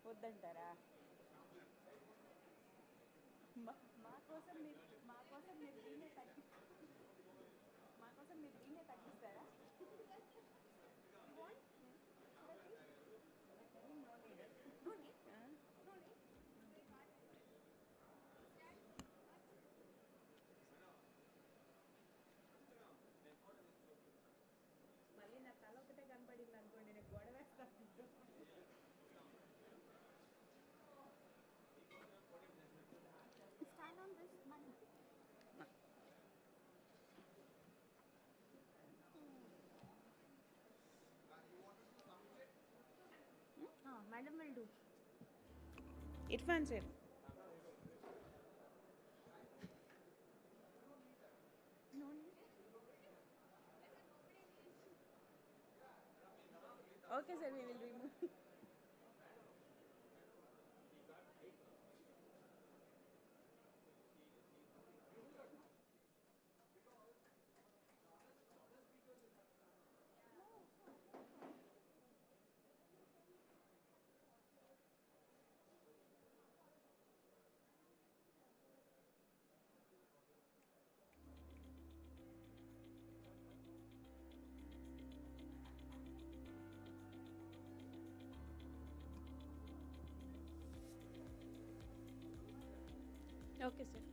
వద్దంటారా? మా కోసం మీరు దీన్నే మా కోసం మీరు దీన్నే తగ్గిస్తారా? మళ్ళీ నా తల ఒకటే కనపడింది అనుకోండి, నేను గొడవ వేస్తాను. Stand on this one. Madam will do. Irfan sir, No need. Okay sir, we will remove. Okay sir.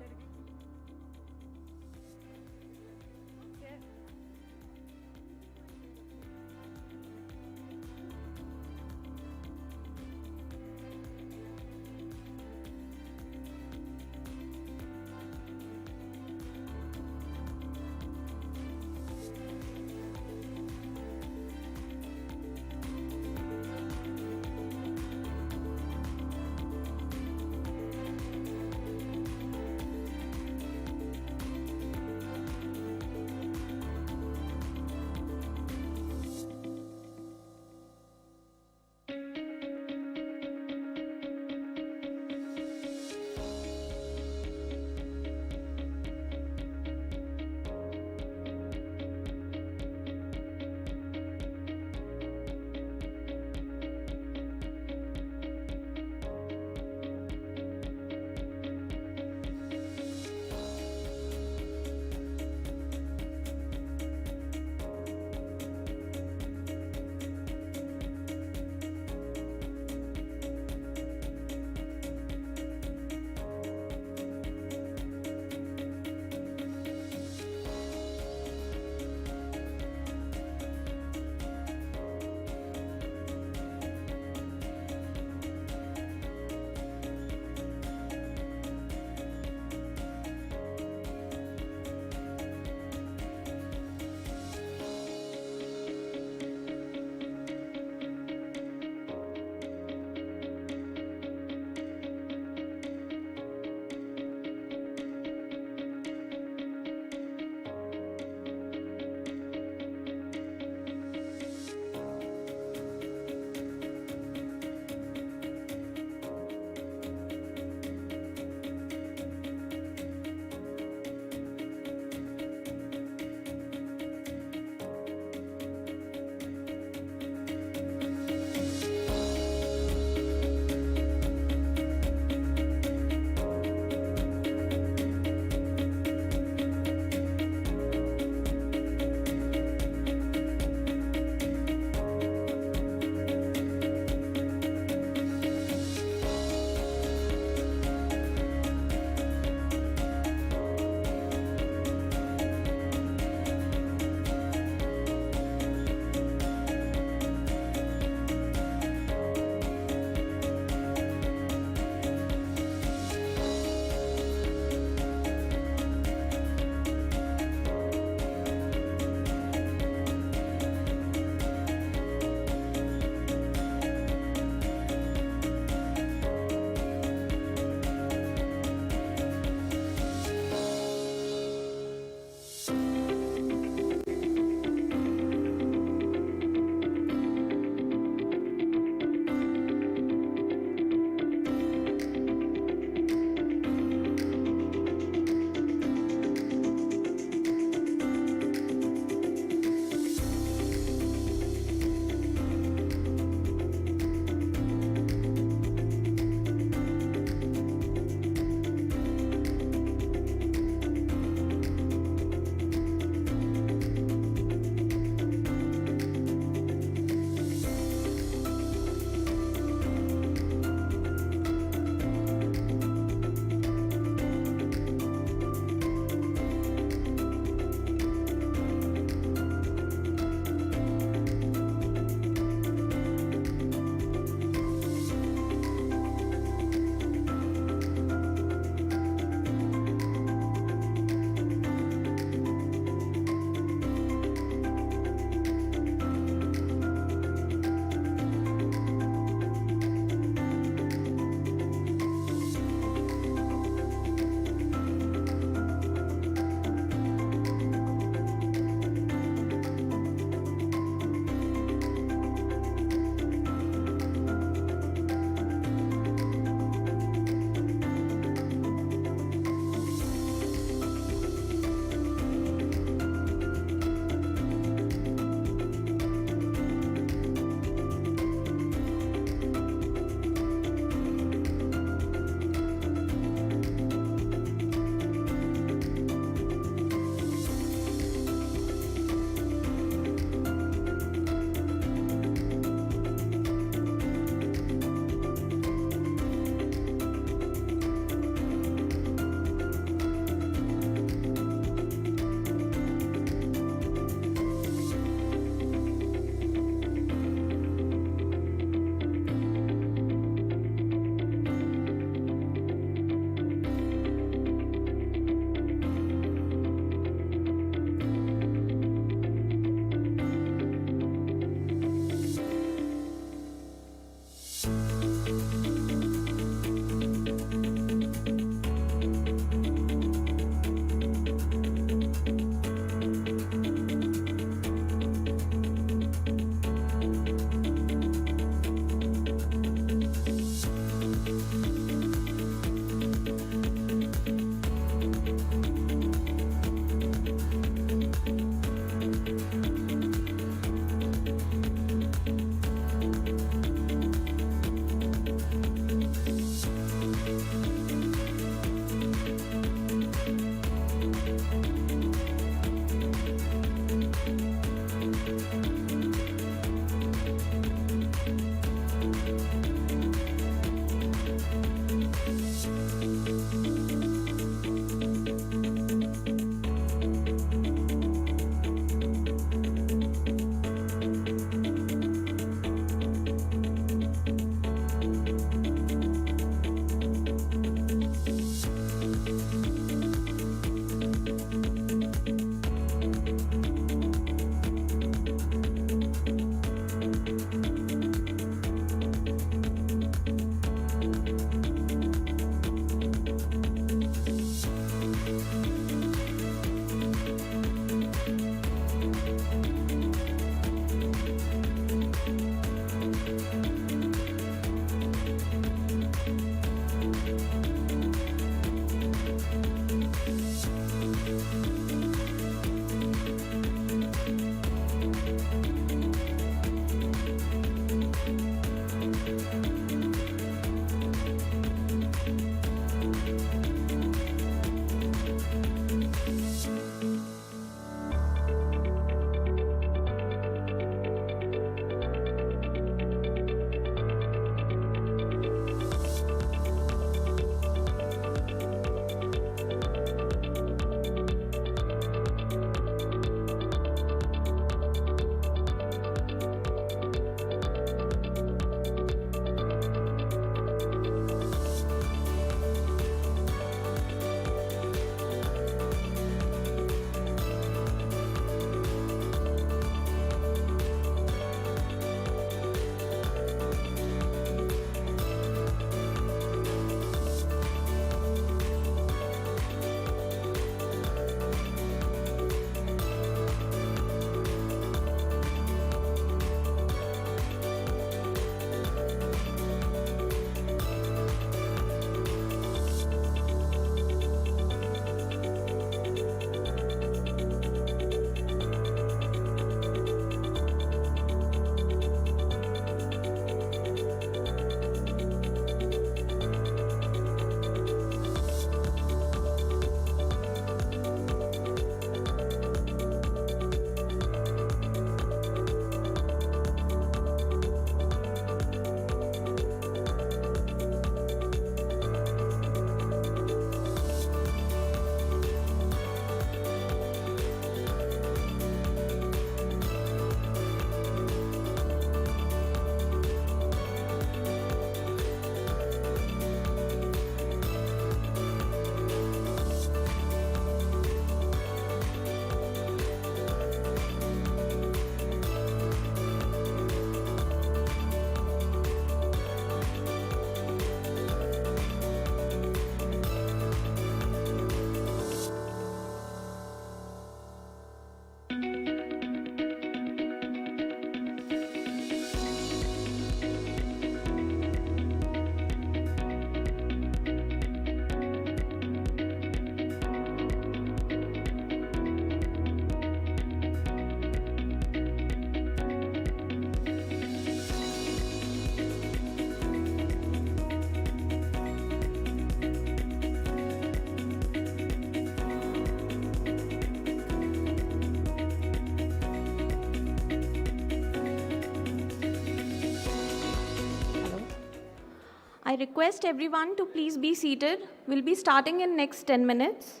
I request everyone to please be seated. We'll be starting in next 10 minutes.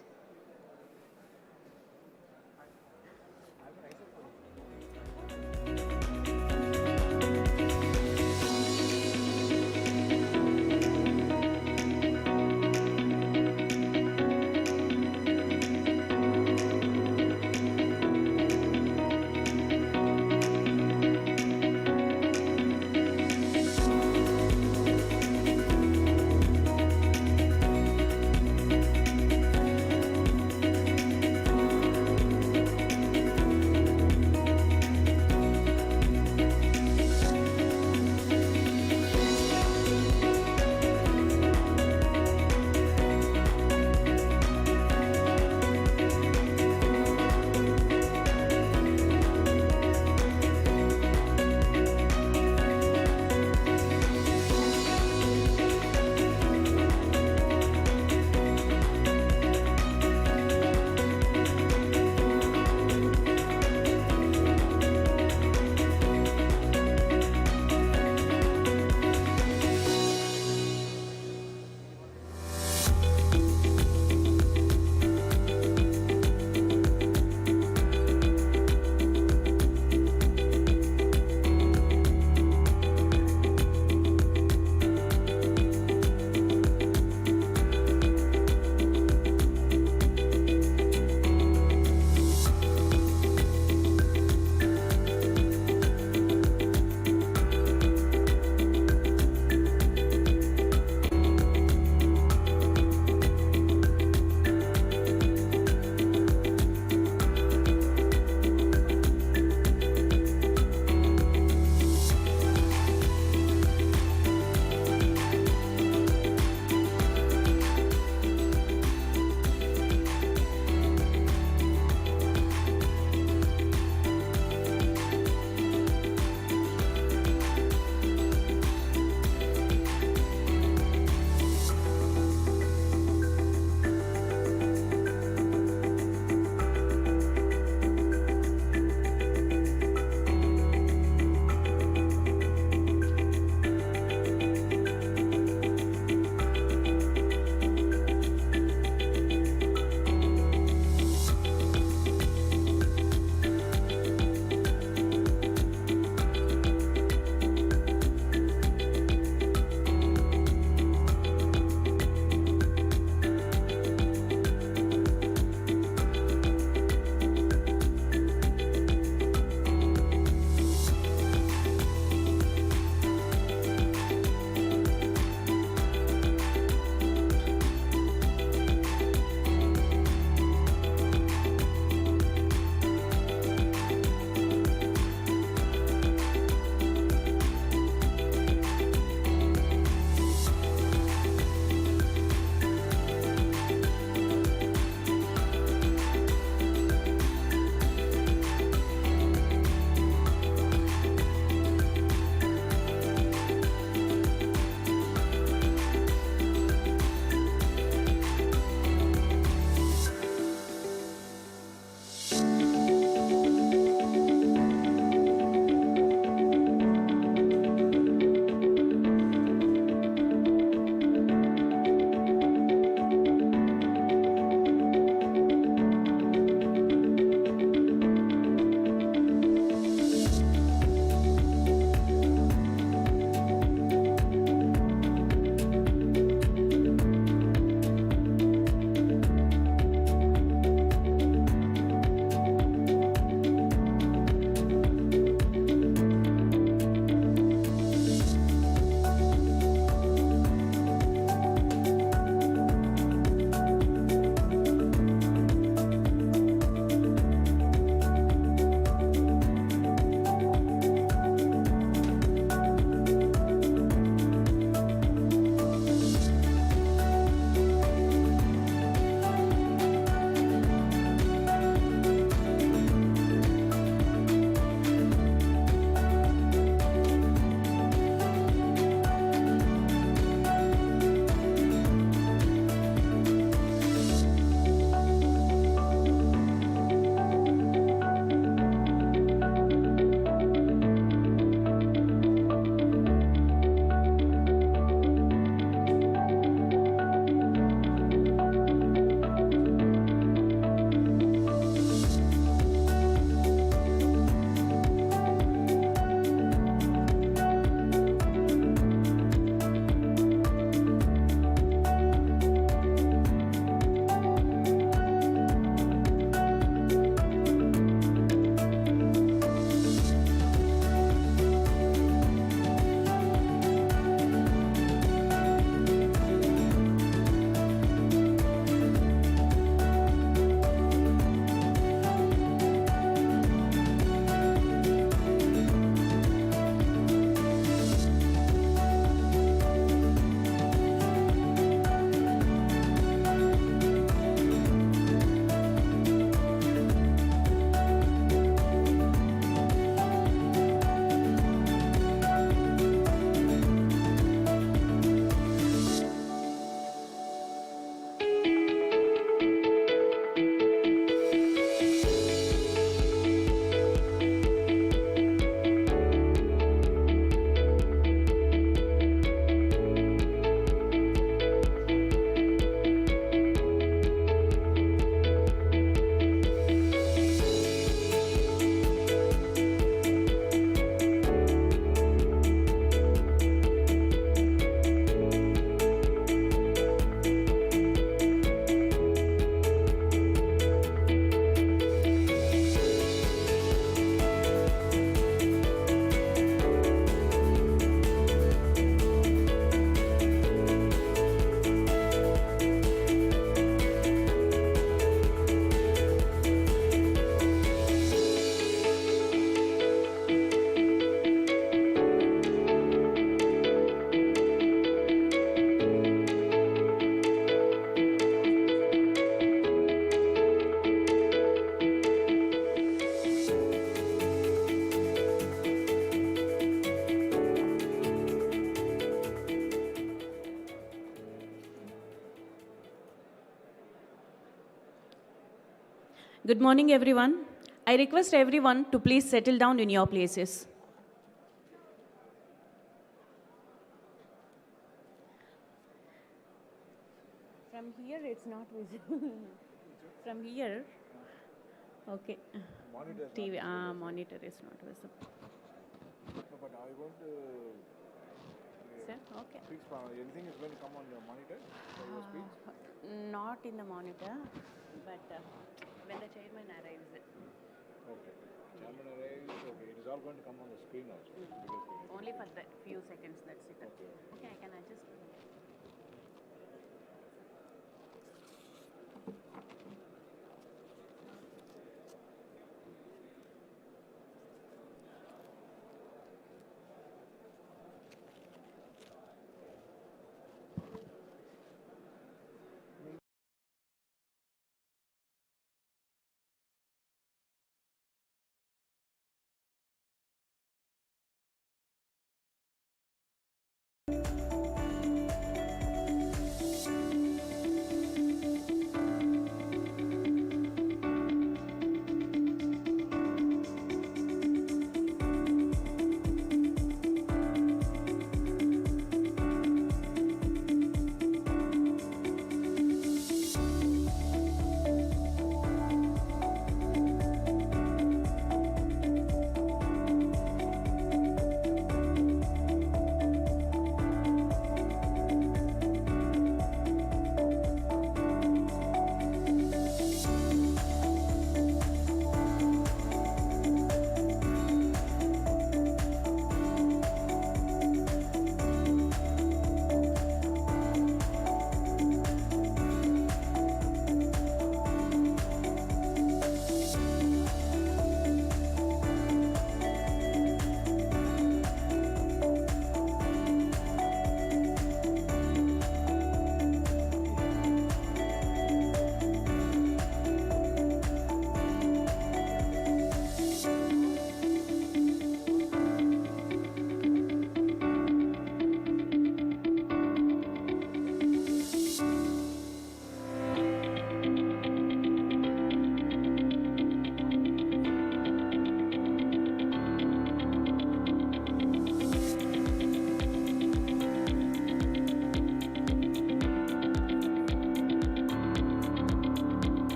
Good morning, everyone. I request everyone to please settle down in your places. From here, it's not visible. From here, okay. Monitor is TV, not monitor is not visible. No, but I want to Sir, okay. fix anything is going to come on your monitor for your speech. Not in the monitor, but when the chairman arrives. Okay. Chairman arrives. Okay. It is all going to come on the screen also. Bigger screen. Only for the few seconds, that's it. Okay. Okay, I can adjust.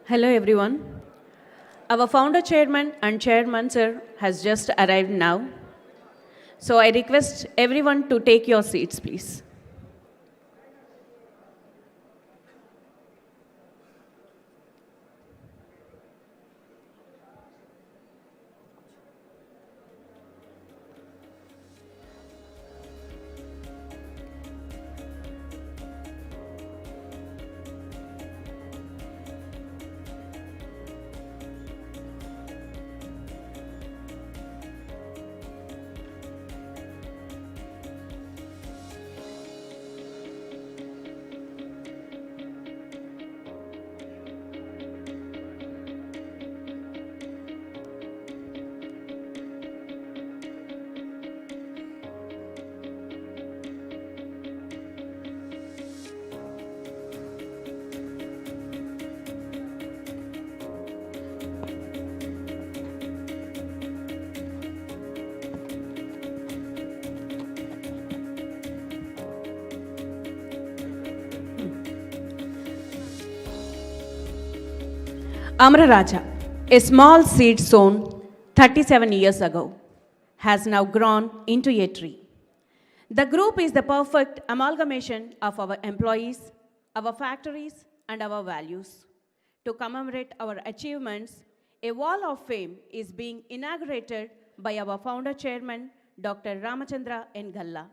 Hello, everyone. Our founder chairman and chairman sir has just arrived now. So I request everyone to take your seats, please. Amara Raja, a small seed sown 37 years ago, has now grown into a tree. The group is the perfect amalgamation of our employees, our factories, and our values. To commemorate our achievements, a wall of fame is being inaugurated by our founder chairman, Dr. Ramachandra N. Galla.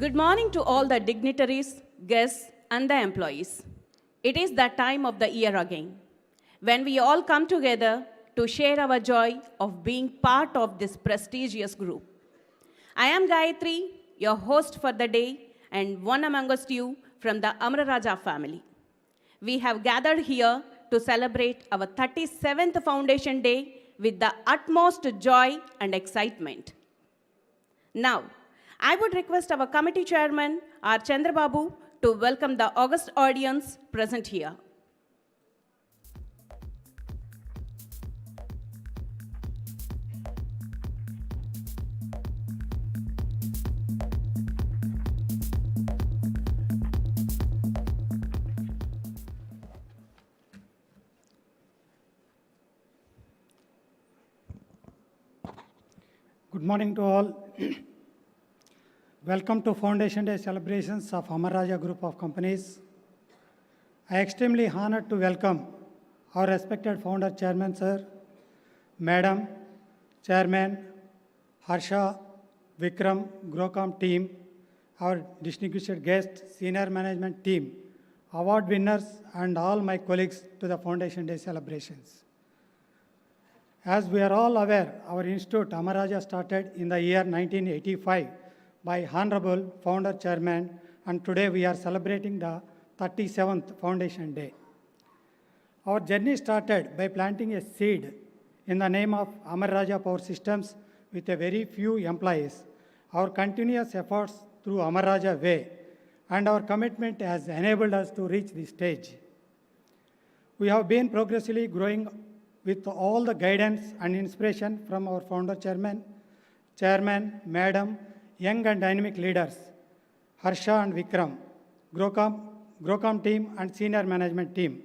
Good morning to all the dignitaries, guests, and the employees. It is that time of the year again, when we all come together to share our joy of being part of this prestigious group. I am Gayatri, your host for the day, and one amongst you from the Amara Raja family. We have gathered here to celebrate our 37th Foundation Day with the utmost joy and excitement. Now, I would request our committee chairman, R. Chandrababu, to welcome the august audience present here. Good morning to all. Welcome to Foundation Day celebrations of Amara Raja Group of Companies. I am extremely honored to welcome our respected founder chairman, sir, madam, chairman, Harsha, Vikram, Grocom team, our distinguished guests, senior management team, award winners, and all my colleagues to the Foundation Day celebrations. As we are all aware, our institute, Amara Raja, started in the year 1985 by Honorable Founder Chairman, and today we are celebrating the 37th Foundation Day. Our journey started by planting a seed in the name of Amara Raja Power Systems with a very few employees. Our continuous efforts through Amara Raja Way and our commitment has enabled us to reach this stage. We have been progressively growing with all the guidance and inspiration from our founder chairman, madam, young and dynamic leaders, Harsha and Vikram, Grocom team and senior management team.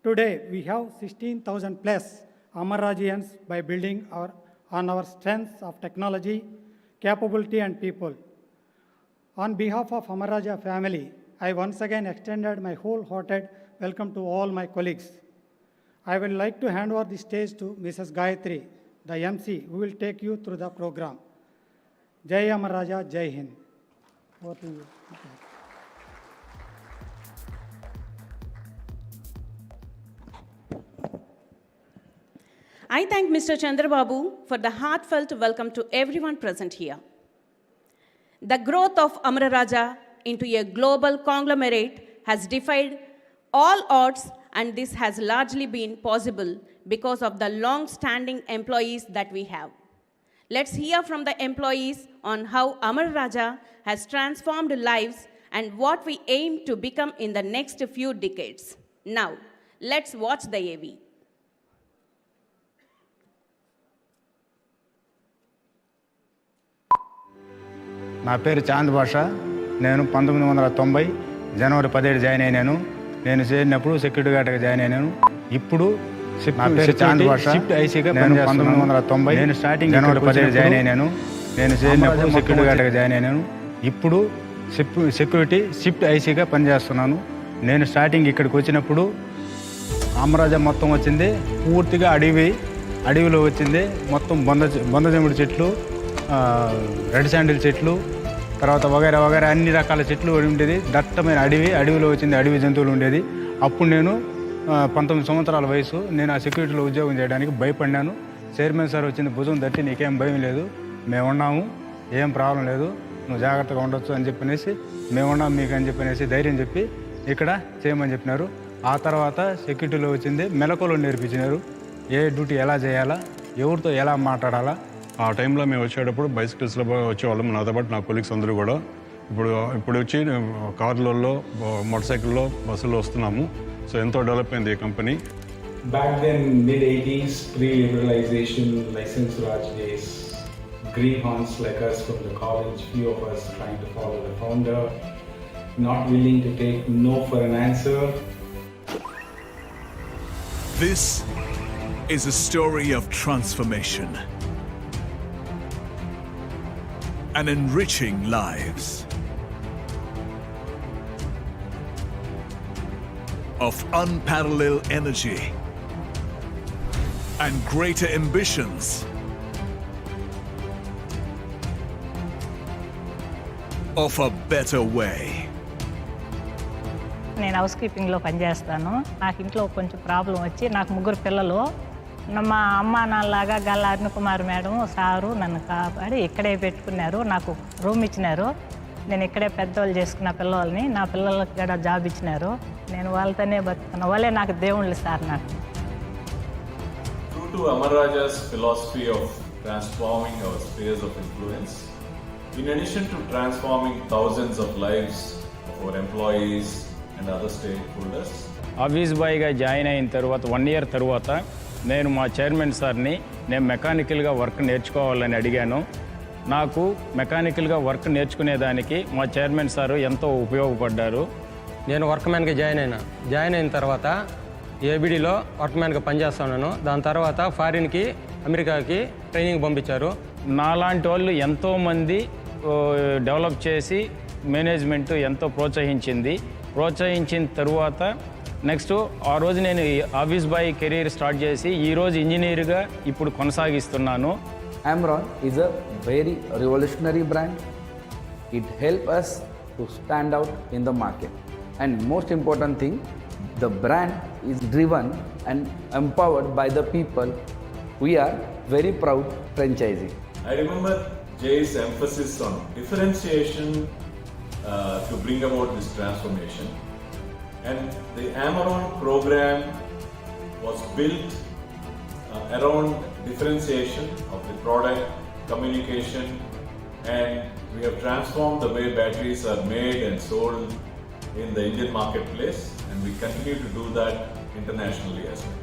Today, we have 16,000 plus Amara Rajans by building on our strengths of technology, capability and people. On behalf of Amara Raja family, I once again extended my wholehearted welcome to all my colleagues. I would like to hand over the stage to Mrs. Gayatri, the MC, who will take you through the program. Jai Amara Raja, Jai Hind. Over to you. I thank Mr. Chandrababu for the heartfelt welcome to everyone present here. The growth of Amara Raja into a global conglomerate has defied all odds, and this has largely been possible because of the long-standing employees that we have. Let's hear from the employees on how Amara Raja has transformed lives and what we aim to become in the next few decades. Now, let's watch the AV. నా పేరు చాంద్ భాష. నేను 1990 జనవరి 17 join అయినాను. నేను చేరినప్పుడు security గార్డ్గా join అయినాను. ఇప్పుడు నా పేరు చాంద్ భాష. షిఫ్ట్ ఐసీగా నేను 1990 నేను స్టార్టింగ్ జనవరి 17 జాయిన్ అయినాను. నేను చేరినప్పుడు సెక్యూరిటీ గార్డ్గా జాయిన్ అయినాను. ఇప్పుడు సెక్యూరిటీ షిఫ్ట్ ఐసీగా పనిచేస్తున్నాను. నేను స్టార్టింగ్ ఇక్కడికి వచ్చినప్పుడు అమరా రాజా మొత్తం వచ్చింది పూర్తిగా అడవిలో వచ్చింది. మొత్తం బొందజముడి చెట్లు, రెడ్ శాండిల్ చెట్లు, తర్వాత వగైరా అన్ని రకాల చెట్లు ఉండేది. దట్టమైన అడవిలో వచ్చింది, అడవి జంతువులు ఉండేది. అప్పుడు నేను 19 సంవత్సరాల వయసు. నేను ఆ సెక్యూరిటీలో ఉద్యోగం చేయడానికి భయపడినాను. చైర్మన్ సార్ వచ్చింది, భుజం తట్టి నీకేం భయం లేదు, మేమున్నాము, ఏం ప్రాబ్లం లేదు, నువ్వు జాగ్రత్తగా ఉండొచ్చు అని చెప్పనేసి, మేమున్నాం మీకు అని చెప్పనేసి ధైర్యం చెప్పి ఇక్కడ చేయమని చెప్పినారు. ఆ తర్వాత సెక్యూరిటీలో వచ్చింది మెలకువలు నేర్పించినారు. ఏ డ్యూటీ ఎలా చేయాలా, ఎవరితో ఎలా మాట్లాడాలా. ఆ టైంలో మేము వచ్చేటప్పుడు బైసికల్స్లో వచ్చేవాళ్ళం, నాతో పాటు నా కొలీగ్స్ అందరూ కూడా. ఇప్పుడు వచ్చి కార్లలో, మోటార్ సైకిల్లో, బస్సుల్లో వస్తున్నాము. సో ఎంతో డెవలప్ అయింది ఈ company. Back then, mid-80s, pre-liberalization, license Raj days, greenhorns like us from the college, few of us trying to follow the founder, not willing to take no for an answer. This is a story of transformation and enriching lives, of unparalleled energy and greater ambitions, of a better way. నేను house కీపింగ్లో పనిచేస్తాను. నాకు ఇంట్లో కొంచెం problem వచ్చి నాకు 3 పిల్లలు. మా అమ్మ నాన్నలాగా గల్ల అరుణకుమార్ మేడం సారు నన్ను కాపాడి ఇక్కడే పెట్టుకున్నారు. నాకు రూమ్ ఇచ్చినారు. నేను ఇక్కడే పెద్దవాళ్ళు చేసుకున్న పిల్లల్ని నా పిల్లలకి కూడా జాబ్ ఇచ్చినారు. నేను వాళ్ళతోనే బతుకున్న వాళ్ళే నాకు దేవుళ్ళు సార్. నాకు True to Amaraja's philosophy of transforming our spheres of influence, in addition to transforming thousands of lives of our employees and other stakeholders, office బాయ్గా జాయిన్ అయిన తర్వాత 1 year తర్వాత నేను మా చైర్మన్ సార్ని నేను మెకానికల్గా వర్క్ నేర్చుకోవాలని అడిగాను. నాకు మెకానికల్గా వర్క్ నేర్చుకునేదానికి మా చైర్మన్ సారు ఎంతో ఉపయోగపడ్డారు. నేను వర్క్మ్యాన్గా జాయిన్ అయిన తర్వాత ఏబిడిలో వర్క్మ్యాన్గా పనిచేస్తున్నాను. దాని తర్వాత ఫారిన్కి అమెరికాకి ట్రైనింగ్ పంపించారు. నాలాంటి వాళ్ళు ఎంతోమంది డెవలప్ చేసి మేనేజ్మెంట్ ఎంతో ప్రోత్సహించిన తరువాత నెక్స్ట్ ఆ రోజు నేను ఆఫీస్ బాయ్ కెరీర్ స్టార్ట్ చేసి ఈరోజు ఇంజనీర్గా ఇప్పుడు కొనసాగిస్తున్నాను. Amaron is a very revolutionary brand. It helps us to stand out in the market. And most important thing, the brand is driven and empowered by the people. We are very proud franchisee. I remember Jay's emphasis on differentiation to bring about this transformation. And the Amaron program was built around differentiation of the product, communication, and we have transformed the way batteries are made and sold in the Indian marketplace, and we continue to do that internationally as well.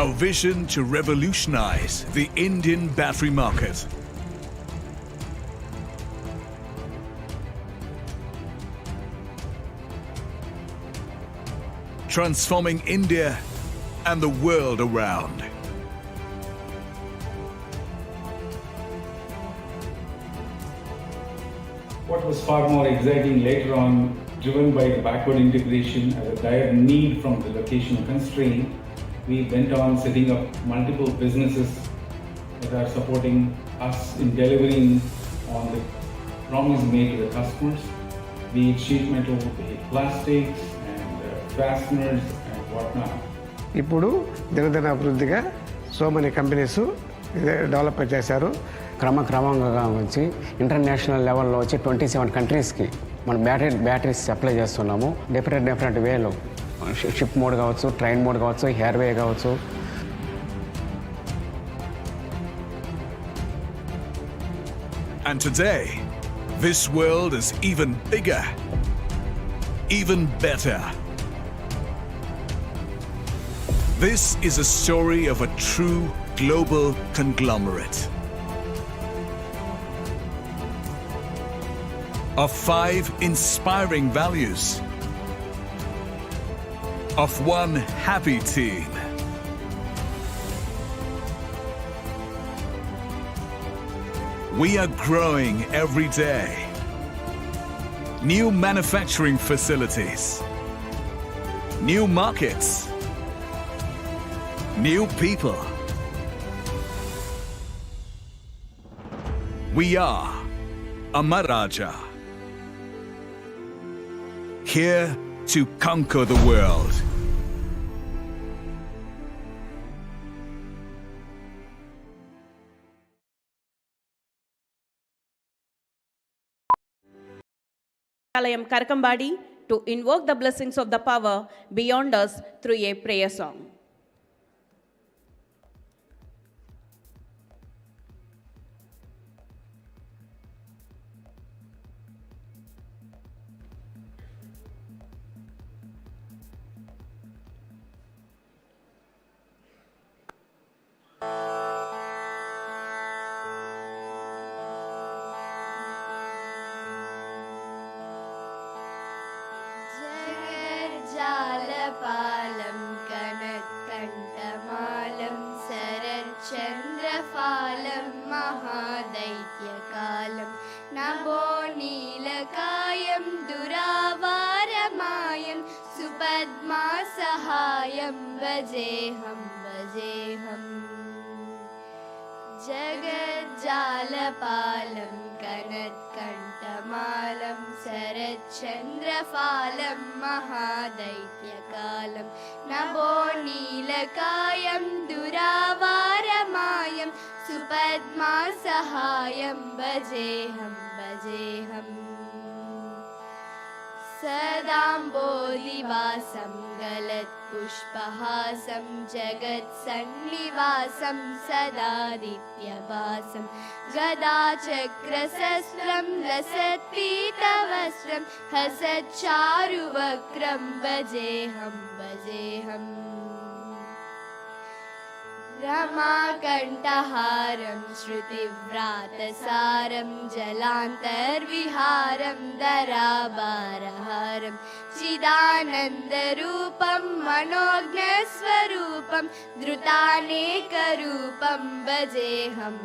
A vision to revolutionize the Indian battery market. Transforming India and the world around. What was far more exciting later on, driven by the backward integration as a dire need from the location constraint, we went on setting up multiple businesses that are supporting us in delivering on the promise made to the customers, be it sheet metal, be it plastics, fasteners and whatnot. ఇప్పుడు దినదిన అభివృద్ధిగా so many companies develop చేశారు. క్రమంగా వచ్చి international లెవెల్లో వచ్చి 27 కంట్రీస్కి మనం బ్యాటరీస్ సప్లై చేస్తున్నాము. డిఫరెంట్ వేలో షిప్ మోడ్ కావచ్చు, ట్రైన్ మోడ్ కావచ్చు, ఎయిర్వే కావచ్చు. And today, this world is even bigger, even better. This is a story of a true global conglomerate. Of 5 inspiring values. Of one happy team. We are growing every day. New manufacturing facilities. New markets. New people. We are Amaraja. Here to conquer the world. Alayam Karakambadi to invoke the blessings of the power beyond us through a prayer song. जगज्जालपालं कनत्कण्ठमालं शरच्चन्द्रफालं महादैत्यकालं नभो नीलकायं दुरावारमायं सुपद्मासहायं भजेऽहं जगज्जालपालं कनत्कण्ठमालं श्रीमालं शरच्चन्द्रफालं महादैत्यकालं नभो नीलकायं दुरावारमायं सुपद्मासहायं भजेऽहम् सदाम्बोधिवासं गलत्पुष्पहासं जगत्सन्निवासं सदादित्यवासं गदाचक्रशस्त्रं लसत्पीतवस्त्रं हसच्चारुवक्त्रं भजेऽहम् रमाकण्ठहारं श्रुतिव्रातसारं जलान्तर्विहारं दराभारहारं चिदानन्दरूपं मनोज्ञस्वरूपं धृतानेकरूपं भजेऽहम्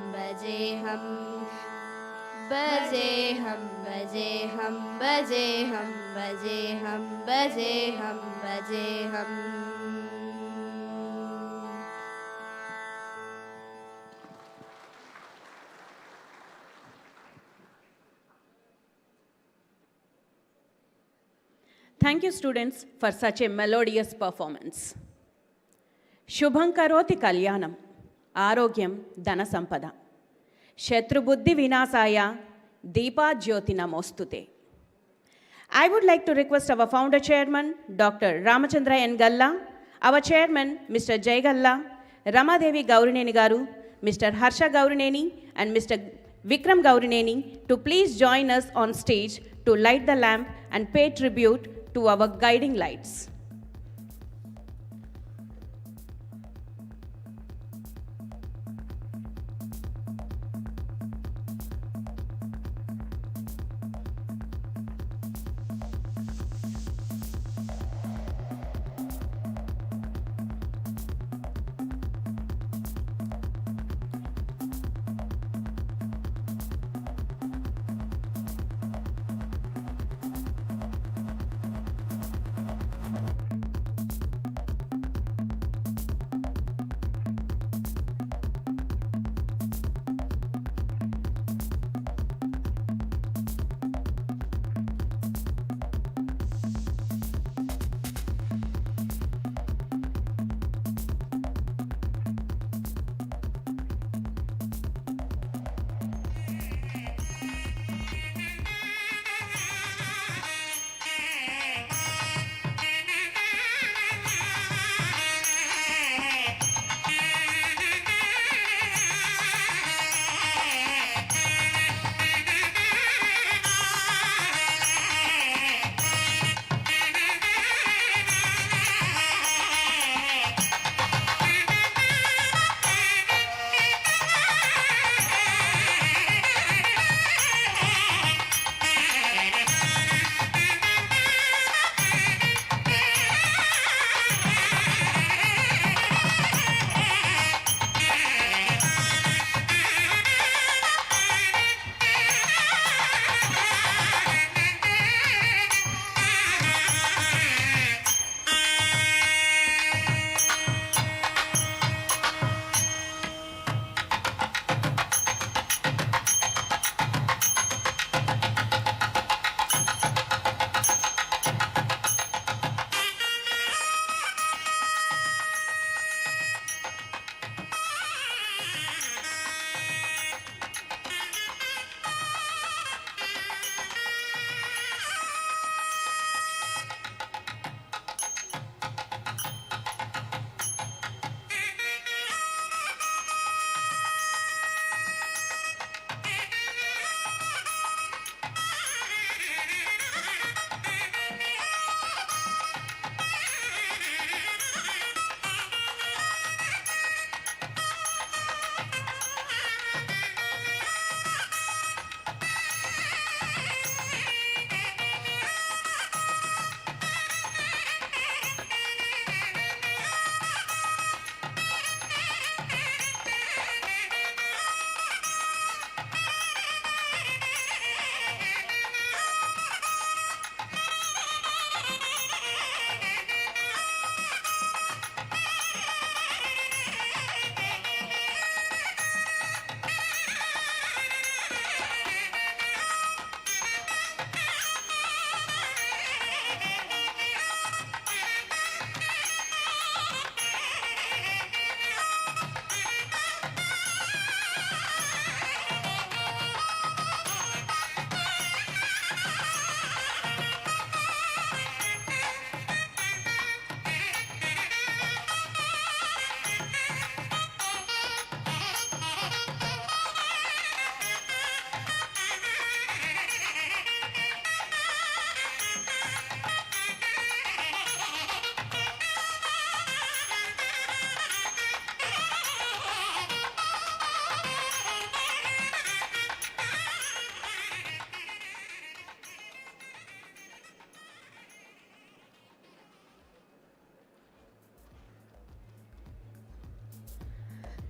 Thank you, students, for such a melodious performance. Shubham karoti kalyanam, arogyam dhana sampada. Shatrubuddhi vinasaya, deepa jyoti namostute. I would like to request our founder chairman, Dr. Ramachandra N. Galla, our chairman, Mr. Jay Galla, Ramadevi Gaurineni Garu, Mr. Harsha Gaurineni, and Mr. Vikram Gaurineni to please join us on stage to light the lamp and pay tribute to our guiding lights.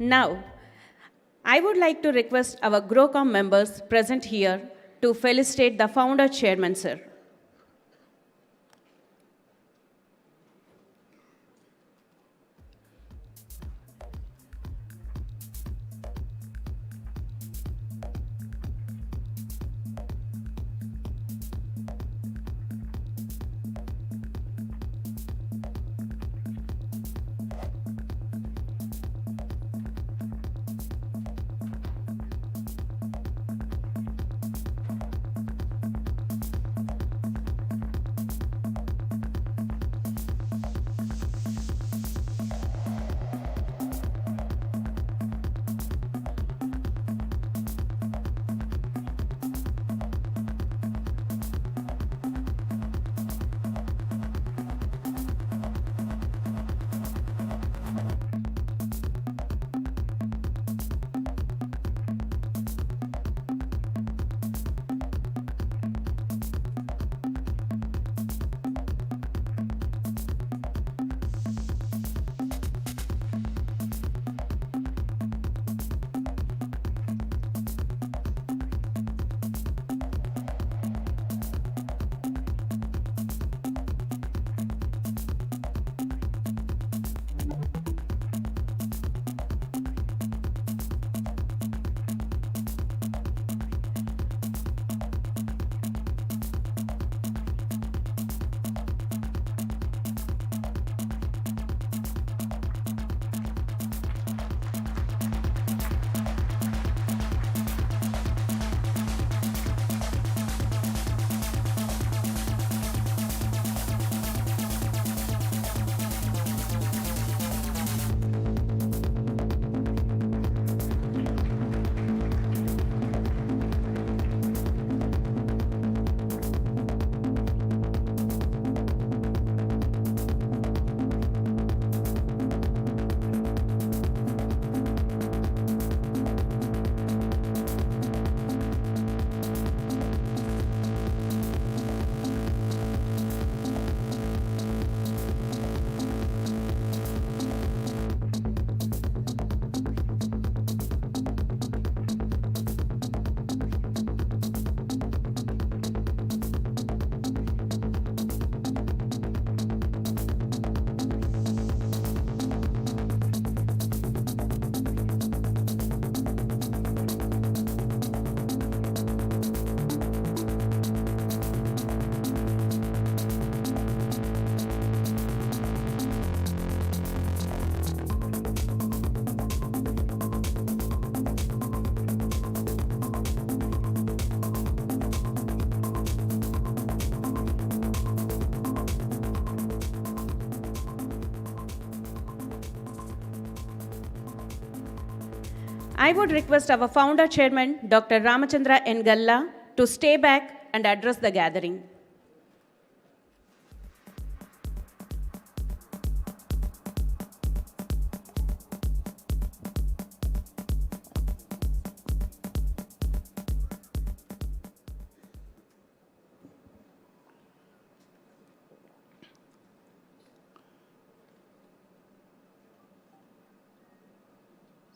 Now, I would like to request our GrowCom members present here to felicitate the founder chairman, sir. I would request our founder chairman, Dr. Ramachandra N. Galla, to stay back and address the gathering.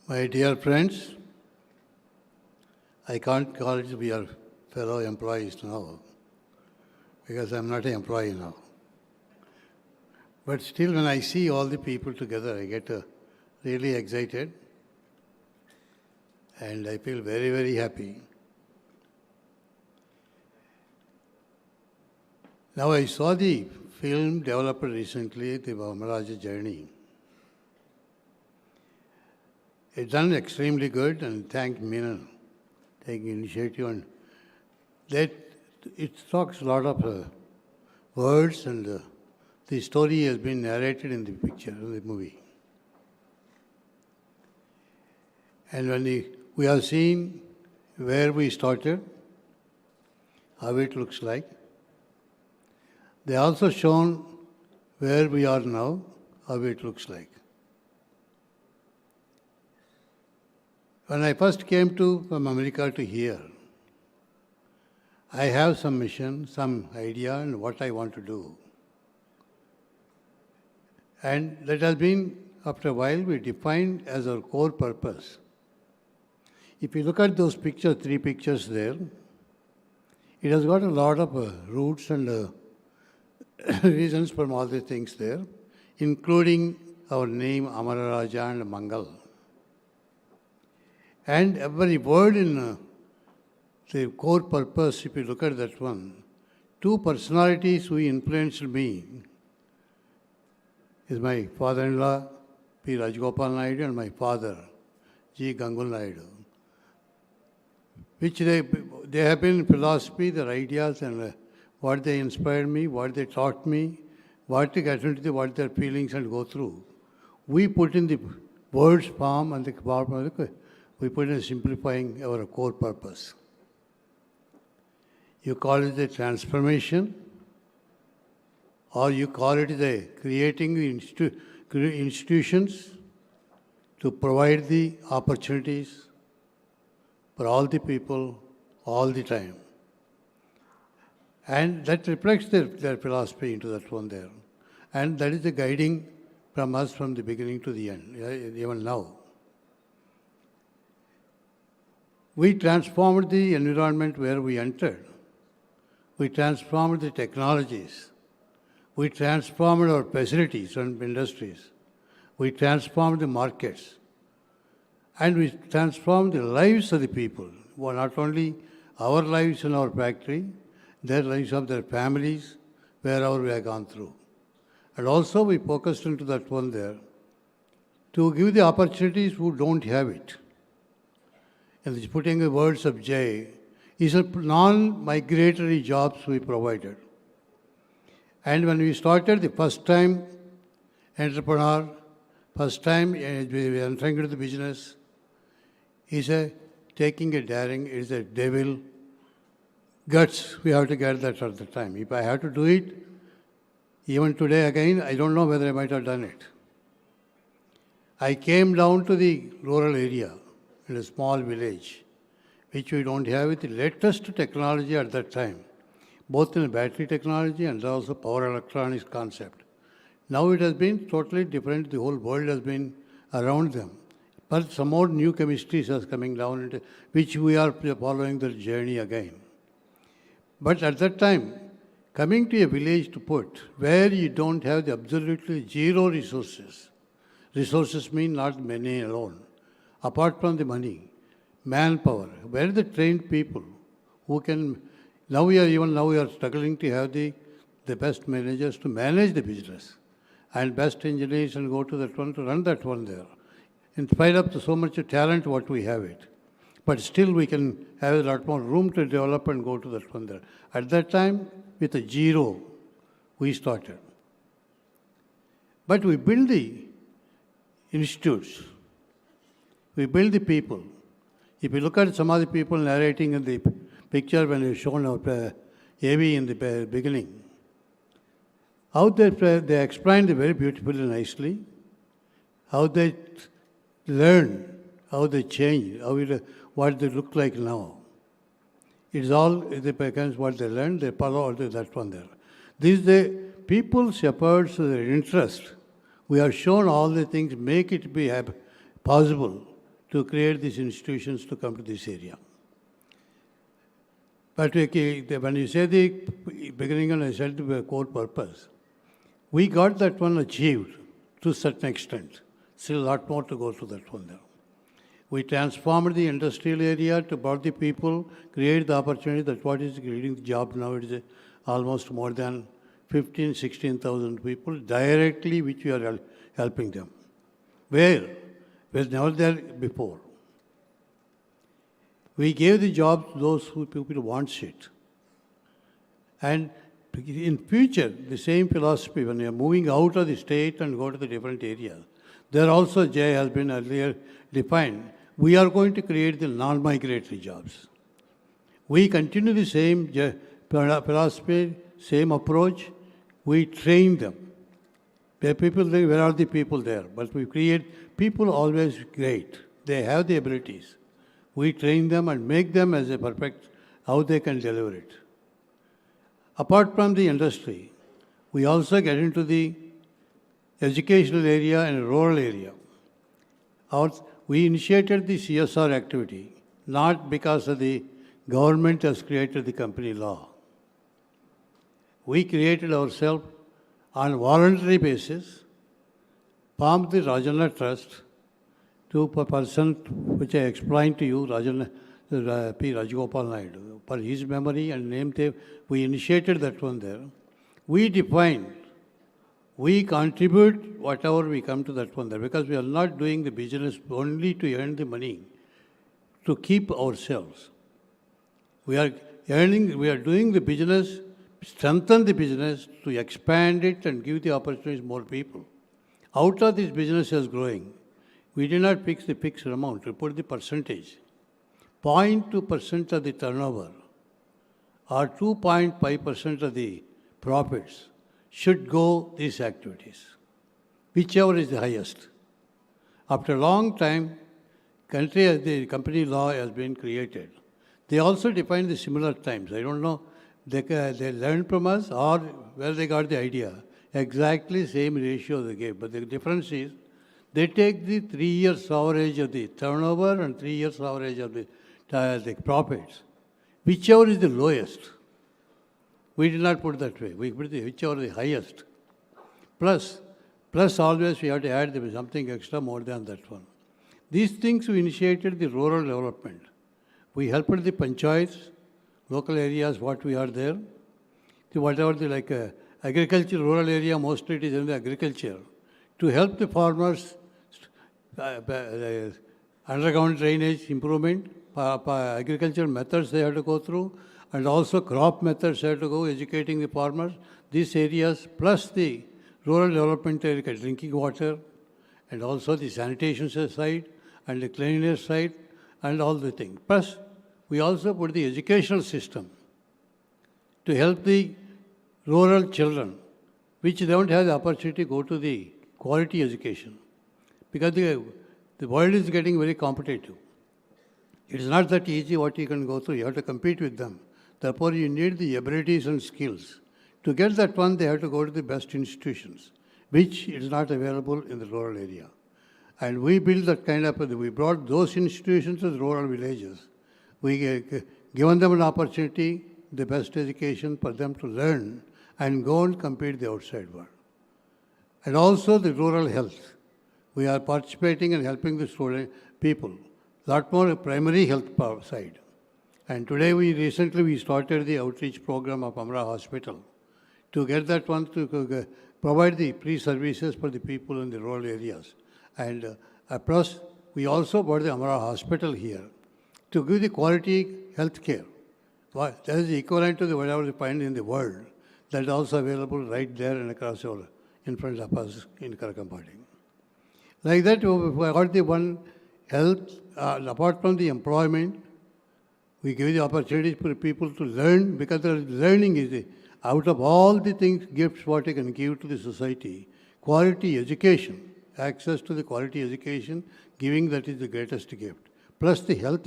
My dear friends, I can't call it to be your fellow employees now, because I'm not an employee now. But still, when I see all the people together, I get really excited, and I feel very, very happy. Now, I saw the film developed recently, the Amara's Journey. It's done extremely good, and thank Meena taking initiative, and that it talks a lot of words, and the story has been narrated in the picture, in the movie. And when we have seen where we started, how it looks like, they also shown where we are now, how it looks like. When I first came from America to here, I have some mission, some idea, and what I want to do. And that has been after a while, we defined as our core purpose. If you look at those pictures, 3 pictures there, it has got a lot of roots and reasons from all the things there, including our name, Amara Raja and Mangal. And every word in the core purpose, if you look at that one, 2 personalities who influenced me is my father-in-law, P. Rajgopal Naidu, and my father, G. Gangul Naidu, which they have been in philosophy, their ideas, and what they inspired me, what they taught me, what to get into what their feelings and go through. We put in the words form and the form, we put in simplifying our core purpose. You call it the transformation, or you call it the creating institutions to provide the opportunities for all the people, all the time. And that reflects their philosophy into that one there. And that is the guiding from us from the beginning to the end, even now. We transformed the environment where we entered. We transformed the technologies. We transformed our facilities and industries. We transformed the markets. And we transformed the lives of the people. Well, not only our lives in our factory, their lives of their families, wherever we have gone through. And also we focused into that one there to give the opportunities who don't have it. And this putting the words of Jay, is a non-migratory jobs we provided. And when we started the first time entrepreneur, first time we entering into the business, is taking a daring, is a devil, guts, we have to get that at the time. If I have to do it, even today again, I don't know whether I might have done it. I came down to the rural area in a small village, which we don't have with the latest technology at that time, both in battery technology and also power electronics concept. Now it has been totally different. The whole world has been around them. But some more new chemistries are coming down, into which we are following the journey again. But at that time, coming to a village to put, where you don't have the absolutely zero resources. Resources mean not money alone. Apart from the money, manpower, where are the trained people who can, now we are struggling to have the best managers to manage the business and best engineers and go to that one to run that one there. In spite of so much talent what we have it. But still we can have a lot more room to develop and go to that one there. At that time, with a zero, we started. But we build the institutes. We build the people. If you look at some of the people narrating in the picture when you shown our AV in the beginning, how they explained it very beautifully, nicely, how they learn, how they change, what they look like now. It's all the what they learn, they follow all that one there. These the people shepherds their interest. We are shown all the things, make it be possible to create these institutions to come to this area. But when you say the beginning and I said the core purpose, we got that one achieved to a certain extent. Still a lot more to go to that one there. We transformed the industrial area to brought the people, create the opportunity that what is creating the job now. It is almost more than 15,000, 16,000 people directly which we are helping them. Where? Was never there before. We gave the job to those who people want it. And in future, the same philosophy, when you are moving out of the state and go to the different areas, there also Jay has been earlier defined. We are going to create the non-migratory jobs. We continue the same philosophy, same approach. We train them. People, where are the people there? But we create people always great. They have the abilities. We train them and make them as a perfect, how they can deliver it. Apart from the industry, we also get into the educational area and rural area. We initiated the CSR activity not because of the government has created the company law. We created ourselves on voluntary basis, formed the Rajana Trust to a person which I explained to you, Rajana, P. Rajagopal Naidu. For his memory and name, we initiated that one there. We defined, we contribute whatever we come to that one there, because we are not doing the business only to earn the money, to keep ourselves. We are doing the business, strengthen the business to expand it and give the opportunities to more people. Out of this business is growing. We did not fix the fixed amount, we put the percentage. 0.2% of the turnover or 2.5% of the profits should go these activities, whichever is the highest. After a long time, the company law has been created. They also define the similar times. I don't know, they learned from us or where they got the idea. Exactly same ratio they gave, but the difference is they take the 3 years average of the turnover and 3 years average of the profits, whichever is the lowest. We did not put that way. We put whichever is the highest. Plus always we have to add something extra more than that one. These things we initiated the rural development. We helped the panchayats, local areas, what we are there. Whatever the agriculture, rural area, mostly it is in the agriculture. To help the farmers, underground drainage improvement, agricultural methods they have to go through, and also crop methods they have to go, educating the farmers. These areas, plus the rural development area, drinking water, and also the sanitation side, and the cleanliness side, and all the things. Plus, we also put the educational system to help the rural children, which don't have the opportunity to go to the quality education. Because the world is getting very competitive. It is not that easy what you can go through. You have to compete with them. Therefore, you need the abilities and skills. To get that one, they have to go to the best institutions, which is not available in the rural area. And we built that kind of, we brought those institutions to the rural villages. We given them an opportunity, the best education for them to learn and go and compete the outside world. And also the rural health. We are participating and helping the student people. Lot more primary health side. And today recently we started the outreach program of Amara Hospital to get that one to provide the pre-services for the people in the rural areas. And plus, we also brought the Amara Hospital here to give the quality health care. That is equivalent to whatever you find in the world. That is also available right there and across all in front of us in Karakampadi. Like that, we got the one health, apart from the employment, we give the opportunity for people to learn, because the learning is out of all the things, gifts what you can give to the society, quality education, access to the quality education, giving that is the greatest gift. Plus the health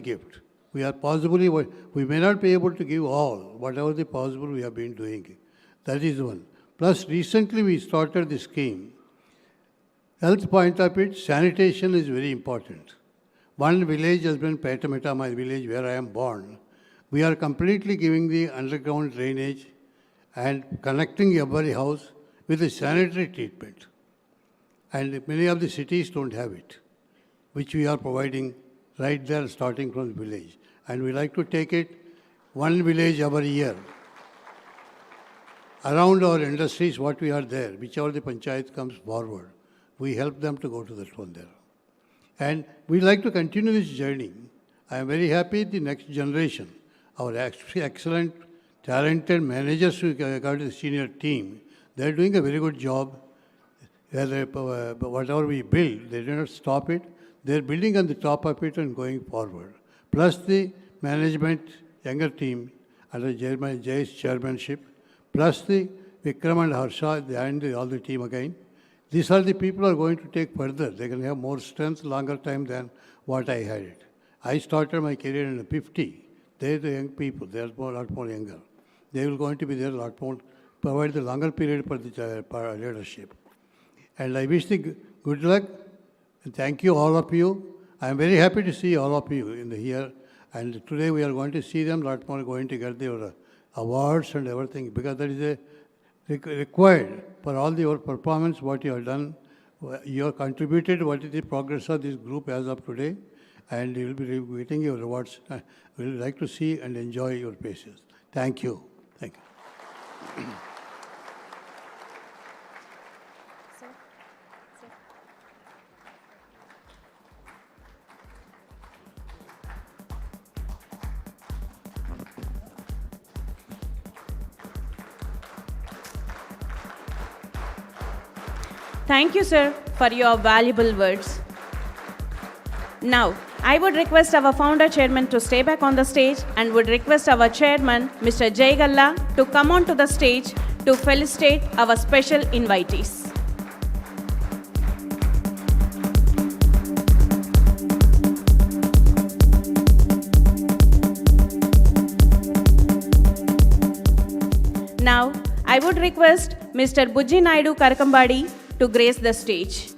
gift. We may not be able to give all, whatever the possible we have been doing. That is one. Plus recently we started the scheme. Health point of it, sanitation is very important. One village has been Petameta, my village where I am born. We are completely giving the underground drainage and connecting every house with a sanitary treatment. And many of the cities don't have it, which we are providing right there starting from the village. And we like to take it one village every year. Around our industries, what we are there, whichever the panchayat comes forward, we help them to go to that one there. And we like to continue this journey. I am very happy the next generation, our excellent, talented managers who got the senior team, they are doing a very good job. Whatever we build, they do not stop it. They are building on the top of it and going forward. Plus the management, younger team, under Jay's chairmanship, plus the Vikram and Harsha, and all the team again. These are the people who are going to take further. They can have more strength, longer time than what I had it. I started my career in 50. They are the young people. They are a lot more younger. They will going to be there a lot more, provide the longer period for the leadership. And I wish you good luck and thank you, all of you. I am very happy to see all of you in here. And today we are going to see them, lot more going to get their awards and everything, because that is a required for all your performance, what you have done. You have contributed what is the progress of this group as of today, and you will be getting your rewards. We would like to see and enjoy your faces. Thank you. Thank you. Thank you, sir, for your valuable words. Now, I would request our founder chairman to stay back on the stage and would request our chairman, Mr. Jay Galla, to come onto the stage to felicitate our special invitees. Now, I would request Mr. Bujji Naidu Karakambadi to grace the stage.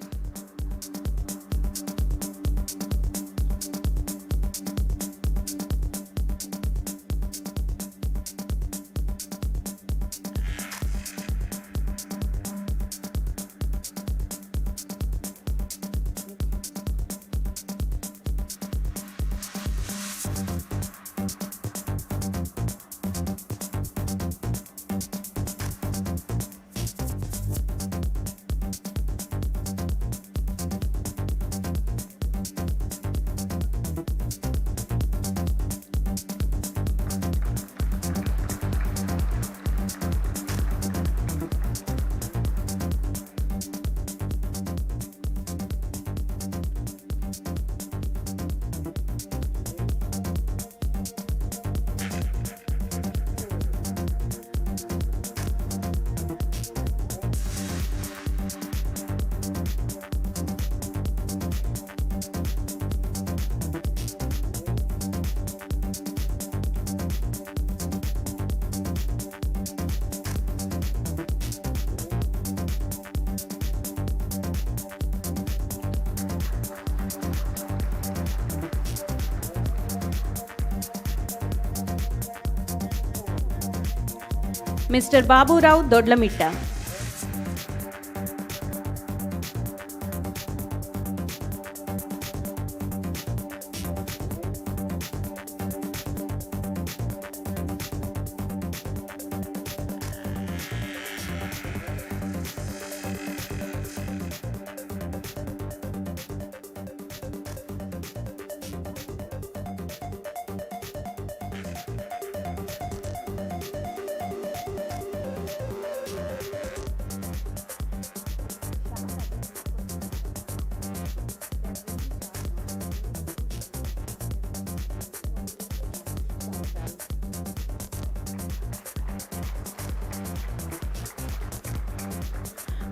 Mr. Babu Rao Dodlamitta.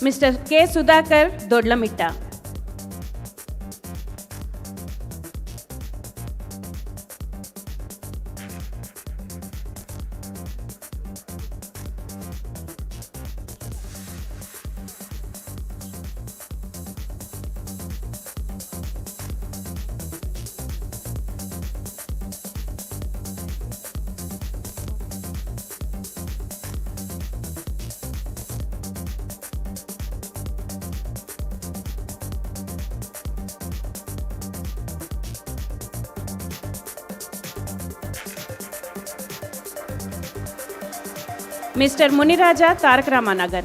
Mr. K. Sudhakar Dodlamitta. Mr. Muniraja Tarak Ramanagar.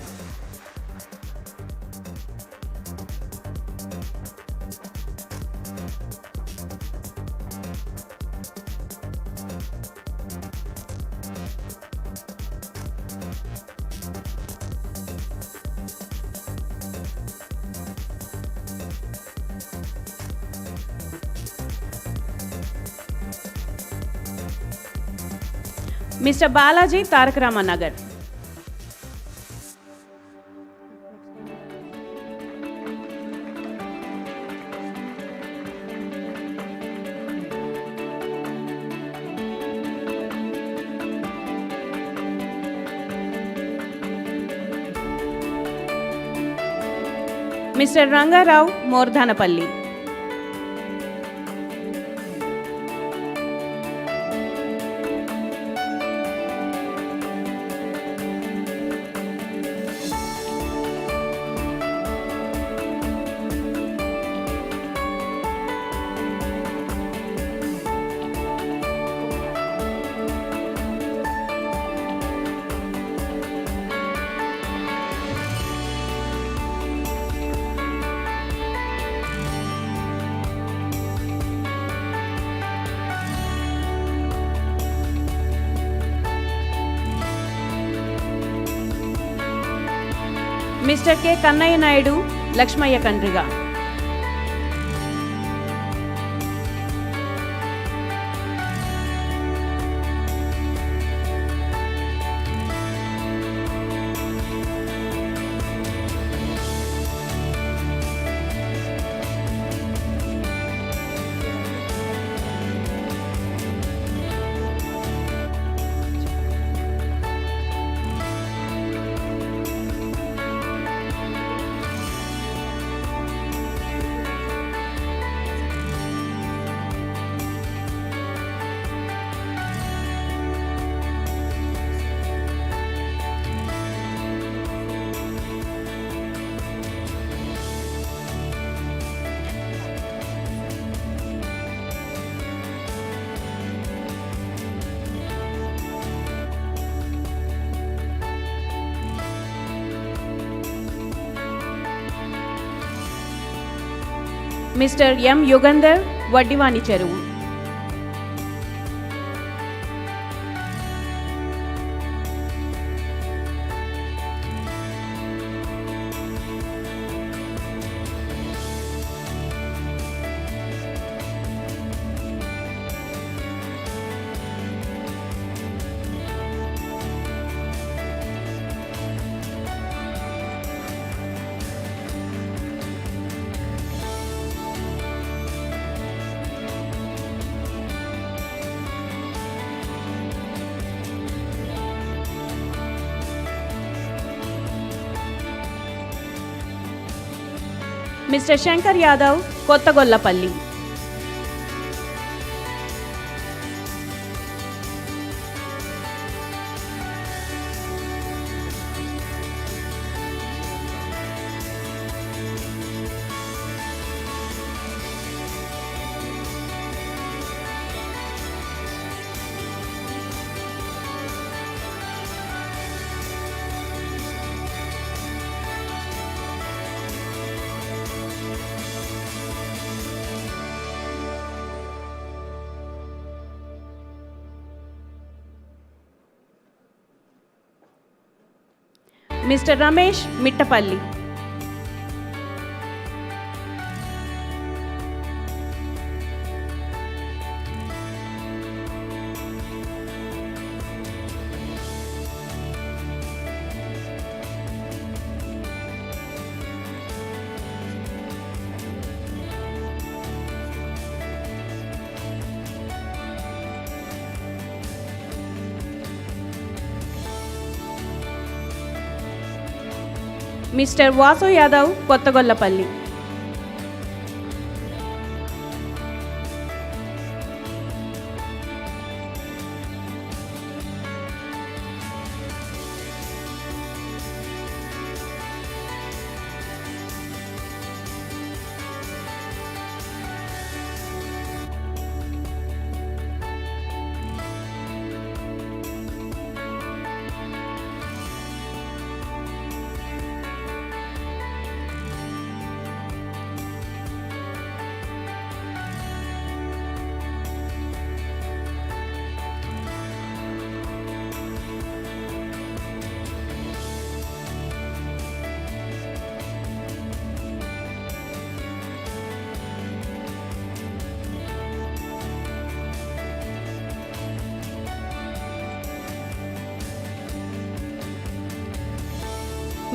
Mr. Balaji Tarak Ramanagar. Mr. Rangarao Mordhanapalli. Mr. K. Kannaya Naidu, Lakshmaya Kandriga. Mr. M. Yugandhar, Vaddivani Cheruvu. Mr. Shankar Yadav, Kottagollapalli. Mr. Ramesh Mittapalli. Mr. Vasu Yadav, Kottagollapalli.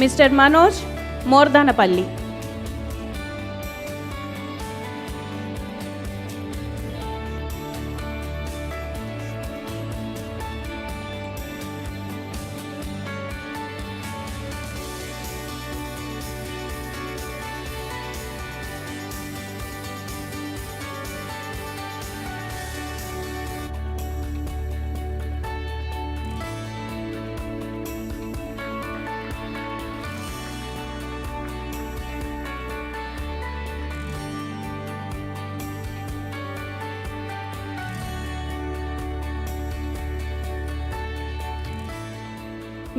Mr. Manoj Mordhanapalli.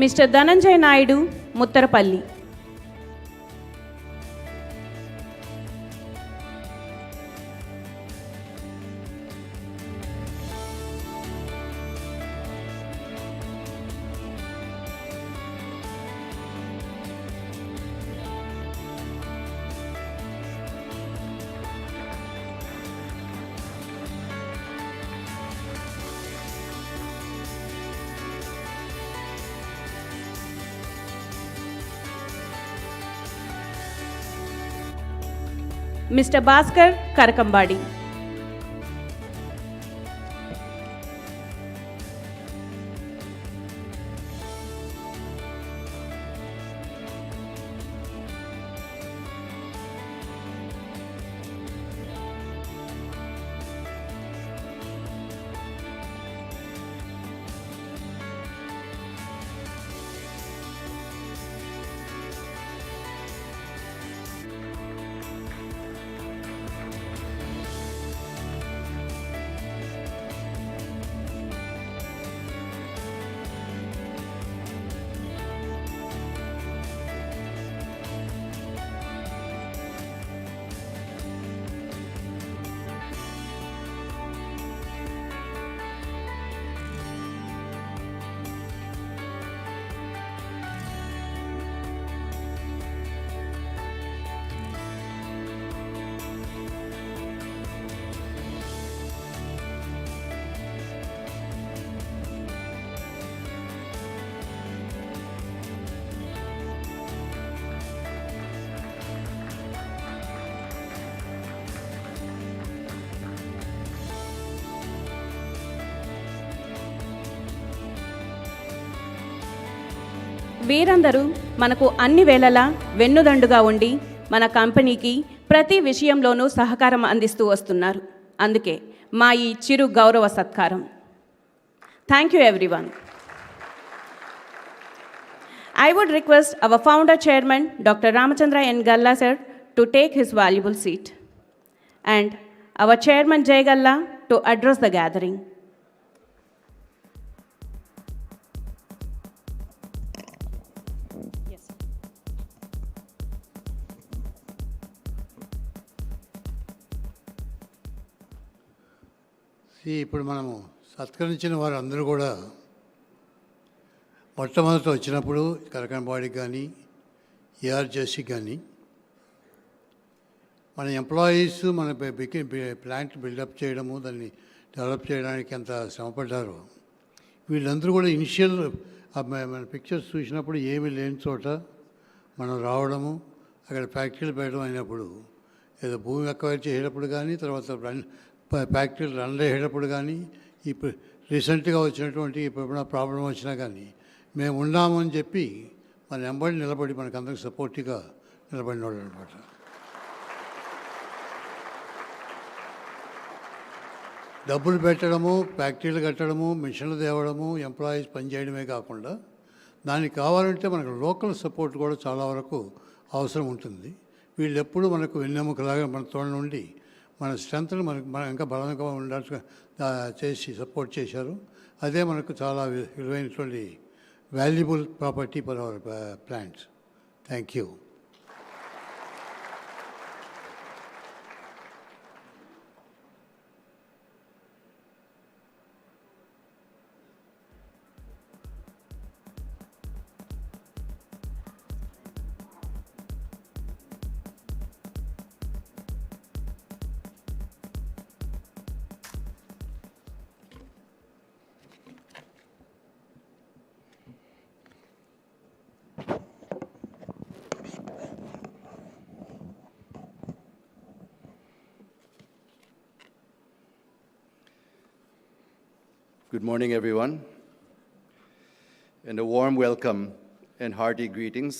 Mr. Dhananjay Naidu, Muttarapalli. Mr. Bhaskar Karakambadi. వీరందరూ మనకు అన్ని వేళలా వెన్నుదండుగా ఉండి మన కంపెనీకి ప్రతి విషయంలోనూ సహకారం అందిస్తూ వస్తున్నారు. అందుకే మా ఈ చిరు గౌరవ సత్కారం. Thank you everyone. I would request our founder chairman, Dr. Ramachandra N. Galla sir, to take his valuable seat, and our chairman Jay Galla to address the gathering. ఇప్పుడు మనము సత్కరించిన వారు అందరూ కూడా మొట్టమొదట వచ్చినప్పుడు కరకంబాడికి కానీ ఏఆర్జెస్కి కానీ మన ఎంప్లాయీస్ మన ప్లాంట్ బిల్డప్ చేయడము దాన్ని డెవలప్ చేయడానికి ఎంత శ్రమపడ్డారో వీళ్ళందరూ కూడా ఇనిషియల్ మన పిక్చర్స్ చూసినప్పుడు ఏమీ లేని చోట మనం రావడము అక్కడ ఫ్యాక్టరీలు పెట్టడం అయినప్పుడు ఏదో భూమి అక్వైర్ చేసేటప్పుడు కానీ తర్వాత ఫ్యాక్టరీలు రన్ అయ్యేటప్పుడు కానీ ఇప్పుడు రీసెంట్గా వచ్చినటువంటి ఇప్పుడు ప్రాబ్లం వచ్చినా కానీ మేము ఉన్నామని చెప్పి మన వెంబడి నిలబడి మనకు అందరికి సపోర్టివ్గా నిలబడిన వాళ్ళు అనమాట. డబ్బులు పెట్టడము, ఫ్యాక్టరీలు కట్టడము, మిషన్లు తేవడము, ఎంప్లాయీస్ పనిచేయడమే కాకుండా దానికి కావాలంటే మనకు లోకల్ సపోర్ట్ కూడా చాలా వరకు అవసరం ఉంటుంది. వీళ్ళు ఎప్పుడు మనకు వెన్నెముకలాగా మన తోడ నుండి మన స్ట్రెంత్ని మనం ఇంకా బలంగా ఉండాల్సి చేసి సపోర్ట్ చేశారు. అదే మనకు చాలా విలువైనటువంటి valuable property for hour plants. Thank you. Good morning, everyone, and a warm welcome and hearty greetings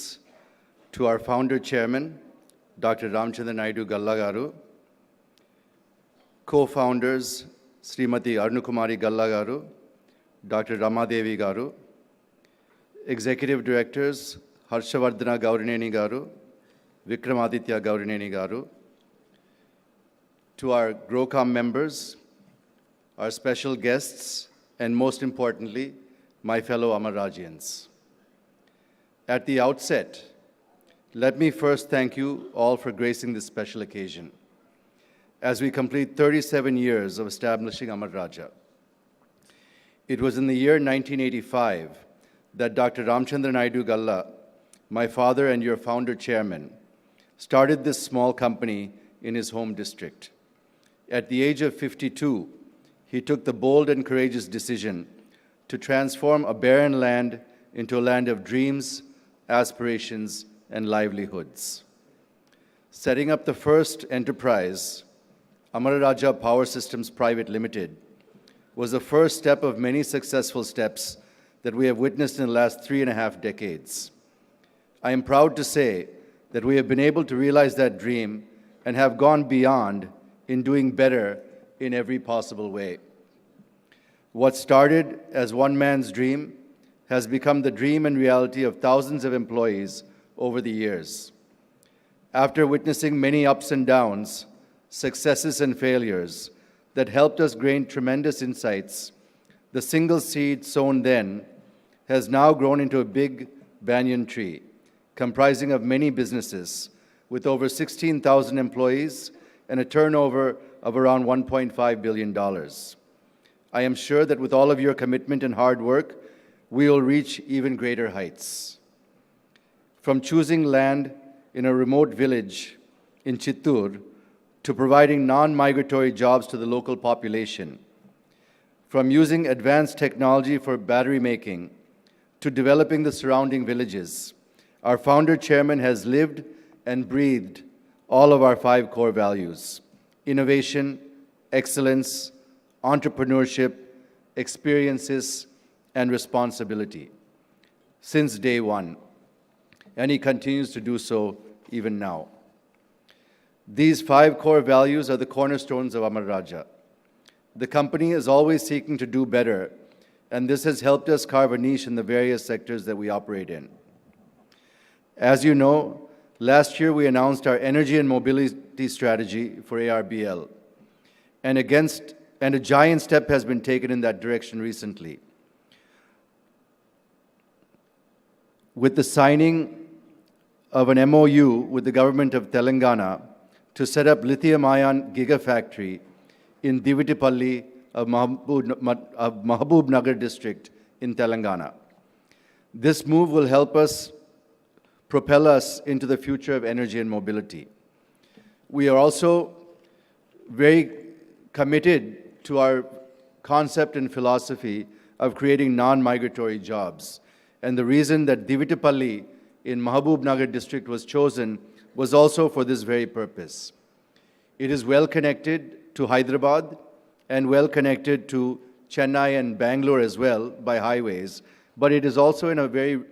to our founder chairman, Dr. Ramachandra Naidu Galla garu, co-founders Srimati Arunakumari Galla garu, Dr. Ramadevi garu, executive directors Harshavardhana Gaurineni garu, Vikramaditya Gaurineni garu, to our GrowCom members, our special guests, and most importantly, my fellow Amarajians. At the outset, let me first thank you all for gracing this special occasion as we complete 37 years of establishing Amar Raja. It was in the year 1985 that Dr. Ramchandra Naidu Galla, my father and your founder chairman, started this small company in his home district. At the age of 52, he took the bold and courageous decision to transform a barren land into a land of dreams, aspirations, and livelihoods. Setting up the first enterprise, Amara Raja Power Systems Private Limited, was the first step of many successful steps that we have witnessed in the last 3.5 decades. I am proud to say that we have been able to realize that dream and have gone beyond in doing better in every possible way. What started as one man's dream has become the dream and reality of thousands of employees over the years. After witnessing many ups and downs, successes and failures that helped us gain tremendous insights, the single seed sown then has now grown into a big banyan tree, comprising of many businesses with over 16,000 employees and a turnover of around $1.5 billion. I am sure that with all of your commitment and hard work, we will reach even greater heights. From choosing land in a remote village in Chittoor to providing non-migratory jobs to the local population, from using advanced technology for battery making to developing the surrounding villages, our founder chairman has lived and breathed all of our 5 core values: innovation, excellence, entrepreneurship, experiences, and responsibility since day one, and he continues to do so even now. These 5 core values are the cornerstones of Amar Raja. The company is always seeking to do better, and this has helped us carve a niche in the various sectors that we operate in. As you know, last year we announced our energy and mobility strategy for ARBL, and a giant step has been taken in that direction recently. With the signing of an MOU with the government of Telangana to set up lithium-ion gigafactory in Divitipalli of Mahabub Nagar district in Telangana. This move will help us propel us into the future of energy and mobility. We are also very committed to our concept and philosophy of creating non-migratory jobs. And the reason that Divitipalli in Mahabub Nagar district was chosen was also for this very purpose. It is well connected to Hyderabad and well connected to Chennai and Bangalore as well by highways, but it is also in a very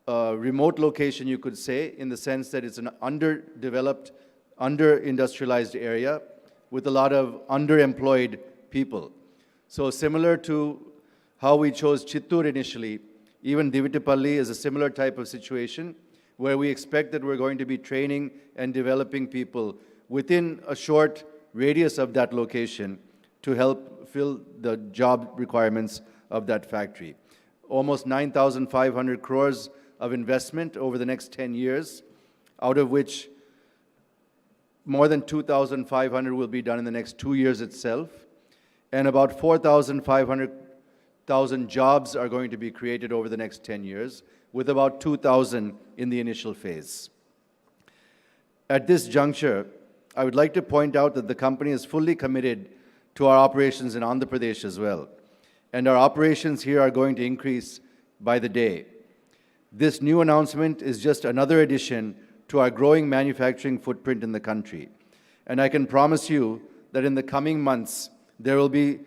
remote location, you could say, in the sense that it's an underdeveloped, under-industrialized area with a lot of underemployed people. So similar to how we chose Chittoor initially, even Divitipalli is a similar type of situation where we expect that we're going to be training and developing people within a short radius of that location to help fill the job requirements of that factory. Almost 9,500 crores of investment over the next 10 years, out of which more than 2,500 will be done in the next 2 years itself, and about 4,500 jobs are going to be created over the next 10 years, with about 2,000 in the initial phase. At this juncture, I would like to point out that the company is fully committed to our operations in Andhra Pradesh as well, and our operations here are going to increase by the day. This new announcement is just another addition to our growing manufacturing footprint in the country. And I can promise you that in the coming months, there will be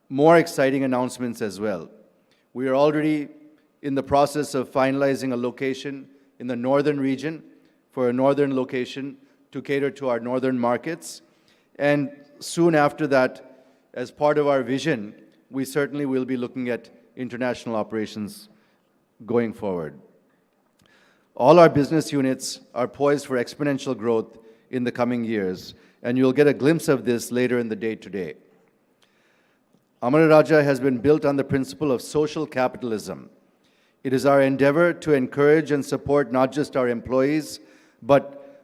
more exciting announcements as well. We are already in the process of finalizing a location in the northern region for a northern location to cater to our northern markets. And soon after that, as part of our vision, we certainly will be looking at international operations going forward. All our business units are poised for exponential growth in the coming years, and you'll get a glimpse of this later in the day today. Amara Raja has been built on the principle of social capitalism. It is our endeavor to encourage and support not just our employees, but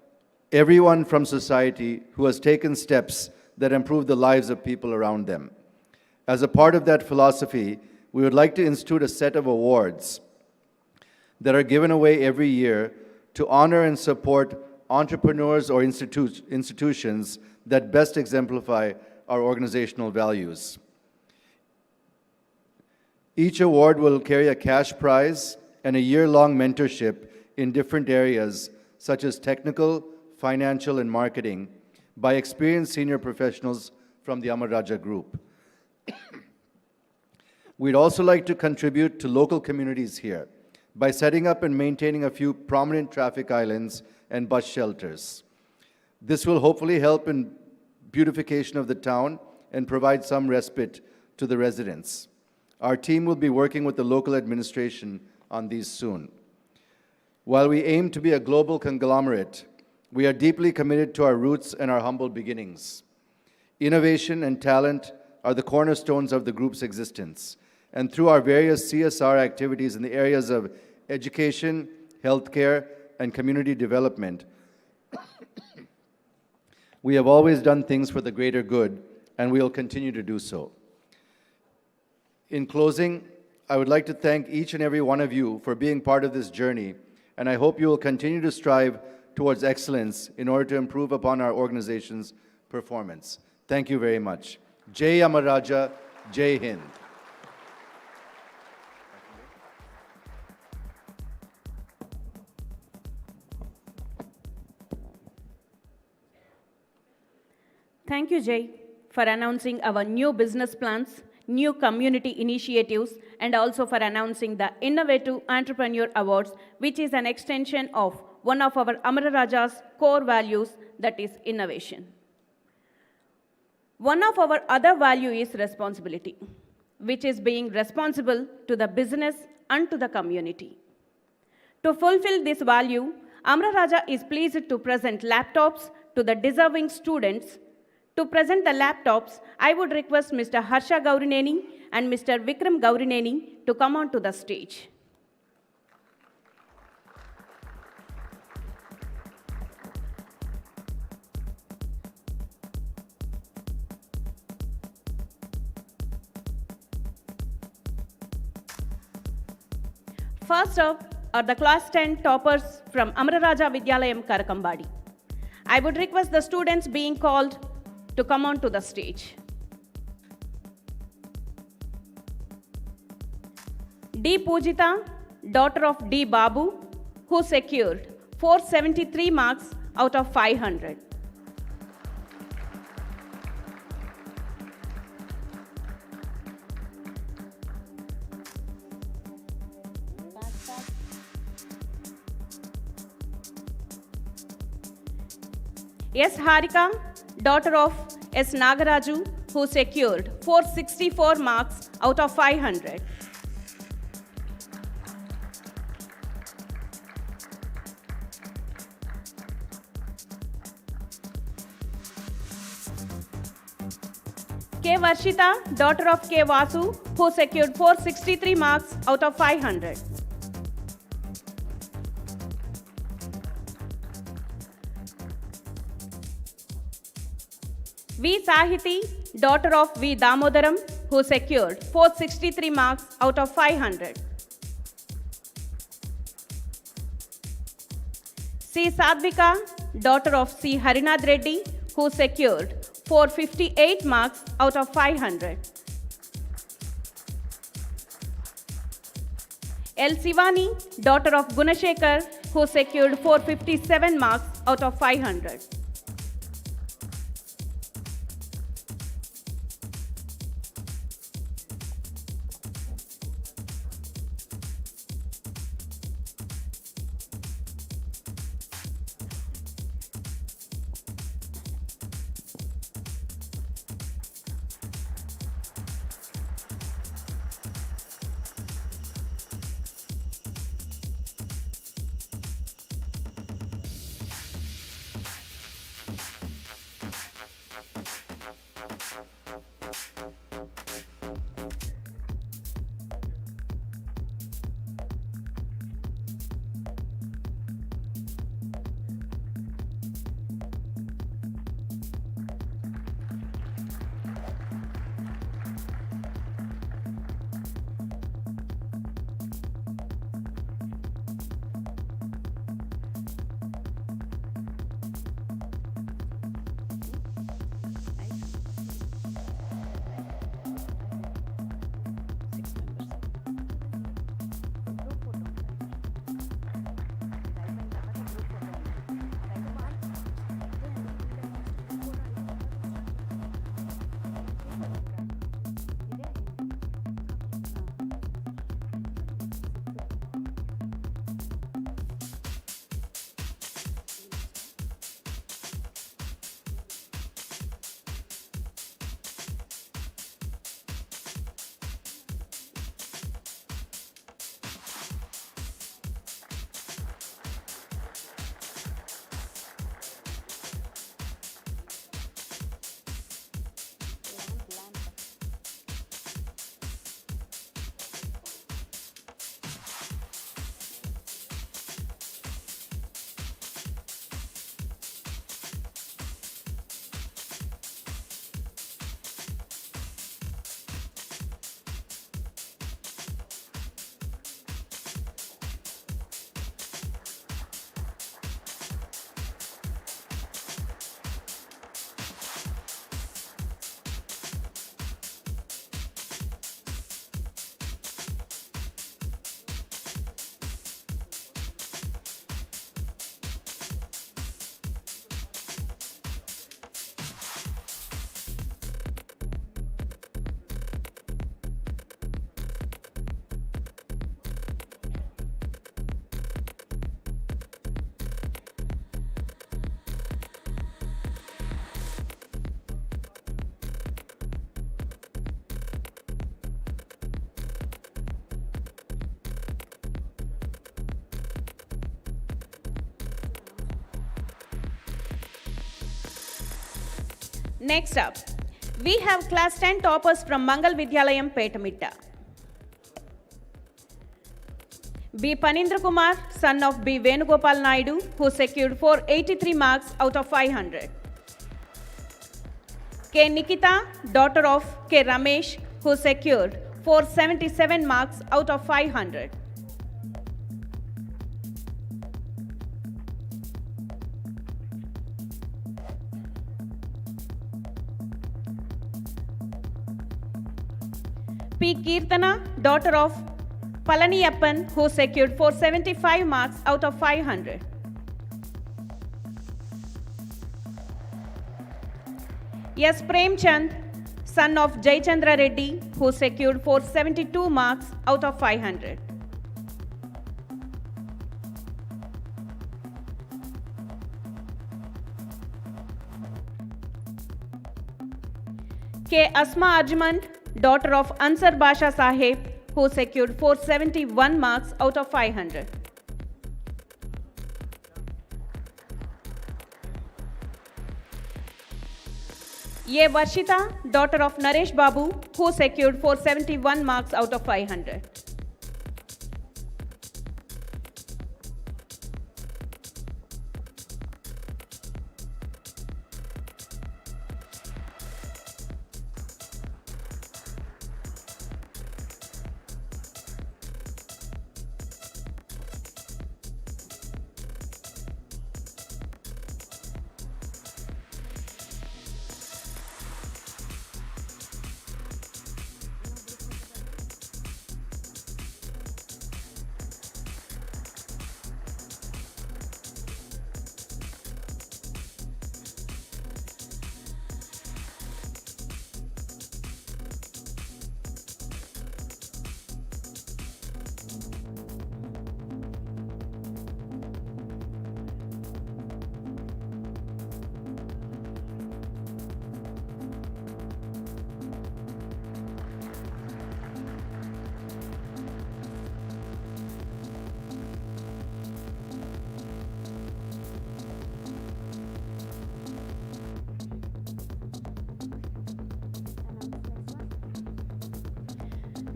everyone from society who has taken steps that improve the lives of people around them. As a part of that philosophy, we would like to institute a set of awards that are given away every year to honor and support entrepreneurs or institutions that best exemplify our organizational values. Each award will carry a cash prize and a year-long mentorship in different areas such as technical, financial, and marketing by experienced senior professionals from the Amara Raja Group. We'd also like to contribute to local communities here by setting up and maintaining a few prominent traffic islands and bus shelters. This will hopefully help in beautification of the town and provide some respite to the residents. Our team will be working with the local administration on these soon. While we aim to be a global conglomerate, we are deeply committed to our roots and our humble beginnings. Innovation and talent are the cornerstones of the group's existence, and through our various CSR activities in the areas of education, healthcare, and community development, we have always done things for the greater good, and we will continue to do so. In closing, I would like to thank each and every one of you for being part of this journey, and I hope you will continue to strive towards excellence in order to improve upon our organization's performance. Thank you very much. Jai Amara Raja, Jai Hind. Thank you, Jay, for announcing our new business plans, new community initiatives, and also for announcing the Innovative Entrepreneur Awards, which is an extension of one of our Amara Raja's core values, that is innovation. One of our other value is responsibility, which is being responsible to the business and to the community. To fulfill this value, Amara Raja is pleased to present laptops to the deserving students. To present the laptops, I would request Mr. Harsha Gaurineni and Mr. Vikram Gaurineni to come on to the stage. First up are the class 10 toppers from Amara Raja Vidyalayam Karakambadi. I would request the students being called to come on to the stage. D. Pujita, daughter of D. Babu, who secured 473 marks out of 500. S. Harika, daughter of S. Nagaraju, who secured 464 marks out of 500. K. Varshita, daughter of K. Vasu, who secured 463 marks out of 500. V. Sahiti, daughter of V. Damodaram, who secured 463 marks out of 500. C. Sadvika, daughter of C. Harinath Reddy, who secured 458 marks out of 500. L. Sivani, daughter of Gunashekar, who secured 457 marks out of 500. Next up, we have class 10 toppers from Mangal Vidyalayam, Petamitta. B. Panindra Kumar, son of B. Venugopal Naidu, who secured 483 marks out of 500. K. Nikita, daughter of K. Ramesh, who secured 477 marks out of 500. P. Kirtana, daughter of Palaniyappan, who secured 475 marks out of 500. S. Premchand, son of Jaychandra Reddy, who secured 472 marks out of 500. K. Asma Ajman, daughter of Ansar Basha Sahib, who secured 471 marks out of 500. Ye Varshita, daughter of Naresh Babu, who secured 471 marks out of 500.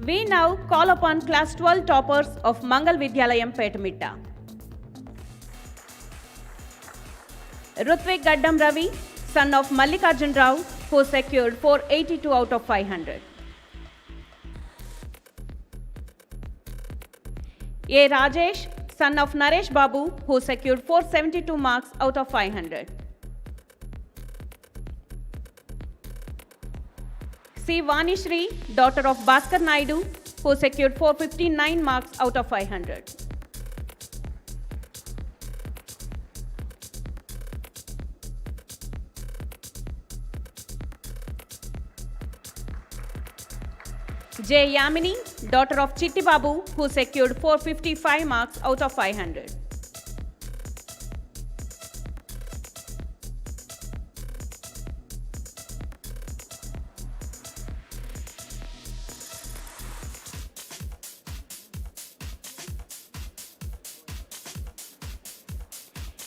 We now call upon class 12 toppers of Mangal Vidyalayam, Petamitta. Rutvik Gaddam Ravi, son of Mallikarjun Rao, who secured 482 out of 500. A. Rajesh, son of Naresh Babu, who secured 472 marks out of 500. C. Vanishri, daughter of Bhaskar Naidu, who secured 459 marks out of 500. J. Yamini, daughter of Chitti Babu, who secured 455 marks out of 500.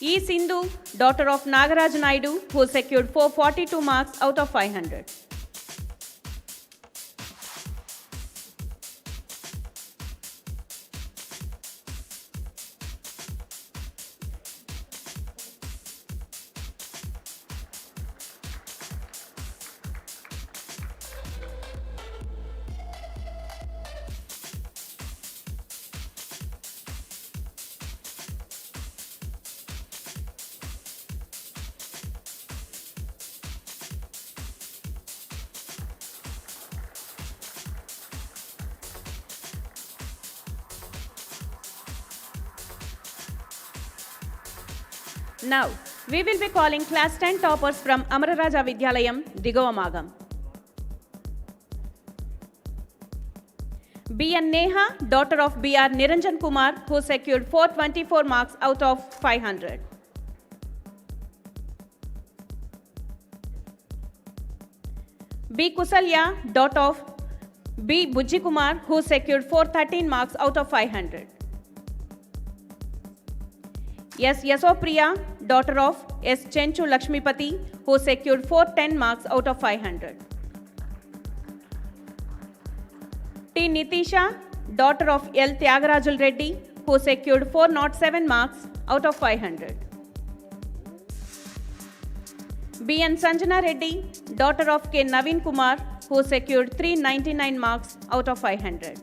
E. Sindhu, daughter of Nagaraj Naidu, who secured 442 marks out of 500. Now, we will be calling class 10 toppers from Amara Raja Vidyalayam, Digavamagam. B. N. Neha, daughter of B. R. Niranjan Kumar, who secured 424 marks out of 500. B. Kusalya, daughter of B. Bujji Kumar, who secured 413 marks out of 500. Yes, Yasopriya, daughter of S. Chenchu Lakshmipati, who secured 410 marks out of 500. T. Nitisha, daughter of L. Tyagarajul Reddy, who secured 407 marks out of 500. B. N. Sanjana Reddy, daughter of K. Naveen Kumar, who secured 399 marks out of 500.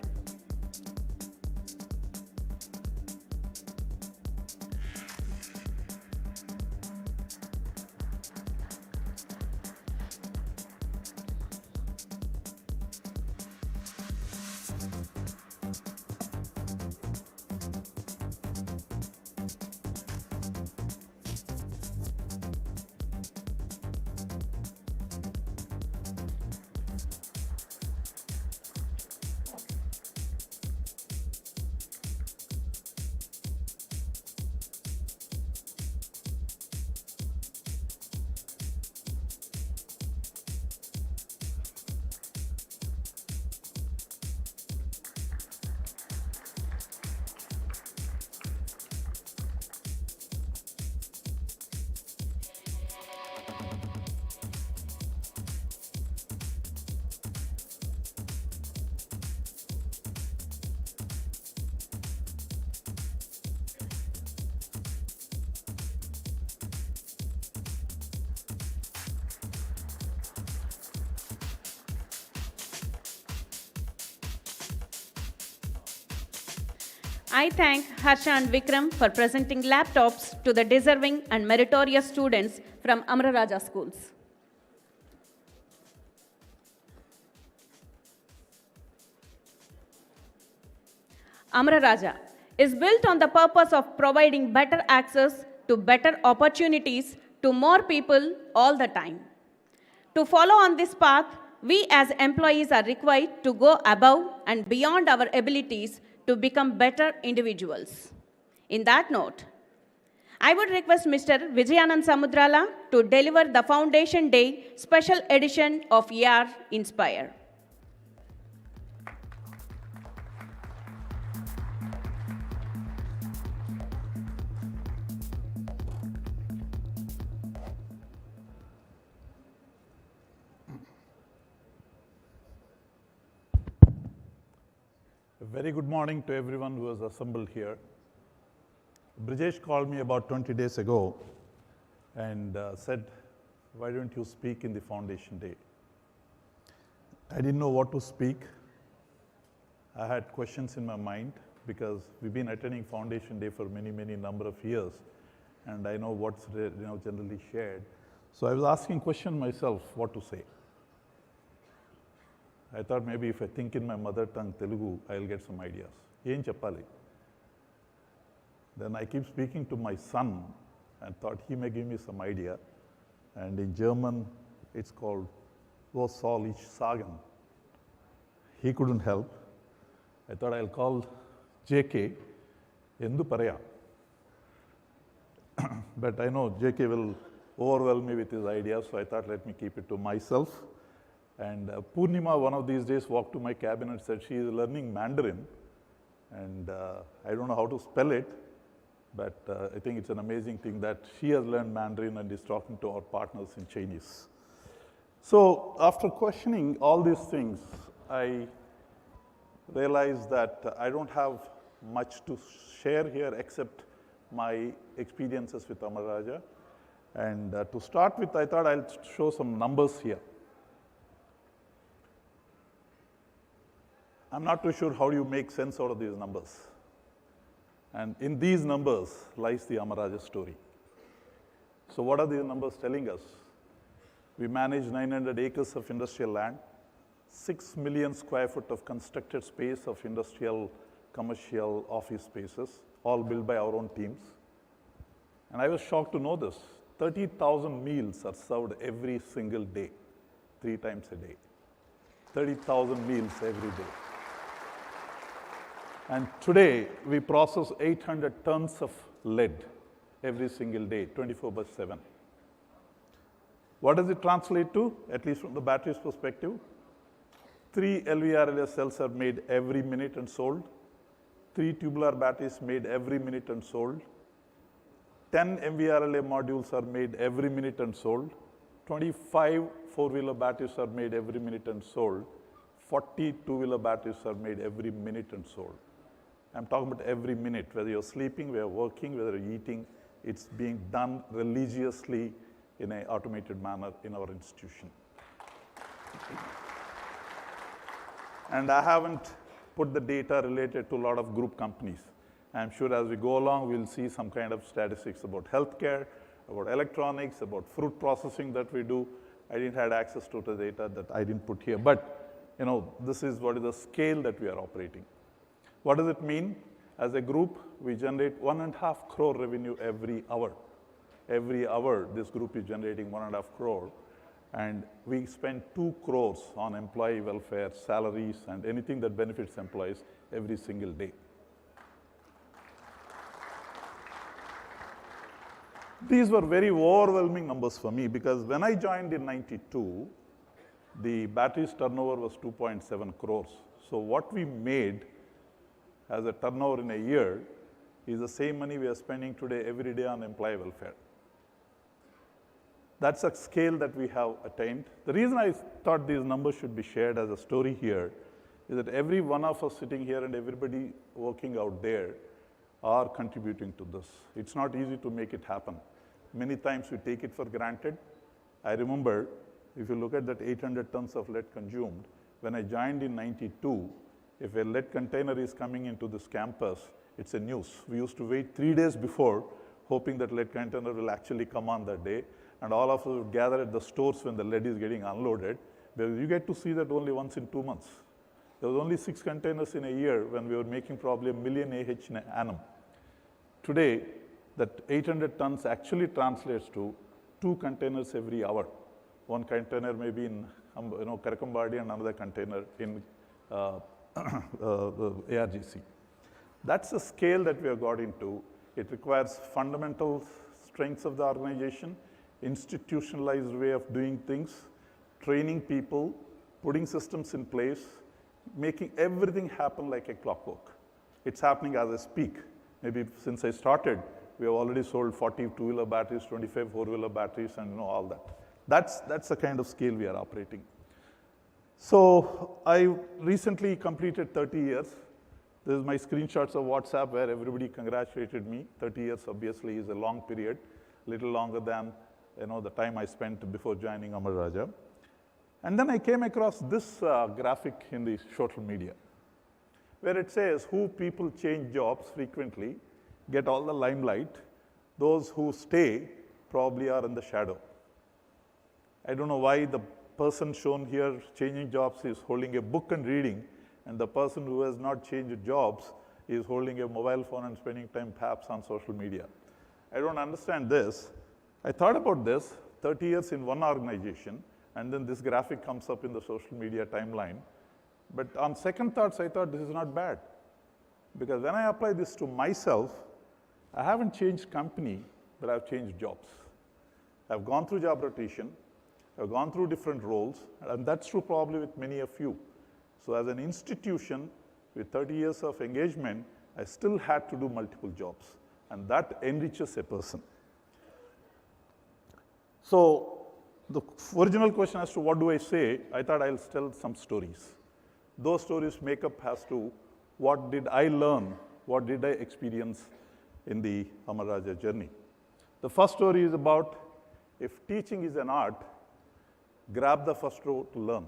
I thank Harsha and Vikram for presenting laptops to the deserving and meritorious students from Amara Raja schools. Amara Raja is built on the purpose of providing better access to better opportunities to more people all the time. To follow on this path, we as employees are required to go above and beyond our abilities to become better individuals. In that note, I would request Mr. Vijayanand Samudrala to deliver the Foundation Day special edition of ER Inspire. A very good morning to everyone who has assembled here. Brijesh called me about 20 days ago and said, why don't you speak in the Foundation Day? I didn't know what to speak. I had questions in my mind because we've been attending Foundation Day for many number of years, and I know what's generally shared. So I was asking questions myself what to say. I thought maybe if I think in my mother tongue, Telugu, I'll get some ideas. Em cheppali? Then I keep speaking to my son and thought he may give me some idea. And in German, it's called Was soll ich sagen? He couldn't help. I thought I'll call JK Endu Paraya. But I know JK will overwhelm me with his ideas, so I thought let me keep it to myself. And Purnima, one of these days, walked to my cabin and said she is learning Mandarin. And I don't know how to spell it, but I think it's an amazing thing that she has learned Mandarin and is talking to our partners in Chinese. So after questioning all these things, I realized that I don't have much to share here except my experiences with Amara Raja. And to start with, I thought I'll show some numbers here. I'm not too sure how you make sense out of these numbers. And in these numbers lies the Amara Raja story. So what are these numbers telling us? We manage 900 acres of industrial land, 6 million square foot of constructed space of industrial, commercial, office spaces, all built by our own teams. And I was shocked to know this. 30,000 meals are served every single day, 3 times a day. 30,000 meals every day. And today, we process 800 tons of lead every single day, 24/7. What does it translate to, at least from the battery's perspective? 3 LVRLS cells are made every minute and sold. 3 tubular batteries made every minute and sold. 10 MVRLA modules are made every minute and sold. 25 four-wheeler batteries are made every minute and sold. 40 two-wheeler batteries are made every minute and sold. I'm talking about every minute, whether you're sleeping, whether you're working, whether you're eating, it's being done religiously in an automated manner in our institution. And I haven't put the data related to a lot of group companies. I'm sure as we go along, we'll see some kind of statistics about healthcare, about electronics, about fruit processing that we do. I didn't have access to the data that I didn't put here, but this is what is the scale that we are operating. What does it mean? As a group, we generate 1.5 crore revenue every hour. Every hour, this group is generating 1.5 crore. And we spend 2 crores on employee welfare, salaries, and anything that benefits employees every single day. These were very overwhelming numbers for me because when I joined in '92, the batteries turnover was 2.7 crores. So what we made as a turnover in a year is the same money we are spending today every day on employee welfare. That's a scale that we have attained. The reason I thought these numbers should be shared as a story here is that every one of us sitting here and everybody working out there are contributing to this. It's not easy to make it happen. Many times we take it for granted. I remember, if you look at that 800 tons of lead consumed, when I joined in '92, if a lead container is coming into this campus, it's a news. We used to wait 3 days before, hoping that lead container will actually come on that day. And all of us would gather at the stores when the lead is getting unloaded, because you get to see that only once in 2 months. There was only 6 containers in a year when we were making probably 1 million AH in an annum. Today, that 800 tons actually translates to 2 containers every hour. One container may be in Karakumbadi and another container in ARGC. That's the scale that we have got into. It requires fundamental strengths of the organization, institutionalized way of doing things, training people, putting systems in place, making everything happen like a clockwork. It's happening as I speak. Maybe since I started, we have already sold 40 two-wheeler batteries, 25 four-wheeler batteries, and all that. That's the kind of scale we are operating. So I recently completed 30 years. This is my screenshots of WhatsApp where everybody congratulated me. 30 years obviously is a long period, a little longer than the time I spent before joining Amara Raja. And then I came across this graphic in the social media, where it says who people change jobs frequently, get all the limelight. Those who stay probably are in the shadow. I don't know why the person shown here changing jobs is holding a book and reading, and the person who has not changed jobs is holding a mobile phone and spending time perhaps on social media. I don't understand this. I thought about this, 30 years in one organization, and then this graphic comes up in the social media timeline. But on second thoughts, I thought this is not bad. Because when I apply this to myself, I haven't changed company, but I've changed jobs. I've gone through job rotation, I've gone through different roles, and that's true probably with many of you. So as an institution, with 30 years of engagement, I still had to do multiple jobs, and that enriches a person. So the original question as to what do I say, I thought I'll tell some stories. Those stories make up as to what did I learn, what did I experience in the Amara Raja journey. The first story is about if teaching is an art, grab the first row to learn.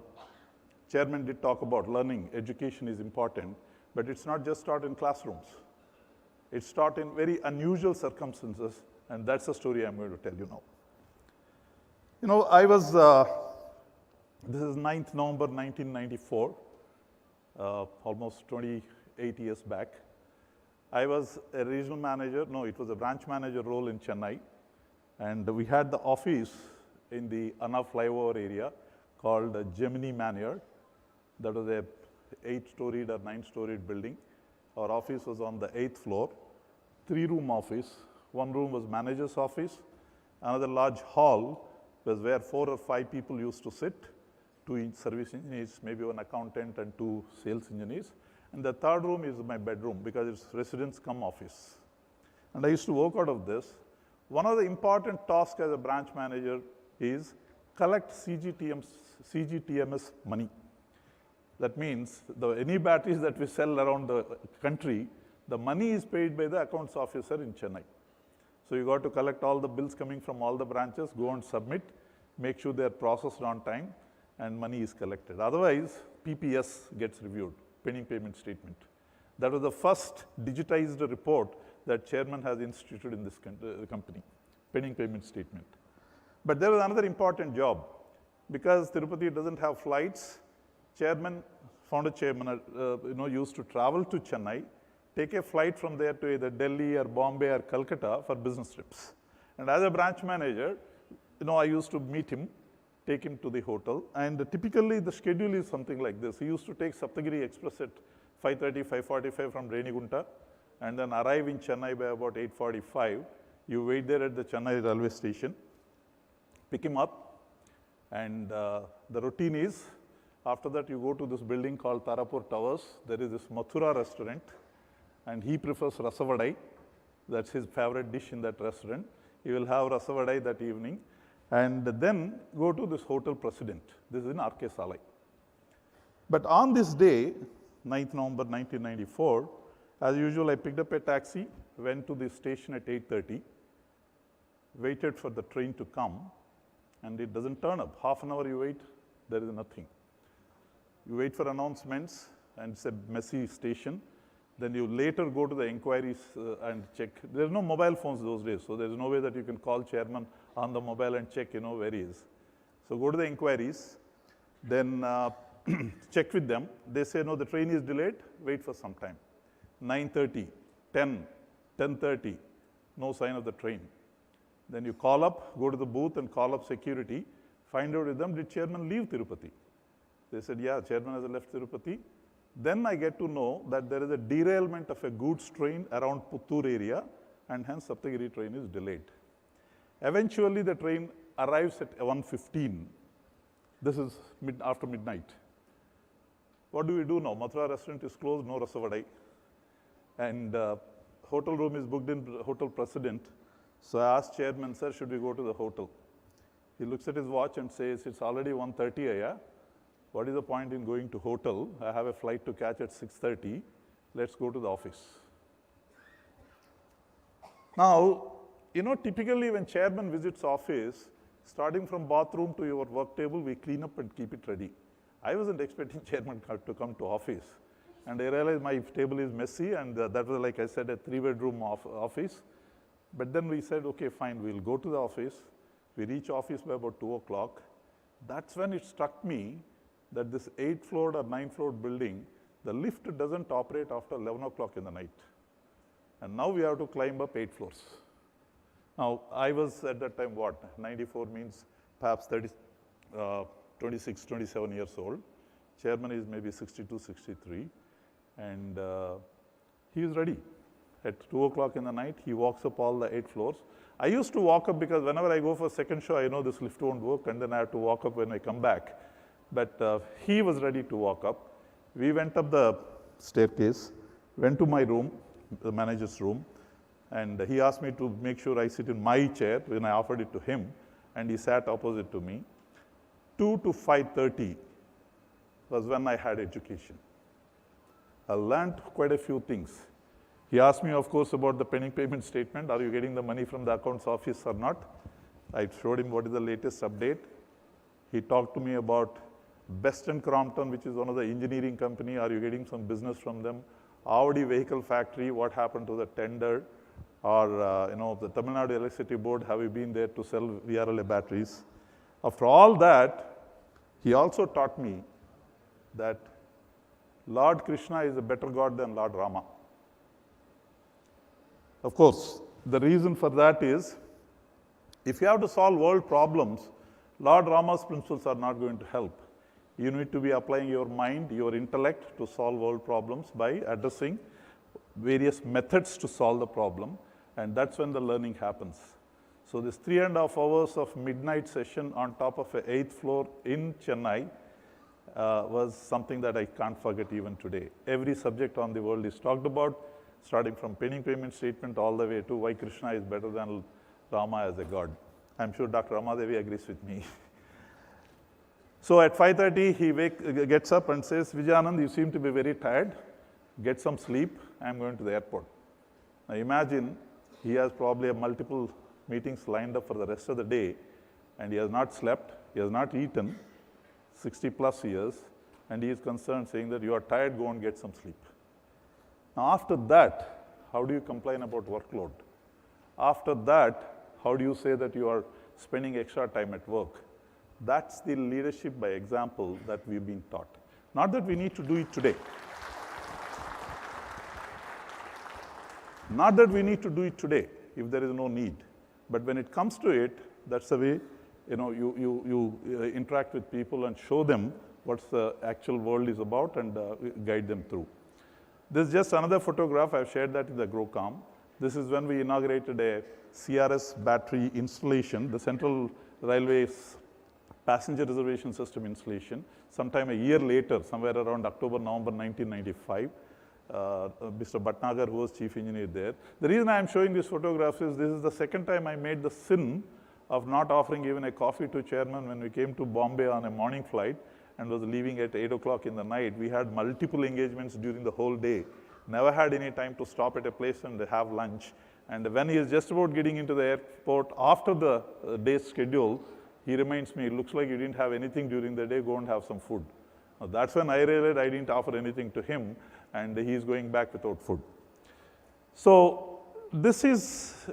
Chairman did talk about learning, education is important, but it's not just taught in classrooms. It's taught in very unusual circumstances, and that's the story I'm going to tell you now. I was, this is 9th November 1994, almost 28 years back. I was a regional manager, no, it was a branch manager role in Chennai, and we had the office in the Anna flyover area called Gemini Manor. That was a 8-storied or 9-storied building. Our office was on the 8th floor, 3-room office. One room was manager's office. Another large hall was where 4 or 5 people used to sit, 2 service engineers, maybe 1 accountant and 2 sales engineers. And the third room is my bedroom because it's residence cum office. And I used to work out of this. One of the important tasks as a branch manager is collect CGTMS money. That means any batteries that we sell around the country, the money is paid by the accounts officer in Chennai. So you got to collect all the bills coming from all the branches, go and submit, make sure they are processed on time, and money is collected. Otherwise, PPS gets reviewed, pending payment statement. That was the first digitized report that chairman has instituted in this company, pending payment statement. But there was another important job. Because Tirupati doesn't have flights, founder chairman used to travel to Chennai, take a flight from there to either Delhi or Bombay or Calcutta for business trips. And as a branch manager, I used to meet him, take him to the hotel, and typically the schedule is something like this. He used to take Saptagiri Express at 5:30, 5:45 from Renigunta, and then arrive in Chennai by about 8:45. You wait there at the Chennai railway station, pick him up, and the routine is, after that you go to this building called Tarapur Towers. There is this Mathura restaurant, and he prefers rasavadai. That's his favorite dish in that restaurant. He will have rasavadai that evening, and then go to this Hotel President. This is in R.K. Salai. But on this day, 9th November 1994, as usual, I picked up a taxi, went to the station at 8:30, waited for the train to come, and it doesn't turn up. Half an hour you wait, there is nothing. You wait for announcements, and it's a messy station. Then you later go to the inquiries and check. There's no mobile phones those days, so there's no way that you can call chairman on the mobile and check, where he is. So go to the inquiries, then check with them. They say, no, the train is delayed, wait for some time. 9:30, 10, 10:30, no sign of the train. Then you call up, go to the booth and call up security, find out with them, did chairman leave Tirupati? They said, yeah, chairman has left Tirupati. Then I get to know that there is a derailment of a goods train around Puttur area, and hence Saptagiri train is delayed. Eventually, the train arrives at 1:15. This is after midnight. What do we do now? Mathura restaurant is closed, no rasavadai. And hotel room is booked in Hotel President. So I asked chairman, sir, should we go to the hotel? He looks at his watch and says, it's already 1:30, yeah? What is the point in going to hotel? I have a flight to catch at 6:30. Let's go to the office. Now, typically when chairman visits office, starting from bathroom to your work table, we clean up and keep it ready. I wasn't expecting chairman to come to office. And I realized my table is messy, and that was, like I said, a 3-bedroom office. But then we said, okay, fine, we'll go to the office. We reach office by about 2 o'clock. That's when it struck me that this 8th-floored or 9th-floored building, the lift doesn't operate after 11 o'clock in the night. And now we have to climb up 8 floors. Now, I was at that time, 94 means perhaps 26, 27 years old. Chairman is maybe 62, 63. And he is ready. At 2 o'clock in the night, he walks up all the 8 floors. I used to walk up because whenever I go for second show, I know this lift won't work, and then I have to walk up when I come back. But he was ready to walk up. We went up the staircase, went to my room, the manager's room, and he asked me to make sure I sit in my chair when I offered it to him, and he sat opposite to me. 2 to 5:30 was when I had education. I learned quite a few things. He asked me, of course, about the pending payment statement. Are you getting the money from the accounts office or not? I showed him what is the latest update. He talked to me about Best & Crompton, which is one of the engineering company. Are you getting some business from them? Audi Vehicle Factory, what happened to the tender? Or, the Tamil Nadu Electricity Board, have you been there to sell VRLA batteries? After all that, he also taught me that Lord Krishna is a better God than Lord Rama. Of course, the reason for that is, if you have to solve world problems, Lord Rama's principles are not going to help. You need to be applying your mind, your intellect to solve world problems by addressing various methods to solve the problem, and that's when the learning happens. So this 3.5 hours of midnight session on top of an 8th floor in Chennai was something that I can't forget even today. Every subject on the world is talked about, starting from pending payment statement all the way to why Krishna is better than Rama as a god. I'm sure Dr. Ramadevi agrees with me. So at 5:30, he gets up and says, Vijayanand, you seem to be very tired. Get some sleep. I'm going to the airport. Now imagine he has probably multiple meetings lined up for the rest of the day, and he has not slept, he has not eaten, 60 plus years, and he is concerned saying that you are tired, go and get some sleep. Now after that, how do you complain about workload? After that, how do you say that you are spending extra time at work? That's the leadership by example that we've been taught. Not that we need to do it today. Not that we need to do it today if there is no need. But when it comes to it, that's the way you interact with people and show them what the actual world is about and guide them through. This is just another photograph. I've shared that in the GrowCom. This is when we inaugurated a CRS battery installation, the Central Railway's passenger reservation system installation, sometime a year later, somewhere around October, November 1995. Mr. Bhatnagar, who was chief engineer there. The reason I am showing these photographs is this is the second time I made the sin of not offering even a coffee to chairman when we came to Bombay on a morning flight and was leaving at 8 o'clock in the night. We had multiple engagements during the whole day. Never had any time to stop at a place and have lunch. And when he is just about getting into the airport after the day's schedule, he reminds me, it looks like you didn't have anything during the day, go and have some food. Now, that's when I realized I didn't offer anything to him, and he's going back without food. So this is,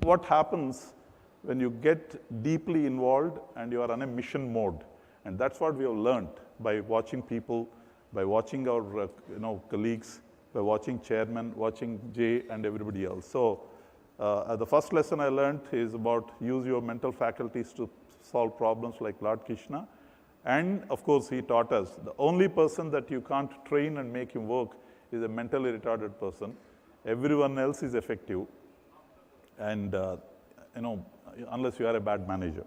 what happens when you get deeply involved and you are on a mission mode. And that's what we have learned by watching people, by watching our colleagues, by watching chairman, watching Jay and everybody else. So the first lesson I learned is about use your mental faculties to solve problems like Lord Krishna. And of course, he taught us the only person that you can't train and make him work is a mentally retarded person. Everyone else is effective, and unless you are a bad manager.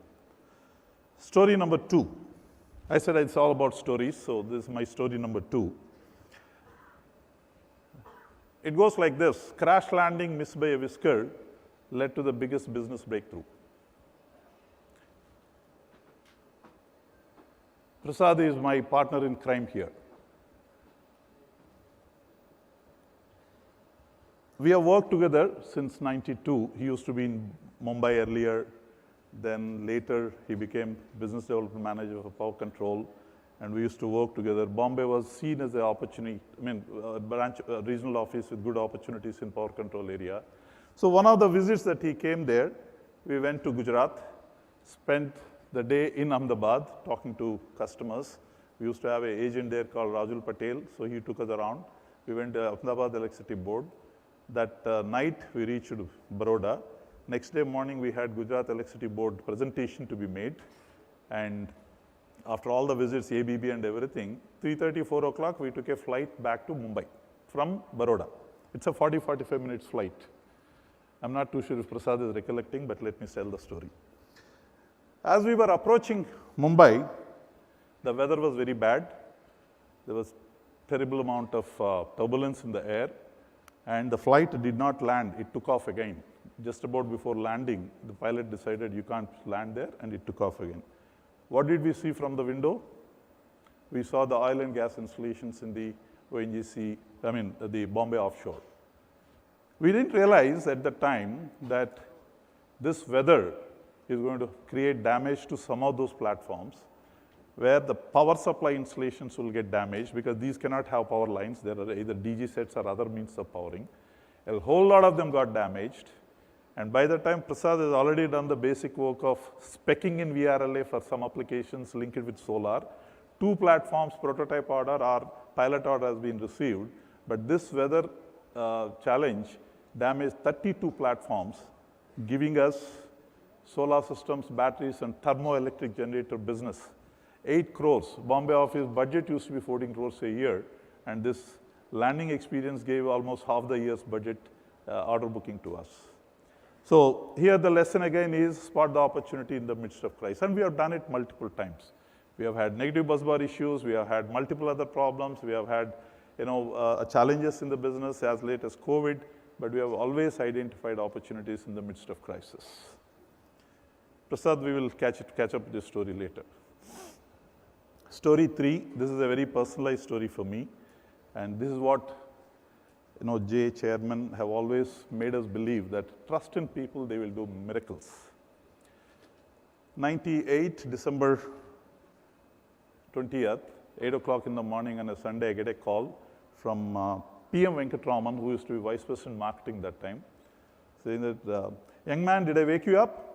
Story number 2. I said it's all about stories, so this is my story number 2. It goes like this: crash landing missed by a whisker led to the biggest business breakthrough. Prasad is my partner in crime here. We have worked together since '92. He used to be in Mumbai earlier. Then later, he became business development manager for Power Control, and we used to work together. Bombay was seen as an opportunity, a branch, regional office with good opportunities in Power Control area. So one of the visits that he came there, we went to Gujarat, spent the day in Ahmedabad talking to customers. We used to have an agent there called Rajul Patel, so he took us around. We went to Ahmedabad Electricity Board. That night, we reached Baroda. Next day morning, we had Gujarat Electricity Board presentation to be made. And after all the visits, ABB and everything, 3:30, 4 o'clock, we took a flight back to Mumbai from Baroda. It's a 40-45 minutes flight. I'm not too sure if Prasad is recollecting, but let me tell the story. As we were approaching Mumbai, the weather was very bad. There was terrible amount of turbulence in the air, and the flight did not land. It took off again. Just about before landing, the pilot decided you can't land there, and it took off again. What did we see from the window? We saw the oil and gas installations in the ONGC, the Bombay offshore. We didn't realize at the time that this weather is going to create damage to some of those platforms where the power supply installations will get damaged because these cannot have power lines. There are either DG sets or other means of powering. A whole lot of them got damaged. And by the time Prasad has already done the basic work of speccing in VRLA for some applications linked with solar, 2 platforms, prototype order or pilot order has been received. But this weather challenge damaged 32 platforms, giving us solar systems, batteries, and thermoelectric generator business. 8 crores. Bombay office budget used to be 14 crores a year, and this landing experience gave almost half the year's budget order booking to us. So here the lesson again is spot the opportunity in the midst of crisis, and we have done it multiple times. We have had negative busbar issues, we have had multiple other problems, we have had challenges in the business as late as COVID, but we have always identified opportunities in the midst of crisis. Prasad, we will catch up with this story later. Story 3, this is a very personalized story for me, and this is what Jay, chairman, have always made us believe, that trust in people, they will do miracles. 98, December 20th, 8 o'clock in the morning on a Sunday, I get a call from PM Venkatraman, who used to be Vice President Marketing that time, saying that, young man, did I wake you up?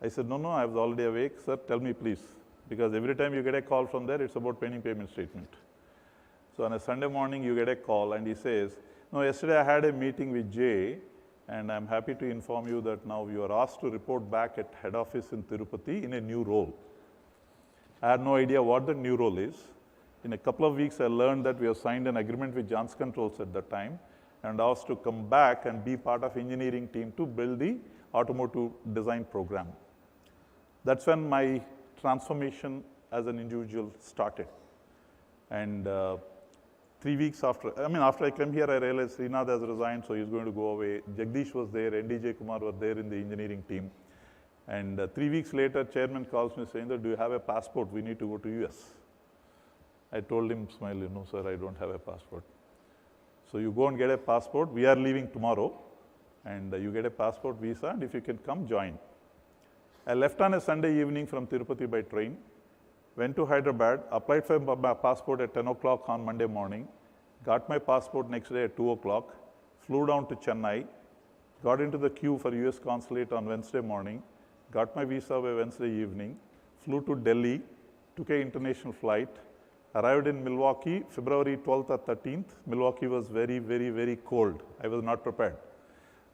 I said, no, I was already awake. Sir, tell me please, because every time you get a call from there, it's about pending payment statement. So on a Sunday morning, you get a call and he says, no, yesterday I had a meeting with Jay, and I'm happy to inform you that now you are asked to report back at head office in Tirupati in a new role. I had no idea what the new role is. In a couple of weeks, I learned that we have signed an agreement with Johnson Controls at that time and asked to come back and be part of engineering team to build the automotive design program. That's when my transformation as an individual started. And 3 weeks after I came here, I realized Srinath has resigned, so he's going to go away. Jagdish was there, NDJ Kumar was there in the engineering team. And 3 weeks later, chairman calls me saying that, do you have a passport? We need to go to US. I told him, smiling, no, sir, I don't have a passport. So you go and get a passport. We are leaving tomorrow. And you get a passport, visa, and if you can come, join. I left on a Sunday evening from Tirupati by train, went to Hyderabad, applied for my passport at 10 o'clock on Monday morning, got my passport next day at 2 o'clock, flew down to Chennai, got into the queue for US consulate on Wednesday morning, got my visa by Wednesday evening, flew to Delhi, took an international flight, arrived in Milwaukee, February 12th or 13th. Milwaukee was very, very, very cold. I was not prepared.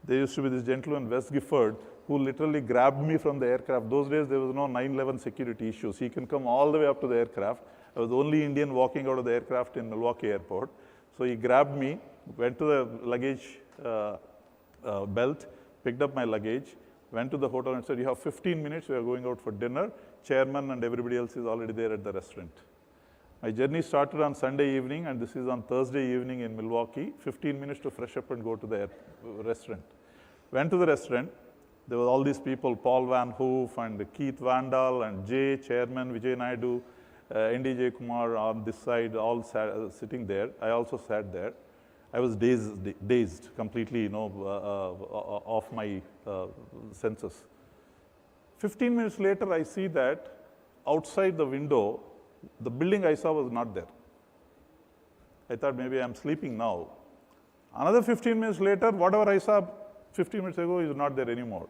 There used to be this gentleman, Wes Gifford, who literally grabbed me from the aircraft. Those days, there was no 9/11 security issues. He can come all the way up to the aircraft. I was the only Indian walking out of the aircraft in Milwaukee airport. So he grabbed me, went to the luggage belt, picked up my luggage, went to the hotel and said, you have 15 minutes, we are going out for dinner. Chairman and everybody else is already there at the restaurant. My journey started on Sunday evening, and this is on Thursday evening in Milwaukee. 15 minutes to fresh up and go to the restaurant. Went to the restaurant. There were all these people, Paul Van Hoof and Keith Vandal and Jay, Chairman, Vijay Naidu, NDJ Kumar on this side, all sitting there. I also sat there. I was dazed completely, off my senses. 15 minutes later, I see that outside the window, the building I saw was not there. I thought maybe I'm sleeping now. Another 15 minutes later, whatever I saw 15 minutes ago is not there anymore.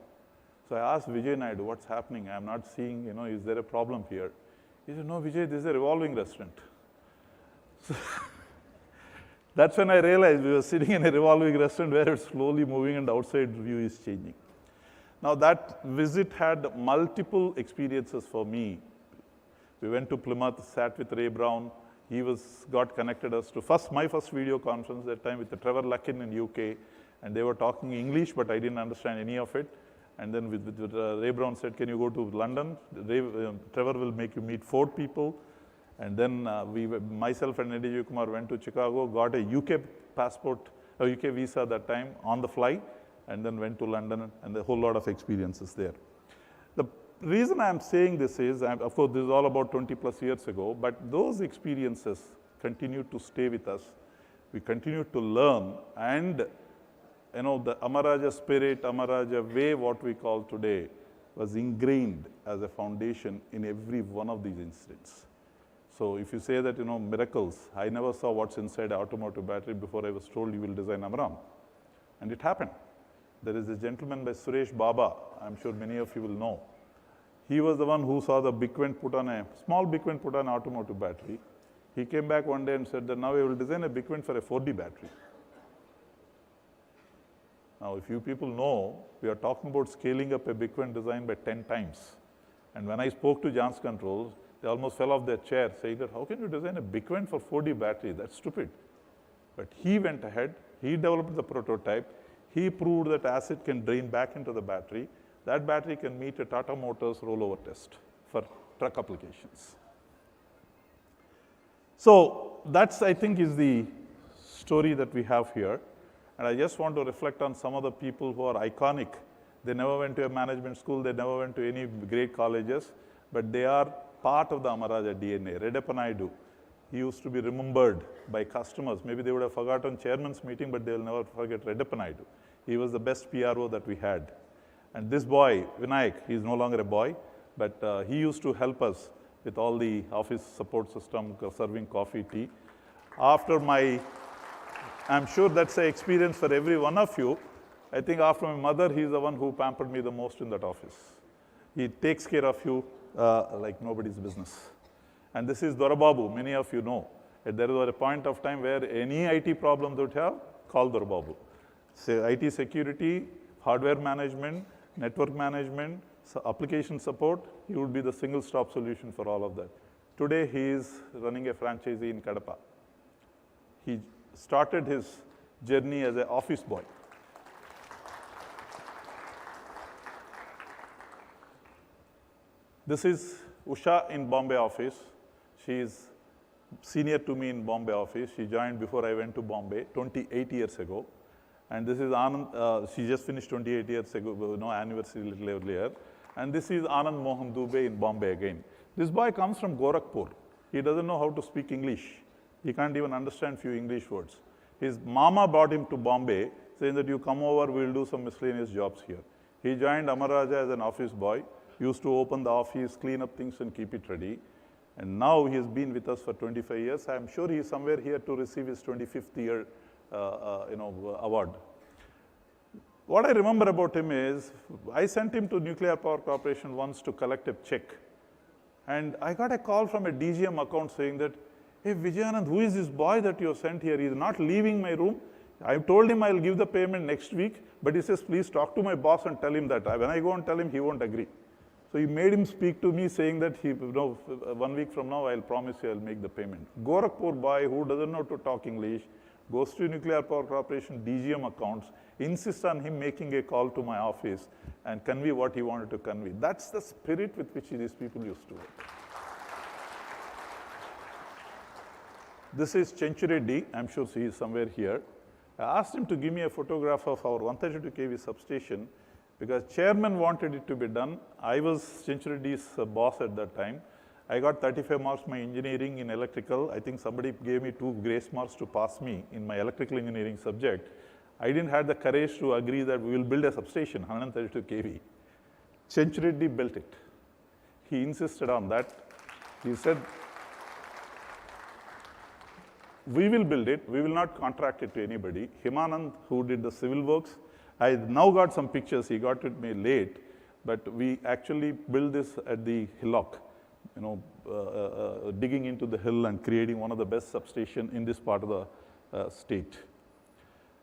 So I asked Vijay Naidu, what's happening? I'm not seeing, is there a problem here? He said, no, Vijay, this is a revolving restaurant. So that's when I realized we were sitting in a revolving restaurant where it's slowly moving and the outside view is changing. Now that visit had multiple experiences for me. We went to Plymouth, sat with Ray Brown. He got connected us to my first video conference that time with Trevor Luckin in UK. And they were talking English, but I didn't understand any of it. And then Ray Brown said, can you go to London? Trevor will make you meet 4 people. And then myself and NDJ Kumar went to Chicago, got a UK passport, a UK visa that time on the fly, and then went to London, and a whole lot of experiences there. The reason I'm saying this is, of course, this is all about 20 plus years ago, but those experiences continue to stay with us. We continue to learn, and the Amaraja spirit, Amaraja way, what we call today, was ingrained as a foundation in every one of these incidents. So if you say that, miracles, I never saw what's inside an automotive battery before I was told you will design Amaram. And it happened. There is a gentleman by Suresh Baba, I'm sure many of you will know. He was the one who saw the Bigvent put on a small Bigvent put on an automotive battery. He came back one day and said that now I will design a Bigvent for a 4D battery. Now, if you people know, we are talking about scaling up a Bigvent design by 10 times. And when I spoke to Johnson Controls, they almost fell off their chair saying that, how can you design a Bigvent for 4D battery? That's stupid. But he went ahead, he developed the prototype, he proved that acid can drain back into the battery. That battery can meet a Tata Motors rollover test for truck applications. So that's, I think, is the story that we have here. And I just want to reflect on some of the people who are iconic. They never went to a management school, they never went to any great colleges, but they are part of the Amaraja DNA. Redappa Naidu, he used to be remembered by customers. Maybe they would have forgotten chairman's meeting, but they will never forget Redappa Naidu. He was the best PRO that we had. And this boy, Vinayak, he is no longer a boy, but he used to help us with all the office support system, serving coffee, tea. I'm sure that's an experience for every one of you. I think after my mother, he's the one who pampered me the most in that office. He takes care of you like nobody's business. And this is Dorababu, many of you know. There was a point of time where any IT problem would have, call Dorababu. So IT security, hardware management, network management, application support, he would be the single stop solution for all of that. Today, he is running a franchisee in Kadapa. He started his journey as an office boy. This is Usha in Bombay office. She is senior to me in Bombay office. She joined before I went to Bombay 28 years ago. And this is Anand, she just finished 28 years ago, anniversary a little earlier. And this is Anand Mohan Dubey in Bombay again. This boy comes from Gorakhpur. He doesn't know how to speak English. He can't even understand few English words. His mama brought him to Bombay, saying that you come over, we'll do some miscellaneous jobs here. He joined Amaraja as an office boy, used to open the office, clean up things and keep it ready. And now he has been with us for 25 years. I'm sure he is somewhere here to receive his 25th year award. What I remember about him is, I sent him to Nuclear Power Corporation once to collect a check. And I got a call from a DGM account saying that, hey Vijayanand, who is this boy that you have sent here? He is not leaving my room. I told him I'll give the payment next week, but he says, please talk to my boss and tell him that. When I go and tell him, he won't agree. So he made him speak to me saying that 1 week from now, I'll promise you I'll make the payment. Gorakhpur boy who doesn't know to talk English, goes to Nuclear Power Corporation DGM accounts, insists on him making a call to my office and convey what he wanted to convey. That's the spirit with which these people used to work. This is Chenchu Reddy. I'm sure he is somewhere here. I asked him to give me a photograph of our 132 kV substation because chairman wanted it to be done. I was Chenchu Reddy's boss at that time. I got 35 marks my engineering in electrical. I think somebody gave me 2 grace marks to pass me in my electrical engineering subject. I didn't have the courage to agree that we will build a substation, 132 kV. Chenchu Reddy built it. He insisted on that. He said, we will build it. We will not contract it to anybody. Himanand, who did the civil works, I now got some pictures. He got it me late, but we actually built this at the hillock. Digging into the hill and creating one of the best substations in this part of the state.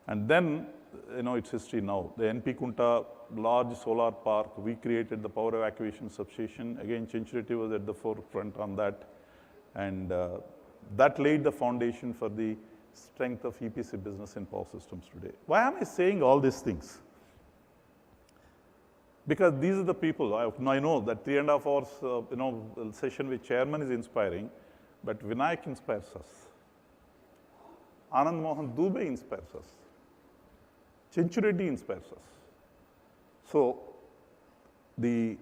And then, it's history now. The NP Kunta large solar park, we created the power evacuation substation. Again, Chenchu Reddy was at the forefront on that. And that laid the foundation for the strength of EPC business in power systems today. Why am I saying all these things? Because these are the people. I know that 3.5 hours session with chairman is inspiring, but Vinayak inspires us. Anand Mohan Dubey inspires us. Chenchu Reddy inspires us. So the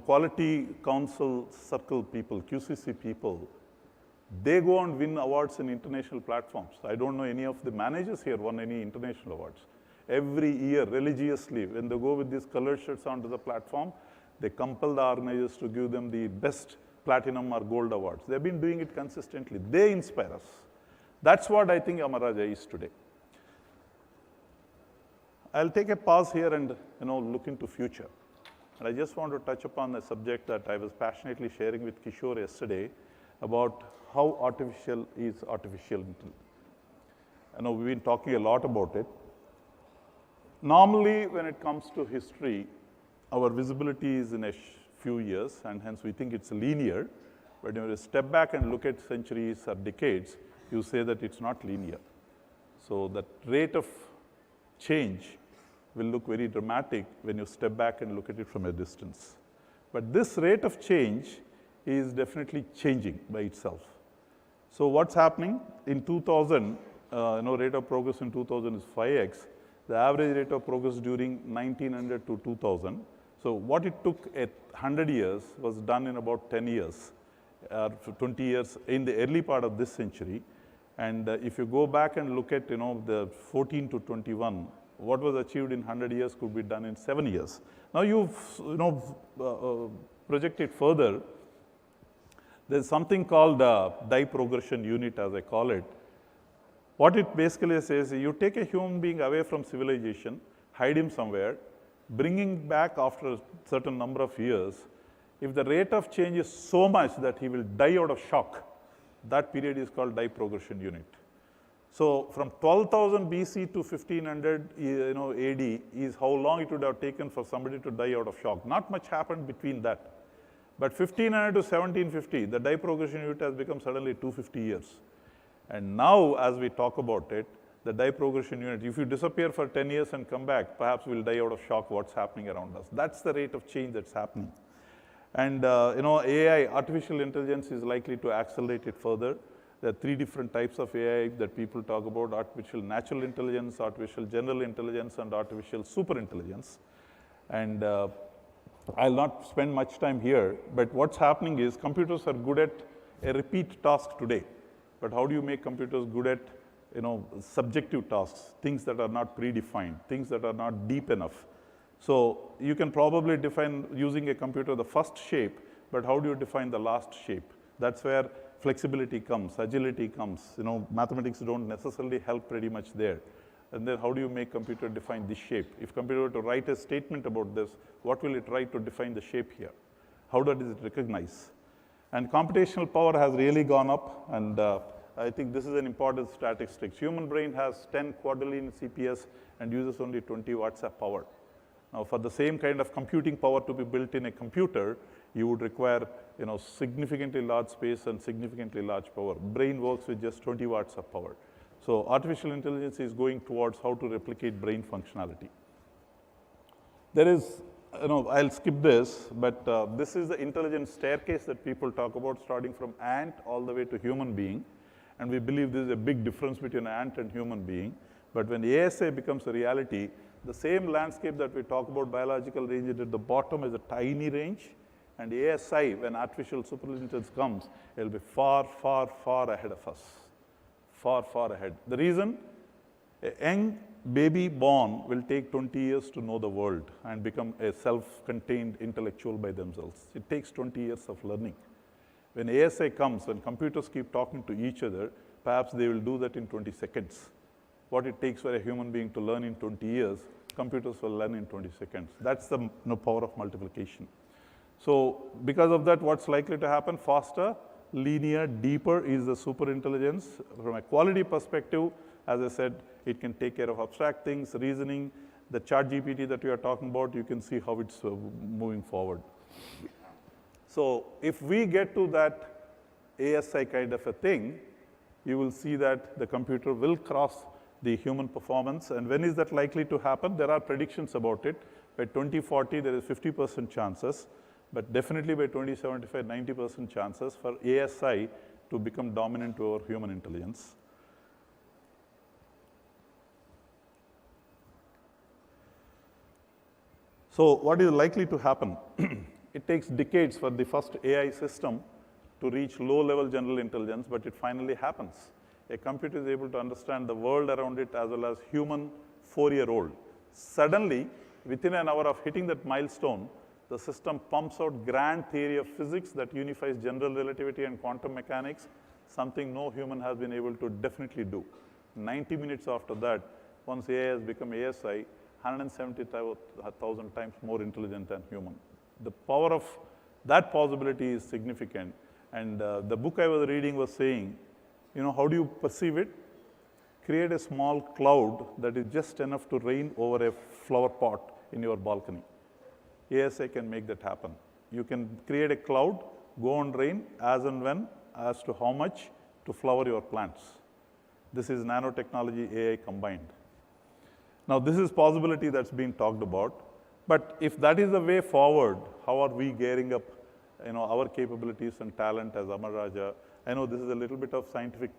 quality council circle people, QCC people, they go and win awards in international platforms. I don't know any of the managers here won any international awards. Every year, religiously, when they go with these colored shirts onto the platform, they compel the organizers to give them the best platinum or gold awards. They've been doing it consistently. They inspire us. That's what I think Amaraja is today. I'll take a pause here and look into future. And I just want to touch upon a subject that I was passionately sharing with Kishore yesterday about how artificial is artificial intelligence. We've been talking a lot about it. Normally, when it comes to history, our visibility is in a few years, and hence we think it's linear. But when you step back and look at centuries or decades, you say that it's not linear. So that rate of change will look very dramatic when you step back and look at it from a distance. But this rate of change is definitely changing by itself. So what's happening? In 2000, rate of progress in 2000 is 5x. The average rate of progress during 1900 to 2000. So what it took 100 years was done in about 10 years, 20 years in the early part of this century. And if you go back and look at, the 14 to 21, what was achieved in 100 years could be done in 7 years. Now you've, projected further. There's something called die progression unit, as I call it. What it basically says, you take a human being away from civilization, hide him somewhere, bring him back after a certain number of years. If the rate of change is so much that he will die out of shock, that period is called die progression unit. So from 12,000 BC to 1500 AD is how long it would have taken for somebody to die out of shock. Not much happened between that. But 1500 to 1750, the die progression unit has become suddenly 250 years. And now, as we talk about it, the die progression unit, if you disappear for 10 years and come back, perhaps we'll die out of shock what's happening around us. That's the rate of change that's happening. And AI, artificial intelligence, is likely to accelerate it further. There are 3 different types of AI that people talk about: artificial natural intelligence, artificial general intelligence, and artificial superintelligence. And I'll not spend much time here, but what's happening is computers are good at a repeat task today. But how do you make computers good at, subjective tasks, things that are not predefined, things that are not deep enough? So you can probably define, using a computer, the first shape, but how do you define the last shape? That's where flexibility comes, agility comes. Mathematics don't necessarily help pretty much there. And then how do you make computer define this shape? If computer were to write a statement about this, what will it write to define the shape here? How does it recognize? And computational power has really gone up, and I think this is an important statistic. Human brain has 10 quadrillion CPS and uses only 20 watts of power. Now, for the same kind of computing power to be built in a computer, you would require, significantly large space and significantly large power. Brain works with just 20 watts of power. So artificial intelligence is going towards how to replicate brain functionality. There is, I'll skip this, but this is the intelligence staircase that people talk about, starting from ant all the way to human being. And we believe there is a big difference between ant and human being. But when ASI becomes a reality, the same landscape that we talk about, biological range at the bottom is a tiny range. And ASI, when artificial superintelligence comes, it will be far, far, far ahead of us. Far, far ahead. The reason? A young baby born will take 20 years to know the world and become a self-contained intellectual by themselves. It takes 20 years of learning. When ASI comes, when computers keep talking to each other, perhaps they will do that in 20 seconds. What it takes for a human being to learn in 20 years, computers will learn in 20 seconds. That's the power of multiplication. So because of that, what's likely to happen? Faster, linear, deeper is the superintelligence. From a quality perspective, as I said, it can take care of abstract things, reasoning. The ChatGPT that we are talking about, you can see how it's moving forward. So if we get to that ASI kind of a thing, you will see that the computer will cross the human performance. And when is that likely to happen? There are predictions about it. By 2040, there is 50% chances. But definitely by 2075, 90% chances for ASI to become dominant over human intelligence. So what is likely to happen? It takes decades for the first AI system to reach low-level general intelligence, but it finally happens. A computer is able to understand the world around it as well as human 4-year-old. Suddenly, within an hour of hitting that milestone, the system pumps out grand theory of physics that unifies general relativity and quantum mechanics, something no human has been able to definitely do. 90 minutes after that, once AI has become ASI, 170,000 times more intelligent than human. The power of that possibility is significant. And the book I was reading was saying, how do you perceive it? Create a small cloud that is just enough to rain over a flower pot in your balcony. ASI can make that happen. You can create a cloud, go on rain as and when, as to how much to flower your plants. This is nanotechnology, AI combined. Now, this is possibility that's being talked about. But if that is the way forward, how are we gearing up our capabilities and talent as Amar Raja. I know this is a little bit of scientific,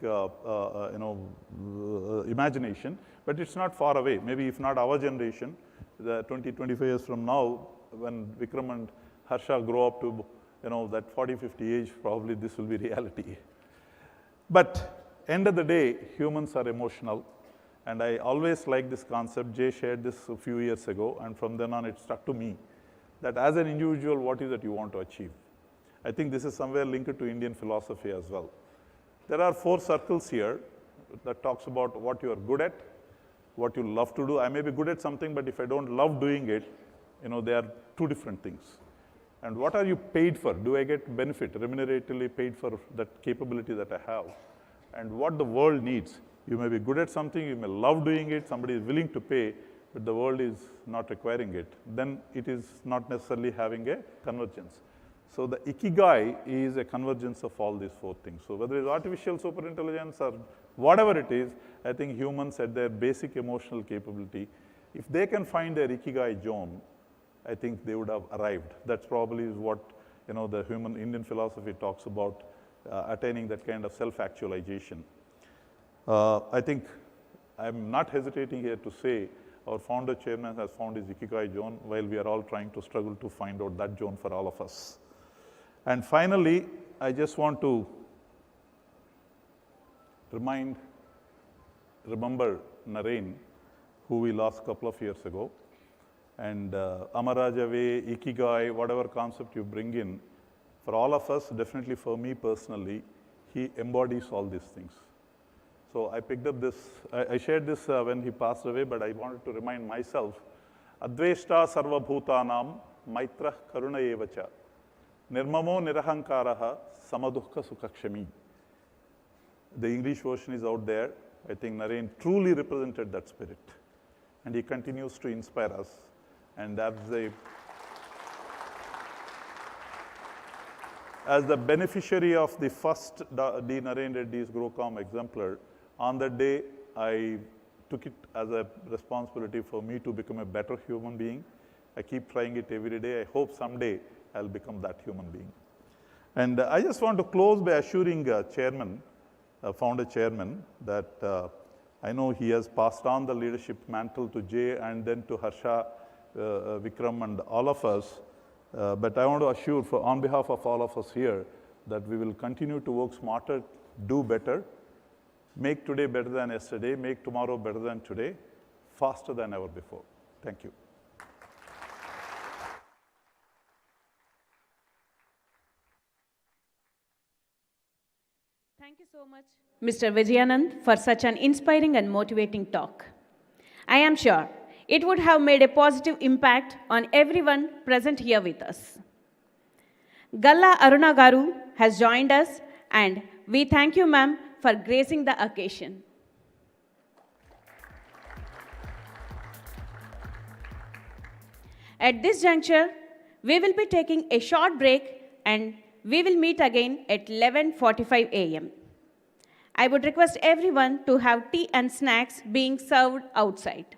imagination, but it's not far away. Maybe if not our generation, the 20, 25 years from now, when Vikram and Harsha grow up to, that 40, 50 age, probably this will be reality. But end of the day, humans are emotional. And I always like this concept. Jay shared this a few years ago, and from then on it stuck to me, that as an individual, what is it you want to achieve? I think this is somewhere linked to Indian philosophy as well. There are 4 circles here that talks about what you are good at, what you love to do. I may be good at something, but if I don't love doing it, they are 2 different things. And what are you paid for? Do I get benefit, remuneratively paid for that capability that I have? And what the world needs. You may be good at something, you may love doing it, somebody is willing to pay, but the world is not requiring it. Then it is not necessarily having a convergence. So the ikigai is a convergence of all these 4 things. So whether it's artificial superintelligence or whatever it is, I think humans at their basic emotional capability, if they can find their ikigai zone, I think they would have arrived. That's probably is what the human Indian philosophy talks about, attaining that kind of self-actualization. I think I'm not hesitating here to say our founder chairman has found his ikigai zone, while we are all trying to struggle to find out that zone for all of us. And finally, I just want to remember Naren, who we lost a couple of years ago. And Amar Raja way, ikigai, whatever concept you bring in, for all of us, definitely for me personally, he embodies all these things. So I picked up this, I shared this when he passed away, but I wanted to remind myself, Adveshta sarva bhutanam maitra karuna evacha nirmamo nirahankaraha samadukkha sukakshami. The English version is out there. I think Naren truly represented that spirit. And he continues to inspire us. And as the beneficiary of the first D. Naren Reddy's GrowCom exemplar, on that day, I took it as a responsibility for me to become a better human being. I keep trying it every day. I hope someday I'll become that human being. And I just want to close by assuring chairman, founder chairman, that I know he has passed on the leadership mantle to Jay and then to Harsha, Vikram, and all of us. But I want to assure, on behalf of all of us here, that we will continue to work smarter, do better, make today better than yesterday, make tomorrow better than today, faster than ever before. Thank you. Thank you so much, Mr. Vijayanand, for such an inspiring and motivating talk. I am sure it would have made a positive impact on everyone present here with us. Galla Aruna Garu has joined us, and we thank you, ma'am, for gracing the occasion. At this juncture, we will be taking a short break, and we will meet again at 11:45 a.m. I would request everyone to have tea and snacks being served outside.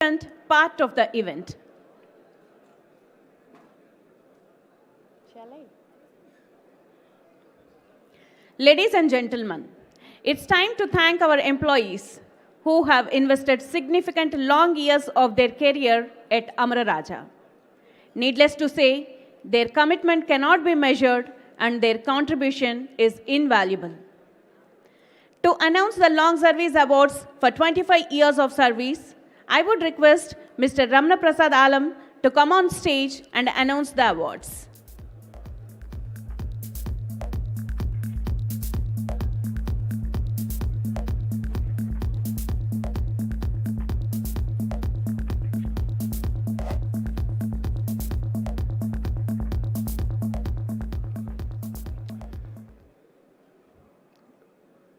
significant part of the event. Ladies and gentlemen, it's time to thank our employees who have invested significant long years of their career at Amara Raja. Needless to say, their commitment cannot be measured and their contribution is invaluable. To announce the Long Service Awards for 25 years of service, I would request Mr. Ramana Prasad Alam to come on stage and announce the awards.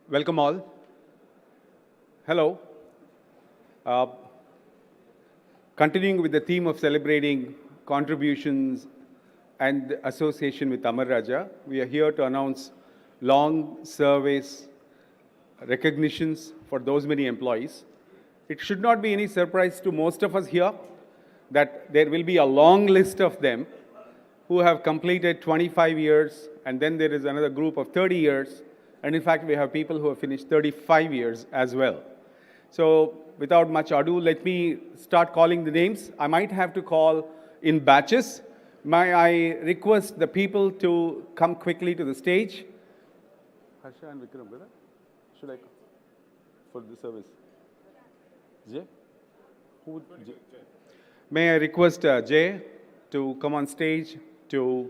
Welcome all. Hello. Continuing with the theme of celebrating contributions and association with Amara Raja, we are here to announce long service recognitions for those many employees. It should not be any surprise to most of us here that there will be a long list of them who have completed 25 years, and then there is another group of 30 years. And in fact, we have people who have finished 35 years as well. So without much ado, let me start calling the names. I might have to call in batches. May I request the people to come quickly to the stage? Harsha and Vikram, brother. Should I for the service? Jay? Who? Jay? May I request Jay to come on stage to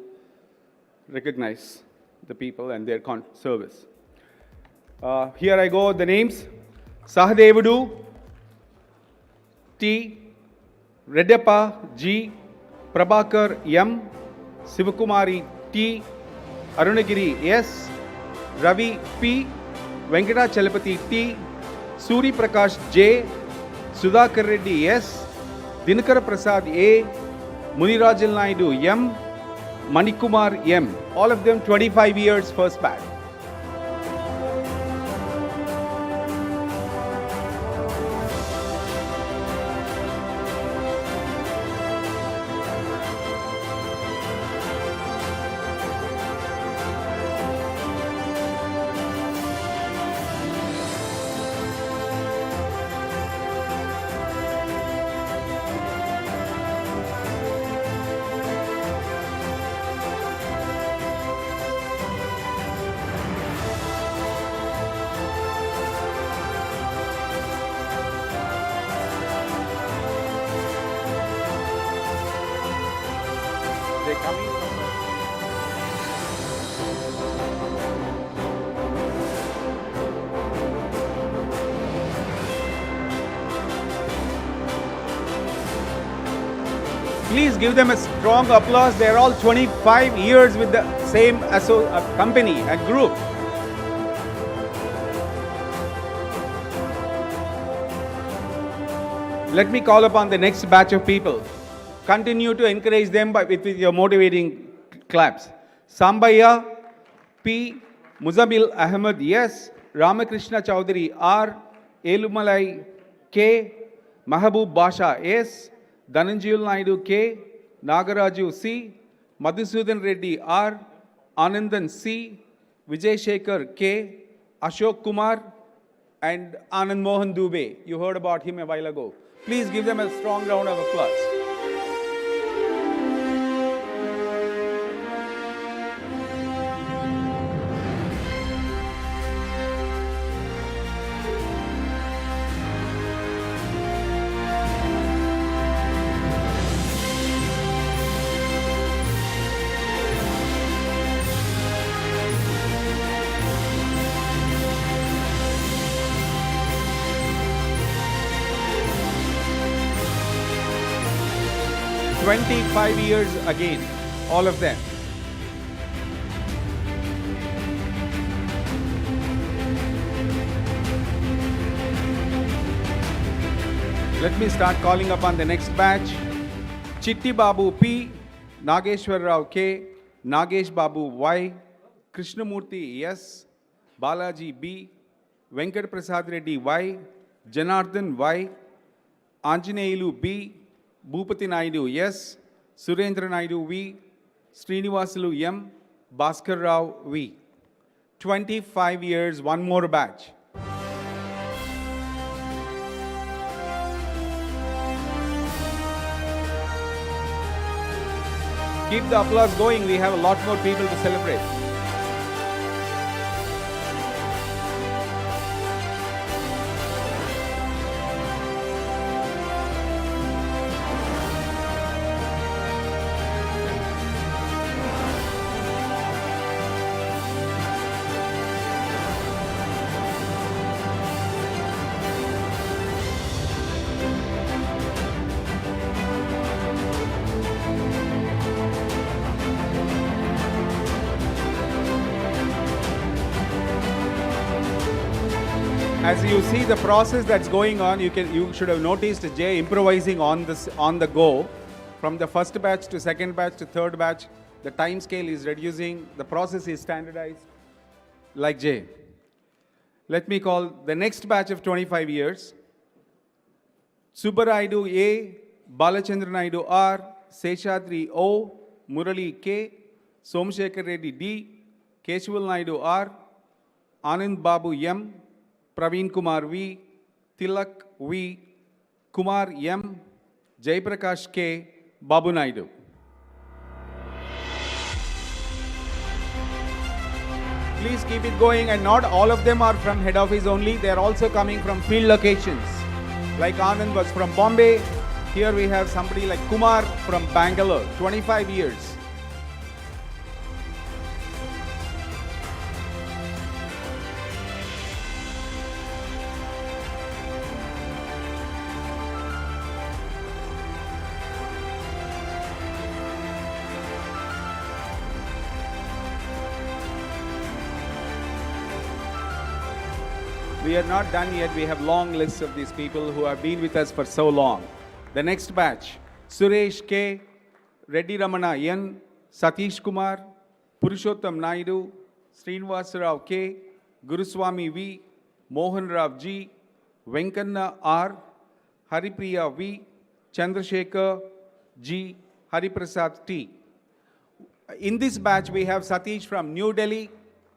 recognize the people and their service. Here I go, the names. Sahadevudu, T. Reddappa, G. Prabhakar, M. Sivakumari, T. Arunagiri, S. Ravi, P. Venkata Chalapati, T. Suri Prakash, J. Sudhakar Reddy, S. Dinakara Prasad, A. Munirajal Naidu, M. Manikumar, M. All of them 25 years first batch. Please give them a strong applause. They're all 25 years with the same company and group. Let me call upon the next batch of people. Continue to encourage them with your motivating claps. Sambaya, P. Muzammil Ahmed, yes. Ramakrishna Chowdhury, R. Elumalai, K. Mahabub Basha, S. Dhananjayul Naidu, K. Nagaraju, C. Madhusudan Reddy, R. Anandan, C. Vijay Shekhar, K. Ashok Kumar, and Anand Mohan Dubey. You heard about him a while ago. Please give them a strong round of applause. "25 years again, all of them. Let me start calling upon the next batch. Chitti Babu P, Nageshwar Rao K, Nagesh Babu Y, Krishnamurthy S, Balaji B, Venkat Prasad Reddy Y, Janardhan Y, Anjaneyulu B, Bhupati Naidu S, Surendra Naidu V, Srinivasalu M, Bhaskar Rao V. 25 years, one more batch. Keep the applause going. We have a lot more people to celebrate. As you see the process that's going on, you should have noticed Jay improvising on the go. From the first batch to second batch to third batch, the time scale is reducing, the process is standardized, like Jay. Let me call the next batch of 25 years. Subbaraidu A, Balachandra Naidu R, Seshadri O, Murali K, Somshekar Reddy D, Keshaval Naidu R, Anand Babu M, Praveen Kumar V, Tilak V, Kumar M, Jaiprakash K, Babu Naidu. Please keep it going, and not all of them are from head office only. They are also coming from field locations. Like Anand was from Bombay. Here we have somebody like Kumar from Bangalore, 25 years. We are not done yet. We have long lists of these people who have been with us for so long. The next batch, Suresh K, Reddy Ramana N, Satish Kumar, Purushottam Naidu, Srinivasa Rao K, Guruswami V, Mohan Rao G, Venkanna R, Haripriya V, Chandrasekhar G, Hariprasad T. In this batch, we have Satish from New Delhi,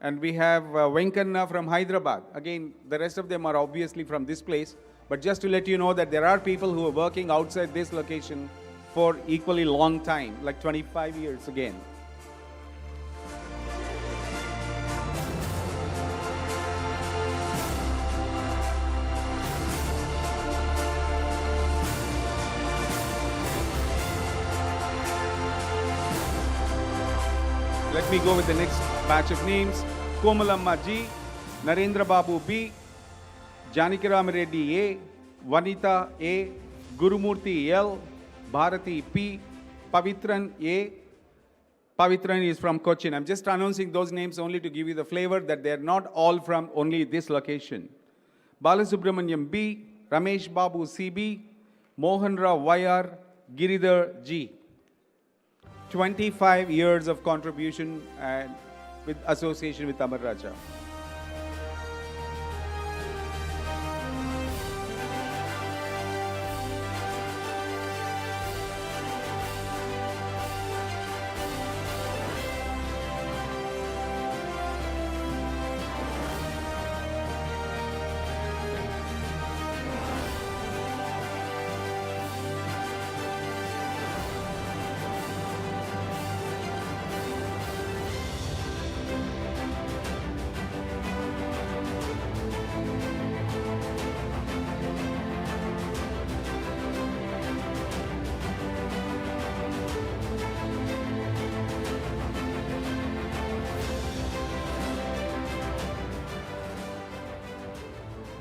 and we have Venkanna from Hyderabad. Again, the rest of them are obviously from this place. But just to let you know that there are people who are working outside this location for equally long time, like 25 years again. Let me go with the next batch of names. Komalamma G, Narendra Babu B, Janakiram Reddy A, Vanita A, Gurumurthy L, Bharati P, Pavitran A. Pavitran is from Cochin. I'm just announcing those names only to give you the flavor that they're not all from only this location. Balasubramanyam B, Ramesh Babu CB, Mohan Rao YR, Giridhar G. 25 years of contribution and with association with Amar Raja.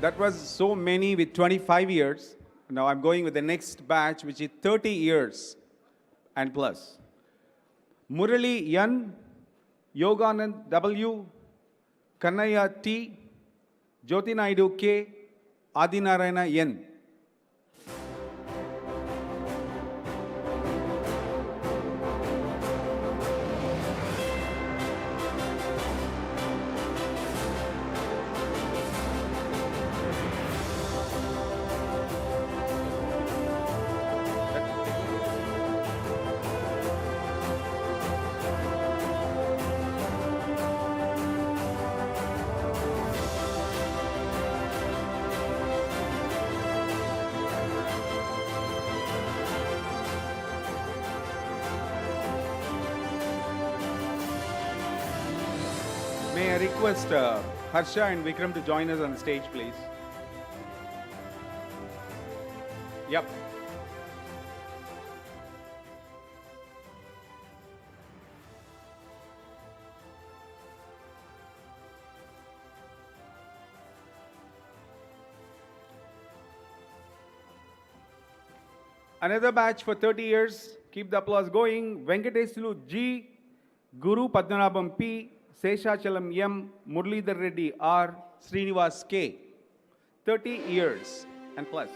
That was so many with 25 years. Now I'm going with the next batch, which is 30 years and plus. Murali N, Yoganand W, Kannaya T, Jyoti Naidu K, Adinarayana N. request Harsha and Vikram to join us on the stage, please. Yep. Another batch for 30 years. Keep the applause going. Venkatesulu G, Guru Padmanabham P, Seshachalam M, Muralidhar Reddy R, Srinivas K. 30 years and plus.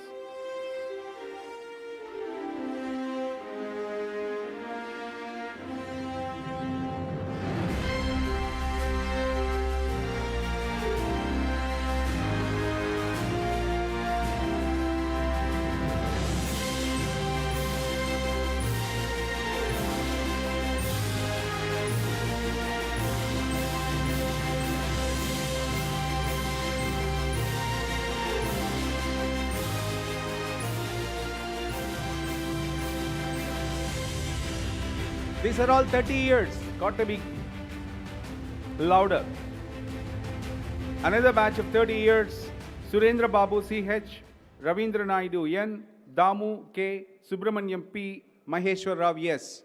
These are all 30 years. Got to be louder. Another batch of 30 years. Surendra Babu CH, Ravindra Naidu N, Damu K, Subramanyam P, Maheshwar Rao S.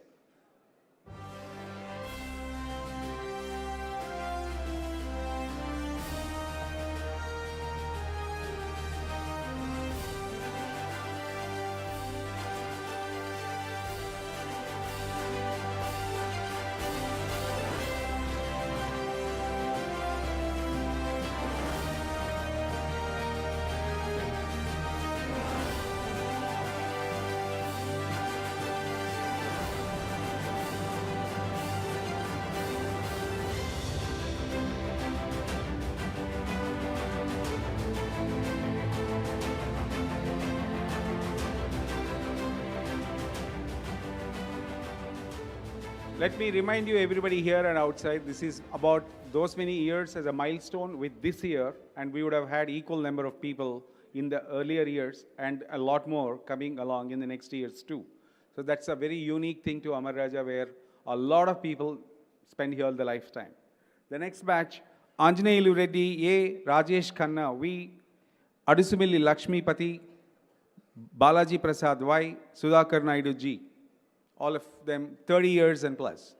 Let me remind you, everybody here and outside, this is about those many years as a milestone with this year, and we would have had equal number of people in the earlier years and a lot more coming along in the next years too. So that's a very unique thing to Amar Raja, where a lot of people spend here the lifetime. The next batch, Anjaneyulu Reddy A, Rajesh Khanna V, Adusumilli Lakshmi Pati, Balaji Prasad Y, Sudhakar Naidu G. All of them 30 years and plus.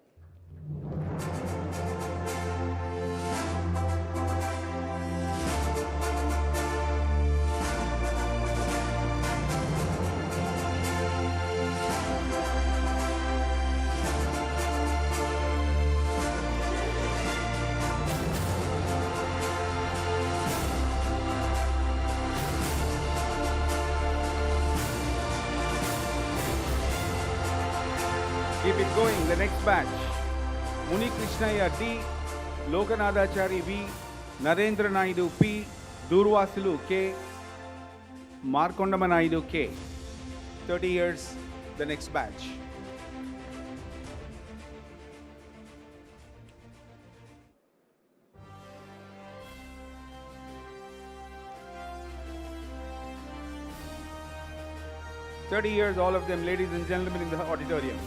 Keep it going. The next batch. Muni Krishnaya D, Lokanadachari V, Narendra Naidu P, Durvasilu K, Markondama Naidu K. 30 years, the next batch. "30 years, all of them, ladies and gentlemen in the auditorium.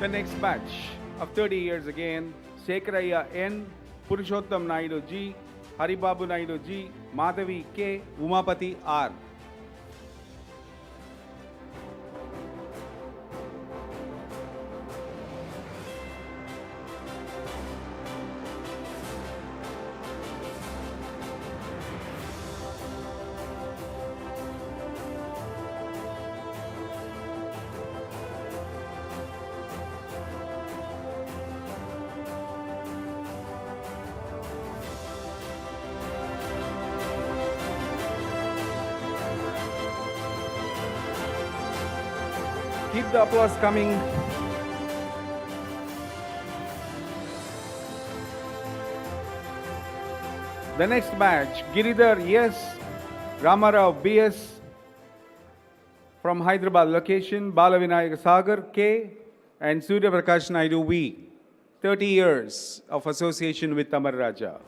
The next batch of 30 years again, Sekharaya N, Purushottam Naidu G, Haribabu Naidu G, Madhavi K, Umapati R. Keep the applause coming. The next batch, Giridhar S, Ramarao BS from Hyderabad location, Balavinayak Sagar K, and Surya Prakash Naidu V. 30 years of association with Amara Raja.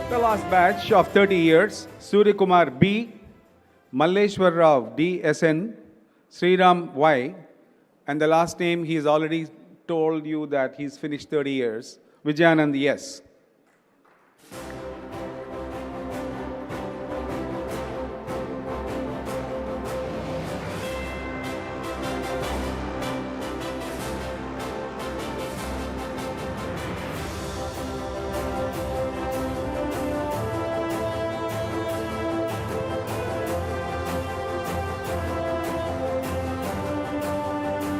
The last batch of 30 years, Surya Kumar B, Malleshwar Rao D SN, Sriram Y, and the last name he's already told you that he's finished 30 years, Vijayanand S.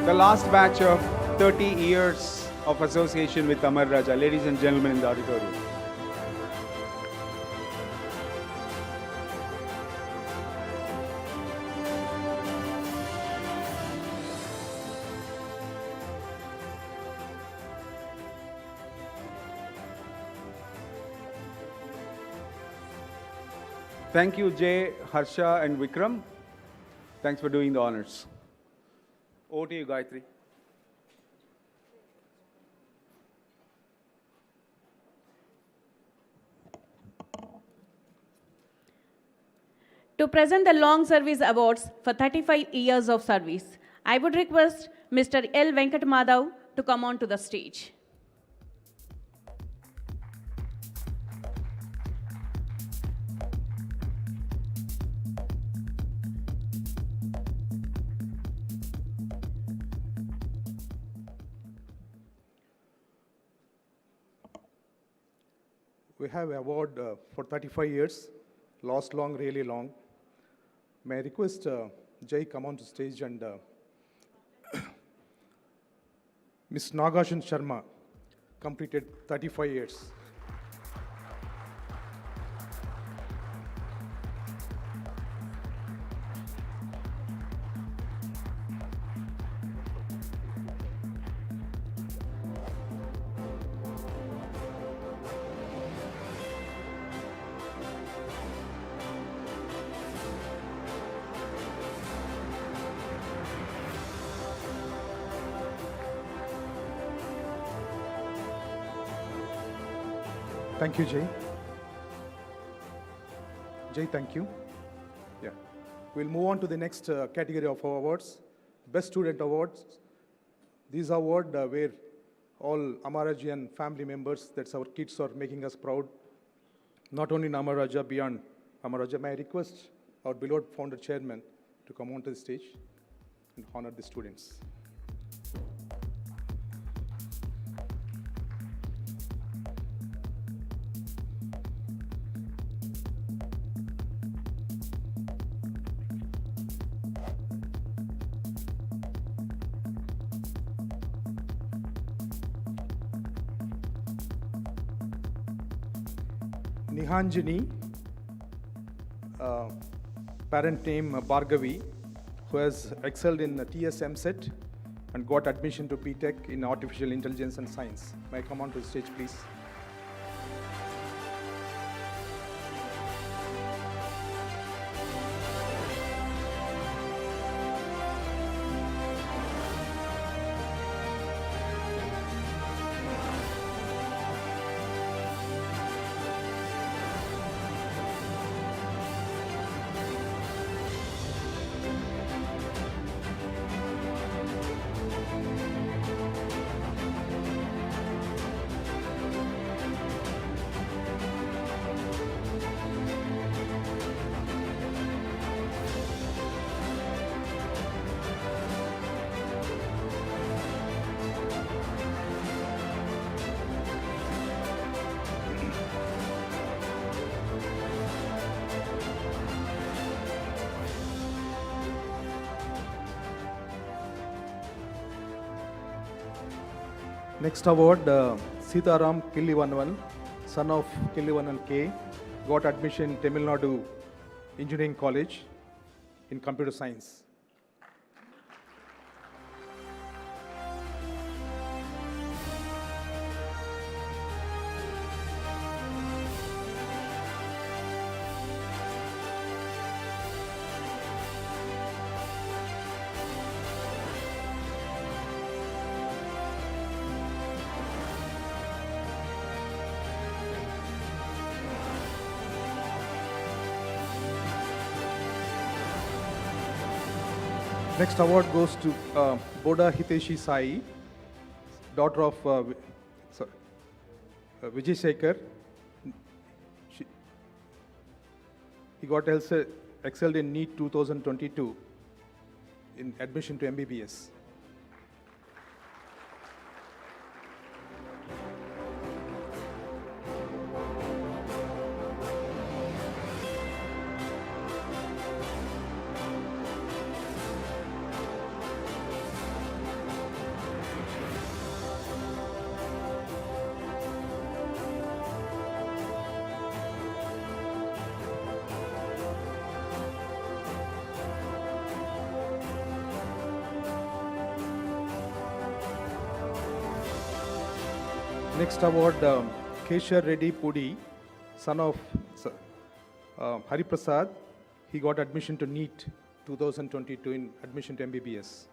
The last batch of 30 years of association with Amara Raja. Ladies and gentlemen in the auditorium. Thank you, Jay, Harsha, and Vikram. Thanks for doing the honors. Over to you, Gayatri. To present the Long Service Awards for 35 years of service, I would request Mr. L. Venkat Madhav to come on to the stage. We have an award for 35 years, last long, really long. May I request Jay come on to stage and Ms. Nagashan Sharma completed 35 years. Thank you, Jay. Jay, thank you. Yeah. We'll move on to the next category of our awards, Best Student Awards. These are awards where all Amarajian family members, that's our kids, are making us proud. Not only in Amaraja, beyond Amaraja. May I request our beloved founder chairman to come onto the stage and honor the students. Nihanjani, parent name Bhargavi, who has excelled in TSM set and got admission to BTech in Artificial Intelligence and Science. May I come on to the stage, please? Next award, Sitaram Killivanwan, son of Killivanwan K, got admission in Tamil Nadu Engineering College in Computer Science. Next award goes to Boda Hiteshi Sai, daughter of Vijay Shekhar. He got excelled in NEET 2022 in admission to MBBS. Next award, Keshar Reddy Pudi, son of Hari Prasad. He got admission to NEET 2022 in admission to MBBS.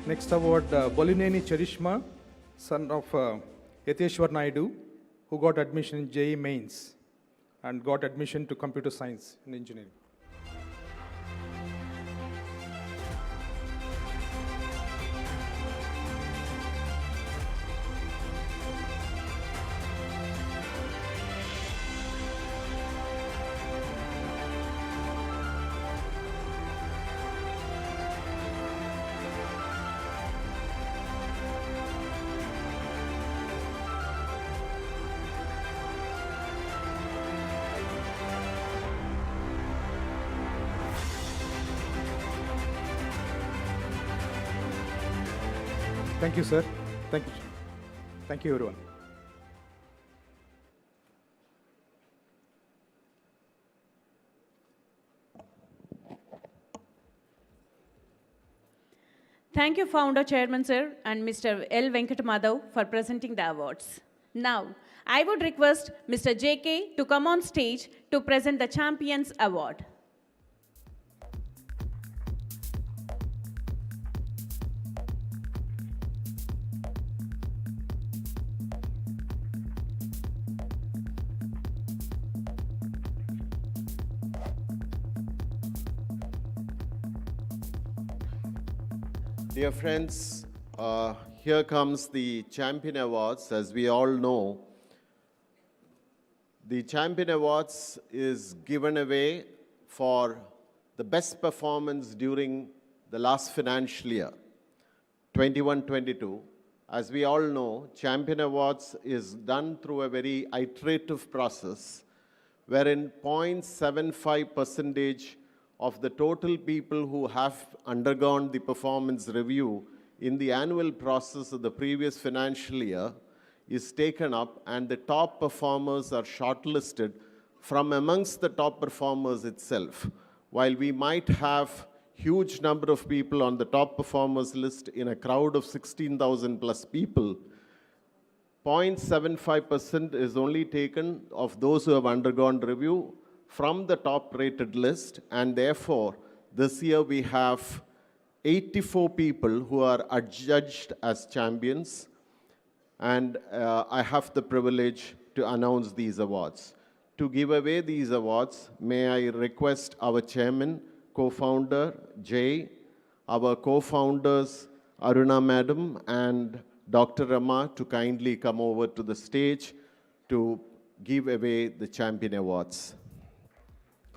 Next award, Bolineni Charishma, son of Yateshwar Naidu, who got admission in JEE Mains and got admission to Computer Science and Engineering. Thank you, sir. Thank you. Thank you, everyone. Thank you, Founder Chairman Sir and Mr. L. Venkatamadav for presenting the awards. Now, I would request Mr. JK to come on stage to present the Champions Award. Dear friends, here comes the Champion Awards. As we all know, the Champion Awards is given away for the best performance during the last financial year, 21-22. As we all know, Champion Awards is done through a very iterative process, wherein 0.75% of the total people who have undergone the performance review in the annual process of the previous financial year is taken up, and the top performers are shortlisted from amongst the top performers itself. While we might have huge number of people on the top performers list in a crowd of 16,000 plus people, 0.75% is only taken of those who have undergone review from the top rated list, and therefore this year we have 84 people who are adjudged as champions, and I have the privilege to announce these awards. To give away these awards, may I request our chairman, co-founder Jay, our co-founders Aruna Madam and Dr. Rama to kindly come over to the stage to give away the champion awards.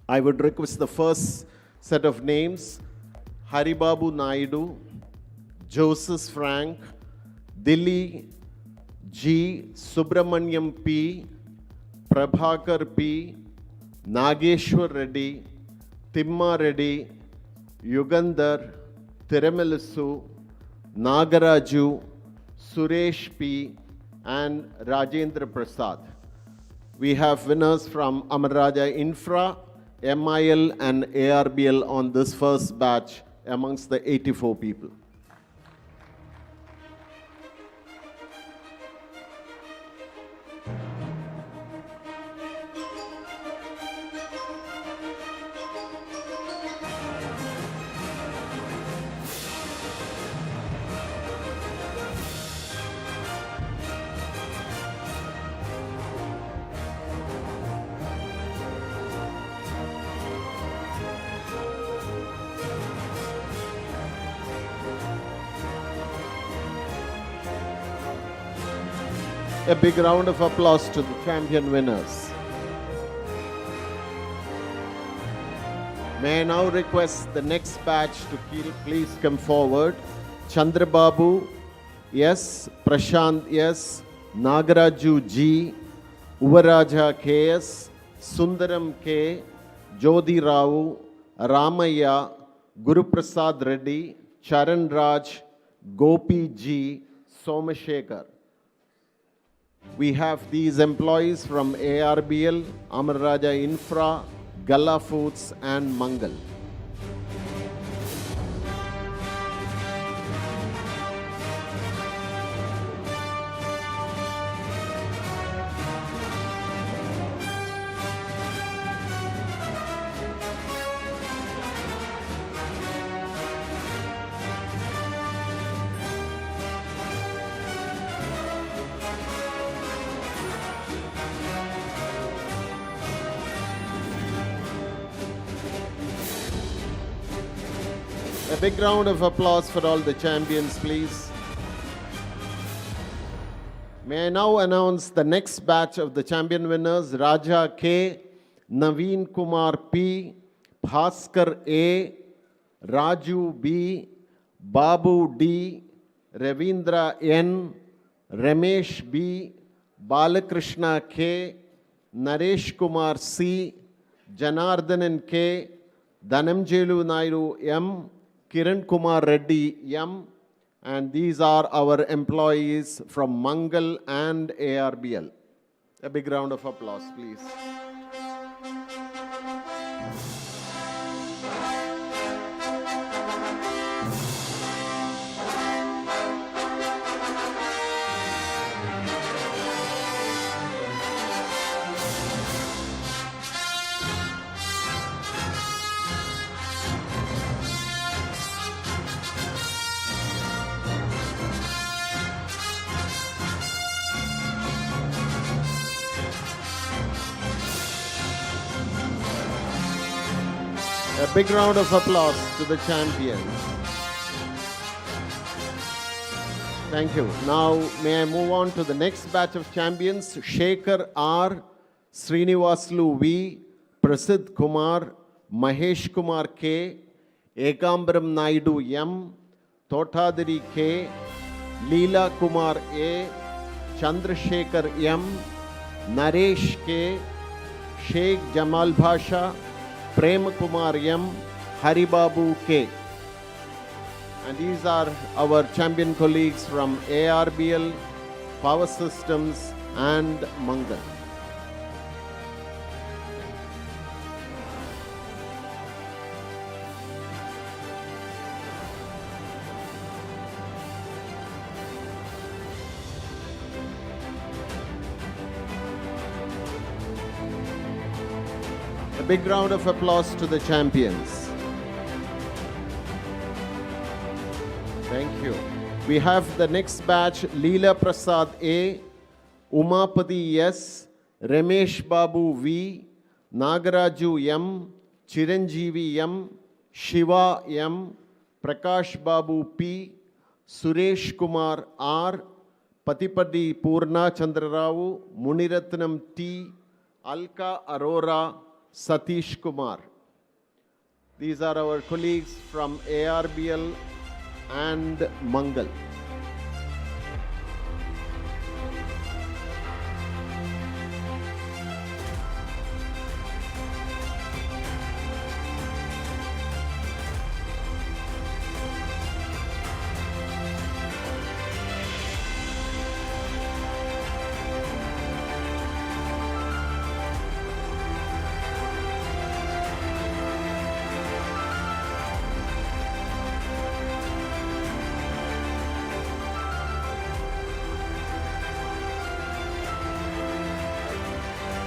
I would request the first set of names: Haribabu Naidu, Joseph Frank, Dilli G. Subramanyam P. Prabhakar P. Nageshwar Reddy, Timma Reddy, Yugandhar, Tiramilissu, Nagaraju, Suresh P. and Rajendra Prasad. We have winners from Amaraja Infra, MIL and ARBL on this first batch amongst the 84 people. A big round of applause to the champion winners. May I now request the next batch to please come forward. Chandrababu, yes. Prashant, yes. Nagaraju G. Uvaraja KS. Sundaram K. Jodi Rao. Ramaya. Guru Prasad Reddy. Charan Raj. Gopi G. Somashekar. We have these employees from ARBL, Amaraja Infra, Gala Foods and Mangal. A big round of applause for all the champions, please. May I now announce the next batch of the champion winners: Raja K, Naveen Kumar P, Bhaskar A, Raju B, Babu D, Ravindra N, Ramesh B, Balakrishna K, Naresh Kumar C, Janardhanan K, Dhanamjelu Naidu M, Kiran Kumar Reddy M, and these are our employees from Mangal and ARBL. A big round of applause, please. A big round of applause to the champions. Thank you. Now, may I move on to the next batch of champions? Shekhar R, Srinivaslu V, Prasidh Kumar, Mahesh Kumar K, Ekambram Naidu M, Totadiri K, Leela Kumar A, Chandrasekhar M, Naresh K, Sheikh Jamal Bhasha, Prem Kumar M, Haribabu K. And these are our champion colleagues from ARBL, Power Systems and Mangal. A big round of applause to the champions. Thank you. We have the next batch: Leela Prasad A, Umapati S, Ramesh Babu V, Nagaraju M, Chiranjeevi M, Shiva M, Prakash Babu P, Suresh Kumar R, Patipadi Purna Chandrarao, Muniratnam T, Alka Arora, Satish Kumar. These are our colleagues from ARBL and Mangal.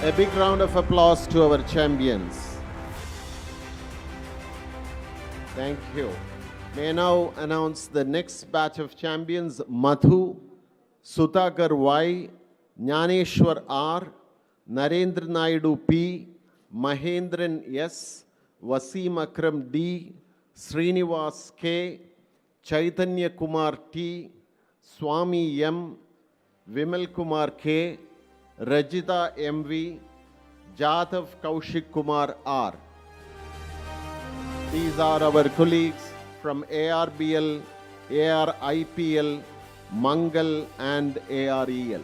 A big round of applause to our champions. Thank you. May I now announce the next batch of champions: Madhu, Sutakar Y, Jnaneshwar R, Narendra Naidu P, Mahendran S, Wasim Akram D, Srinivas K, Chaitanya Kumar T, Swami M, Vimal Kumar K, Rajita MV, Jatav Kaushik Kumar R. These are our colleagues from ARBL, ARIPL, Mangal and AREL.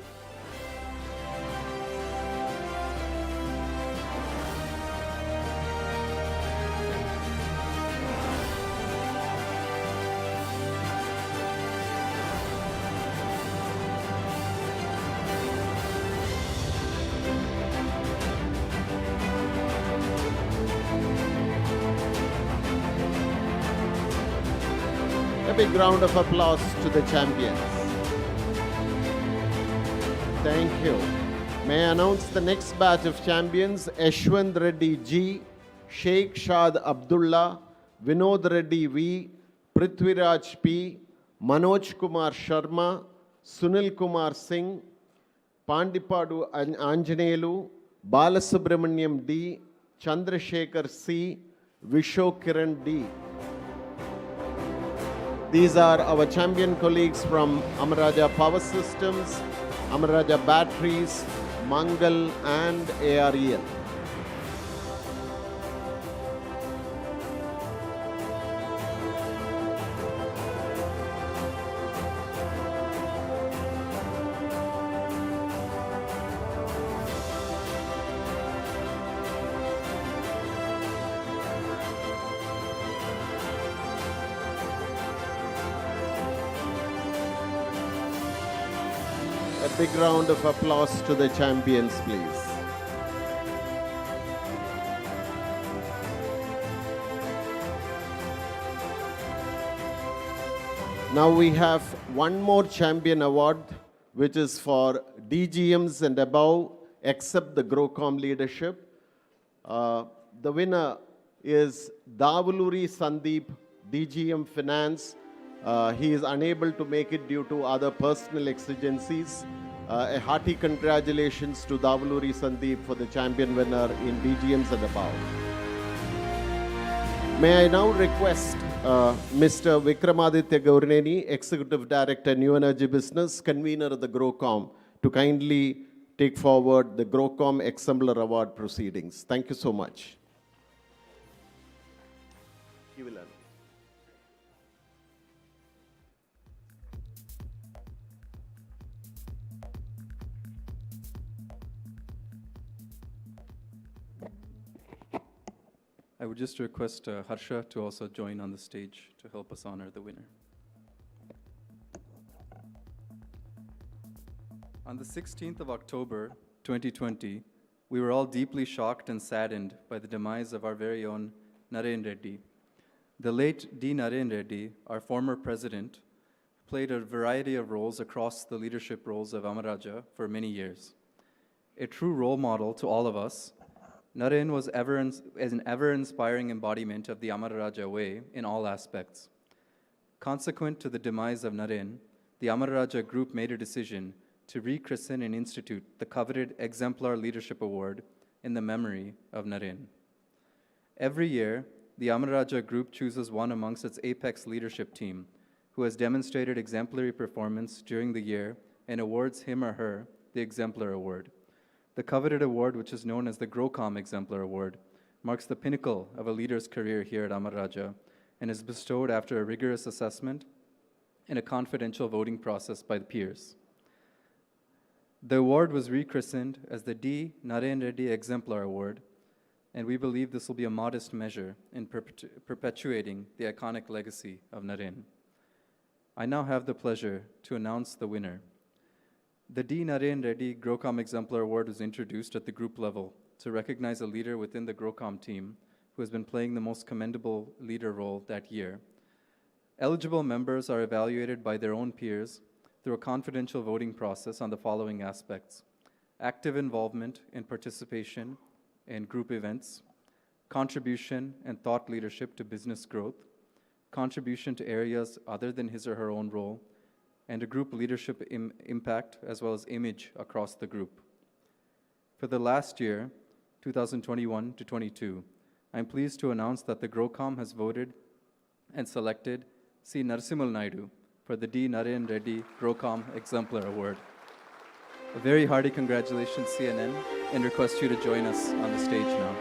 A big round of applause to the champions. Thank you. May I announce the next batch of champions: Ashwant Reddy G, Sheikh Shad Abdullah, Vinod Reddy V, Prithviraj P, Manoj Kumar Sharma, Sunil Kumar Singh, Pandipadu Anjanelu, Balasubramaniam D, Chandrasekhar C, Vishokiran D. These are our champion colleagues from Amaraja Power Systems, Amaraja Batteries, Mangal and AREL. A big round of applause to the champions, please. Now we have one more champion award, which is for DGMs and above, except the GROCOM leadership. The winner is Davuluri Sandeep, DGM Finance. He is unable to make it due to other personal exigencies. A hearty congratulations to Davuluri Sandeep for the champion winner in DGMs and above. May I now request Mr. Vikramaditya Gaurneni, Executive Director, New Energy Business, convener of the GROCOM, to kindly take forward the GROCOM Exemplar Award proceedings. Thank you so much. I would just request Harsha to also join on the stage to help us honor the winner. On the 16th of October, 2020, we were all deeply shocked and saddened by the demise of our very own Naren Reddy. The late D. Naren Reddy, our former president, played a variety of roles across the leadership roles of Amaraja for many years. A true role model to all of us, Naren was an ever-inspiring embodiment of the Amara way in all aspects. Consequent to the demise of Naren, the Amara group made a decision to rechristen and institute the coveted Exemplar Leadership Award in the memory of Naren. Every year, the Amaraja Group chooses one amongst its apex leadership team who has demonstrated exemplary performance during the year and awards him or her the Exemplar Award. The coveted award, which is known as the GrowCom Exemplar Award, marks the pinnacle of a leader's career here at Amaraja and is bestowed after a rigorous assessment and a confidential voting process by the peers. The award was rechristened as the D. Naren Reddy Exemplar Award, and we believe this will be a modest measure in perpetuating the iconic legacy of Naren. I now have the pleasure to announce the winner. The D. Naren Reddy GrowCom Exemplar Award was introduced at the group level to recognize a leader within the GrowCom team who has been playing the most commendable leader role that year. Eligible members are evaluated by their own peers through a confidential voting process on the following aspects: active involvement and participation in group events, contribution and thought leadership to business growth, contribution to areas other than his or her own role, and a group leadership impact as well as image across the group. For the last year, 2021 to 22, I'm pleased to announce that the GrowCom has voted and selected C. Narasimhan Naidu for the D. Naren Reddy GrowCom Exemplar Award. A very hearty congratulations, CNN, and request you to join us on the stage now.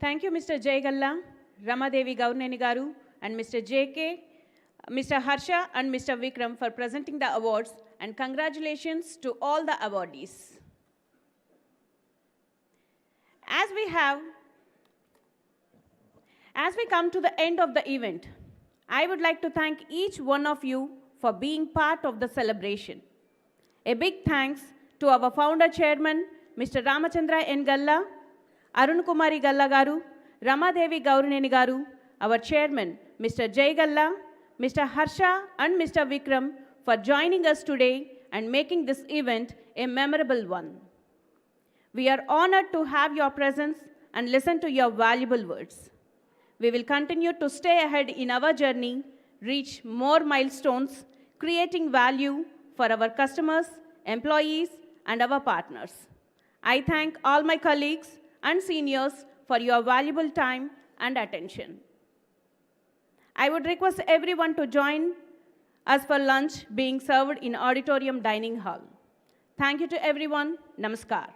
Thank you, Mr. Jay Galla, Ramadevi Gaurneni Garu, and Mr. JK, Mr. Harsha, and Mr. Vikram for presenting the awards, and congratulations to all the awardees. As we come to the end of the event, I would like to thank each one of you for being part of the celebration. A big thanks to our founder chairman, Mr. Ramachandra N. Galla, Arun Kumari Galla Garu, Ramadevi Gaurneni Garu, our chairman, Mr. Jay Galla, Mr. Harsha, and Mr. Vikram for joining us today and making this event a memorable one. We are honored to have your presence and listen to your valuable words. We will continue to stay ahead in our journey, reach more milestones, creating value for our customers, employees, and our partners. I thank all my colleagues and seniors for your valuable time and attention. I would request everyone to join us for lunch being served in auditorium dining hall. Thank you to everyone. Namaskar.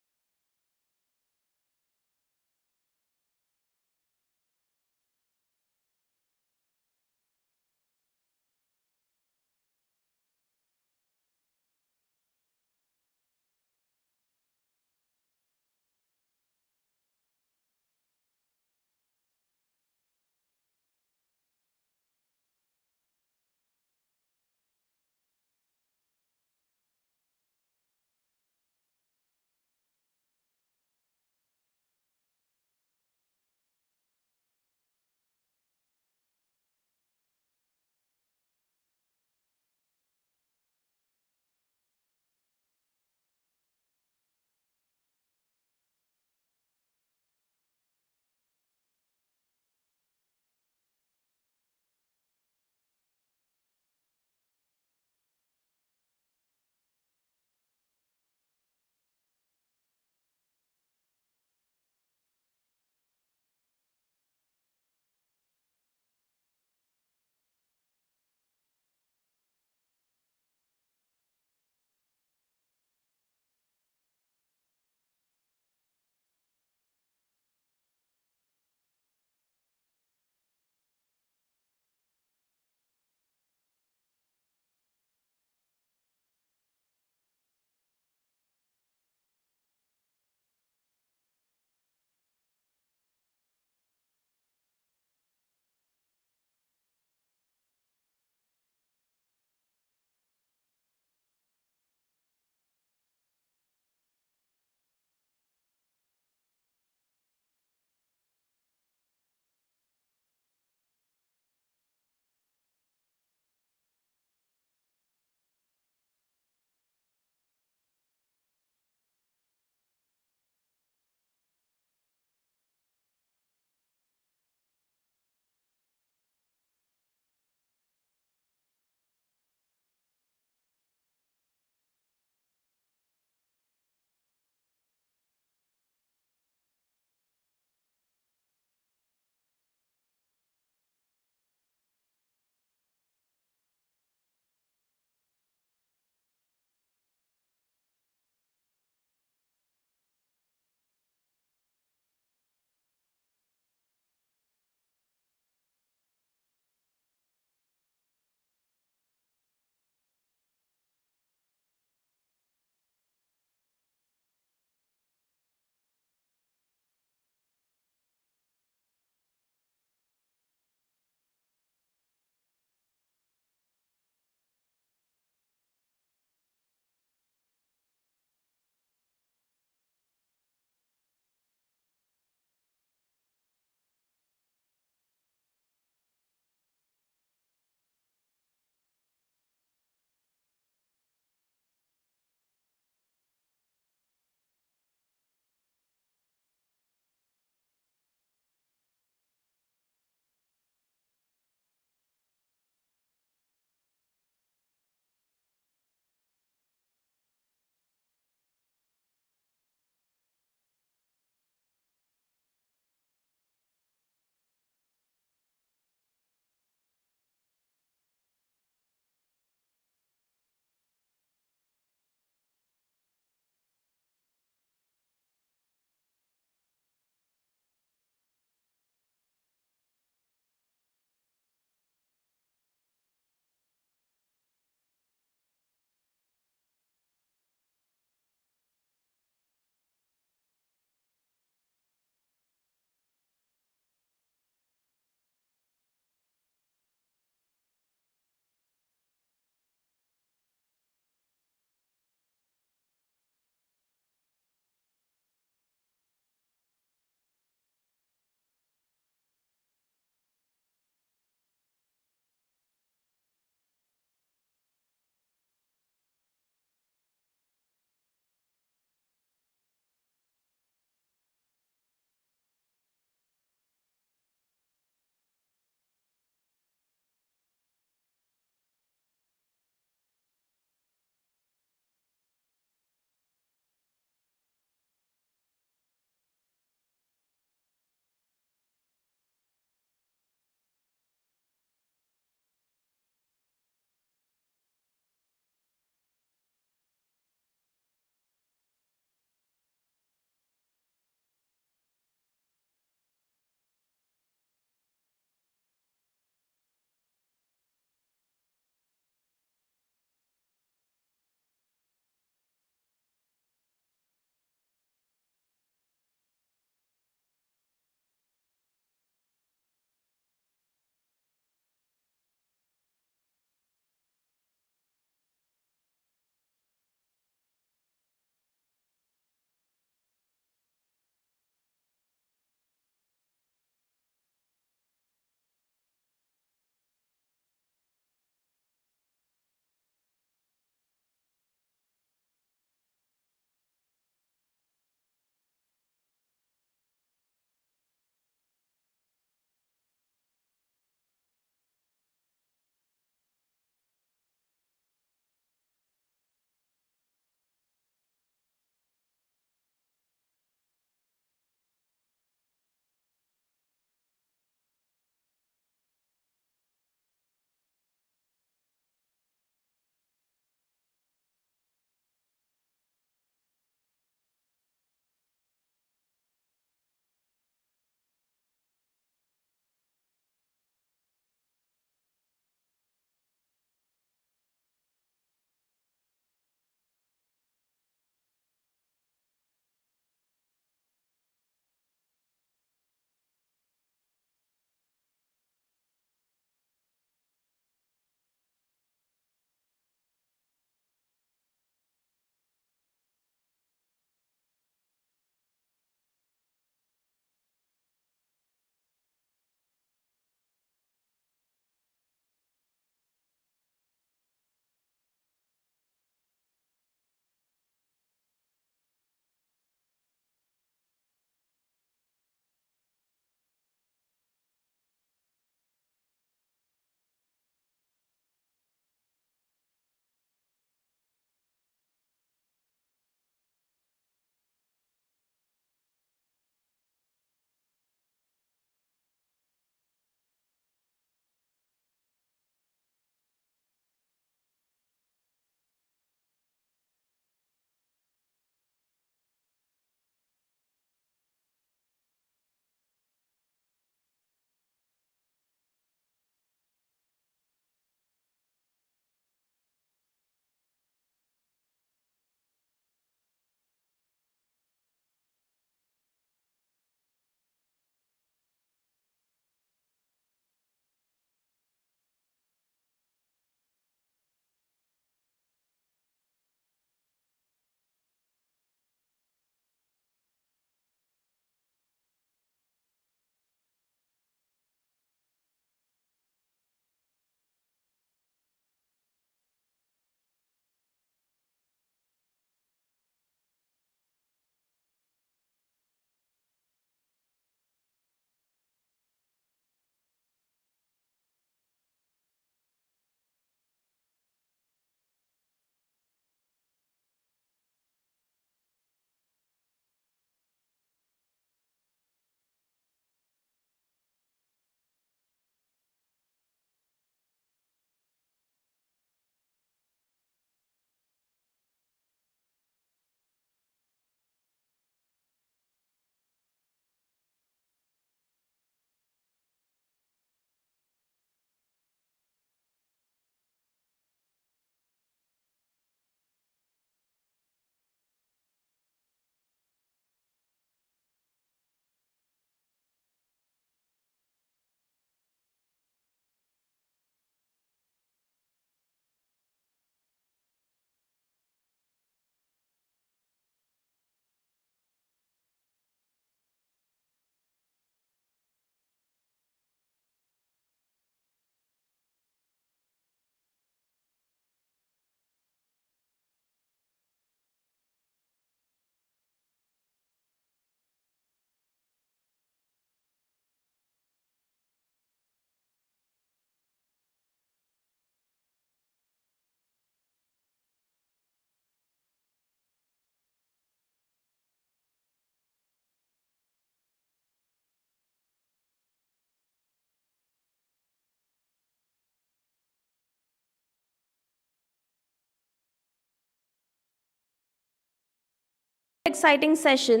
exciting session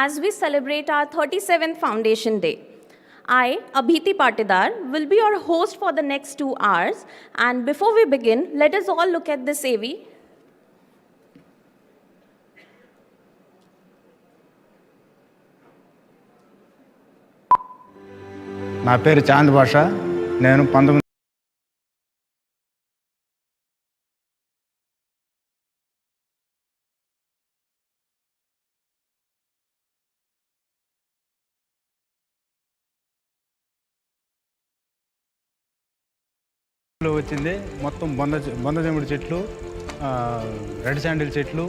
as we celebrate our 37th Foundation Day. I, Abhiti Patidar, will be your host for the next 2 hours. And before we begin, let us all look at this AV. నా పేరు చాంద్ భాష. నేను 19 వచ్చింది. మొత్తం బొందజముడి చెట్లు, red sandal చెట్లు,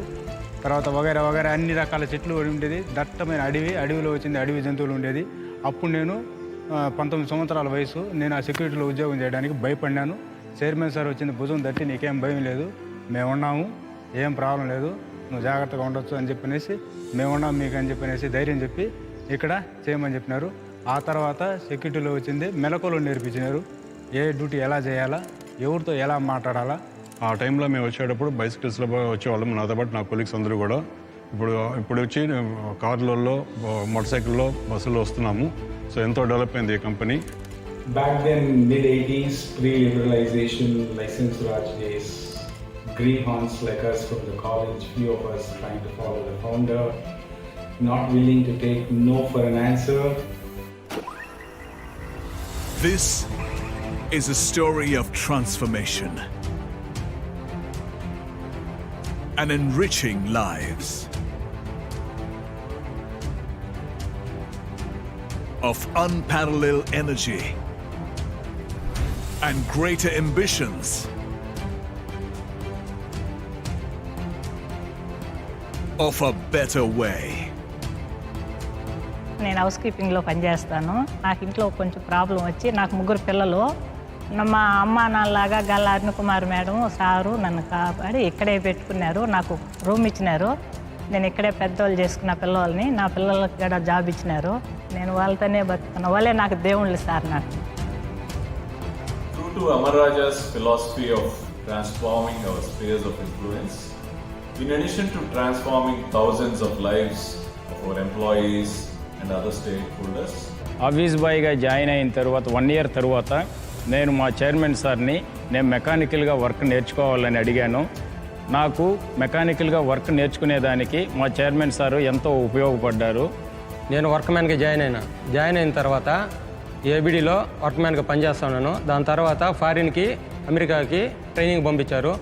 తర్వాత వగైరా వగైరా అన్ని రకాల చెట్లు ఉండేది. దట్టమైన అడవిలో వచ్చింది. అడవి జంతువులు ఉండేది. అప్పుడు నేను 19 సంవత్సరాల వయసు. నేను ఆ సెక్యూరిటీలో ఉద్యోగం చేయడానికి భయపడినాను. చైర్మన్ సార్ వచ్చింది, భుజం తట్టి నీకేం భయం లేదు, మేమున్నాము, ఏం ప్రాబ్లం లేదు, నువ్వు జాగ్రత్తగా ఉండొచ్చు అని చెప్పనేసి, మేమున్నాం మీకు అని చెప్పనేసి ధైర్యం చెప్పి ఇక్కడ చేయమని చెప్పినారు. ఆ తర్వాత సెక్యూరిటీలో వచ్చింది, మెలకువలు నేర్పించినారు. ఏ డ్యూటీ ఎలా చేయాలా, ఎవరితో ఎలా మాట్లాడాలా. ఆ టైంలో మేము వచ్చేటప్పుడు బైసికల్స్లో వచ్చేవాళ్ళం, నాతో పాటు నా కొలీగ్స్ అందరూ కూడా. ఇప్పుడు వచ్చి కార్లలో, మోటార్ సైకిల్లో, బస్సులో వస్తున్నాము. సో ఎంతో డెవలప్ అయింది ఈ company. Back then, mid-80s, pre-liberalization, license Raj days, greenhorns like us from the college, few of us trying to follow the founder, not willing to take no for an answer. This is a story of transformation and enriching lives, of unparalleled energy and greater ambitions. Of a better way. నేను house కీపింగ్లో పనిచేస్తాను. నాకు ఇంట్లో కొంచెం problem వచ్చి, నాకు 3 పిల్లలు, మా అమ్మ నాన్నలాగా గల్లా అరుణ్ కుమార్ మేడం సారు నన్ను కాపాడి ఇక్కడే పెట్టుకున్నారు. నాకు రూమ్ ఇచ్చినారు. నేను ఇక్కడే పెద్దవాళ్ళు చేసుకున్న పిల్లల్ని, నా పిల్లలకి కూడా జాబ్ ఇచ్చినారు. నేను వాళ్ళతోనే బతుకున్నా. వాళ్ళే నాకు దేవుళ్ళు సార్. నాకు True to Amaraja's philosophy of transforming our spheres of influence, in addition to transforming thousands of lives of our employees and other stakeholders, office బాయ్గా జాయిన్ అయిన తర్వాత 1 year తర్వాత నేను మా చైర్మన్ సార్ని నేను మెకానికల్గా వర్క్ నేర్చుకోవాలని అడిగాను. నాకు మెకానికల్గా వర్క్ నేర్చుకునేదానికి మా చైర్మన్ సారు ఎంతో ఉపయోగపడ్డారు. నేను వర్క్మ్యాన్గా జాయిన్ అయిన తర్వాత ఏబిడిలో వర్క్మ్యాన్గా పనిచేస్తున్నాను. దాని తర్వాత ఫారిన్కి, అమెరికాకి ట్రైనింగ్ పంపించారు.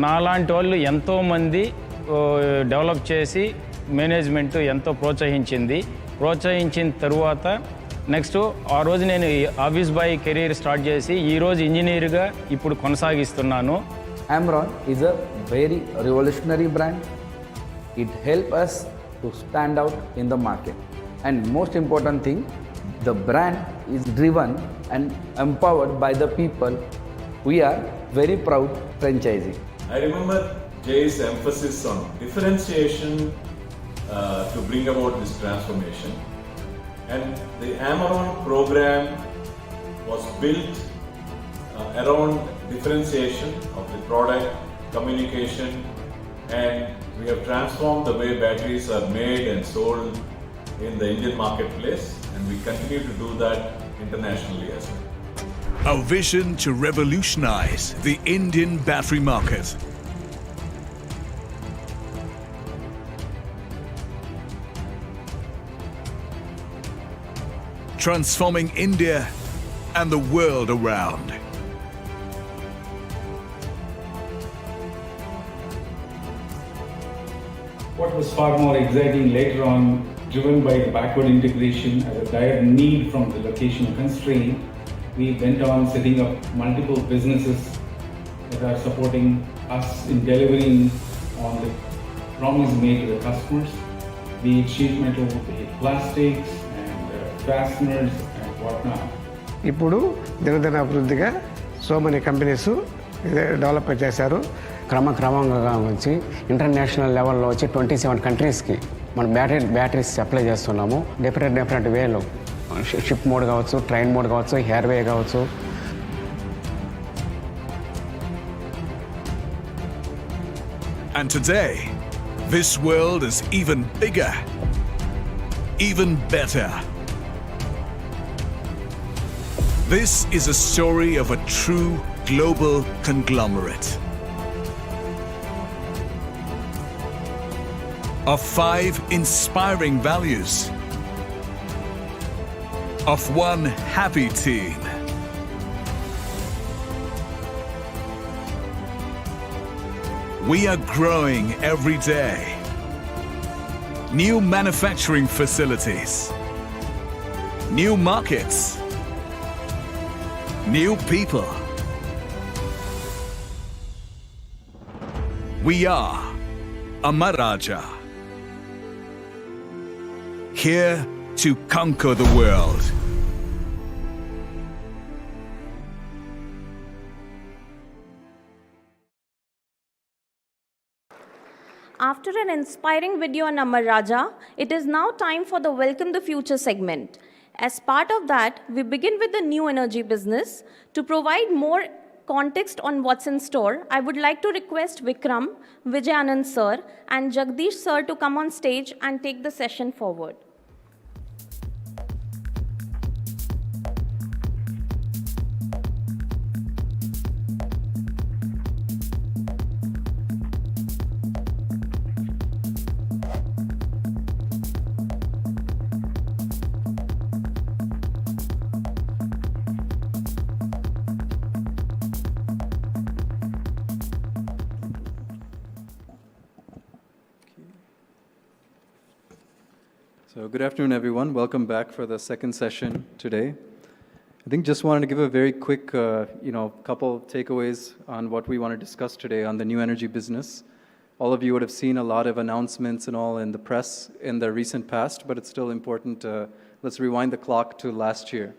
నాలాంటి వాళ్ళు ఎంతోమంది డెవలప్ చేసి మేనేజ్మెంట్ ఎంతో ప్రోత్సహించిన తరువాత నెక్స్ట్ ఆ రోజు నేను ఆఫీస్ బాయ్ కెరీర్ స్టార్ట్ చేసి ఈరోజు ఇంజనీర్గా ఇప్పుడు కొనసాగిస్తున్నాను. Amaron is a very revolutionary brand. It helps us to stand out in the market. And most important thing, the brand is driven and empowered by the people. We are very proud franchisee. I remember Jay's emphasis on differentiation to bring about this transformation. And the Amaron program was built around differentiation of the product, communication, and we have transformed the way batteries are made and sold in the Indian marketplace, and we continue to do that internationally as well. A vision to revolutionize the Indian battery market. Transforming India and the world around. What was far more exciting later on, driven by the backward integration as a dire need from the location constraint, we went on setting up multiple businesses that are supporting us in delivering on the promise made to the customers, be it sheet metal, be it plastics, and fasteners and whatnot. ఇప్పుడు దినదిన అభివృద్ధిగా so many companies develop చేశారు. క్రమంగా వచ్చి international లెవెల్లో వచ్చి 27 కంట్రీస్కి మనం బ్యాటరీస్ సప్లై చేస్తున్నాము. డిఫరెంట్ వేలో షిప్ మోడ్ కావచ్చు, ట్రైన్ మోడ్ కావచ్చు, హెయిర్వే కావచ్చు. And today, This world is even bigger, even better. This is a story of a true global conglomerate. Of 5 inspiring values. Of one happy team. We are growing every day. New manufacturing facilities. New markets. New people. We are Amara, here to conquer the world. After an inspiring video on Amar Raja, it is now time for the Welcome the Future segment. As part of that, we begin with the new energy business. To provide more context on what's in store, I would like to request Vikram, Vijayanand sir, and Jagdish sir to come on stage and take the session forward. So good afternoon, everyone. Welcome back for the second session today. I think just wanted to give a very quick, couple takeaways on what we want to discuss today on the new energy business. All of you would have seen a lot of announcements and all in the press in the recent past, but it's still important. Let's rewind the clock to last year.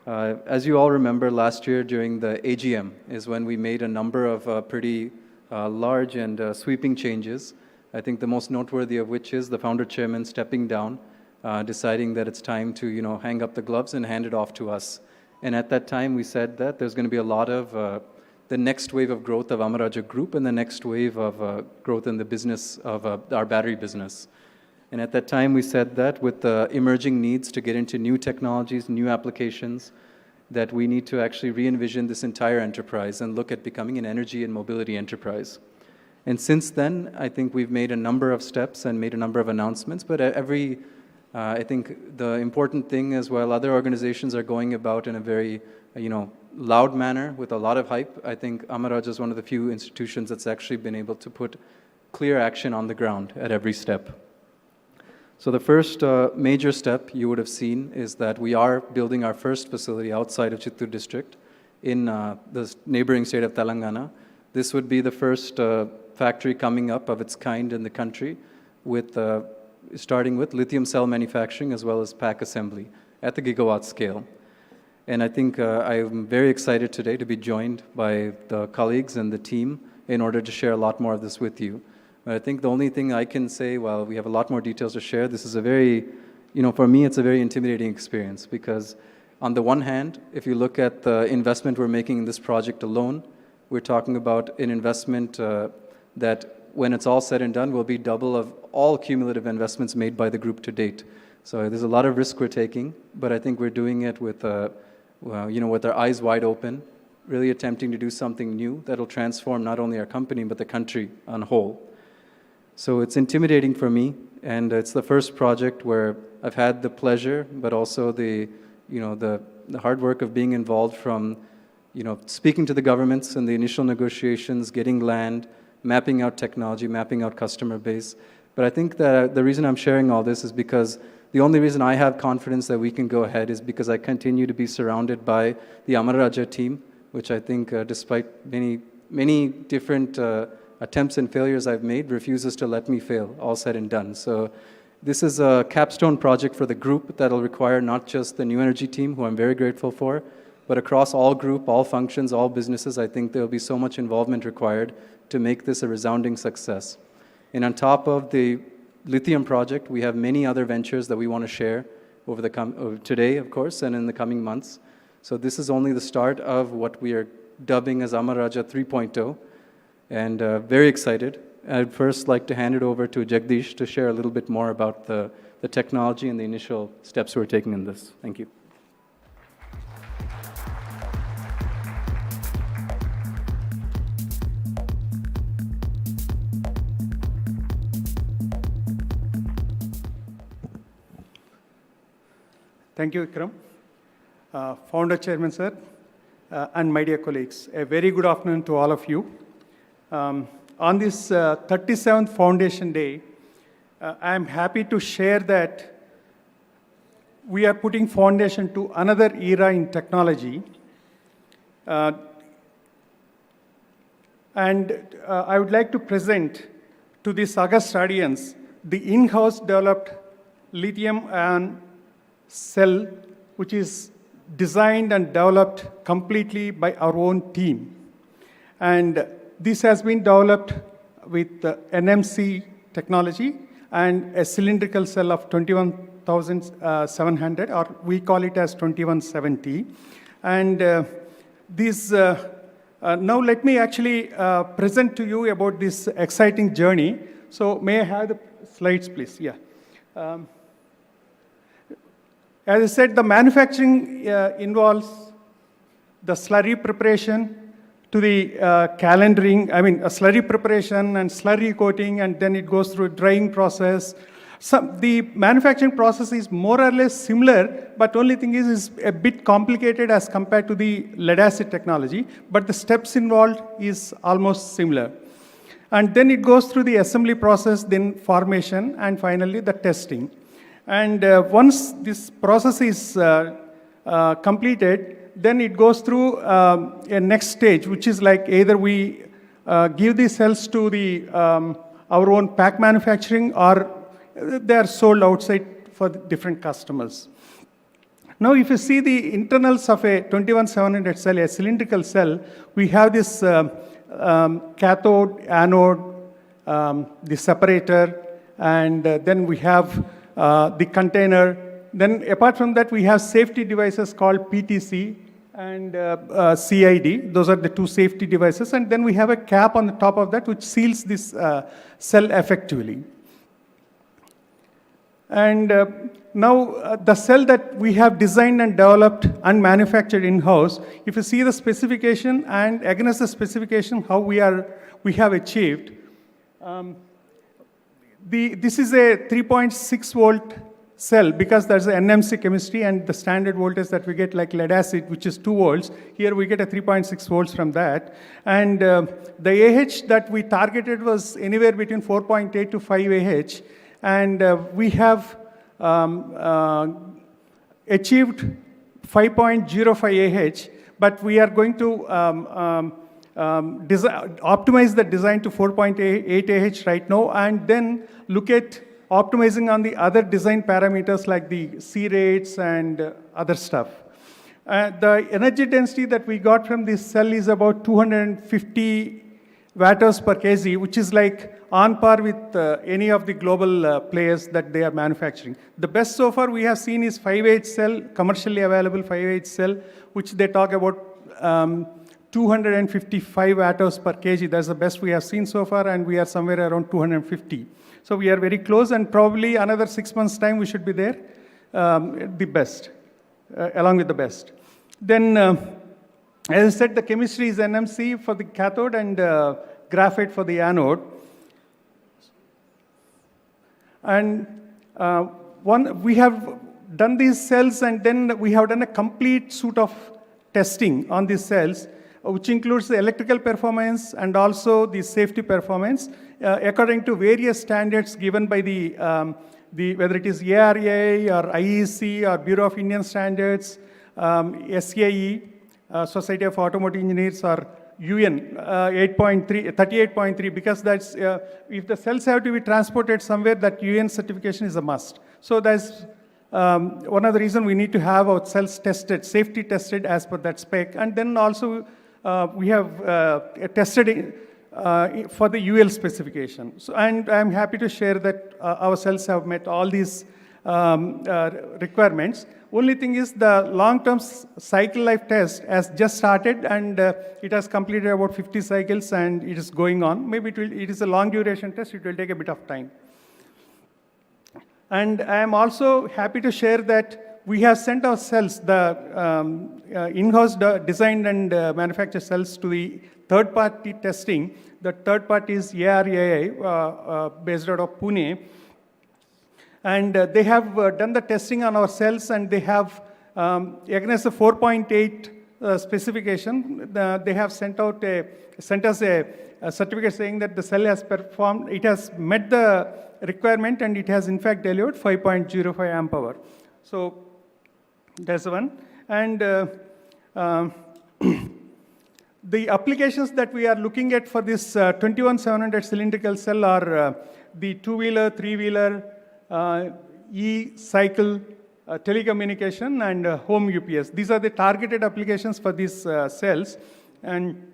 As you all remember, last year during the AGM is when we made a number of pretty large and sweeping changes. I think the most noteworthy of which is the founder chairman stepping down, deciding that it's time to hang up the gloves and hand it off to us. And at that time, we said that there's going to be a lot of the next wave of growth of Amara Raja Group and the next wave of growth in the business of our battery business. And at that time, we said that with the emerging needs to get into new technologies, new applications, that we need to actually re-envision this entire enterprise and look at becoming an energy and mobility enterprise. And since then, I think we've made a number of steps and made a number of announcements, but I think the important thing is while other organizations are going about in a very, loud manner with a lot of hype, I think Amara Raja is one of the few institutions that's actually been able to put clear action on the ground at every step. So the first major step you would have seen is that we are building our first facility outside of Chittoor district in the neighboring state of Telangana. This would be the first factory coming up of its kind in the country, with starting with lithium cell manufacturing as well as pack assembly at the gigawatt scale. And I think I'm very excited today to be joined by the colleagues and the team in order to share a lot more of this with you. But I think the only thing I can say, while we have a lot more details to share, this is a very, for me, it's a very intimidating experience because on the one hand, if you look at the investment we're making in this project alone, we're talking about an investment that, when it's all said and done, will be double of all cumulative investments made by the group to date. So there's a lot of risk we're taking, but I think we're doing it with, with our eyes wide open, really attempting to do something new that'll transform not only our company, but the country on whole. So it's intimidating for me, and it's the first project where I've had the pleasure, but also the hard work of being involved from, speaking to the governments in the initial negotiations, getting land, mapping out technology, mapping out customer base. But I think that the reason I'm sharing all this is because the only reason I have confidence that we can go ahead is because I continue to be surrounded by the Amara Raja team, which I think, despite many different attempts and failures I've made, refuses to let me fail, all said and done. So this is a capstone project for the group that'll require not just the new energy team, who I'm very grateful for, but across all group, all functions, all businesses. I think there'll be so much involvement required to make this a resounding success. And on top of the lithium project, we have many other ventures that we want to share over today, of course, and in the coming months. So this is only the start of what we are dubbing as Amara Raja 3.0, and very excited. I'd first like to hand it over to Jagdish to share a little bit more about the technology and the initial steps we're taking in this. Thank you. Thank you, Vikram. Founder, Chairman, sir, and my dear colleagues, a very good afternoon to all of you. On this 37th Foundation Day, I am happy to share that we are putting foundation to another era in technology. I would like to present to this august audience the in-house developed lithium-ion cell, which is designed and developed completely by our own team. And this has been developed with NMC technology and a cylindrical cell of 21,700, or we call it as 2170. And now let me actually present to you about this exciting journey. So may I have the slides, please? Yeah. As I said, the manufacturing involves the slurry preparation to the calendaring, a slurry preparation and slurry coating, and then it goes through a drying process. The manufacturing process is more or less similar, but only thing is a bit complicated as compared to the lead-acid technology, but the steps involved is almost similar. And then it goes through the assembly process, then formation, and finally the testing. And once this process is completed, then it goes through a next stage, which is like either we give these cells to our own pack manufacturing, or they are sold outside for different customers. Now, if you see the internals of a 21700 cell, a cylindrical cell, we have this cathode, anode, the separator, and then we have the container. Then apart from that, we have safety devices called PTC and CID. Those are the two safety devices. And then we have a cap on the top of that which seals this cell effectively. And now the cell that we have designed and developed and manufactured in-house, if you see the specification and against the specification how we have achieved, this is a 3.6 volt cell because there's an NMC chemistry and the standard voltage that we get like lead acid, which is 2 volts. Here we get a 3.6 volts from that. And the AH that we targeted was anywhere between 4.8 to 5 AH. And we have achieved 5.05 AH, but we are going to optimize the design to 4.8 AH right now, and then look at optimizing on the other design parameters like the C rates and other stuff. The energy density that we got from this cell is about 250 watt-hours per kg, which is like on par with any of the global players that they are manufacturing. The best so far we have seen is 5H cell, commercially available 5H cell, which they talk about 255 watt-hours per kg. That's the best we have seen so far, and we are somewhere around 250. So we are very close, and probably another 6 months' time we should be there, the best, along with the best. Then, as I said, the chemistry is NMC for the cathode and graphite for the anode. And we have done these cells, and then we have done a complete suite of testing on these cells, which includes the electrical performance and also the safety performance, according to various standards given by whether it is ARA or IEC or Bureau of Indian Standards, SAE, Society of Automotive Engineers, or UN 38.3, because that's if the cells have to be transported somewhere, that UN certification is a must. So that's one of the reasons we need to have our cells tested, safety tested as per that spec. And then also we have tested for the UL specification. So, and I'm happy to share that our cells have met all these requirements. Only thing is the long-term cycle life test has just started, and it has completed about 50 cycles and it is going on. Maybe it is a long duration test, it will take a bit of time. And I am also happy to share that we have sent our cells, the in-house designed and manufactured cells, to the third-party testing. The third party is ARAI, based out of Pune. And they have done the testing on our cells, and they have, against the 4.8 specification, they have sent us a certificate saying that the cell has performed, it has met the requirement, and it has in fact delivered 5.05 amp hour. So that's one. And the applications that we are looking at for this 21700 cylindrical cell are the two-wheeler, three-wheeler, e-cycle, telecommunication, and home UPS. These are the targeted applications for these cells. And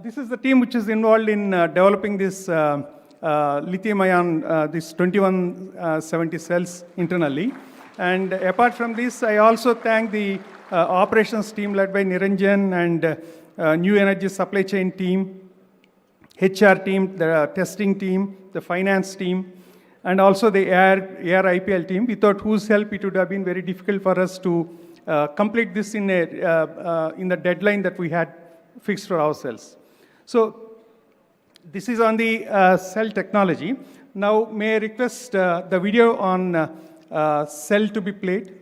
this is the team which is involved in developing this lithium-ion, this 2170 cells internally. And apart from this, I also thank the operations team led by Niranjan, and New Energy supply chain team, HR team, the testing team, the finance team, and also the AR IPL team, without whose help it would have been very difficult for us to complete this in the deadline that we had fixed for ourselves. So this is on the cell technology. Now may I request the video on cell to be played.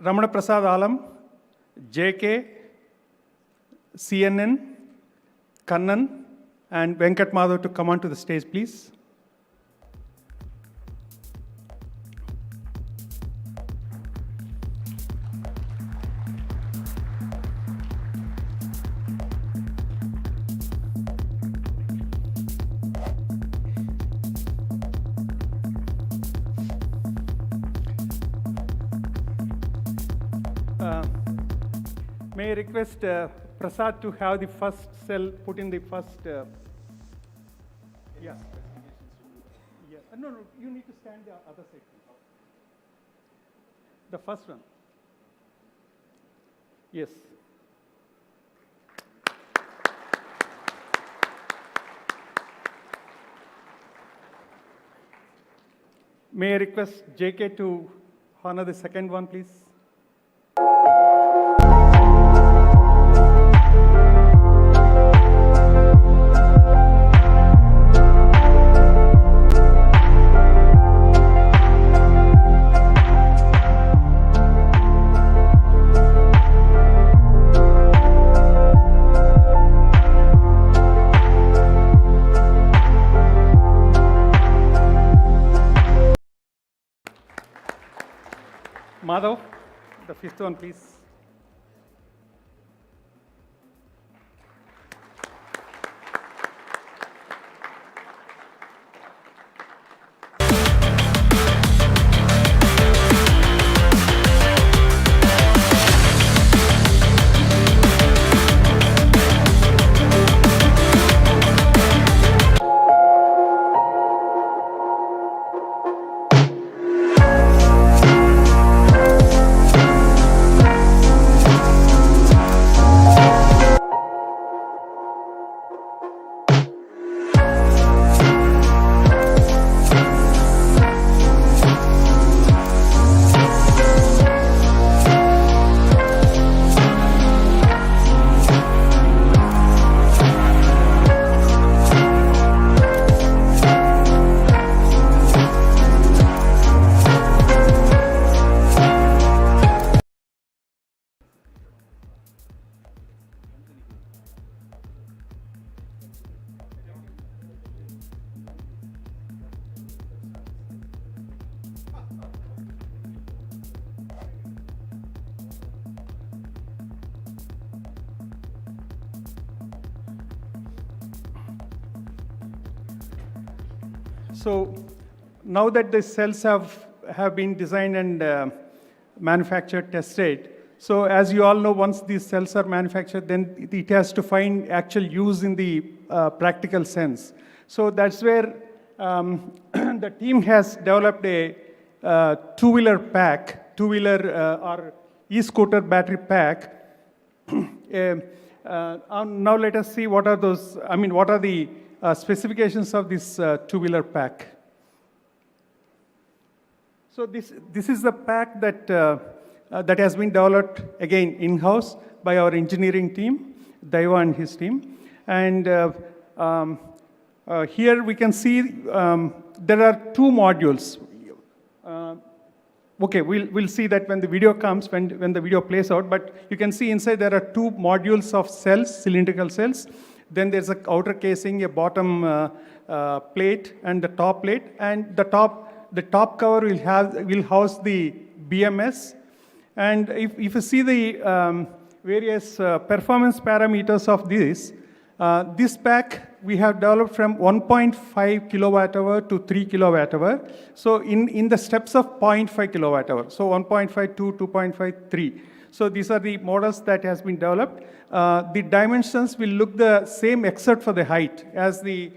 Ramana Prasad Alam, JK, CNN, Kannan, and Venkat Madhav to come onto the stage, please. May I request Prasad to have the first cell put in the first. Yeah. No, you need to stand the other side. The first one. Yes. May I request JK to honor the second one, please? Madhav, the fifth one, please. So now that the cells have been designed and manufactured, tested, so as you all know, once these cells are manufactured, then it has to find actual use in the practical sense. So that's where the team has developed a two-wheeler pack, or e-scooter battery pack. Now let us see what are the specifications of this two-wheeler pack. So this is the pack that has been developed, again, in-house by our engineering team, Daiva and his team. And here we can see there are two modules. Okay, we'll see that when the video comes, when the video plays out, but you can see inside there are two modules of cells, cylindrical cells. Then there's an outer casing, a bottom plate, and the top plate. And the top cover will house the BMS. And if you see the various performance parameters of this pack we have developed from 1.5 kilowatt hour to 3 kilowatt hour. So in the steps of 0.5 kilowatt hour. So 1.5, 2, 2.5, 3. So these are the models that has been developed. The dimensions will look the same except for the height. As the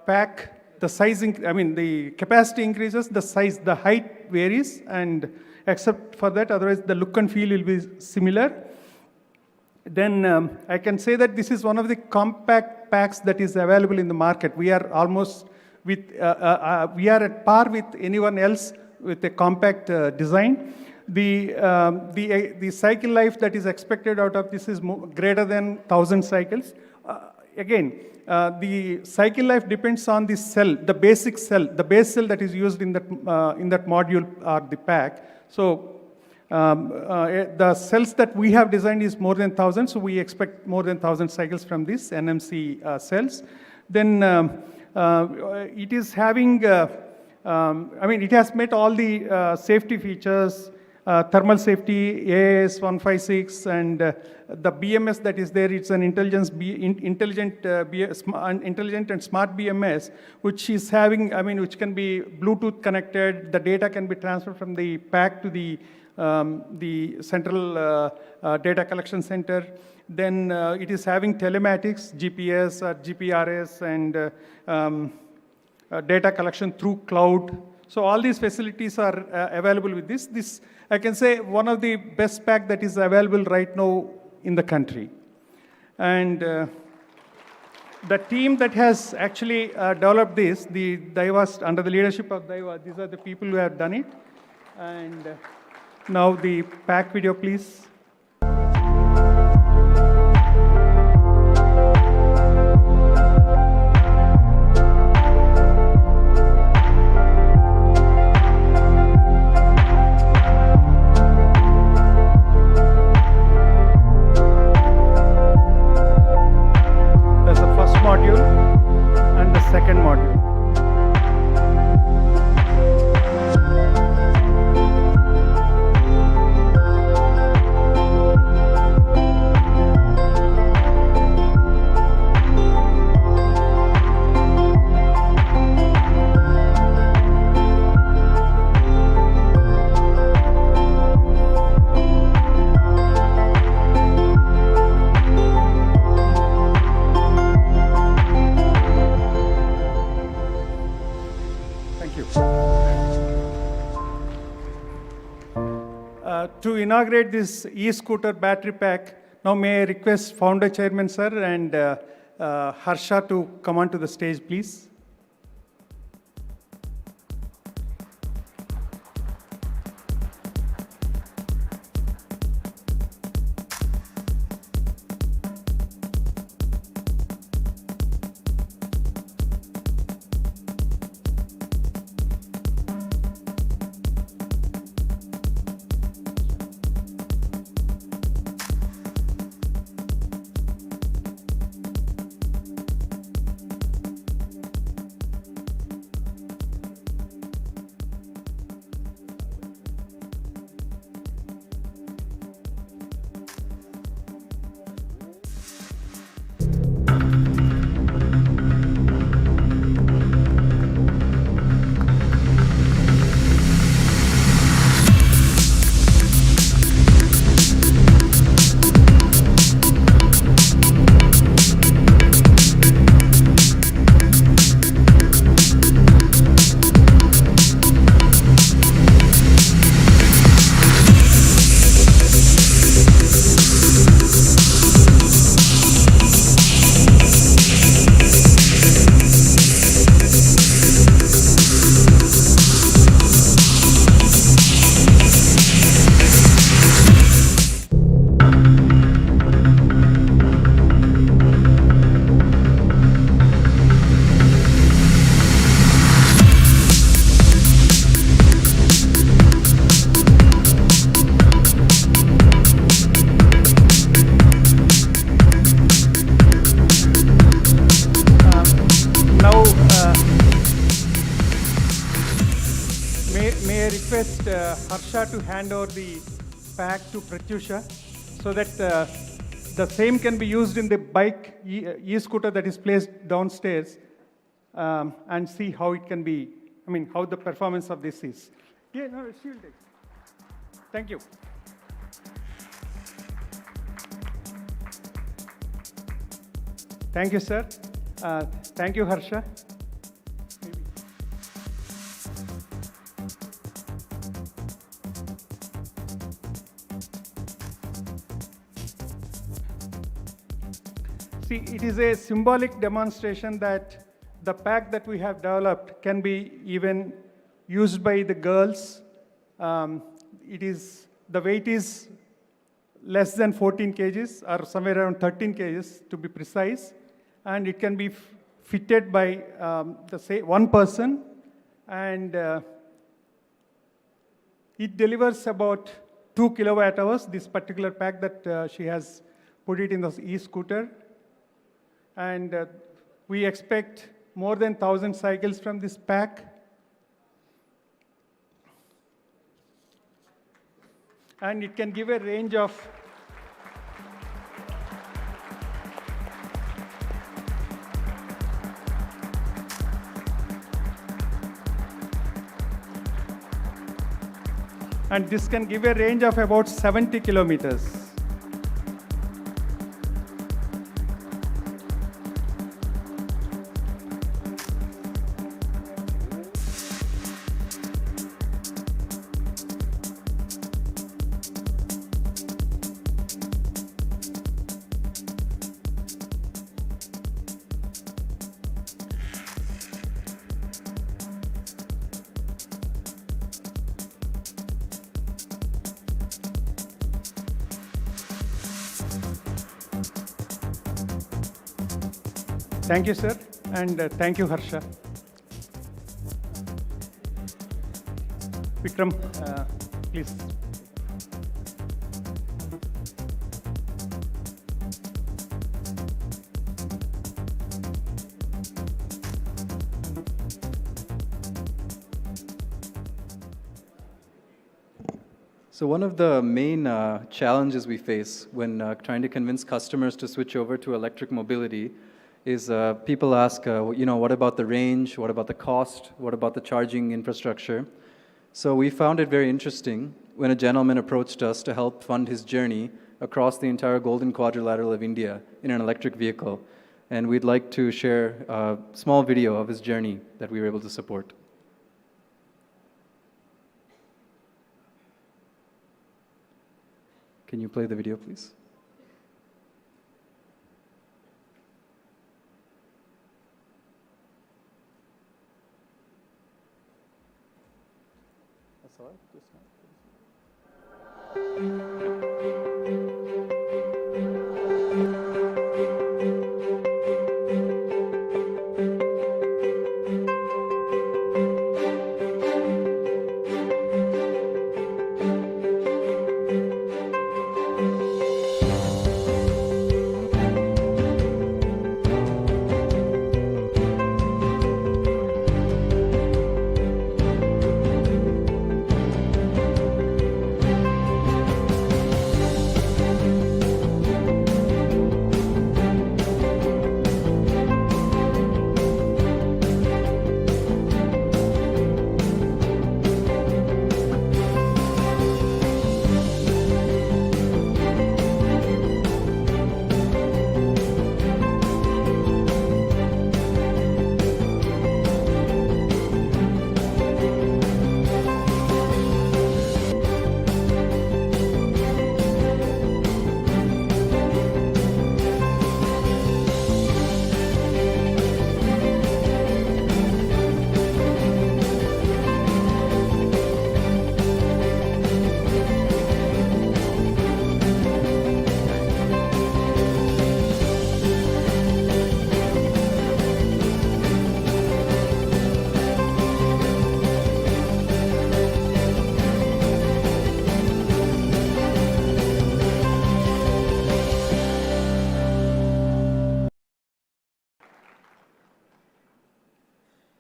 pack, the sizing, the capacity increases, the height varies, and except for that, otherwise the look and feel will be similar. Then I can say that this is one of the compact packs that is available in the market. We are almost we are at par with anyone else with a compact design. The cycle life that is expected out of this is greater than 1,000 cycles. Again, the cycle life depends on the cell, the basic cell, the base cell that is used in that module or the pack. So the cells that we have designed is more than 1,000, so we expect more than 1,000 cycles from these NMC cells. Then it is having, it has met all the safety features, thermal safety, AAS 156, and the BMS that is there, it's an intelligent and smart BMS, which is having, which can be Bluetooth connected. The data can be transferred from the pack to the central data collection center. Then it is having telematics, GPS, GPRS, and data collection through cloud. So all these facilities are available with this. This, I can say, one of the best pack that is available right now in the country. And the team that has actually developed this, the Daiva, under the leadership of Daiva, these are the people who have done it. And now the pack video, please. That's the first module and the second module. To inaugurate this e-scooter battery pack, now may I request Founder Chairman Sir and Harsha to come onto the stage, please. request Harsha to hand over the pack to Pratyusha so that the same can be used in the bike e-scooter that is placed downstairs and see how it can be, how the performance of this is. Yeah, no, she will take. Thank you. Thank you, sir. Thank you, Harsha. See, it is a symbolic demonstration that the pack that we have developed can be even used by the girls. The weight is less than 14 kgs or somewhere around 13 kgs to be precise. And it can be fitted by one person. And it delivers about 2 kilowatt hours, this particular pack that she has put it in the e-scooter. And we expect more than 1,000 cycles from this pack. And it can give a range of about 70 kilometers. Thank you, sir, and thank you, Harsha. Vikram, please. So one of the main challenges we face when trying to convince customers to switch over to electric mobility is people ask, what about the range? What about the cost? What about the charging infrastructure? So we found it very interesting when a gentleman approached us to help fund his journey across the entire Golden Quadrilateral of India in an electric vehicle. And we'd like to share a small video of his journey that we were able to support. Can you play the video, please? That's all right.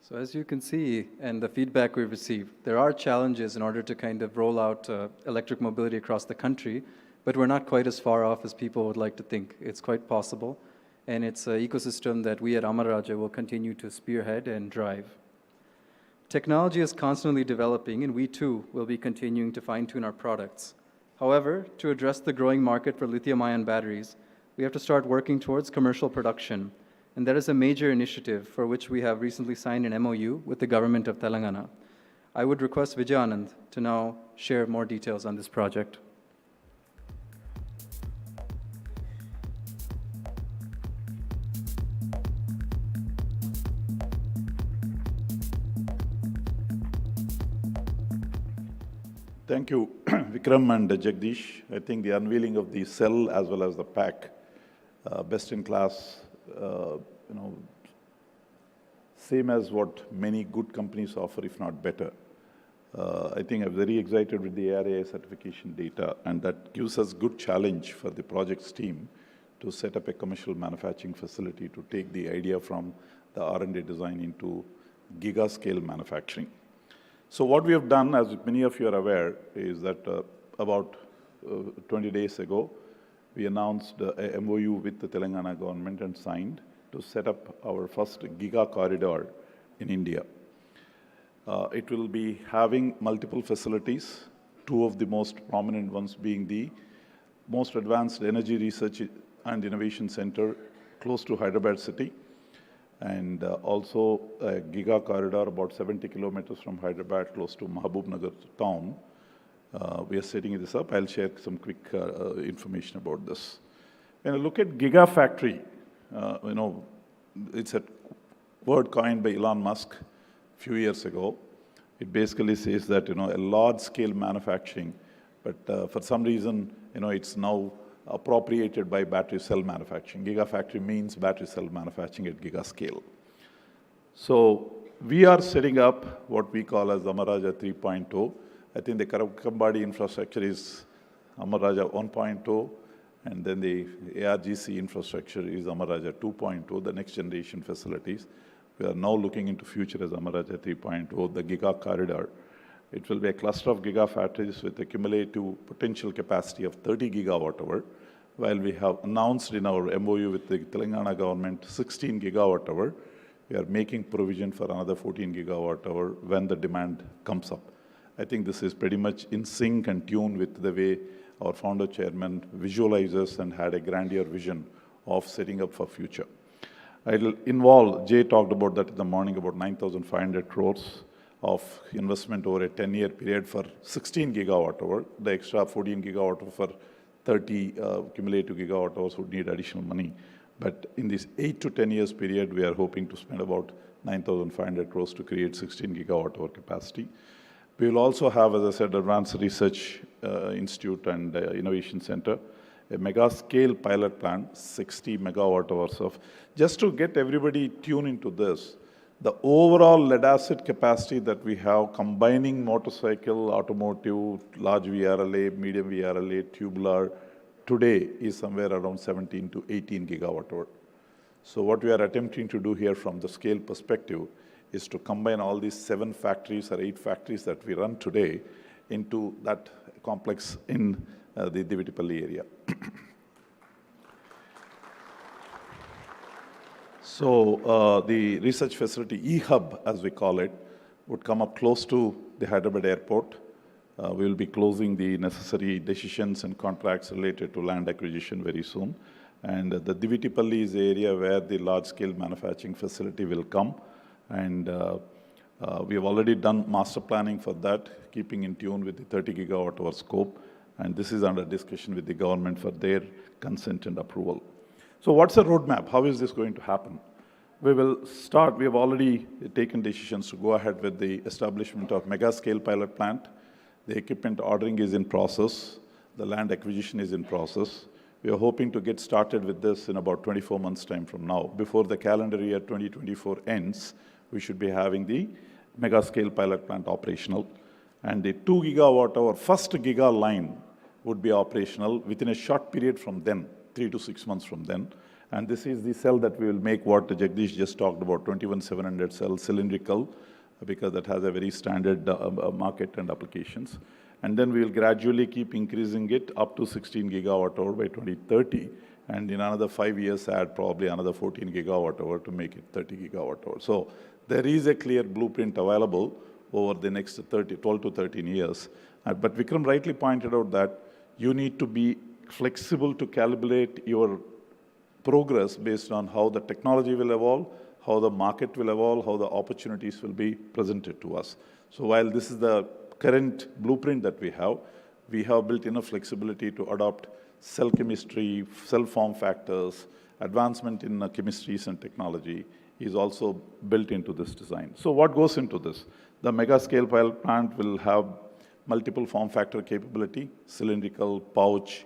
So as you can see, and the feedback we've received, there are challenges in order to kind of roll out electric mobility across the country, but we're not quite as far off as people would like to think. It's quite possible, and it's an ecosystem that we at Amara Raja will continue to spearhead and drive. Technology is constantly developing, and we too will be continuing to fine-tune our products. However, to address the growing market for lithium-ion batteries, we have to start working towards commercial production, and that is a major initiative for which we have recently signed an MOU with the government of Telangana. I would request Vijayanand to now share more details on this project. Thank you, Vikram and Jagdish. I think the unveiling of the cell as well as the pack, best in class, same as what many good companies offer, if not better. I think I'm very excited with the ARAI certification data, and that gives us good challenge for the projects team to set up a commercial manufacturing facility to take the idea from the R&D design into giga-scale manufacturing. So what we have done, as many of you are aware, is that about 20 days ago, we announced a MOU with the Telangana government and signed to set up our first giga corridor in India. It will be having multiple facilities, two of the most prominent ones being the most advanced energy research and innovation center close to Hyderabad city, and also a giga corridor about 70 kilometers from Hyderabad, close to Mahabubnagar town. We are setting this up. I'll share some quick information about this. When I look at giga factory, it's a word coined by Elon Musk a few years ago. It basically says that, a large-scale manufacturing, but for some reason, it's now appropriated by battery cell manufacturing. Gigafactory means battery cell manufacturing at giga scale. So we are setting up what we call as Amara Raja 3.0. I think the Kambadi infrastructure is Amara Raja 1.0, and then the ARGC infrastructure is Amara Raja 2.0, the next generation facilities. We are now looking into future as Amara Raja 3.0, the giga corridor. It will be a cluster of gigafactories with a cumulative potential capacity of 30 gigawatt hour, while we have announced in our MOU with the Telangana government 16 gigawatt hour. We are making provision for another 14 gigawatt hour when the demand comes up. I think this is pretty much in sync and tune with the way our founder chairman visualizes and had a grandeur vision of setting up for future. I'll involve, Jay talked about that in the morning, about 9,500 crores of investment over a 10-year period for 16 gigawatt hour. The extra 14 gigawatt hour for 30 cumulative gigawatt hours would need additional money. But in this 8 to 10 years period, we are hoping to spend about 9,500 crores to create 16 gigawatt hour capacity. We will also have, as I said, Advanced Research Institute and Innovation Center, a mega scale pilot plant, 60 megawatt hours of, just to get everybody tuned into this, the overall lead acid capacity that we have, combining motorcycle, automotive, large VRLA, medium VRLA, tubular, today is somewhere around 17 to 18 gigawatt hour. So what we are attempting to do here from the scale perspective is to combine all these 7 factories or 8 factories that we run today into that complex in the Divitipalli area. So the research facility, E-Hub as we call it, would come up close to the Hyderabad airport. We will be closing the necessary decisions and contracts related to land acquisition very soon. And the Divitipalli is the area where the large-scale manufacturing facility will come. And we have already done master planning for that, keeping in tune with the 30 gigawatt hour scope. And this is under discussion with the government for their consent and approval. So what's the roadmap? How is this going to happen? We will start, we have already taken decisions to go ahead with the establishment of mega-scale pilot plant. The equipment ordering is in process. The land acquisition is in process. We are hoping to get started with this in about 24 months' time from now. Before the calendar year 2024 ends, we should be having the mega-scale pilot plant operational. And the 2 gigawatt hour first giga line would be operational within a short period from then, 3 to 6 months from then. And this is the cell that we will make what Jagdish just talked about, 21700 cell cylindrical, because that has a very standard market and applications. And then we will gradually keep increasing it up to 16 gigawatt hour by 2030. And in another 5 years, add probably another 14 gigawatt hour to make it 30 gigawatt hour. So there is a clear blueprint available over the next 12 to 13 years. But Vikram rightly pointed out that you need to be flexible to calibrate your progress based on how the technology will evolve, how the market will evolve, how the opportunities will be presented to us. So while this is the current blueprint that we have built enough flexibility to adopt cell chemistry, cell form factors, advancement in chemistries and technology is also built into this design. So what goes into this? The mega scale pilot plant will have multiple form factor capability, cylindrical, pouch,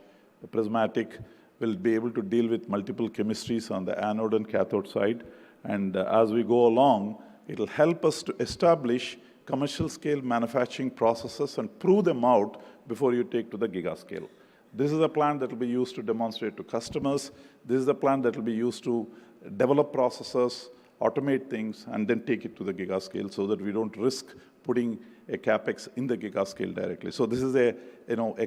prismatic, will be able to deal with multiple chemistries on the anode and cathode side. And as we go along, it'll help us to establish commercial scale manufacturing processes and prove them out before you take to the giga scale. This is a plant that will be used to demonstrate to customers. This is a plant that will be used to develop processes, automate things, and then take it to the giga scale so that we don't risk putting a capex in the giga scale directly. So this is a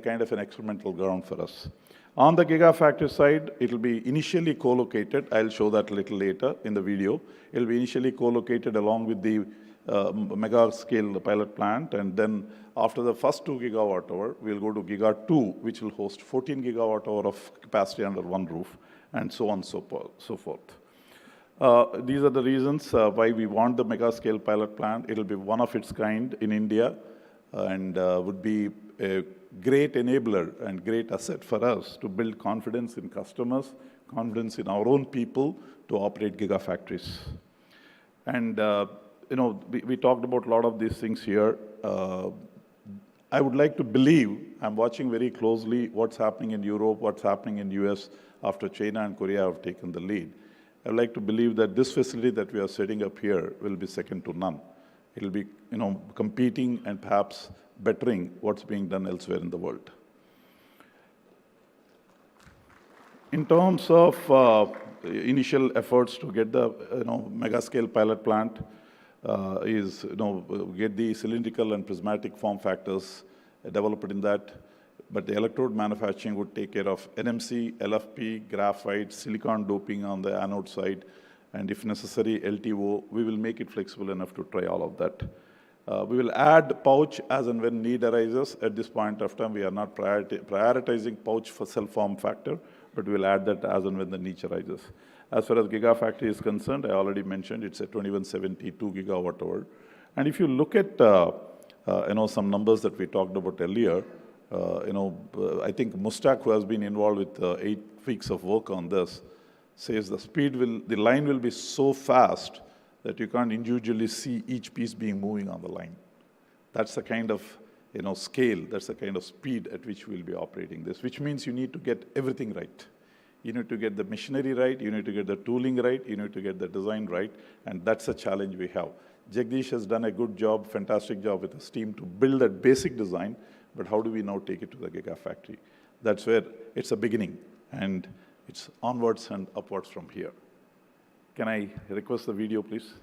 kind of an experimental ground for us. On the gigafactory side, it will be initially co-located. I'll show that a little later in the video. It will be initially co-located along with the mega scale pilot plant, and then after the first 2 gigawatt hour, we'll go to Giga 2, which will host 14 gigawatt hour of capacity under one roof, and so on and so forth. These are the reasons why we want the mega scale pilot plant. It'll be one of its kind in India, and would be a great enabler and great asset for us to build confidence in customers, confidence in our own people to operate gigafactories. And we talked about a lot of these things here. I would like to believe, I'm watching very closely what's happening in Europe, what's happening in US after China and Korea have taken the lead. I would like to believe that this facility that we are setting up here will be second to none. It'll be, competing and perhaps bettering what's being done elsewhere in the world. In terms of initial efforts to get the mega scale pilot plant, get the cylindrical and prismatic form factors developed in that, but the electrode manufacturing would take care of NMC, LFP, graphite, silicon doping on the anode side, and if necessary, LTO. We will make it flexible enough to try all of that. We will add pouch as and when need arises. At this point of time, we are not prioritizing pouch for cell form factor, but we will add that as and when the need arises. As far as gigafactory is concerned, I already mentioned it's a 2172 gigawatt hour. And if you look at some numbers that we talked about earlier, I think Mustak, who has been involved with 8 weeks of work on this, says the line will be so fast that you can't individually see each piece being moving on the line. That's the kind of scale, that's the kind of speed at which we'll be operating this, which means you need to get everything right. You need to get the machinery right, you need to get the tooling right, you need to get the design right, and that's a challenge we have. Jagdish has done a good job, fantastic job with his team to build that basic design, but how do we now take it to the gigafactory? That's where it's a beginning, and it's onwards and upwards from here. Can I request the video, please?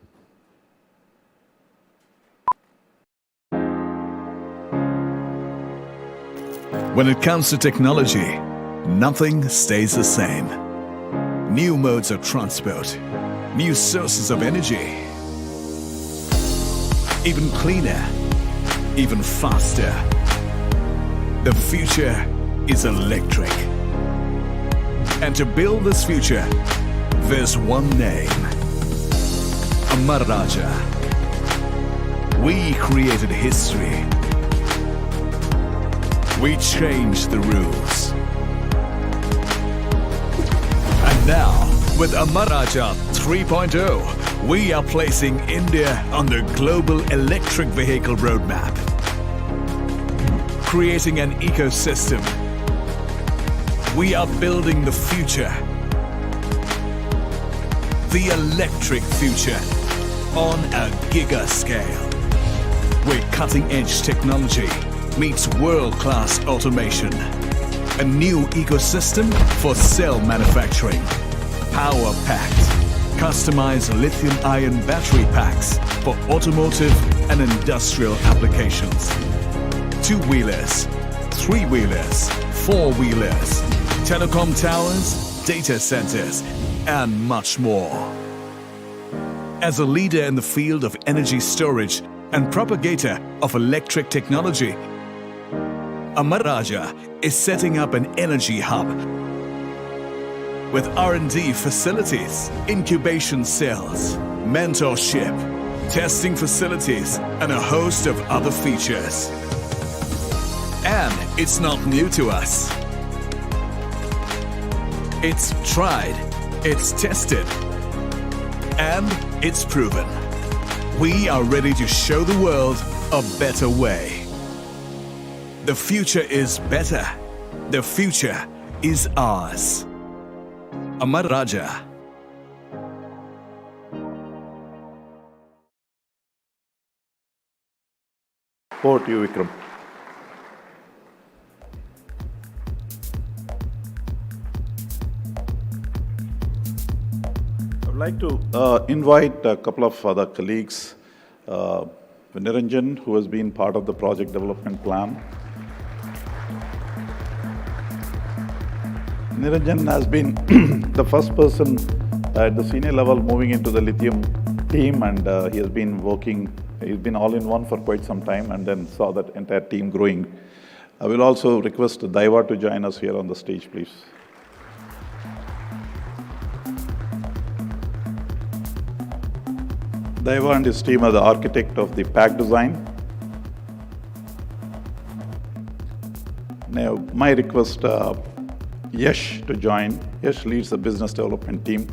When it comes to technology, nothing stays the same. New modes of transport, new sources of energy, even cleaner, even faster. The future is electric. And to build this future, there's one name, Amara Raja. We created history. We changed the rules. And now, with Amara Raja 3.0, we are placing India on the global electric vehicle roadmap, creating an ecosystem. We are building the future, the electric future, on a giga scale, where cutting-edge technology meets world-class automation. A new ecosystem for cell manufacturing. Power-packed, customized lithium-ion battery packs for automotive and industrial applications. Two-wheelers, three-wheelers, four-wheelers, telecom towers, data centers, and much more. As a leader in the field of energy storage and propagator of electric technology, Amara Raja is setting up an energy hub with R&D facilities, incubation cells, mentorship, testing facilities, and a host of other features. And it's not new to us. It's tried, it's tested, and it's proven. We are ready to show the world a better way. The future is better. The future is ours. Amara Raja. Over to you, Vikram. I'd like to invite a couple of other colleagues. Niranjan, who has been part of the project development plan. Niranjan has been the first person at the senior level moving into the lithium team, and he has been working, he's been all in one for quite some time, and then saw that entire team growing. I will also request Daiva to join us here on the stage, please. Daiva and his team are the architect of the pack design. Now, my request, Yash to join. Yash leads the business development team.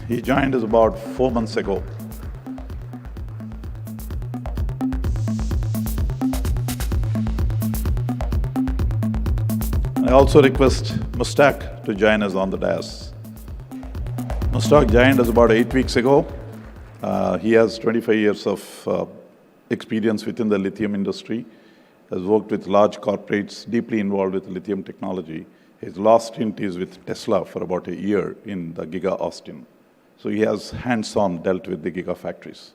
He joined us about 4 months ago. I also request Mustaq to join us on the dais. Mustaq joined us about 8 weeks ago. He has 25 years of experience within the lithium industry, has worked with large corporates, deeply involved with lithium technology. His last stint is with Tesla for about a year in the Giga Austin. So he has hands-on dealt with the Giga factories.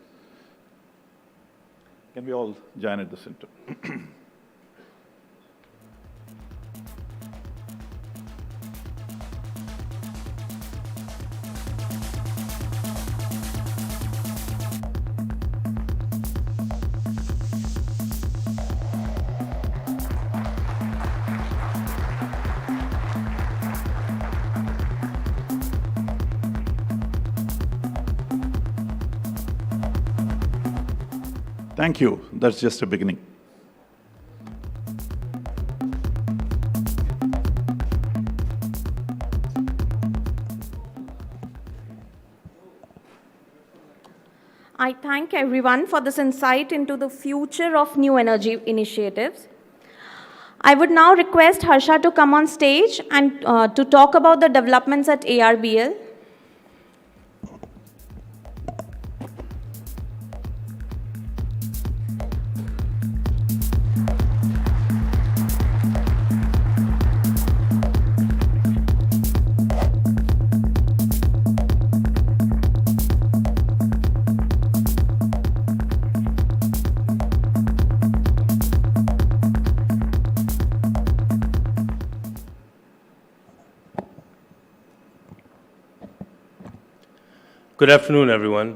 Can we all join at the center? Thank you. That's just a beginning. I thank everyone for this insight into the future of new energy initiatives. I would now request Harsha to come on stage and to talk about the developments at ARBL. Good afternoon, everyone.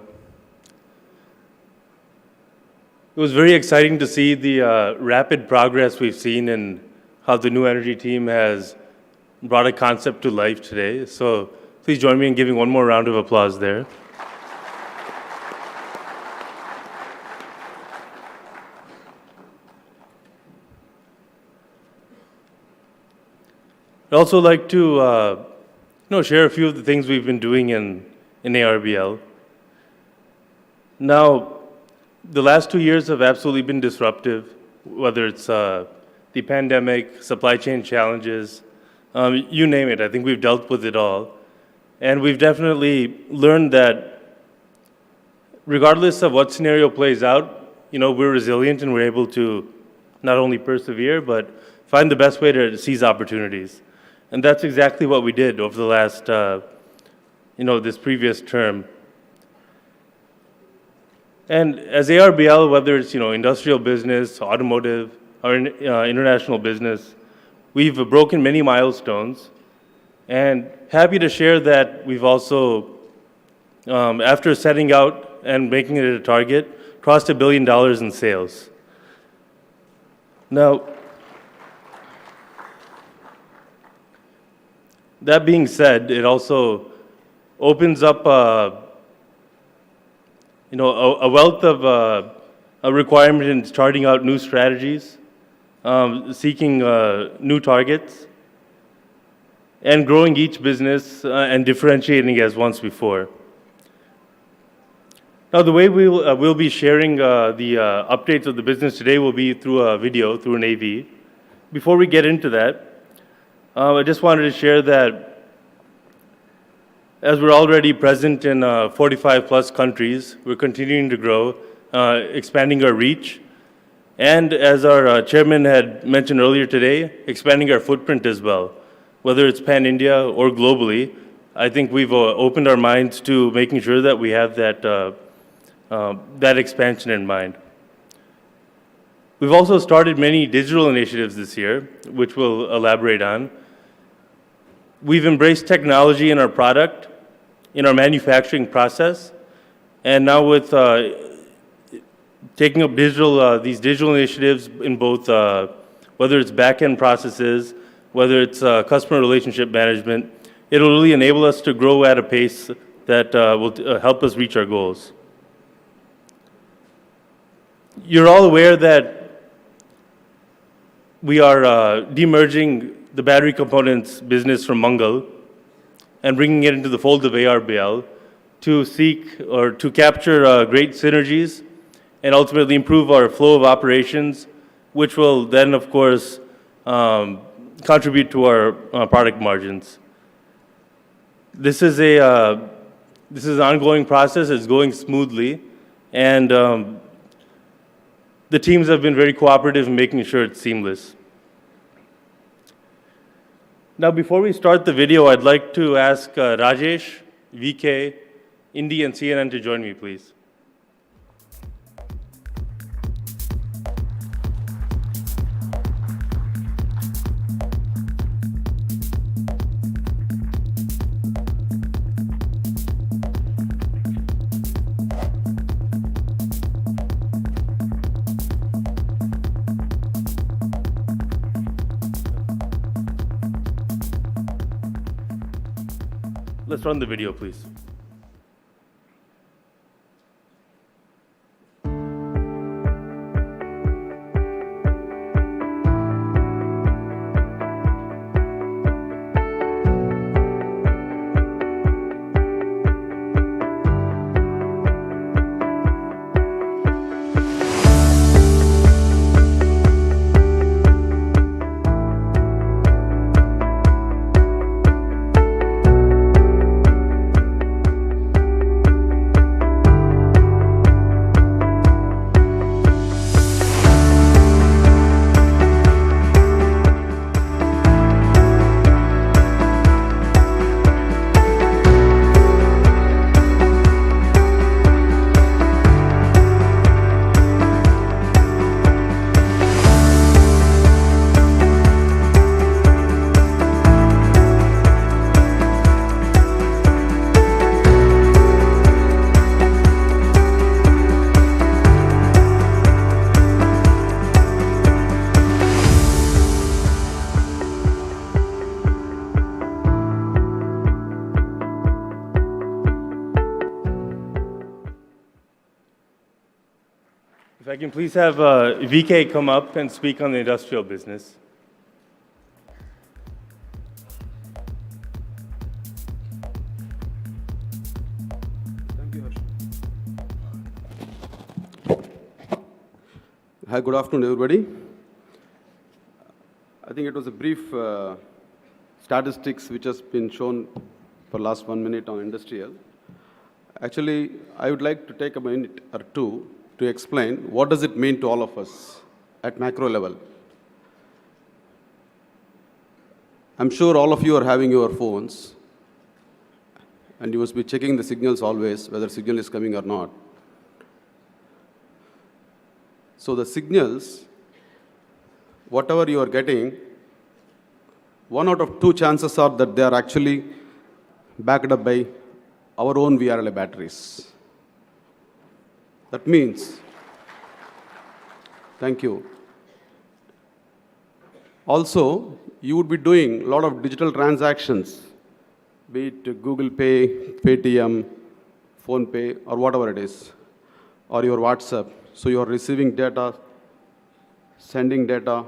It was very exciting to see the rapid progress we've seen in how the new energy team has brought a concept to life today. So please join me in giving one more round of applause there. I'd also like to share a few of the things we've been doing in ARBL. Now, the last 2 years have absolutely been disruptive, whether it's the pandemic, supply chain challenges, you name it. I think we've dealt with it all. And we've definitely learned that regardless of what scenario plays out, we're resilient and we're able to not only persevere, but find the best way to seize opportunities. And that's exactly what we did over the last, this previous term. And as ARBL, whether it's, industrial business, automotive, or international business, we've broken many milestones. And happy to share that we've also, after setting out and making it a target, crossed $1 billion in sales. Now, that being said, it also opens up a wealth of a requirement in starting out new strategies, seeking new targets, and growing each business and differentiating as once before. Now, the way we'll be sharing the updates of the business today will be through a video, through an AV. Before we get into that, I just wanted to share that as we're already present in 45 plus countries, we're continuing to grow, expanding our reach, and as our chairman had mentioned earlier today, expanding our footprint as well. Whether it's pan-India or globally, I think we've opened our minds to making sure that we have that expansion in mind. We've also started many digital initiatives this year, which we'll elaborate on. We've embraced technology in our product, in our manufacturing process, and now with taking up these digital initiatives in both, whether it's back-end processes, whether it's customer relationship management, it'll really enable us to grow at a pace that will help us reach our goals. You're all aware that we are demerging the battery components business from Mangal and bringing it into the fold of ARBL to seek or to capture great synergies and ultimately improve our flow of operations, which will then, of course, contribute to our product margins. This is an ongoing process. It's going smoothly, and the teams have been very cooperative in making sure it's seamless. Now, before we start the video, I'd like to ask Rajesh, VK, Indy, and CNN to join me, please. Let's run the video, please. If I can please have VK come up and speak on the industrial business. Thank you, Harsh. Hi, good afternoon, everybody. I think it was a brief statistics which has been shown for last 1 minute on industrial. Actually, I would like to take a minute or two to explain what does it mean to all of us at macro level. I'm sure all of you are having your phones, and you must be checking the signals always, whether signal is coming or not. So the signals, whatever you are getting, 1 out of 2 chances are that they are actually backed up by our own VRLA batteries. That means, thank you. Also, you would be doing a lot of digital transactions, be it Google Pay, Paytm, PhonePe, or whatever it is, or your WhatsApp. So you are receiving data, sending data,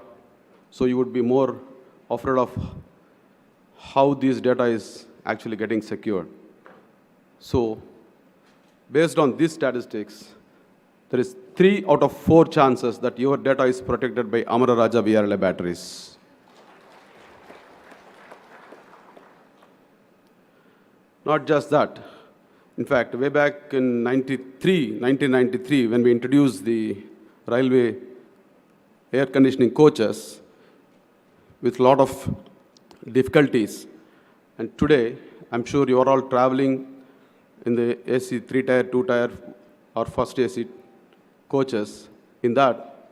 so you would be more afraid of how this data is actually getting secured. So, based on these statistics, there is 3 out of 4 chances that your data is protected by Amara Raja VRLA batteries. Not just that. In fact, way back in 1993, when we introduced the railway air conditioning coaches with a lot of difficulties, and today, I'm sure you are all traveling in the AC 3-tier, 2-tier, or first AC coaches. In that,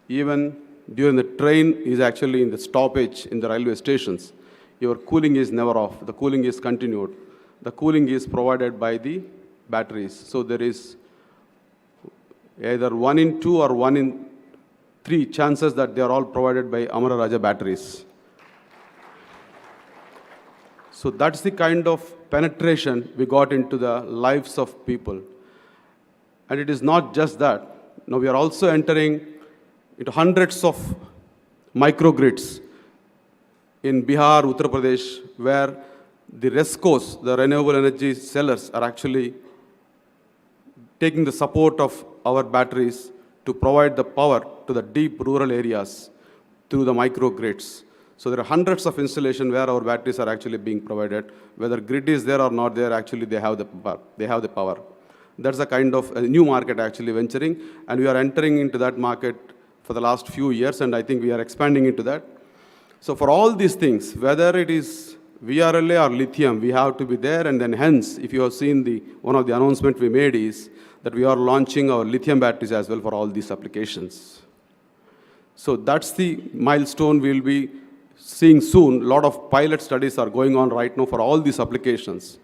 even during the train is actually in the stoppage in the railway stations, your cooling is never off. The cooling is continued. The cooling is provided by the batteries. So there is either 1 in 2 or 1 in 3 chances that they are all provided by Amara Raja batteries. So that's the kind of penetration we got into the lives of people. And it is not just that. Now we are also entering into hundreds of microgrids in Bihar, Uttar Pradesh, where the RESCOs, the renewable energy sellers, are actually taking the support of our batteries to provide the power to the deep rural areas through the microgrids. So there are hundreds of installations where our batteries are actually being provided. Whether grid is there or not there, actually they have the power. That's a kind of a new market actually venturing, and we are entering into that market for the last few years, and I think we are expanding into that. So for all these things, whether it is VRLA or lithium, we have to be there, and then hence, if you have seen one of the announcements we made is that we are launching our lithium batteries as well for all these applications. So that's the milestone we'll be seeing soon. A lot of pilot studies are going on right now for all these applications.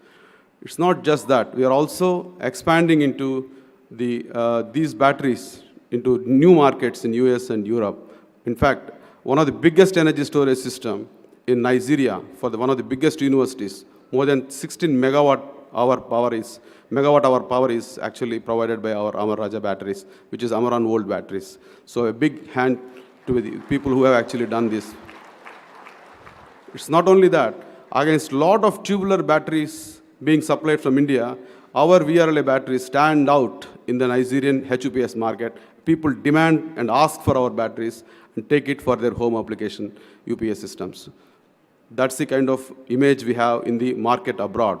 It's not just that. We are also expanding into these batteries into new markets in US and Europe. In fact, one of the biggest energy storage system in Nigeria for one of the biggest universities, more than 16 megawatt hour power is actually provided by our Amara Raja batteries, which is Amaran Volt batteries. So a big hand to the people who have actually done this. It's not only that. Against a lot of tubular batteries being supplied from India, our VRLA batteries stand out in the Nigerian HUPS market. People demand and ask for our batteries and take it for their home application UPS systems. That's the kind of image we have in the market abroad.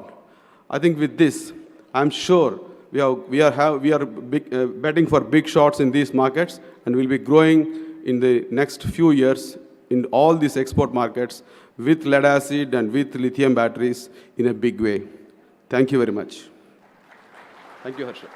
I think with this, I'm sure we are betting for big shots in these markets, and we'll be growing in the next few years in all these export markets with lead acid and with lithium batteries in a big way. Thank you very much. Thank you, Harsha.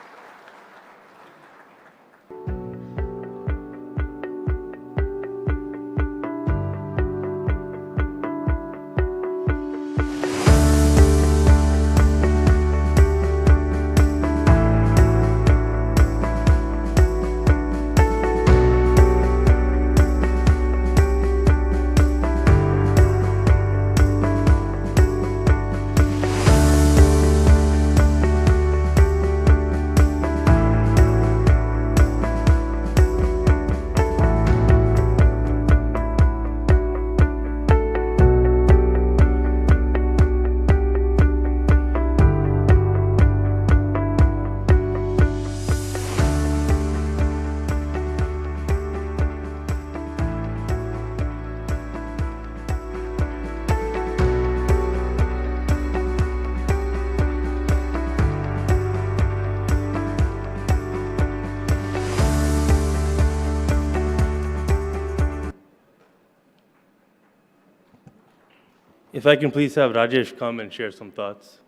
If I can please have Rajesh come and share some thoughts.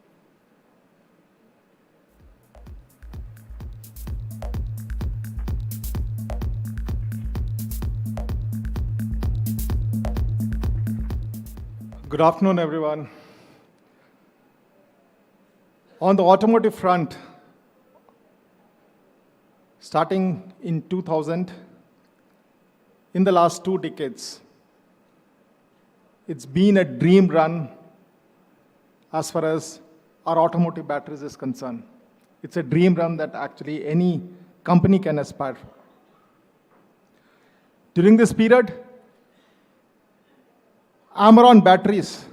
Good afternoon, everyone. On the automotive front, starting in 2000, in the last 2 decades, it's been a dream run as far as our automotive batteries is concerned. It's a dream run that actually any company can aspire for. During this period, Amaron batteries,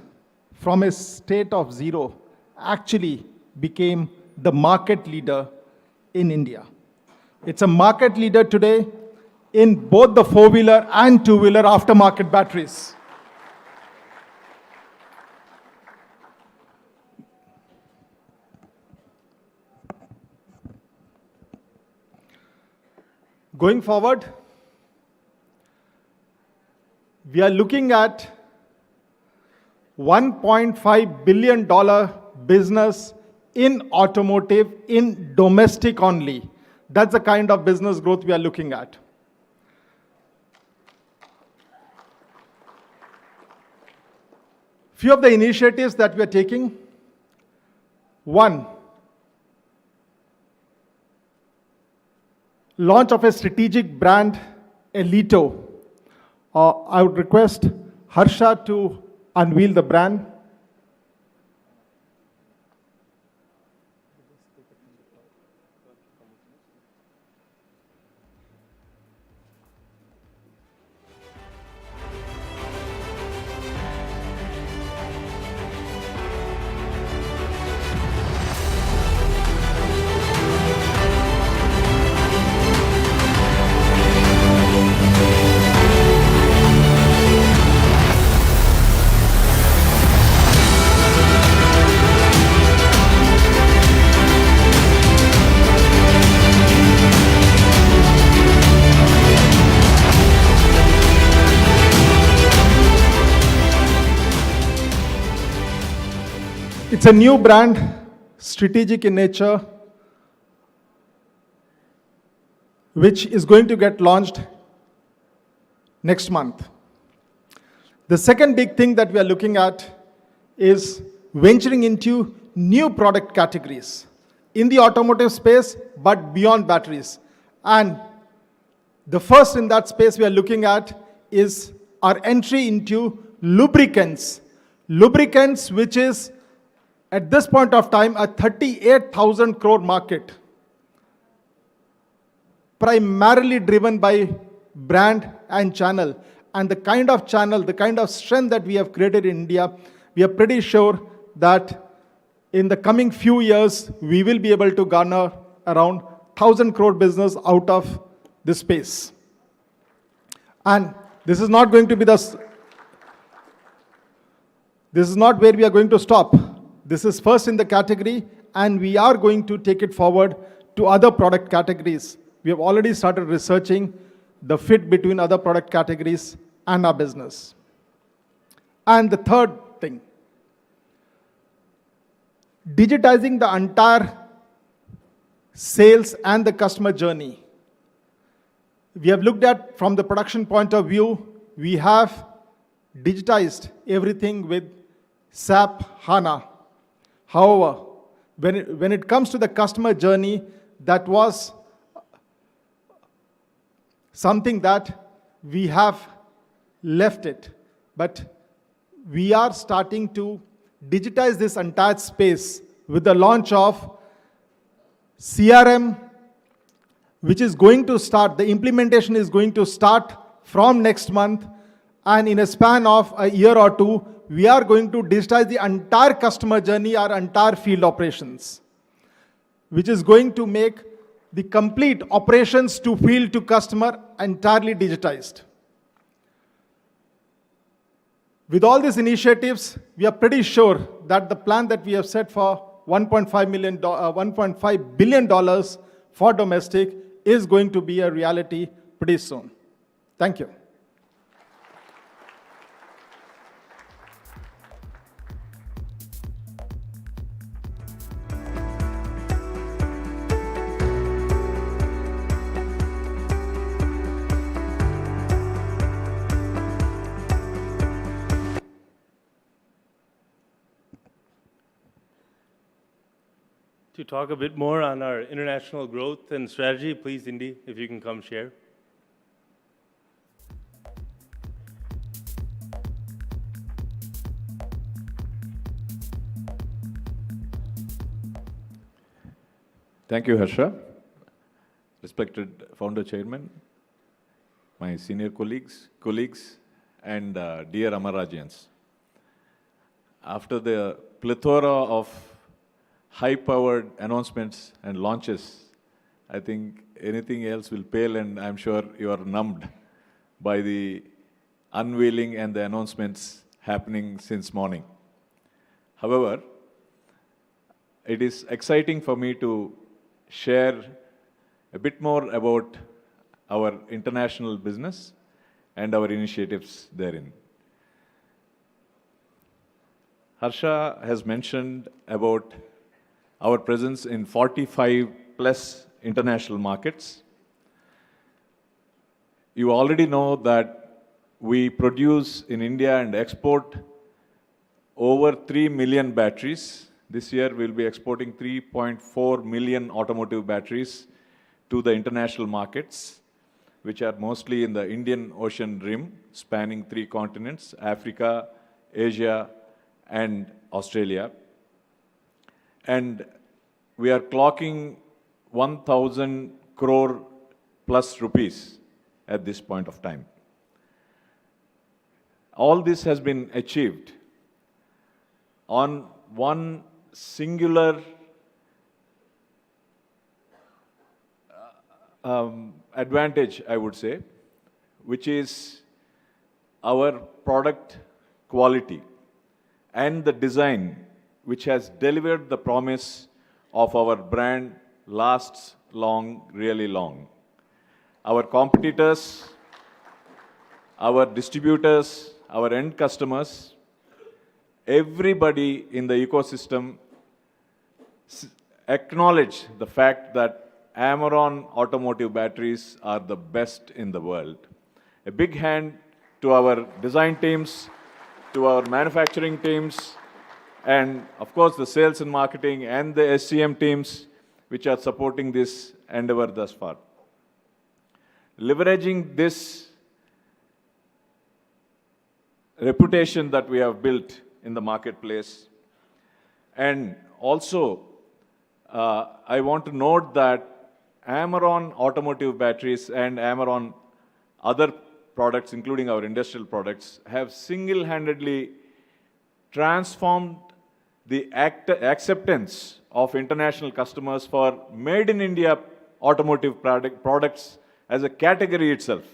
from a state of zero, actually became the market leader in India. It's a market leader today in both the 4-wheeler and 2-wheeler aftermarket batteries. Going forward, we are looking at $1.5 billion business in automotive, in domestic only. That's the kind of business growth we are looking at. Few of the initiatives that we are taking. One, launch of a strategic brand, Elito. I would request Harsha to unveil the brand. It's a new brand, strategic in nature, which is going to get launched next month. The second big thing that we are looking at is venturing into new product categories in the automotive space, but beyond batteries. And the first in that space we are looking at is our entry into lubricants. Lubricants, which is at this point of time a 38,000 crore market, primarily driven by brand and channel. And the kind of channel, the kind of strength that we have created in India, we are pretty sure that in the coming few years, we will be able to garner around 1,000 crore business out of this space. And this is not going to be this is not where we are going to stop. This is first in the category, and we are going to take it forward to other product categories. We have already started researching the fit between other product categories and our business. And the third thing, digitizing the entire sales and the customer journey. We have looked at from the production point of view, we have digitized everything with SAP HANA. However, when it comes to the customer journey, that was something that we have left it. But we are starting to digitize this entire space with the launch of CRM, which is going to start, the implementation is going to start from next month, and in a span of a year or two, we are going to digitize the entire customer journey, our entire field operations, which is going to make the complete operations to field to customer entirely digitized. With all these initiatives, we are pretty sure that the plan that we have set for $1.5 billion for domestic is going to be a reality pretty soon. Thank you. talk a bit more on our international growth and strategy. Please, Indy, if you can come share. Thank you, Harsha. Respected founder chairman, my senior colleagues, and dear Amarajians. After the plethora of high-powered announcements and launches, I think anything else will pale, and I'm sure you are numbed by the unveiling and the announcements happening since morning. However, it is exciting for me to share a bit more about our international business and our initiatives therein. Harsha has mentioned about our presence in 45 plus international markets. You already know that we produce in India and export over 3 million batteries. This year we'll be exporting 3.4 million automotive batteries to the international markets, which are mostly in the Indian Ocean rim, spanning 3 continents, Africa, Asia, and Australia. And we are clocking 1,000 crore plus rupees at this point of time. All this has been achieved on one singular advantage, I would say, which is our product quality and the design, which has delivered the promise of our brand lasts long, really long. Our competitors, our distributors, our end customers, everybody in the ecosystem acknowledge the fact that Amaron automotive batteries are the best in the world. A big hand to our design teams, to our manufacturing teams, and of course the sales and marketing and the SCM teams which are supporting this endeavor thus far. Leveraging this reputation that we have built in the marketplace, and also I want to note that Amaron automotive batteries and Amaron other products, including our industrial products, have single-handedly transformed the acceptance of international customers for made-in-India automotive products as a category itself.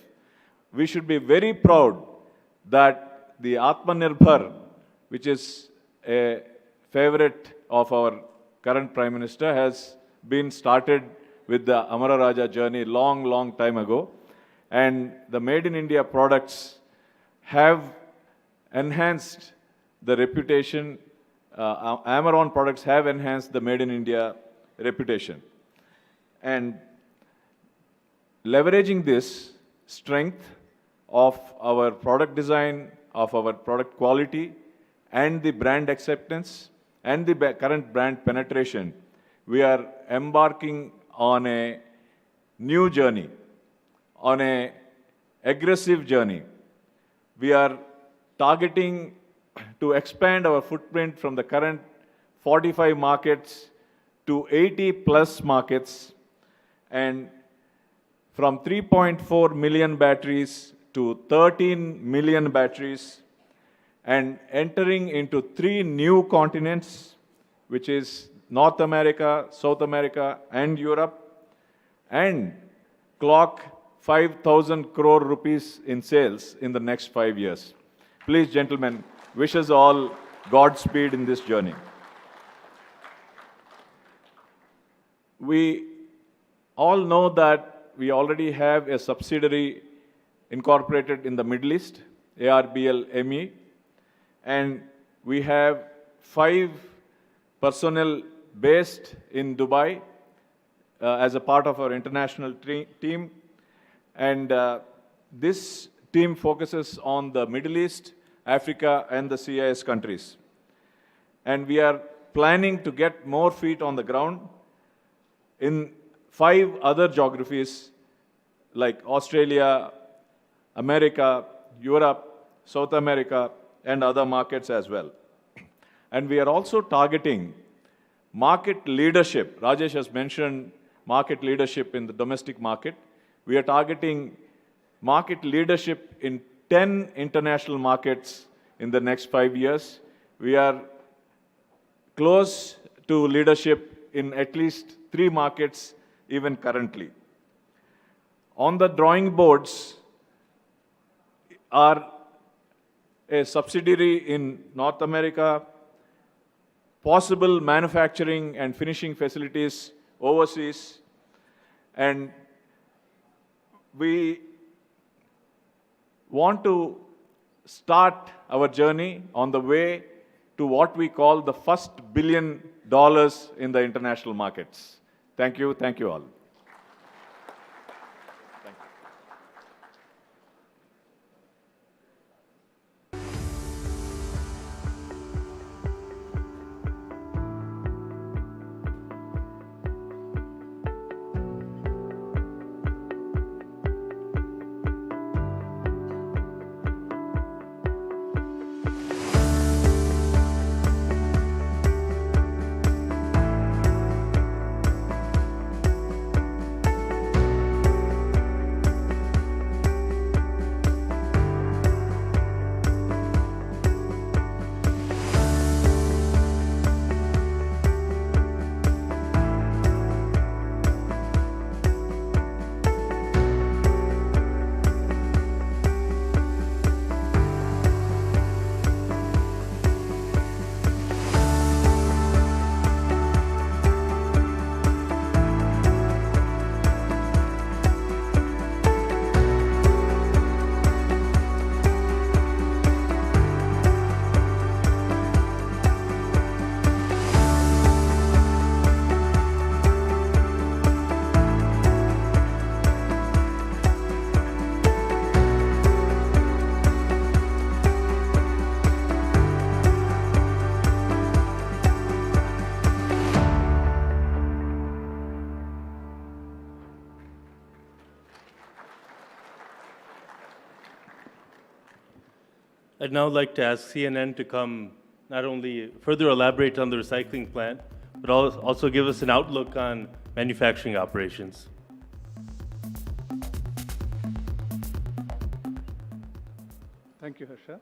We should be very proud that the Atmanirbhar, which is a favorite of our current Prime Minister, has been started with the Amara Raja journey long time ago. And the Made in India products have enhanced the reputation. Amaron products have enhanced the Made in India reputation. And leveraging this strength of our product design, of our product quality, and the brand acceptance, and the current brand penetration, we are embarking on a new journey, on an aggressive journey. We are targeting to expand our footprint from the current 45 markets to 80 plus markets, and from 3.4 million batteries to 13 million batteries, and entering into 3 new continents, which is North America, South America, and Europe, and clock 5,000 crore rupees in sales in the next 5 years. Please, gentlemen, wish us all Godspeed in this journey. We all know that we already have a subsidiary incorporated in the Middle East, ARBL ME, and we have 5 personnel based in Dubai as a part of our international team. And this team focuses on the Middle East, Africa, and the CIS countries. And we are planning to get more feet on the ground in 5 other geographies like Australia, America, Europe, South America, and other markets as well. And we are also targeting market leadership. Rajesh has mentioned market leadership in the domestic market. We are targeting market leadership in 10 international markets in the next 5 years. We are close to leadership in at least 3 markets even currently. On the drawing boards are a subsidiary in North America, possible manufacturing and finishing facilities overseas, and we want to start our journey on the way to what we call the first $1 billion in the international markets. Thank you all. I'd now like to ask CNN to come not only further elaborate on the recycling plant, but also give us an outlook on manufacturing operations. Thank you, Harsha.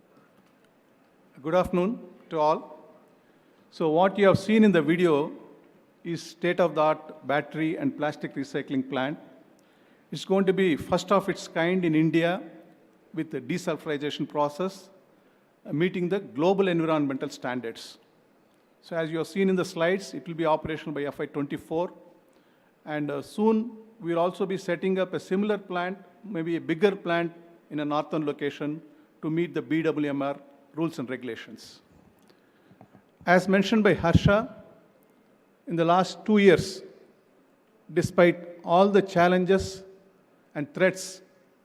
Good afternoon to all. So what you have seen in the video is state-of-the-art battery and plastic recycling plant. It's going to be first of its kind in India with the desulfurization process, meeting the global environmental standards. So as you have seen in the slides, it will be operational by FY24. And soon, we'll also be setting up a similar plant, maybe a bigger plant in a northern location to meet the BWMR rules and regulations. As mentioned by Harsha, in the last 2 years, despite all the challenges and threats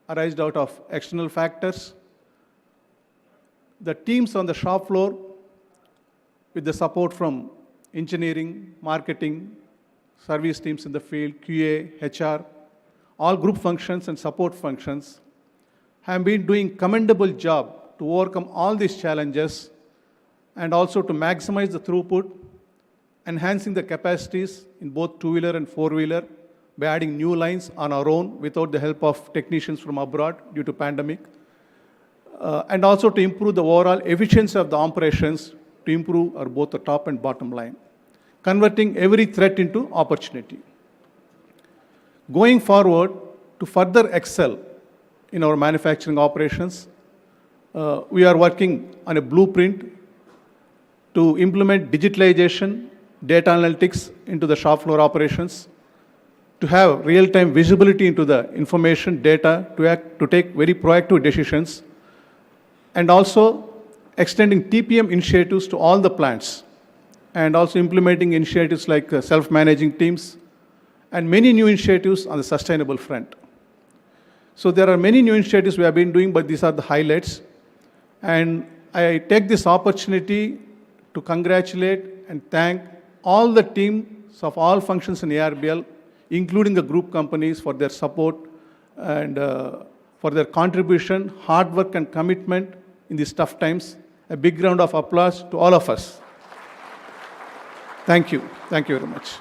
arising out of external factors, the teams on the shop floor, with the support from engineering, marketing, service teams in the field, QA, HR, all group functions and support functions, have been doing commendable job to overcome all these challenges and also to maximize the throughput, enhancing the capacities in both two-wheeler and four-wheeler by adding new lines on our own without the help of technicians from abroad due to pandemic. And also to improve the overall efficiency of the operations to improve our both the top and bottom line, converting every threat into opportunity. Going forward, to further excel in our manufacturing operations, we are working on a blueprint to implement digitalization, data analytics into the shop floor operations, to have real-time visibility into the information, data, to take very proactive decisions, and also extending TPM initiatives to all the plants, and also implementing initiatives like self-managing teams, and many new initiatives on the sustainable front. So there are many new initiatives we have been doing, but these are the highlights. And I take this opportunity to congratulate and thank all the teams of all functions in ARBL including the group companies, for their support and for their contribution, hard work and commitment in these tough times. A big round of applause to all of us. Thank you. Thank you very much.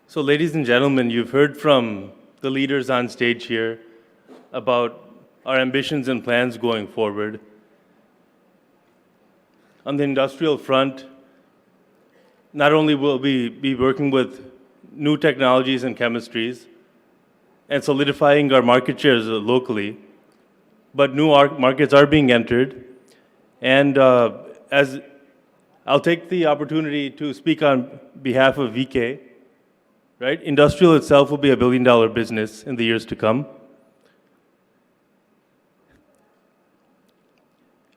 So, ladies and gentlemen, you've heard from the leaders on stage here about our ambitions and plans going forward. On the industrial front, not only will we be working with new technologies and chemistries and solidifying our market shares locally, but new markets are being entered. And as I'll take the opportunity to speak on behalf of VK, right? Industrial itself will be $1 billion business in the years to come.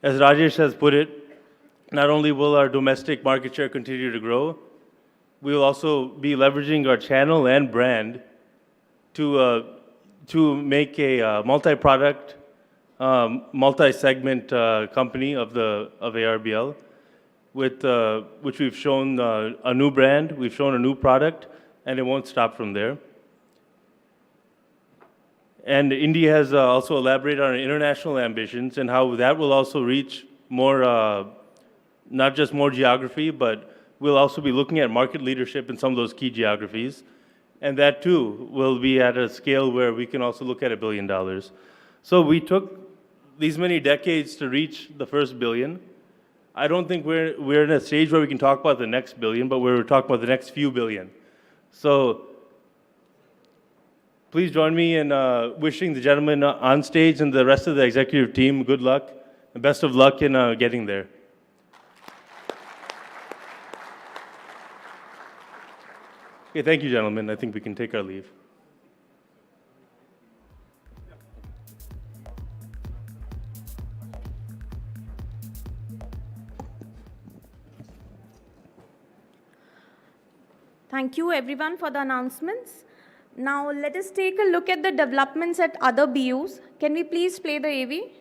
As Rajesh has put it, not only will our domestic market share continue to grow, we will also be leveraging our channel and brand to make a multi-product, multi-segment company of ARBL, with which we've shown a new brand, we've shown a new product, and it won't stop from there. And India has also elaborated on our international ambitions and how that will also reach more, not just more geography, but we'll also be looking at market leadership in some of those key geographies. And that too will be at a scale where we can also look at $1 billion. So we took these many decades to reach the first billion. I don't think we're in a stage where we can talk about the next billion, but we're talking about the next few billion. So please join me in wishing the gentleman on stage and the rest of the executive team good luck and best of luck in getting there. Okay, thank you, gentlemen. I think we can take our leave. Thank you everyone for the announcements. Now let us take a look at the developments at other BUs. Can we please play the AV?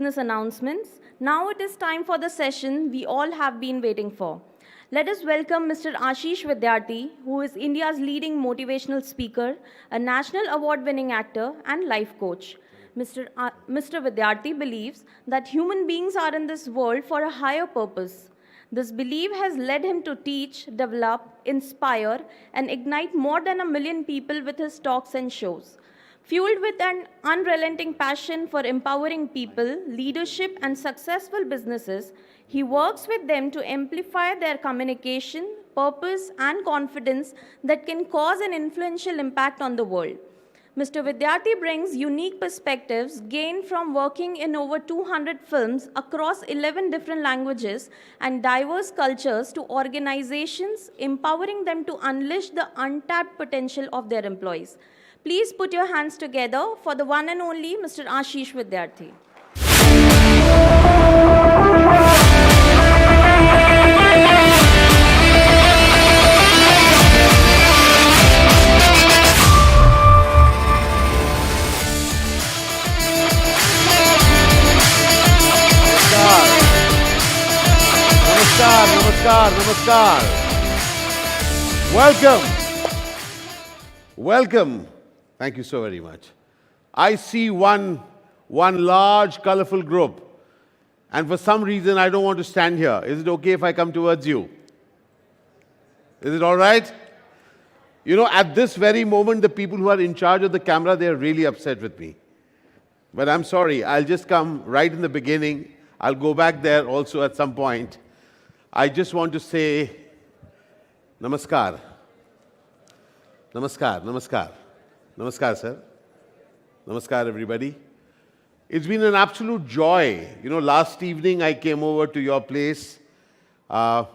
business announcements. Now it is time for the session we all have been waiting for. Let us welcome Mr. Ashish Vidyarthi, who is India's leading motivational speaker, a national award-winning actor, and life coach. Mr. Vidyarthi believes that human beings are in this world for a higher purpose. This belief has led him to teach, develop, inspire, and ignite more than 1 million people with his talks and shows. Fueled with an unrelenting passion for empowering people, leadership, and successful businesses, he works with them to amplify their communication, purpose, and confidence that can cause an influential impact on the world. Mr. Vidyarthi brings unique perspectives gained from working in over 200 films across 11 different languages and diverse cultures to organizations, empowering them to unleash the untapped potential of their employees. Please put your hands together for the one and only Mr. Ashish Vidyarthi. Namaskar. Welcome. Thank you so very much. I see one large, colorful group. And for some reason, I don't want to stand here. Is it okay if I come towards you? Is it all right? You know, at this very moment, the people who are in charge of the camera, they're really upset with me. But I'm sorry. I'll just come right in the beginning. I'll go back there also at some point. I just want to say, Namaskar. Namaskar, sir. Namaskar, everybody. It's been an absolute joy. You know, last evening I came over to your place. I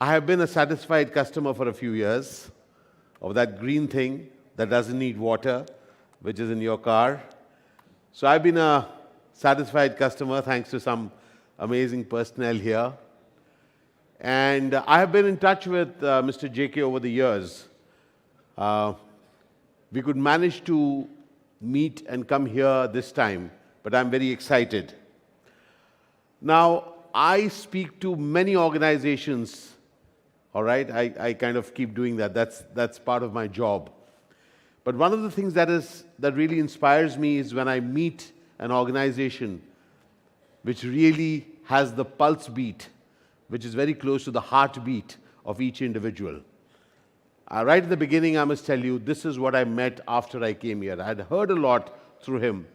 have been a satisfied customer for a few years of that green thing that doesn't need water, which is in your car. So I've been a satisfied customer thanks to some amazing personnel here. And I have been in touch with Mr. JK over the years. We could manage to meet and come here this time, but I'm very excited. Now, I speak to many organizations, all right? I kind of keep doing that. That's part of my job. But one of the things that really inspires me is when I meet an organization which really has the pulse beat, which is very close to the heartbeat of each individual. Right at the beginning, I must tell you, this is what I met after I came here. I had heard a lot through him,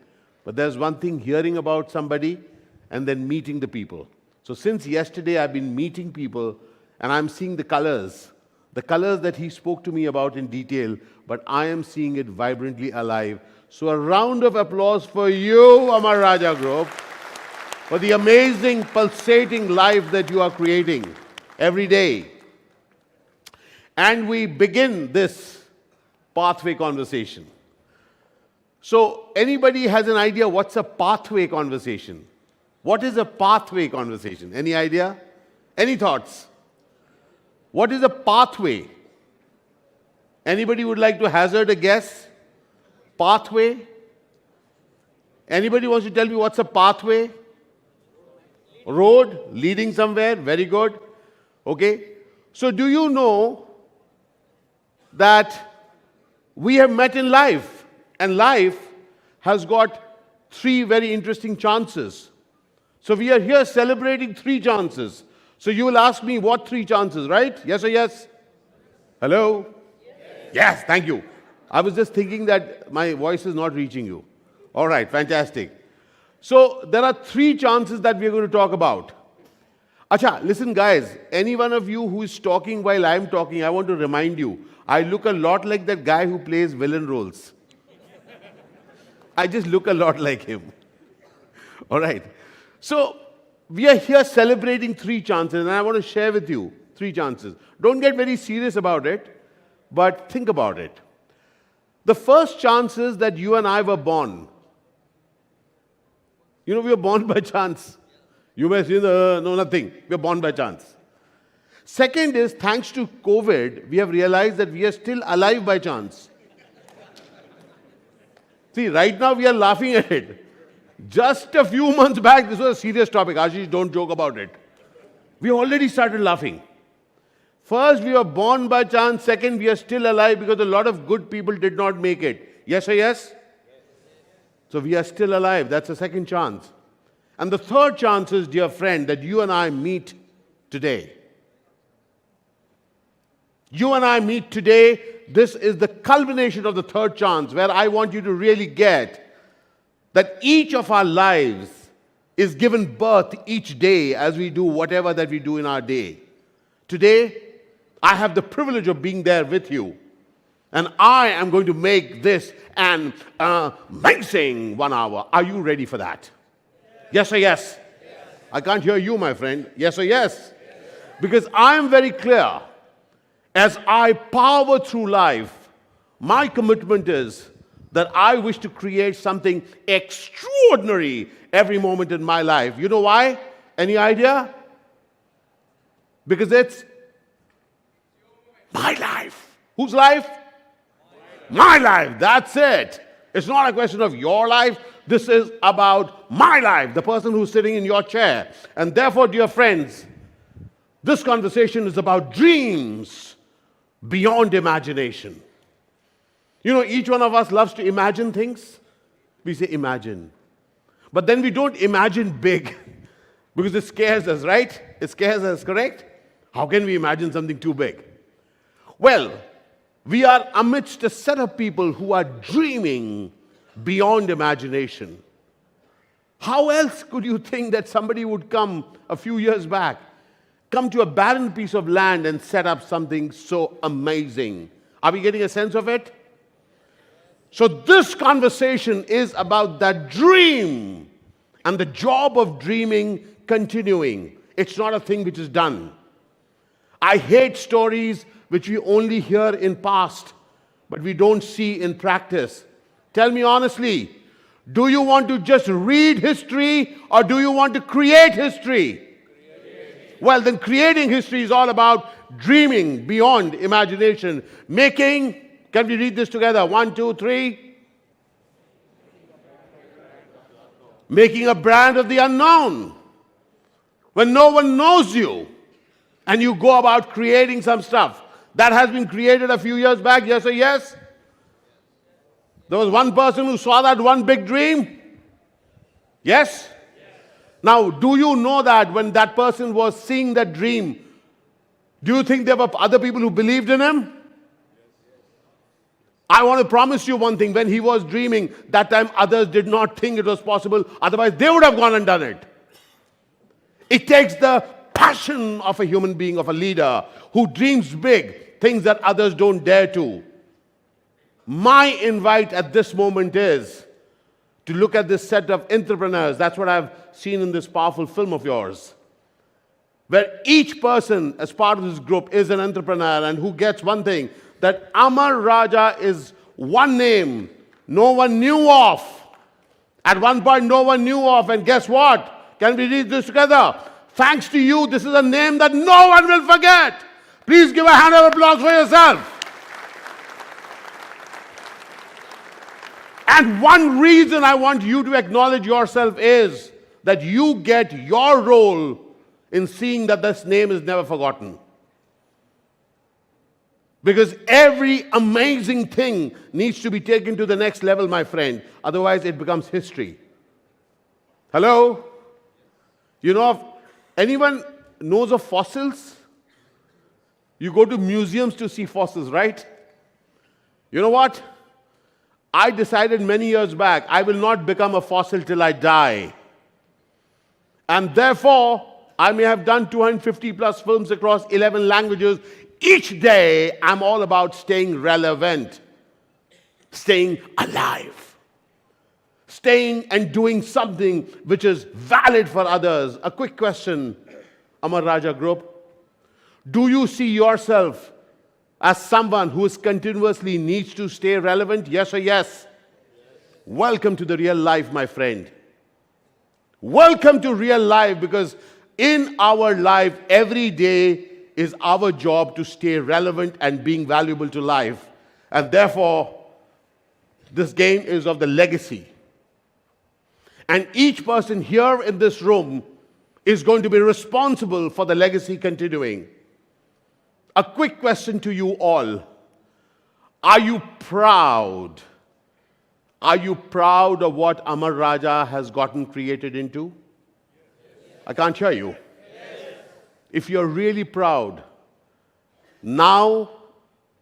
but there's one thing hearing about somebody and then meeting the people. So since yesterday, I've been meeting people and I'm seeing the colors that he spoke to me about in detail, but I am seeing it vibrantly alive. So a round of applause for you, Amar Raja Group, for the amazing, pulsating life that you are creating every day. And we begin this pathway conversation. So anybody has an idea what's a pathway conversation? What is a pathway conversation? Any idea? Any thoughts? What is a pathway? Anybody would like to hazard a guess? Pathway? Anybody wants to tell me what's a pathway? Road leading somewhere, very good. Okay. So do you know that we have met in life, and life has got 3 very interesting chances. So we are here celebrating 3 chances. So you will ask me what 3 chances, right? Yes or yes? Hello? Yes, thank you. I was just thinking that my voice is not reaching you. All right, fantastic. So there are 3 chances that we are going to talk about. Acha, listen guys, any one of you who is talking while I am talking, I want to remind you, I look a lot like that guy who plays villain roles. I just look a lot like him. All right. So we are here celebrating 3 chances, and I want to share with you 3 chances. Don't get very serious about it, but think about it. The first chance is that you and I were born. You know, we were born by chance. You may say, no, nothing. We are born by chance. Second is, thanks to COVID, we have realized that we are still alive by chance. See, right now we are laughing at it. Just a few months back, this was a serious topic. Ashish, don't joke about it. We already started laughing. First, we were born by chance. Second, we are still alive because a lot of good people did not make it. Yes or yes? So we are still alive. That's the second chance. And the third chance is, dear friend, that you and I meet today. You and I meet today. This is the culmination of the third chance, where I want you to really get that each of our lives is given birth each day as we do whatever that we do in our day. Today, I have the privilege of being there with you. And I am going to make this an amazing 1 hour. Are you ready for that? Yes or yes? I can't hear you, my friend. Yes or yes? Because I am very clear. As I power through life, my commitment is that I wish to create something extraordinary every moment in my life. You know why? Any idea? Because it's my life. Whose life? My life. That's it. It's not a question of your life. This is about my life, the person who's sitting in your chair. And therefore, dear friends, this conversation is about dreams beyond imagination. You know, each one of us loves to imagine things. We say imagine. But then we don't imagine big because it scares us, right? It scares us, correct? How can we imagine something too big? Well, we are amidst a set of people who are dreaming beyond imagination. How else could you think that somebody would come a few years back, come to a barren piece of land and set up something so amazing? Are we getting a sense of it? So this conversation is about that dream and the job of dreaming continuing. It's not a thing which is done. I hate stories which we only hear in past, but we don't see in practice. Tell me honestly, do you want to just read history or do you want to create history? Well, then creating history is all about dreaming beyond imagination. Making, can we read this together? 1, 2, 3. Making a brand of the unknown. When no one knows you and you go about creating some stuff that has been created a few years back, yes or yes? There was one person who saw that one big dream. Yes? Now, do you know that when that person was seeing that dream, do you think there were other people who believed in him? I want to promise you one thing. When he was dreaming, that time others did not think it was possible. Otherwise, they would have gone and done it. It takes the passion of a human being, of a leader, who dreams big, things that others don't dare to. My invite at this moment is to look at this set of entrepreneurs. That's what I've seen in this powerful film of yours, where each person as part of this group is an entrepreneur and who gets one thing, that Amar Raja is one name no one knew of. At one point, no one knew of. And guess what? Can we read this together? Thanks to you, this is a name that no one will forget. Please give a hand of applause for yourself. And one reason I want you to acknowledge yourself is that you get your role in seeing that this name is never forgotten. Because every amazing thing needs to be taken to the next level, my friend. Otherwise, it becomes history. Hello? You know, if anyone knows of fossils? You go to museums to see fossils, right? You know what? I decided many years back, I will not become a fossil till I die. And therefore, I may have done 250 plus films across 11 languages. Each day, I'm all about staying relevant, staying alive, staying and doing something which is valid for others. A quick question, Amar Raja Group. Do you see yourself as someone who continuously needs to stay relevant? Yes or yes? Welcome to the real life, my friend. Welcome to real life, because in our life, every day is our job to stay relevant and being valuable to life. And therefore, this game is of the legacy. And each person here in this room is going to be responsible for the legacy continuing. A quick question to you all. Are you proud? Are you proud of what Amar Raja has gotten created into? I can't hear you. If you're really proud, now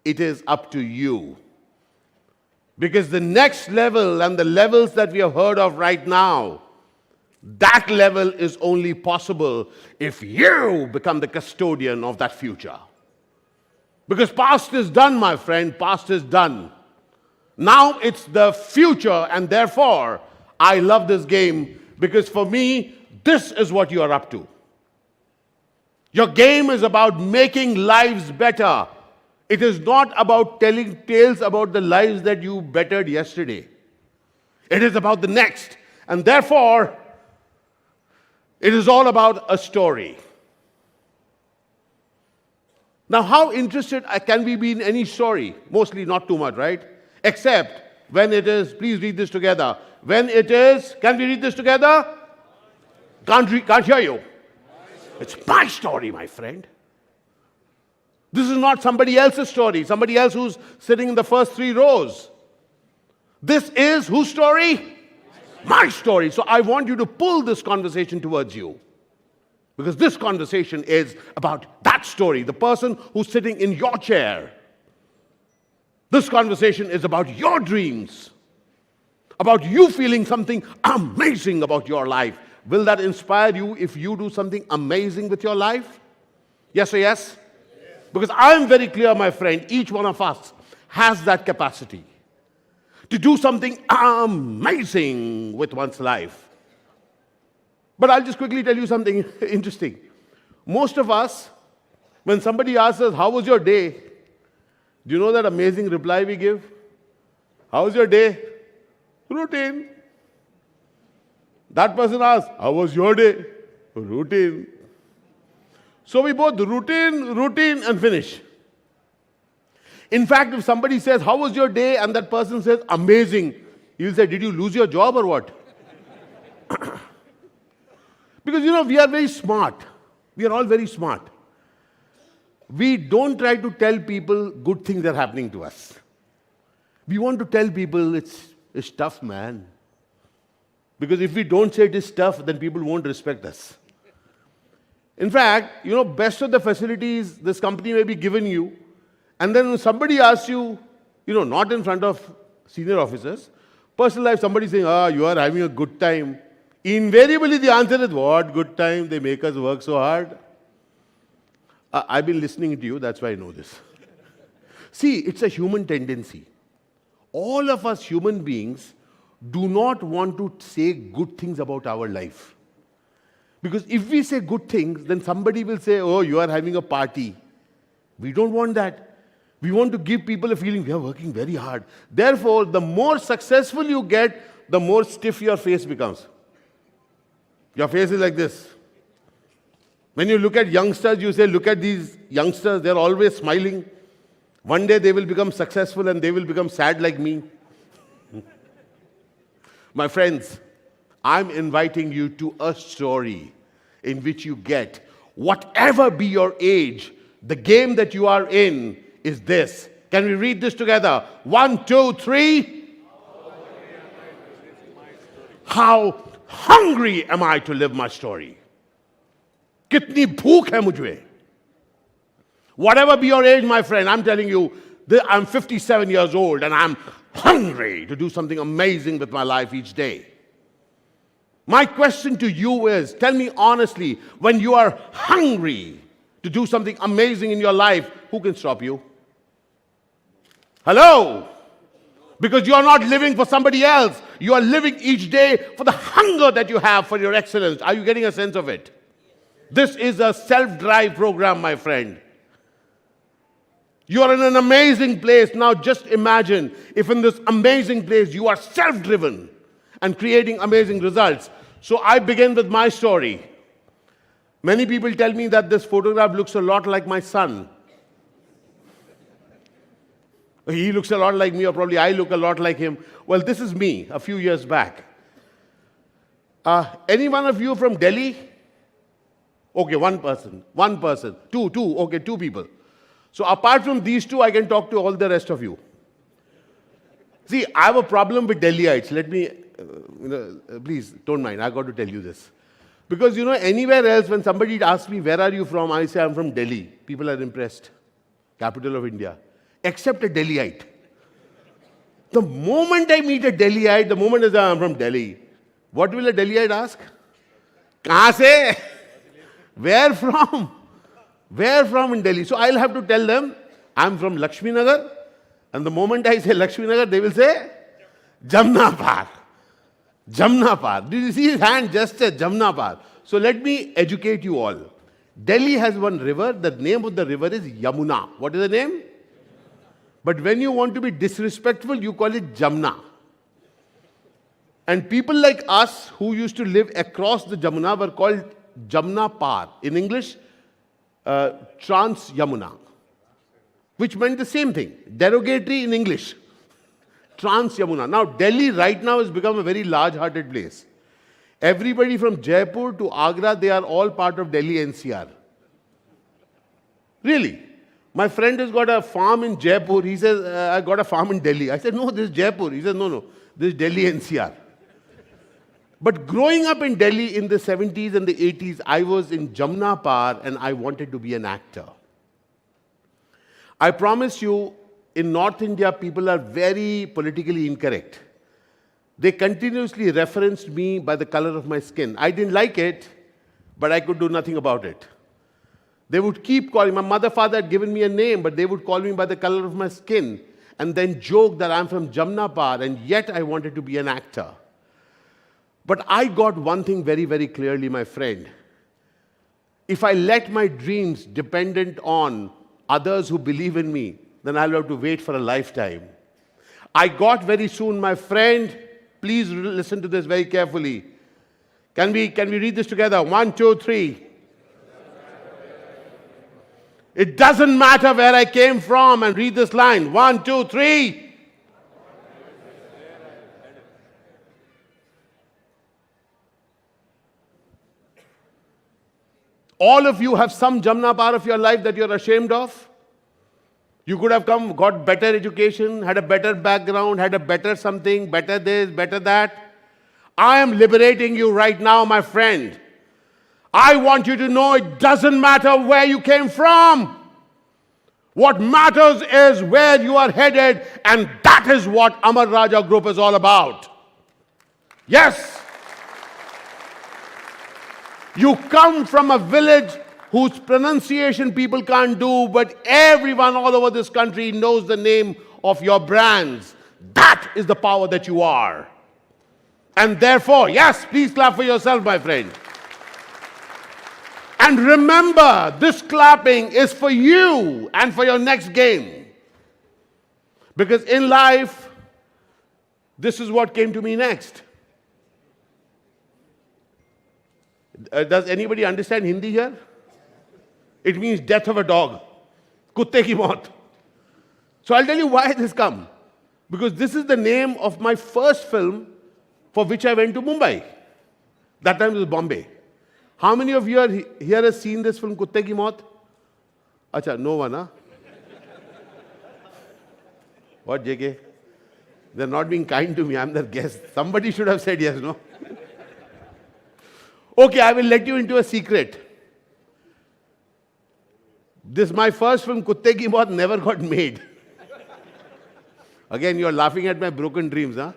it is up to you. Because the next level and the levels that we have heard of right now, that level is only possible if you become the custodian of that future. Because past is done, my friend, past is done. Now it's the future, and therefore, I love this game because for me, this is what you are up to. Your game is about making lives better. It is not about telling tales about the lives that you bettered yesterday. It is about the next. And therefore, it is all about a story. Now, how interested can we be in any story? Mostly not too much, right? Except when it is, please read this together. When it is, can we read this together? Can't hear you. It's my story, my friend. This is not somebody else's story, somebody else who's sitting in the first 3 rows. This is whose story? My story. So I want you to pull this conversation towards you. Because this conversation is about that story, the person who's sitting in your chair. This conversation is about your dreams, about you feeling something amazing about your life. Will that inspire you if you do something amazing with your life? Yes or yes? Because I'm very clear, my friend, each one of us has that capacity to do something amazing with one's life. But I'll just quickly tell you something interesting. Most of us, when somebody asks us, how was your day? Do you know that amazing reply we give? How was your day? Routine. That person asks, how was your day? Routine. So we both routine, and finish. In fact, if somebody says, how was your day? And that person says, amazing. You'll say, did you lose your job or what? Because, we are very smart. We are all very smart. We don't try to tell people good things are happening to us. We want to tell people it's tough, man. Because if we don't say it is tough, then people won't respect us. In fact, best of the facilities this company may be giving you, and then when somebody asks you, not in front of senior officers, personal life, somebody saying, you are having a good time. Invariably, the answer is, what good time? They make us work so hard. I've been listening to you, that's why I know this. See, it's a human tendency. All of us human beings do not want to say good things about our life. Because if we say good things, then somebody will say, oh, you are having a party. We don't want that. We want to give people a feeling we are working very hard. Therefore, the more successful you get, the more stiff your face becomes. Your face is like this. When you look at youngsters, you say, look at these youngsters, they're always smiling. One day they will become successful and they will become sad like me. My friends, I'm inviting you to a story in which you get, whatever be your age, the game that you are in is this. Can we read this together? 1, 2, 3. How hungry am I to live my story? Kitni bhook hai mujhe? Whatever be your age, my friend, I'm telling you, I'm 57 years old and I'm hungry to do something amazing with my life each day. My question to you is, tell me honestly, when you are hungry to do something amazing in your life, who can stop you? Hello? Because you are not living for somebody else. You are living each day for the hunger that you have for your excellence. Are you getting a sense of it? This is a self-drive program, my friend. You are in an amazing place. Now just imagine if in this amazing place you are self-driven and creating amazing results. So I begin with my story. Many people tell me that this photograph looks a lot like my son. He looks a lot like me, or probably I look a lot like him. Well, this is me a few years back. Any one of you from Delhi? Okay, one person. Two, okay, two people. So apart from these two, I can talk to all the rest of you. See, I have a problem with Delhiites. Let me, please don't mind, I got to tell you this. Because anywhere else, when somebody asks me, where are you from? I say, I'm from Delhi. People are impressed. Capital of India. Except a Delhiite. The moment I meet a Delhiite, the moment I say, I'm from Delhi, what will a Delhiite ask? Kahan se? Where from? Where from in Delhi? So I'll have to tell them, I'm from Lakshmi Nagar. And the moment I say Lakshmi Nagar, they will say, Jamna Par. Jamna Par. Did you see his hand? Just said Jamna Par. So let me educate you all. Delhi has one river. The name of the river is Yamuna. What is the name? But when you want to be disrespectful, you call it Jamna. And people like us who used to live across the Jamuna were called Jamna Par. In English, Trans Yamuna. Which meant the same thing. Derogatory in English. Trans Yamuna. Now, Delhi right now has become a very large-hearted place. Everybody from Jaipur to Agra, they are all part of Delhi NCR. Really? My friend has got a farm in Jaipur. He says, I got a farm in Delhi. I said, no, this is Jaipur. He says, no, this is Delhi NCR. But growing up in Delhi in the 70s and the 80s, I was in Jamna Par and I wanted to be an actor. I promise you, in North India, people are very politically incorrect. They continuously referenced me by the color of my skin. I didn't like it, but I could do nothing about it. They would keep calling. My mother, father had given me a name, but they would call me by the color of my skin and then joke that I'm from Jamna Par, and yet I wanted to be an actor. But I got one thing very, very clearly, my friend. If I let my dreams dependent on others who believe in me, then I'll have to wait for a lifetime. I got very soon, my friend, please listen to this very carefully. Can we read this together? 1, 2, 3. It doesn't matter where I came from, and read this line. 1, 2, 3. All of you have some Jamna Par of your life that you're ashamed of. You could have got better education, had a better background, had a better something, better this, better that. I am liberating you right now, my friend. I want you to know it doesn't matter where you came from. What matters is where you are headed, and that is what Amar Raja Group is all about. Yes. You come from a village whose pronunciation people can't do, but everyone all over this country knows the name of your brands. That is the power that you are. And therefore, yes, please clap for yourself, my friend. And remember, this clapping is for you and for your next game. Because in life, this is what came to me next. Does anybody understand Hindi here? It means death of a dog. Kutte ki maut. So I'll tell you why this come. Because this is the name of my first film for which I went to Mumbai. That time it was Bombay. How many of you here have seen this film, Kutte ki maut? Acha, no one, huh? What, JK? They're not being kind to me. I'm their guest. Somebody should have said yes, no? Okay, I will let you into a secret. This, my first film, Kutte ki maut, never got made. Again, you're laughing at my broken dreams, huh?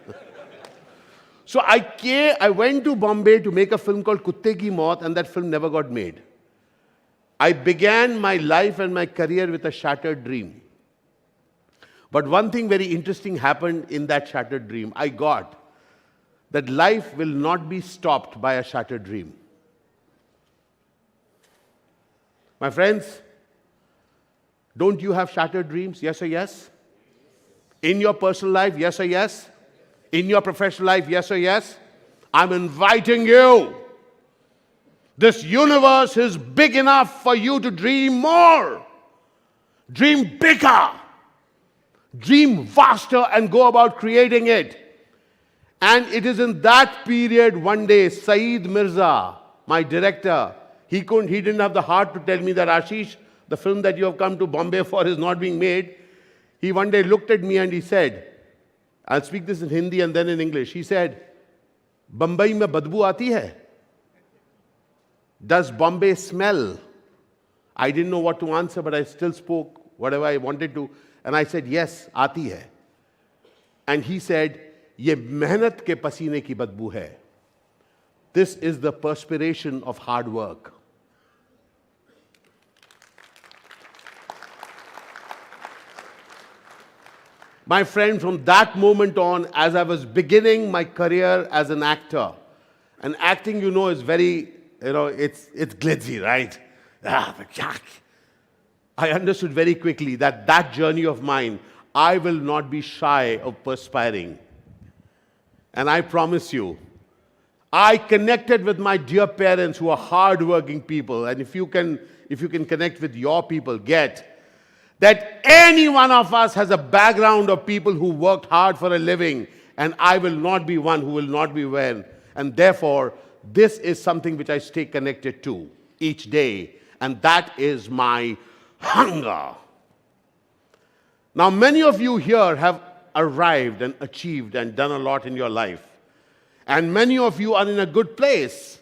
So I went to Bombay to make a film called Kutte ki maut, and that film never got made. I began my life and my career with a shattered dream. But one thing very interesting happened in that shattered dream. I got that life will not be stopped by a shattered dream. My friends, don't you have shattered dreams? Yes or yes? In your personal life, yes or yes? In your professional life, yes or yes? I'm inviting you. This universe is big enough for you to dream more. Dream bigger. Dream vaster and go about creating it. And it is in that period, one day, Saeed Mirza, my director, he didn't have the heart to tell me that, Ashish, the film that you have come to Bombay for is not being made. He one day looked at me and he said, I'll speak this in Hindi and then in English. He said, Bombay mein badbu aati hai? Does Bombay smell? I didn't know what to answer, but I still spoke whatever I wanted to. And I said, yes, aati hai. And he said, ye mehnat ke pasine ki badbu hai. This is the perspiration of hard work. My friend, from that moment on, as I was beginning my career as an actor, and acting, you know, is very, it's glitzy, right? I understood very quickly that that journey of mine, I will not be shy of perspiring. And I promise you, I connected with my dear parents who are hardworking people. And if you can connect with your people, get that any one of us has a background of people who worked hard for a living, and I will not be one who will not be one. And therefore, this is something which I stay connected to each day, and that is my hunger. Now, many of you here have arrived and achieved and done a lot in your life, and many of you are in a good place.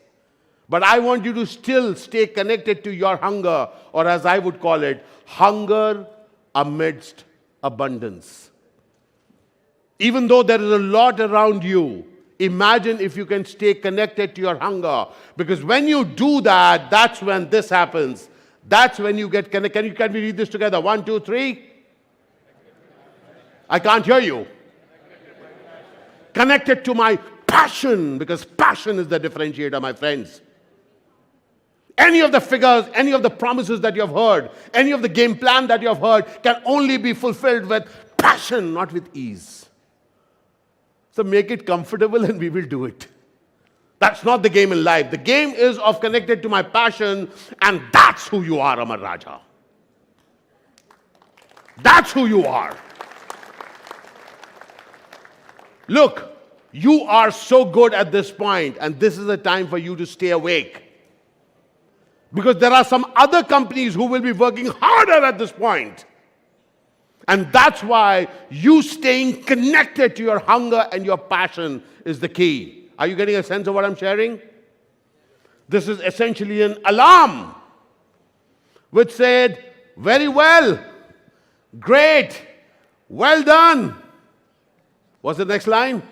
But I want you to still stay connected to your hunger, or as I would call it, hunger amidst abundance. Even though there is a lot around you, imagine if you can stay connected to your hunger. Because when you do that, that's when this happens. That's when you get connected. Can we read this together? 1, 2, 3. I can't hear you. Connected to my passion, because passion is the differentiator, my friends. Any of the figures, any of the promises that you have heard, any of the game plan that you have heard can only be fulfilled with passion, not with ease. So make it comfortable and we will do it. That's not the game in life. The game is of connected to my passion, and that's who you are, Amar Raja. That's who you are. Look, you are so good at this point, and this is the time for you to stay awake. Because there are some other companies who will be working harder at this point. And that's why you staying connected to your hunger and your passion is the key. Are you getting a sense of what I'm sharing? This is essentially an alarm which said, very well, great, well done. What's the next line?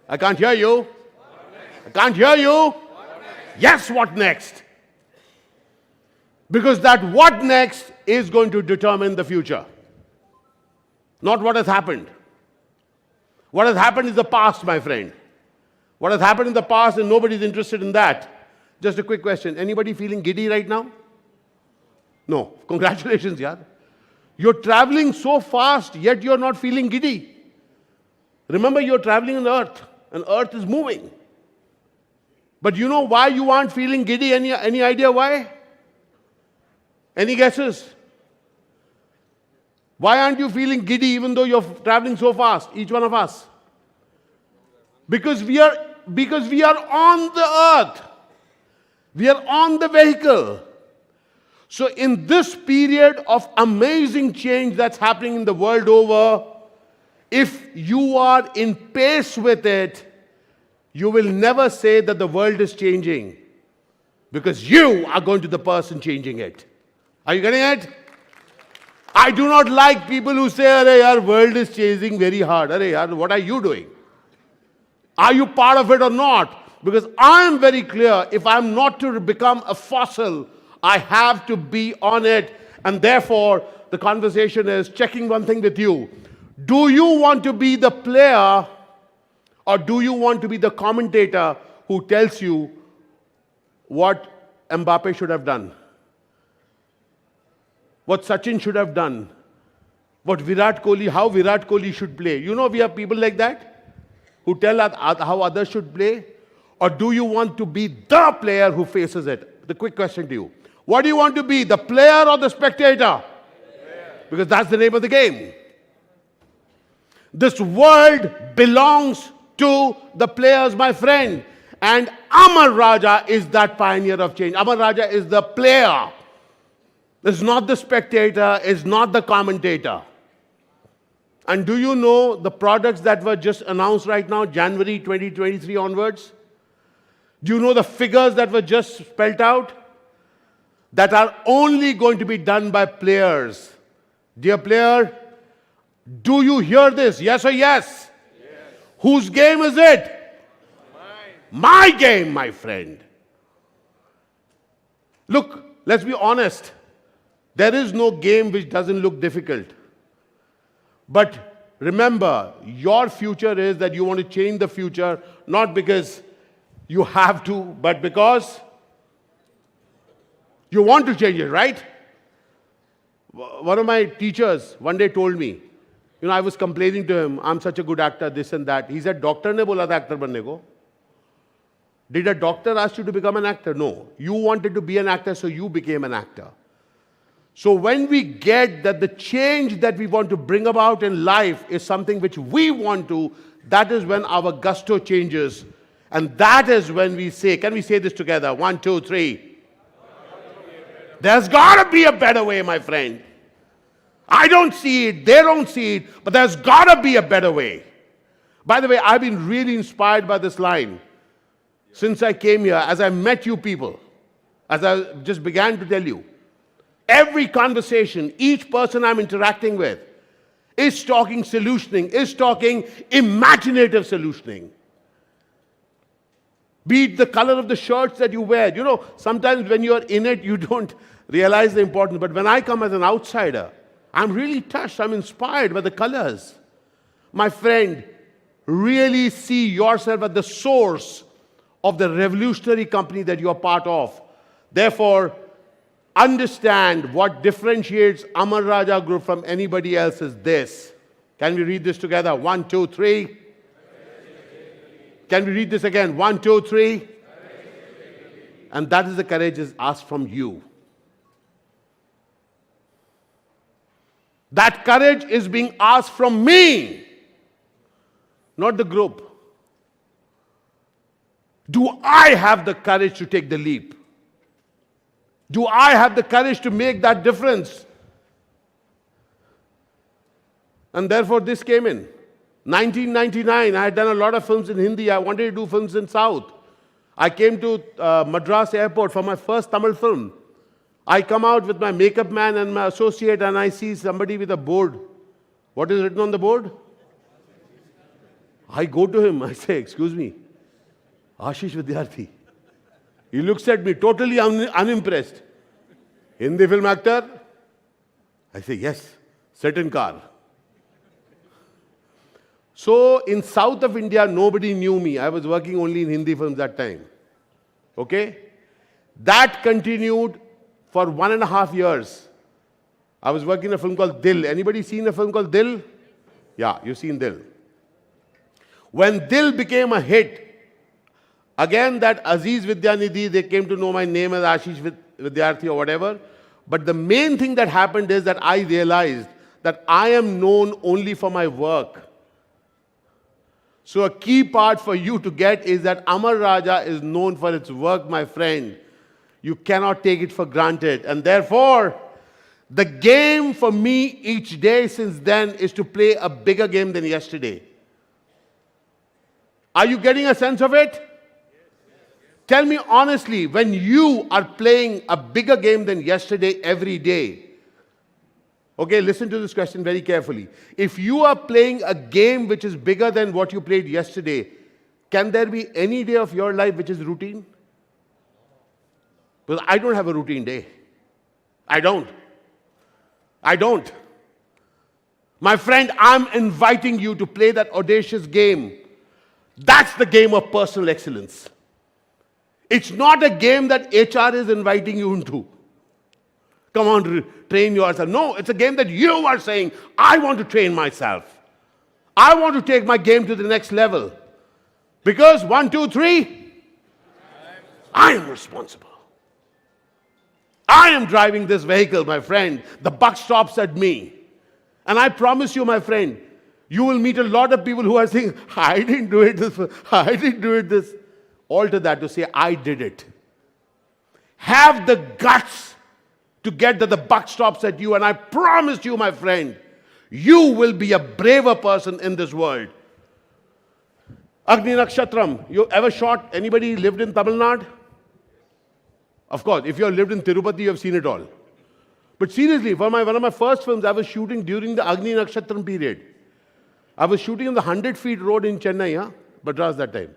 I can't hear you. I can't hear you. Yes, what next? Because that what next is going to determine the future. Not what has happened. What has happened is the past, my friend. What has happened in the past, and nobody's interested in that. Just a quick question. Anybody feeling giddy right now? No. Congratulations, yaar. You're traveling so fast, yet you're not feeling giddy. Remember, you're traveling on Earth, and Earth is moving. But you know why you aren't feeling giddy? Any idea why? Any guesses? Why aren't you feeling giddy even though you're traveling so fast, each one of us? Because we are on the earth. We are on the vehicle. So in this period of amazing change that's happening in the world over, if you are in pace with it, you will never say that the world is changing, because you are going to be the person changing it. Are you getting it? I do not like people who say, "Arey yaar, world is changing very hard." Arey yaar, what are you doing? Are you part of it or not? Because I am very clear, if I'm not to become a fossil, I have to be on it. And therefore, the conversation is checking one thing with you. Do you want to be the player, or do you want to be the commentator who tells you what Mbappe should have done? What Sachin should have done? What Virat Kohli, how Virat Kohli should play? You know, we have people like that who tell us how others should play. Or do you want to be the player who faces it? The quick question to you. What do you want to be, the player or the spectator? Because that's the name of the game. This world belongs to the players, my friend. And Amar Raja is that pioneer of change. Amar Raja is the player. It's not the spectator, it's not the commentator. And do you know the products that were just announced right now, January 2023 onwards? Do you know the figures that were just spelled out? That are only going to be done by players. Dear player, do you hear this? Yes or yes? Yes. Whose game is it? Mine. My game, my friend. Look, let's be honest. There is no game which doesn't look difficult. But remember, your future is that you want to change the future, not because you have to, but because you want to change it, right? One of my teachers one day told me, I was complaining to him, I'm such a good actor, this and that. He said, doctor ne bola tha actor banne ko. Did a doctor ask you to become an actor? No. You wanted to be an actor, so you became an actor. So when we get that the change that we want to bring about in life is something which we want to, that is when our gusto changes. And that is when we say, can we say this together? 1, 2, 3. There's got to be a better way, my friend. I don't see it, they don't see it, but there's got to be a better way. By the way, I've been really inspired by this line since I came here, as I met you people, as I just began to tell you. Every conversation, each person I'm interacting with is talking solutioning, is talking imaginative solutioning. Be it the color of the shirts that you wear. Sometimes when you're in it, you don't realize the importance. But when I come as an outsider, I'm really touched, I'm inspired by the colors. My friend, really see yourself at the source of the revolutionary company that you are part of. Therefore, understand what differentiates Amar Raja Group from anybody else is this. Can we read this together? 1, 2, 3. Can we read this again? 1, 2, 3. And that is the courage is asked from you. That courage is being asked from me, not the group. Do I have the courage to take the leap? Do I have the courage to make that difference? And therefore this came in. 1999, I had done a lot of films in Hindi. I wanted to do films in South. I came to Madras airport for my first Tamil film. I come out with my makeup man and my associate and I see somebody with a board. What is written on the board? I go to him, I say, excuse me, Ashish Vidyarthi. He looks at me totally unimpressed. Hindi film actor? I say, yes, sit in car. So in south of India, nobody knew me. I was working only in Hindi films that time. Okay? That continued for 1.5 years. I was working in a film called Dil. Anybody seen a film called Dil? Yeah, you've seen Dil. When Dil became a hit, again that Aziz Vidyanidhi, they came to know my name as Ashish Vidyarthi or whatever. But the main thing that happened is that I realized that I am known only for my work. So a key part for you to get is that Amar Raja is known for its work, my friend. You cannot take it for granted. And therefore, the game for me each day since then is to play a bigger game than yesterday. Are you getting a sense of it? Tell me honestly, when you are playing a bigger game than yesterday every day, okay, listen to this question very carefully. If you are playing a game which is bigger than what you played yesterday, can there be any day of your life which is routine? Because I don't have a routine day. I don't. My friend, I'm inviting you to play that audacious game. That's the game of personal excellence. It's not a game that HR is inviting you into. Come on, train yourself. No, it's a game that you are saying, I want to train myself. I want to take my game to the next level. Because 1, 2, 3, I am responsible. I am driving this vehicle, my friend. The buck stops at me. And I promise you, my friend, You will meet a lot of people who are saying, I didn't do it this way, I didn't do it this. Alter that to say, I did it. Have the guts to get that the buck stops at you, and I promise you, my friend, you will be a braver person in this world. Agni Nakshatram, you ever shot anybody lived in Tamil Nadu? Of course, if you have lived in Tirupati, you have seen it all. But seriously, for one of my first films, I was shooting during the Agni Nakshatram period. I was shooting on the 100 feet road in Chennai, Madras that time.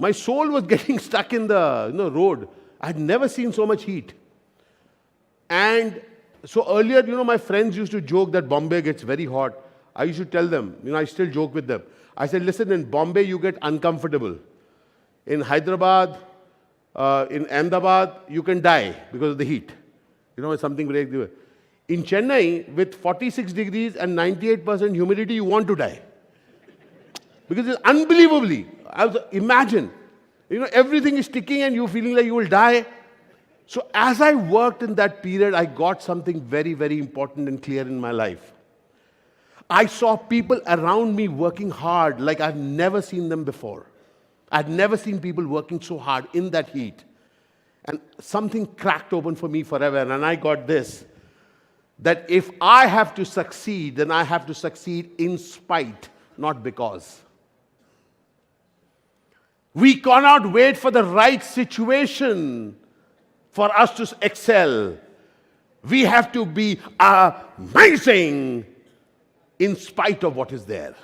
My soul was getting stuck in the road. I had never seen so much heat. And so earlier, my friends used to joke that Bombay gets very hot. I used to tell them, I still joke with them. I said, listen, in Bombay, you get uncomfortable. In Hyderabad, in Ahmedabad, you can die because of the heat. It's something very different. In Chennai, with 46 degrees and 98% humidity, you want to die. Because it's unbelievably, imagine, everything is sticking and you're feeling like you will die. So as I worked in that period, I got something very, very important and clear in my life. I saw people around me working hard like I've never seen them before. I'd never seen people working so hard in that heat. And something cracked open for me forever, and I got this, that if I have to succeed, then I have to succeed in spite, not because. We cannot wait for the right situation for us to excel. We have to be amazing in spite of what is there.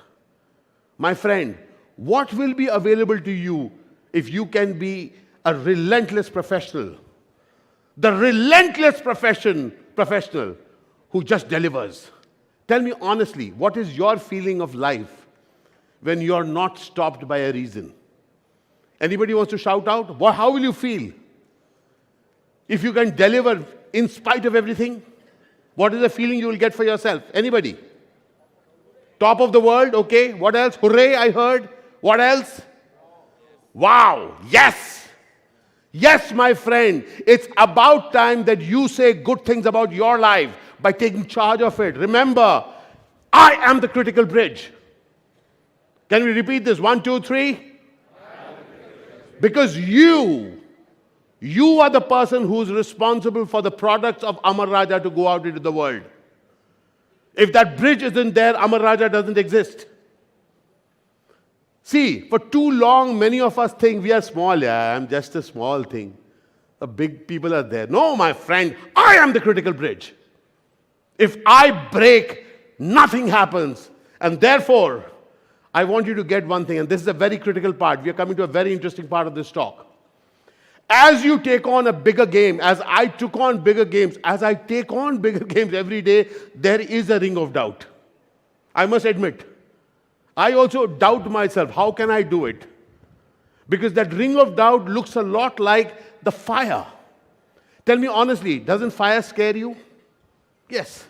My friend, what will be available to you if you can be a relentless professional? The relentless professional who just delivers. Tell me honestly, what is your feeling of life when you're not stopped by a reason? Anybody wants to shout out? How will you feel? If you can deliver in spite of everything, what is the feeling you will get for yourself? Anybody? Top of the world, okay. What else? Hooray, I heard. What else? Wow, yes. Yes, my friend. It's about time that you say good things about your life by taking charge of it. Remember, I am the critical bridge. Can we repeat this? 1, 2, 3. Because you are the person who's responsible for the products of Amar Raja to go out into the world. If that bridge isn't there, Amar Raja doesn't exist. See, for too long, many of us think we are small. Yeah, I'm just a small thing. The big people are there. No, my friend, I am the critical bridge. If I break, nothing happens. And therefore, I want you to get one thing, and this is a very critical part. We are coming to a very interesting part of this talk. As you take on a bigger game, as I took on bigger games, as I take on bigger games every day, there is a ring of doubt. I must admit. I also doubt myself. How can I do it? Because that ring of doubt looks a lot like the fire. Tell me honestly, doesn't fire scare you? Yes.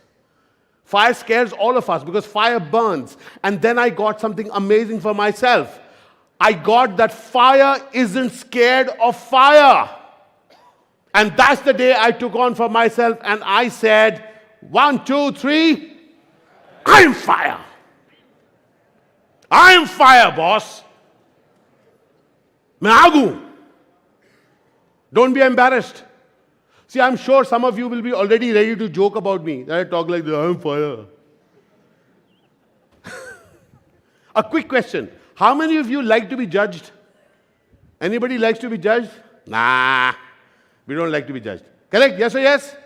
Fire scares all of us because fire burns. And then I got something amazing for myself. I got that fire isn't scared of fire. And that's the day I took on for myself and I said, 1, 2, 3, I'm fire. I'm fire, boss. मैं आगू. Don't be embarrassed. See, I'm sure some of you will be already ready to joke about me. That I talk like this, I'm fire. A quick question. How many of you like to be judged? Anybody likes to be judged? Nah, we don't like to be judged. Correct? Yes or yes?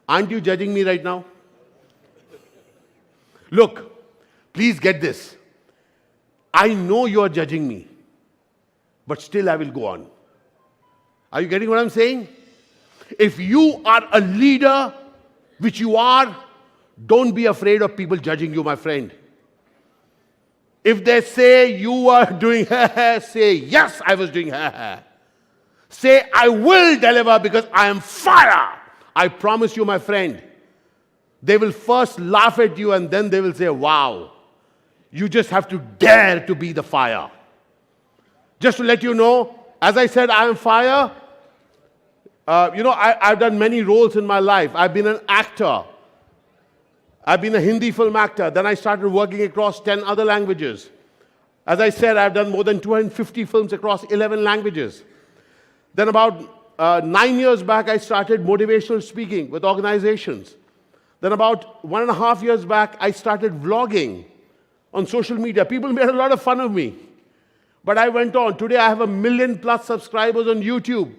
Aren't you judging me right now? Look, please get this. I know you are judging me, but still I will go on. Are you getting what I'm saying? If you are a leader, which you are, don't be afraid of people judging you, my friend. If they say you are doing say, yes, I was doing Say, I will deliver because I am fire. I promise you, my friend. They will first laugh at you and then they will say, wow. You just have to dare to be the fire. Just to let you know, as I said, I am fire. I've done many roles in my life. I've been an actor. I've been a Hindi film actor. Then I started working across 10 other languages. As I said, I've done more than 250 films across 11 languages. Then about 9 years back, I started motivational speaking with organizations. Then about 1.5 years back, I started vlogging on social media. People made a lot of fun of me. But I went on. Today, I have 1 million plus subscribers on YouTube.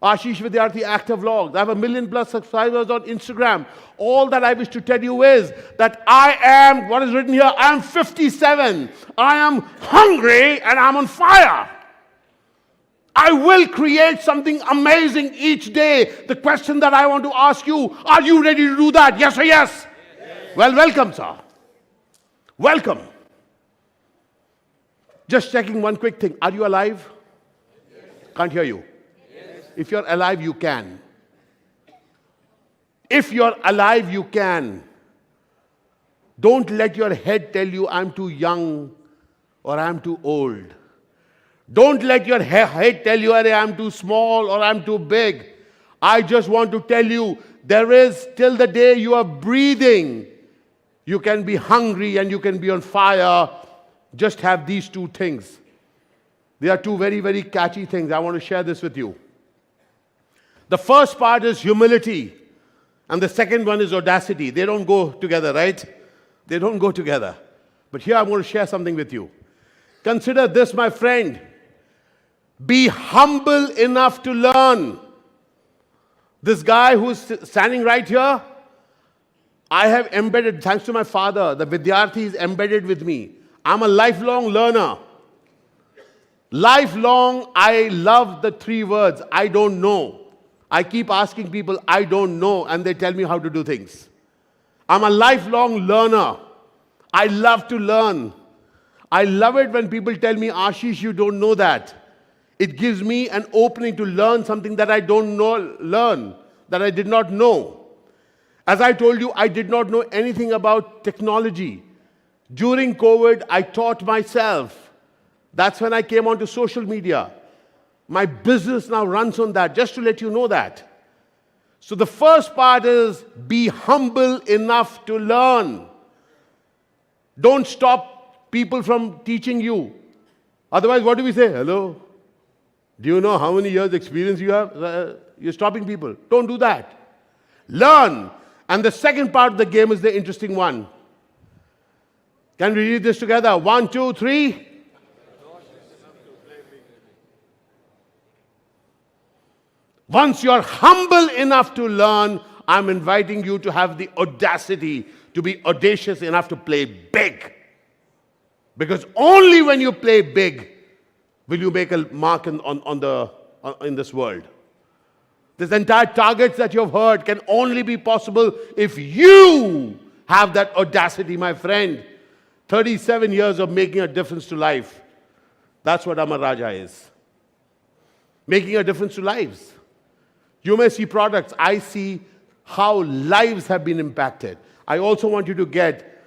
Ashish Vidyarthi Actor Vlogs. I have 1 million plus subscribers on Instagram. All that I wish to tell you is that I am, what is written here, I am 57. I am hungry and I'm on fire. I will create something amazing each day. The question that I want to ask you, are you ready to do that? Yes or yes? Yes. Well, welcome, sir. Welcome. Just checking one quick thing. Are you alive? Yes. Can't hear you. Yes. If you're alive, you can. If you're alive, you can. Don't let your head tell you I'm too young or I'm too old. Don't let your head tell you I'm too small or I'm too big. I just want to tell you, there is, till the day you are breathing, you can be hungry and you can be on fire. Just have these two things. They are two very, very catchy things. I want to share this with you. The first part is humility, and the second one is audacity. They don't go together, right? They don't go together. But here I'm going to share something with you. Consider this, my friend. Be humble enough to learn. This guy who's standing right here, I have embedded, thanks to my father, the Vidyarthi is embedded with me. I'm a lifelong learner. Lifelong, I love the 3 words, I don't know. I keep asking people, I don't know, and they tell me how to do things. I'm a lifelong learner. I love to learn. I love it when people tell me, Ashish, you don't know that. It gives me an opening to learn something that I don't know, that I did not know. As I told you, I did not know anything about technology. During COVID, I taught myself. That's when I came onto social media. My business now runs on that, just to let you know that. So the first part is be humble enough to learn. Don't stop people from teaching you. Otherwise, what do we say? Hello? Do you know how many years experience you have? You're stopping people. Don't do that. Learn. And the second part of the game is the interesting one. Can we read this together? 1, 2, 3. Once you're humble enough to learn, I'm inviting you to have the audacity, to be audacious enough to play big. Because only when you play big will you make a mark in this world. This entire targets that you've heard can only be possible if you have that audacity, my friend. 37 years of making a difference to life. That's what Amar Raja is. Making a difference to lives. You may see products. I see how lives have been impacted. I also want you to get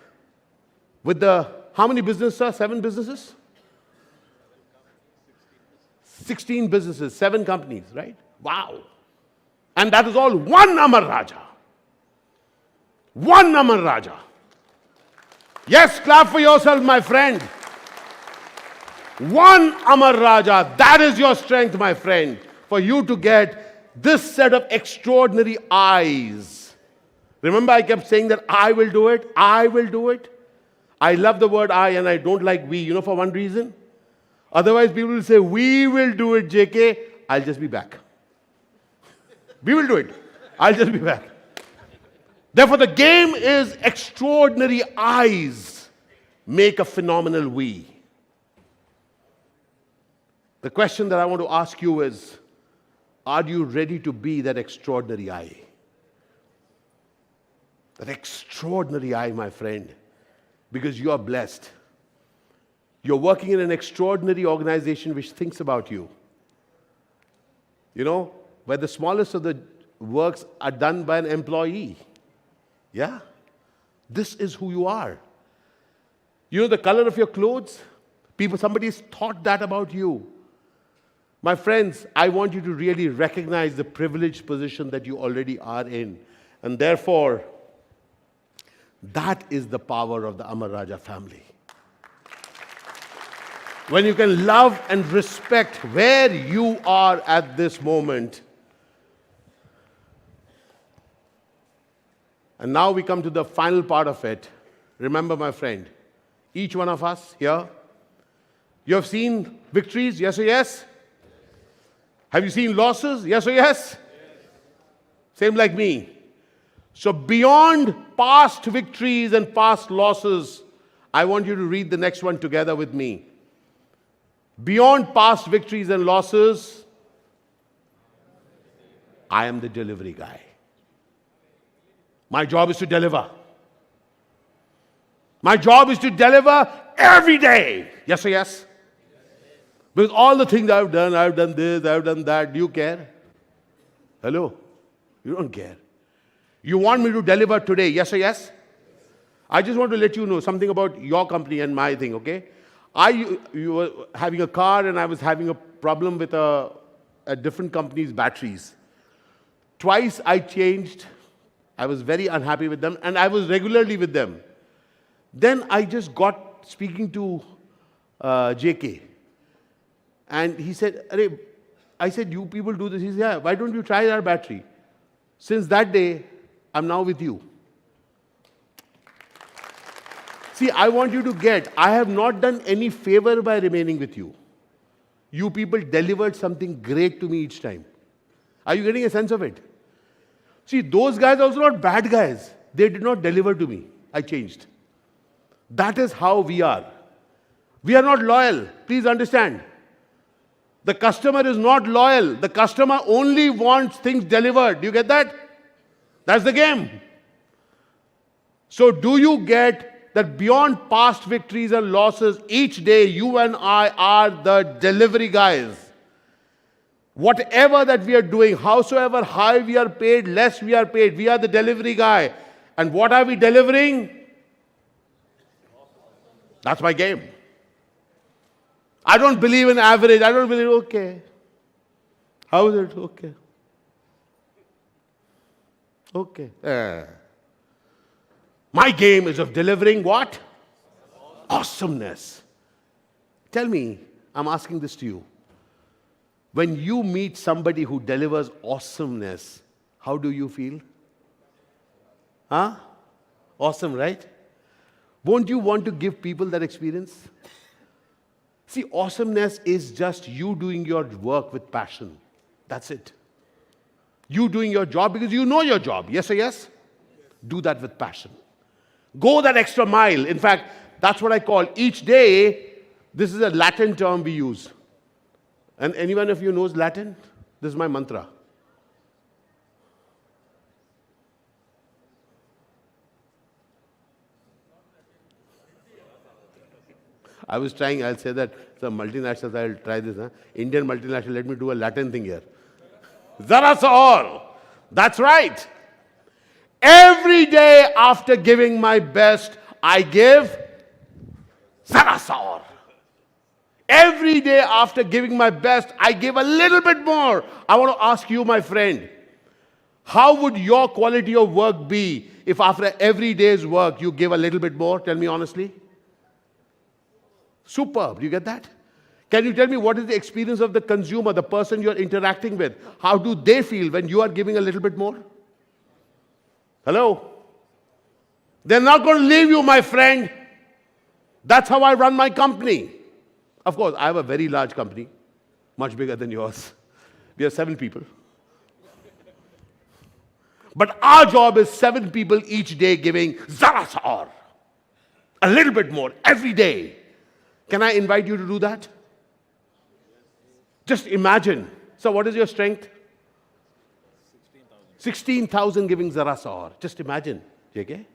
with the, how many businesses, sir? 7 businesses? 16 businesses, 7 companies, right? Wow. And that is all one Amar Raja. One Amar Raja. Yes, clap for yourself, my friend. One Amar Raja. That is your strength, my friend, for you to get this set of extraordinary eyes. Remember, I kept saying that I will do it. I will do it. I love the word I and I don't like we, for one reason. Otherwise, people will say, we will do it, JK. I'll just be back. We will do it. I'll just be back. Therefore, the game is extraordinary eyes make a phenomenal we. The question that I want to ask you is, are you ready to be that extraordinary eye? That extraordinary eye, my friend, because you are blessed. You're working in an extraordinary organization which thinks about you. Where the smallest of the works are done by an employee. Yeah? This is who you are. The color of your clothes? Somebody's thought that about you. My friends, I want you to really recognize the privileged position that you already are in. And therefore, That is the power of the Amar Raja family. When you can love and respect where you are at this moment. And now we come to the final part of it. Remember, my friend, each one of us here, you have seen victories, yes or yes? Have you seen losses, yes or yes? Same like me. So beyond past victories and past losses, I want you to read the next one together with me. Beyond past victories and losses, I am the delivery guy. My job is to deliver. My job is to deliver every day. Yes or yes? With all the things I've done this, I've done that. Do you care? Hello? You don't care. You want me to deliver today, yes or yes? I just want to let you know something about your company and my thing, okay? You were having a car and I was having a problem with a different company's batteries. Twice I changed. I was very unhappy with them and I was regularly with them. Then I just got speaking to JK. And he said, Arey, I said, you people do this. He said, yeah, why don't you try our battery? Since that day, I'm now with you. See, I want you to get, I have not done any favor by remaining with you. You people delivered something great to me each time. Are you getting a sense of it? See, those guys are also not bad guys. They did not deliver to me. I changed. That is how we are. We are not loyal. Please understand. The customer is not loyal. The customer only wants things delivered. Do you get that? That's the game. So do you get that beyond past victories and losses, each day you and I are the delivery guys. Whatever that we are doing, howsoever high we are paid, less we are paid, we are the delivery guy. And what are we delivering? That's my game. I don't believe in average. I don't believe, okay. How is it? Okay. Okay. My game is of delivering what? Awesomeness. Tell me, I'm asking this to you. When you meet somebody who delivers awesomeness, how do you feel? Huh? Awesome, right? Won't you want to give people that experience? See, awesomeness is just you doing your work with passion. That's it. You doing your job because you know your job. Yes or yes? Do that with passion. Go that extra mile. In fact, that's what I call each day. This is a Latin term we use. And anyone of you knows Latin? This is my mantra. I was trying, I'll say that some multinationals, I'll try this. Indian multinational, let me do a Latin thing here. Zara sa aur. That's right. Every day after giving my best, I give zara sa aur. Every day after giving my best, I give a little bit more. I want to ask you, my friend, how would your quality of work be if after every day's work you give a little bit more? Tell me honestly. Superb. Do you get that? Can you tell me what is the experience of the consumer, the person you're interacting with? How do they feel when you are giving a little bit more? Hello? They're not going to leave you, my friend. That's how I run my company. Of course, I have a very large company, much bigger than yours. We are 7 people. But our job is 7 people each day giving zara sa aur. A little bit more every day. Can I invite you to do that? Just imagine. So what is your strength? 16,000 giving zara sa aur. Just imagine, JK.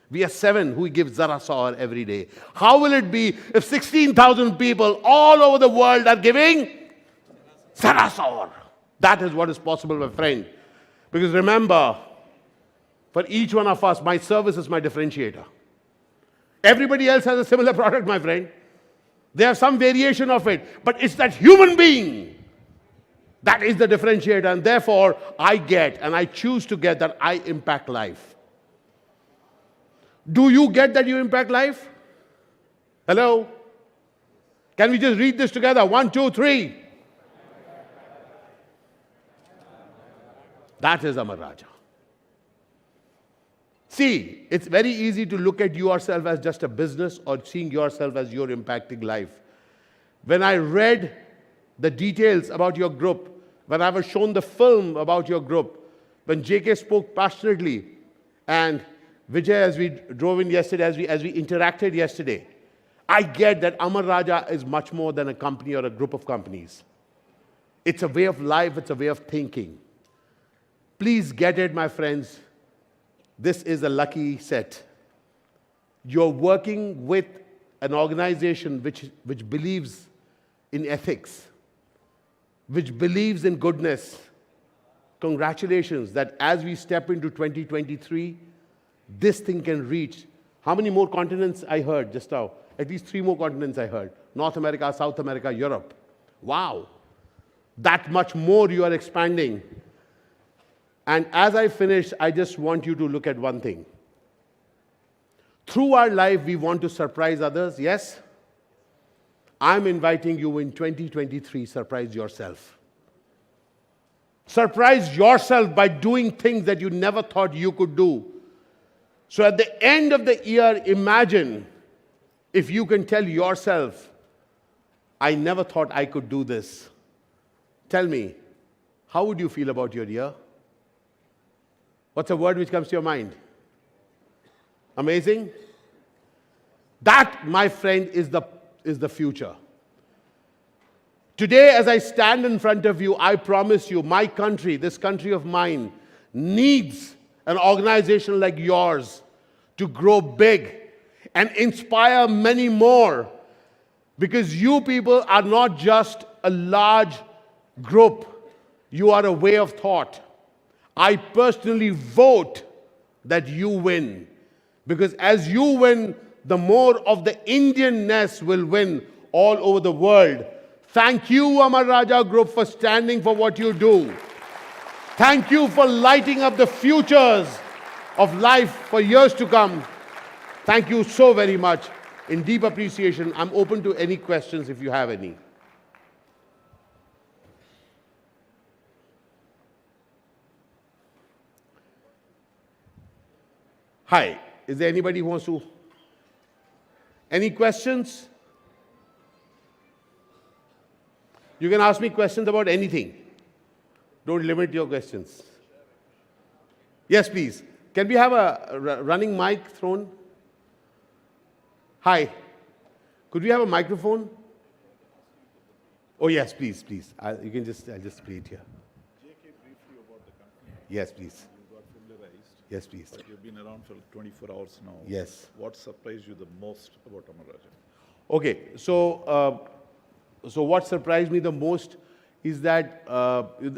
We are 7 who give zara sa aur every day. How will it be if 16,000 people all over the world are giving zara sa aur? That is what is possible, my friend. Because remember, for each one of us, my service is my differentiator. Everybody else has a similar product, my friend. They have some variation of it, but it's that human being that is the differentiator, and therefore I get and I choose to get that I impact life. Do you get that you impact life? Hello? Can we just read this together? 1, 2, 3. That is Amar Raja. See, it's very easy to look at yourself as just a business or seeing yourself as you're impacting life. When I read the details about your group, when I was shown the film about your group, when JK spoke passionately, and Vijay, as we drove in yesterday, as we interacted yesterday, I get that Amar Raja is much more than a company or a group of companies. It's a way of life, it's a way of thinking. Please get it, my friends. This is a lucky set. You're working with an organization which believes in ethics, which believes in goodness. Congratulations that as we step into 2023, this thing can reach. How many more continents I heard just now? At least 3 more continents I heard. North America, South America, Europe. Wow. That much more you are expanding. And as I finish, I just want you to look at one thing. Through our life, we want to surprise others, yes? I'm inviting you in 2023, surprise yourself. Surprise yourself by doing things that you never thought you could do. So at the end of the year, imagine if you can tell yourself, I never thought I could do this. Tell me, how would you feel about your year? What's a word which comes to your mind? Amazing? That, my friend, is the future. Today, as I stand in front of you, I promise you, my country, this country of mine, needs an organization like yours to grow big and inspire many more. Because you people are not just a large group, you are a way of thought. I personally vote that you win. Because as you win, the more of the Indianness will win all over the world. Thank you, Amar Raja Group, for standing for what you do. Thank you for lighting up the futures of life for years to come. Thank you so very much. In deep appreciation, I'm open to any questions if you have any. Hi, is there anybody who wants to? Any questions? You can ask me questions about anything. Don't limit your questions. Yes, please. Can we have a running mic thrown? Hi. Could we have a microphone? Oh, yes, please, please. I'll just play it here. JK, briefly about the company. Yes, please. You got familiarized. Yes, please. But you've been around for 24 hours now. Yes. What surprised you the most about Amar Raja? Okay, so what surprised me the most is that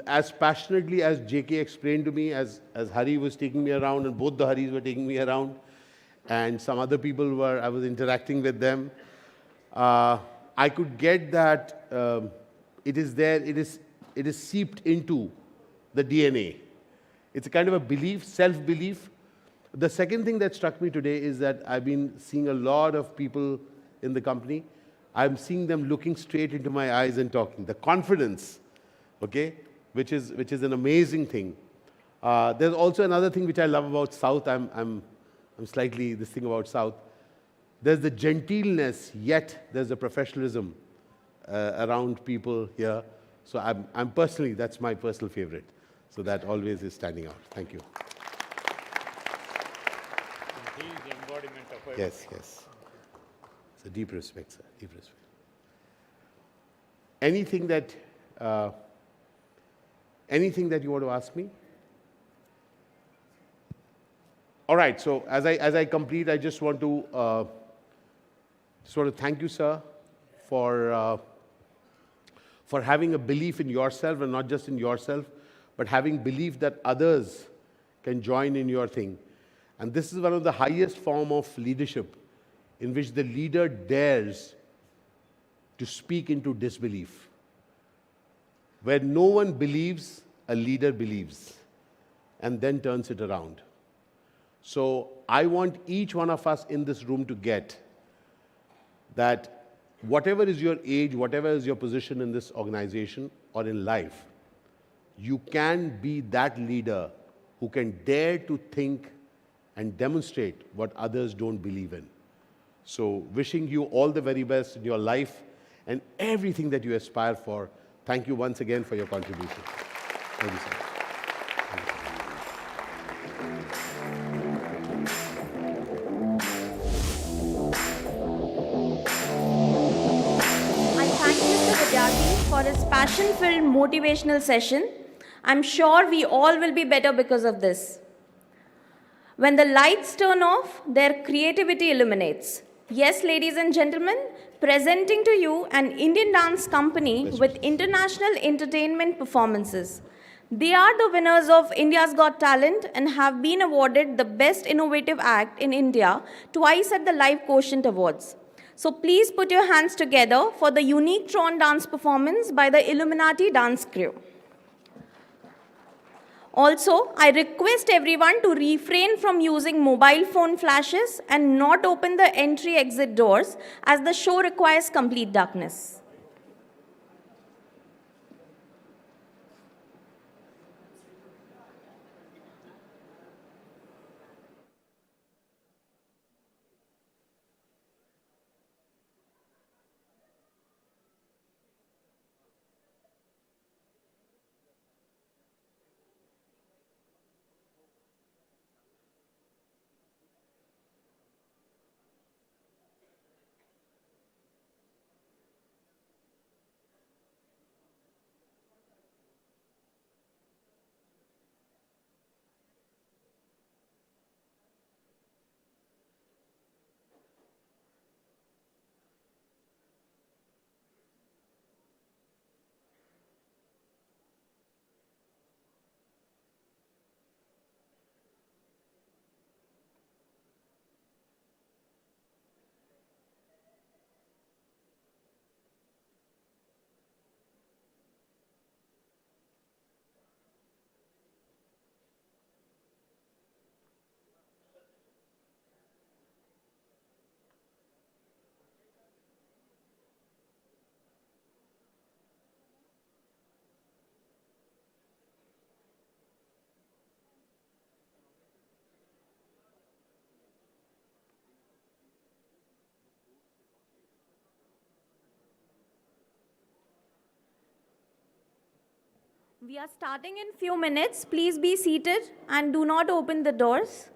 as passionately as JK explained to me, as Hari was taking me around, and both the Haris were taking me around, and some other people I was interacting with them, I could get that it is there, it is seeped into the DNA. It's a kind of a belief, self-belief. The second thing that struck me today is that I've been seeing a lot of people in the company. I'm seeing them looking straight into my eyes and talking. The confidence, okay, which is an amazing thing. There's also another thing which I love about South. I'm slightly this thing about South. There's the gentleness, yet there's the professionalism around people here. So I'm personally, that's my personal favorite. So that always is standing out. Thank you. He is the embodiment of everything. Yes, yes. It's a deep respect, sir. Deep respect. Anything that you want to ask me? All right. So as I complete, I just want to thank you, sir, for having a belief in yourself, and not just in yourself, but having belief that others can join in your thing. And this is one of the highest form of leadership, in which the leader dares to speak into disbelief. Where no one believes, a leader believes, and then turns it around. So I want each one of us in this room to get that whatever is your age, whatever is your position in this organization or in life, you can be that leader who can dare to think and demonstrate what others don't believe in. So wishing you all the very best in your life and everything that you aspire for. Thank you once again for your contribution. Thank you, sir. I thank Mr. Vidyarthi for his passion-filled motivational session. I'm sure we all will be better because of this. When the lights turn off, their creativity illuminates. Yes, ladies and gentlemen, presenting to you an Indian dance company with international entertainment performances. They are the winners of India's Got Talent and have been awarded the Best Innovative Act in India twice at the Live Quotient Awards. So please put your hands together for the unique Tron dance performance by the Illuminati dance crew. Also, I request everyone to refrain from using mobile phone flashes and not open the entry-exit doors as the show requires complete darkness. We are starting in few minutes. Please be seated and do not open the doors.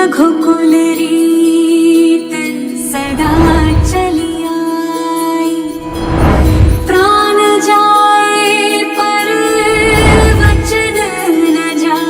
रघुकुल रीत सदा चली आई, प्राण जाए पर वचन न जाए।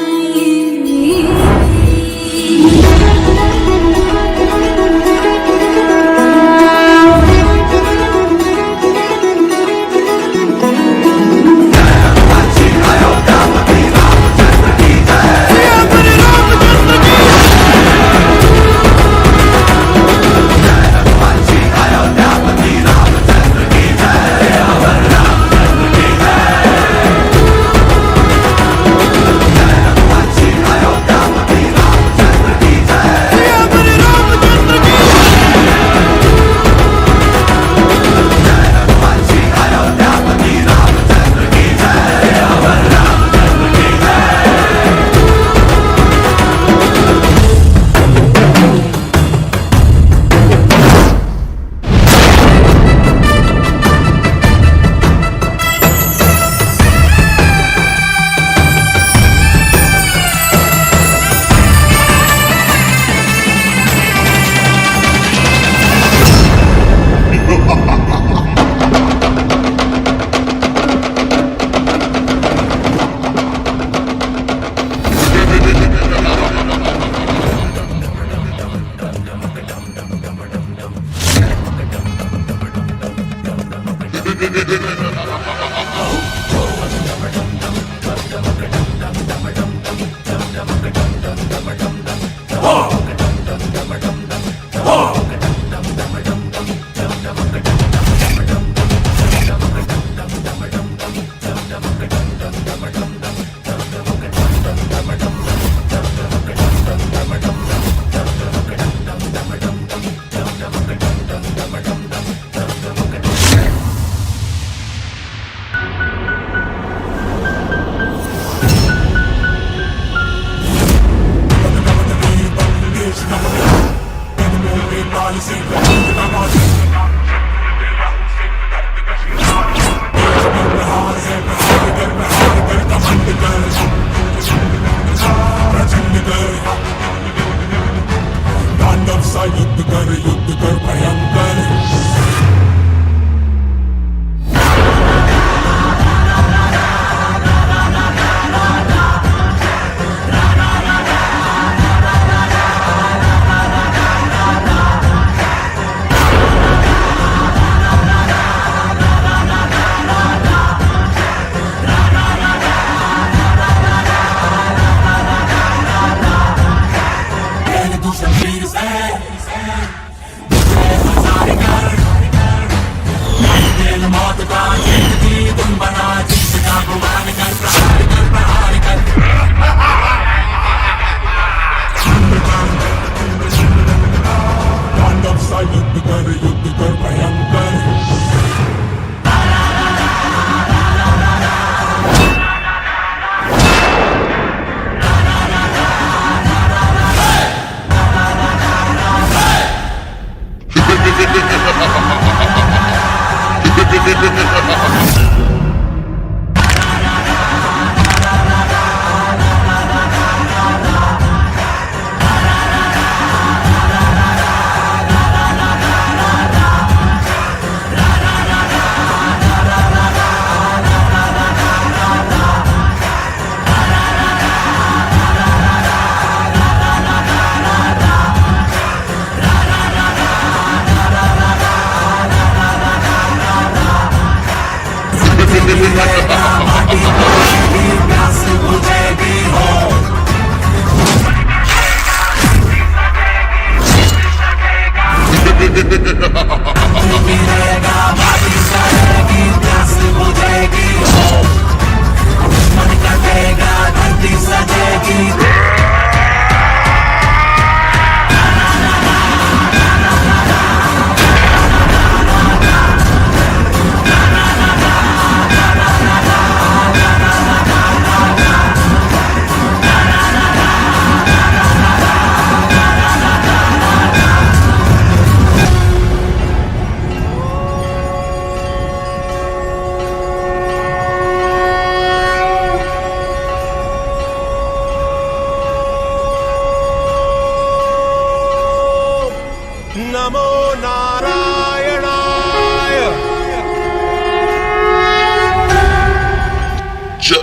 Shri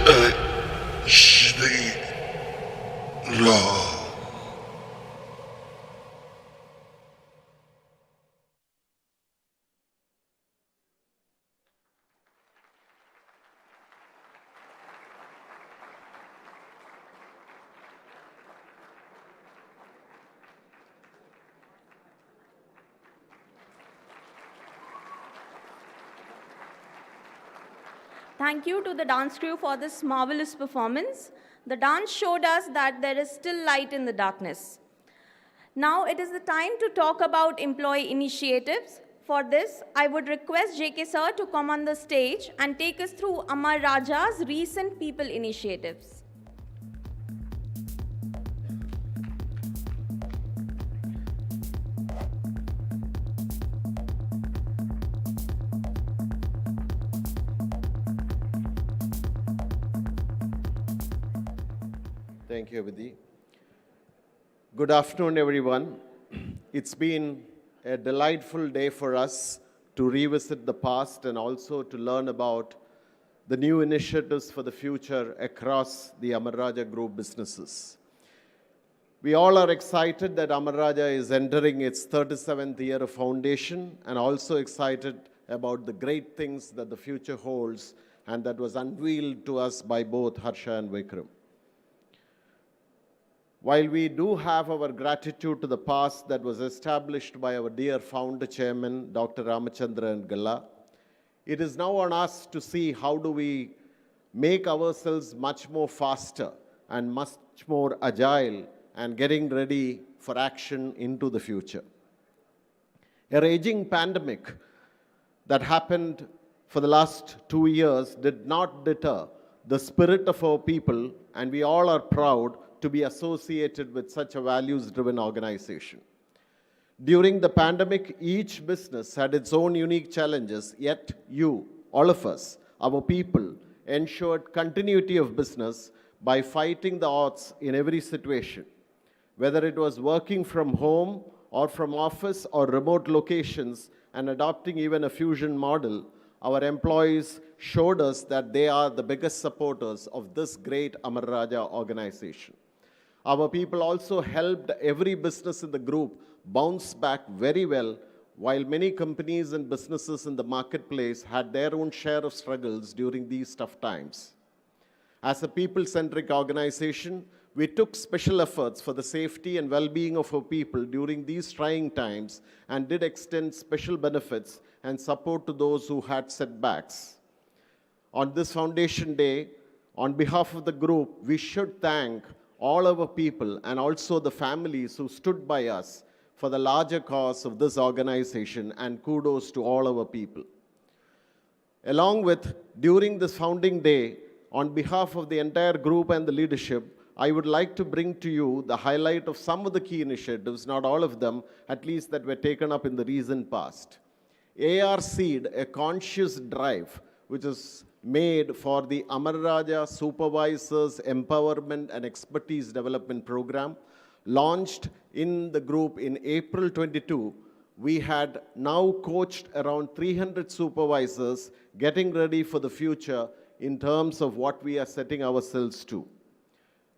Ram. Thank you to the dance crew for this marvelous performance. The dance showed us that there is still light in the darkness. Now it is the time to talk about employee initiatives. For this, I would request JK sir to come on the stage and take us through Amar Raja's recent people initiatives. Thank you, Abhidi. Good afternoon, everyone. It's been a delightful day for us to revisit the past and also to learn about the new initiatives for the future across the Amar Raja Group businesses. We all are excited that Amar Raja is entering its 37th year of foundation and also excited about the great things that the future holds and that was unveiled to us by both Harsha and Vikram. While we do have our gratitude to the past that was established by our dear founder chairman, Dr. Ramachandran Galla, it is now on us to see how do we make ourselves much more faster and much more agile and getting ready for action into the future. A raging pandemic that happened for the last 2 years did not deter the spirit of our people, and we all are proud to be associated with such a values-driven organization. During the pandemic, each business had its own unique challenges, yet you, all of us, our people, ensured continuity of business by fighting the odds in every situation. Whether it was working from home or from office or remote locations and adopting even a fusion model, our employees showed us that they are the biggest supporters of this great Amar Raja organization. Our people also helped every business in the group bounce back very well, while many companies and businesses in the marketplace had their own share of struggles during these tough times. As a people-centric organization, we took special efforts for the safety and well-being of our people during these trying times and did extend special benefits and support to those who had setbacks. On this Foundation Day, on behalf of the group, we should thank all our people and also the families who stood by us for the larger cause of this organization, and kudos to all our people. Along with, during this founding day, on behalf of the entire group and the leadership, I would like to bring to you the highlight of some of the key initiatives, not all of them, at least that were taken up in the recent past. AR Seed, a conscious drive, which is made for the Amar Raja Supervisors Empowerment and Expertise Development Program, launched in the group in April 22. We had now coached around 300 supervisors getting ready for the future in terms of what we are setting ourselves to.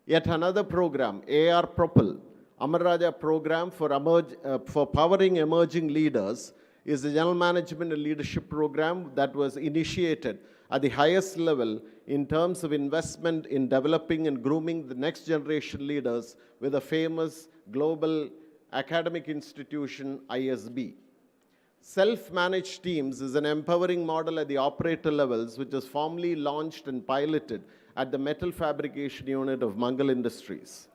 Yet another program, AR Propel, Amar Raja program for powering emerging leaders, is a general management and leadership program that was initiated at the highest level in terms of investment in developing and grooming the next generation leaders with a famous global academic institution, ISB. Self-managed teams is an empowering model at the operator levels, which was formally launched and piloted at the metal fabrication unit of Mangal Industries.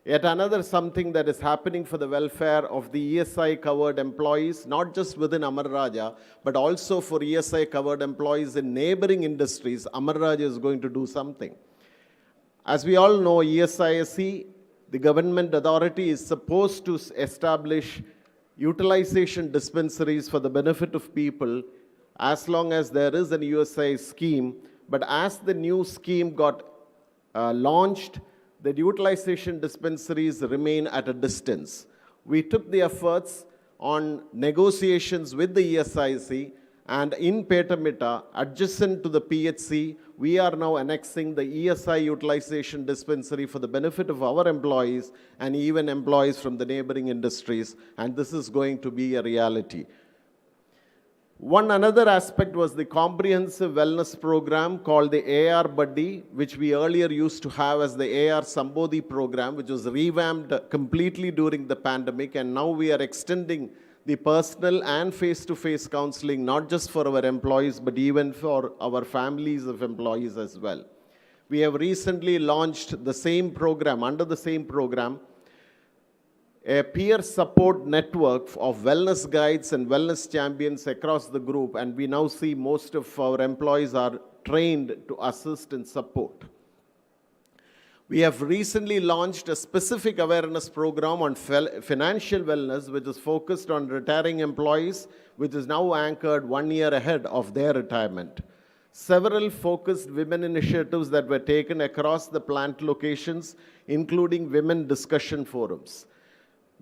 Yet another something that is happening for the welfare of the ESI-covered employees, not just within Amar Raja, but also for ESI-covered employees in neighboring industries. Amar Raja is going to do something. As we all know, ESISE, the government authority, is supposed to establish utilization dispensaries for the benefit of people as long as there is an USI scheme. But as the new scheme got launched, the utilization dispensaries remain at a distance. We took the efforts on negotiations with the ESIC, And in Petamita, adjacent to the PHC, we are now annexing the ESI utilization dispensary for the benefit of our employees and even employees from the neighboring industries. And this is going to be a reality. One another aspect was the comprehensive wellness program called the AR Buddy, which we earlier used to have as the AR Sambodhi program, which was revamped completely during the pandemic. And now we are extending the personal and face-to-face counseling, not just for our employees, but even for our families of employees as well. We have recently launched the same program, under the same program, a peer support network of wellness guides and wellness champions across the group, and we now see most of our employees are trained to assist and support. We have recently launched a specific awareness program on financial wellness, which is focused on retiring employees, which is now anchored 1 year ahead of their retirement. Several focused women initiatives that were taken across the plant locations, including women discussion forums.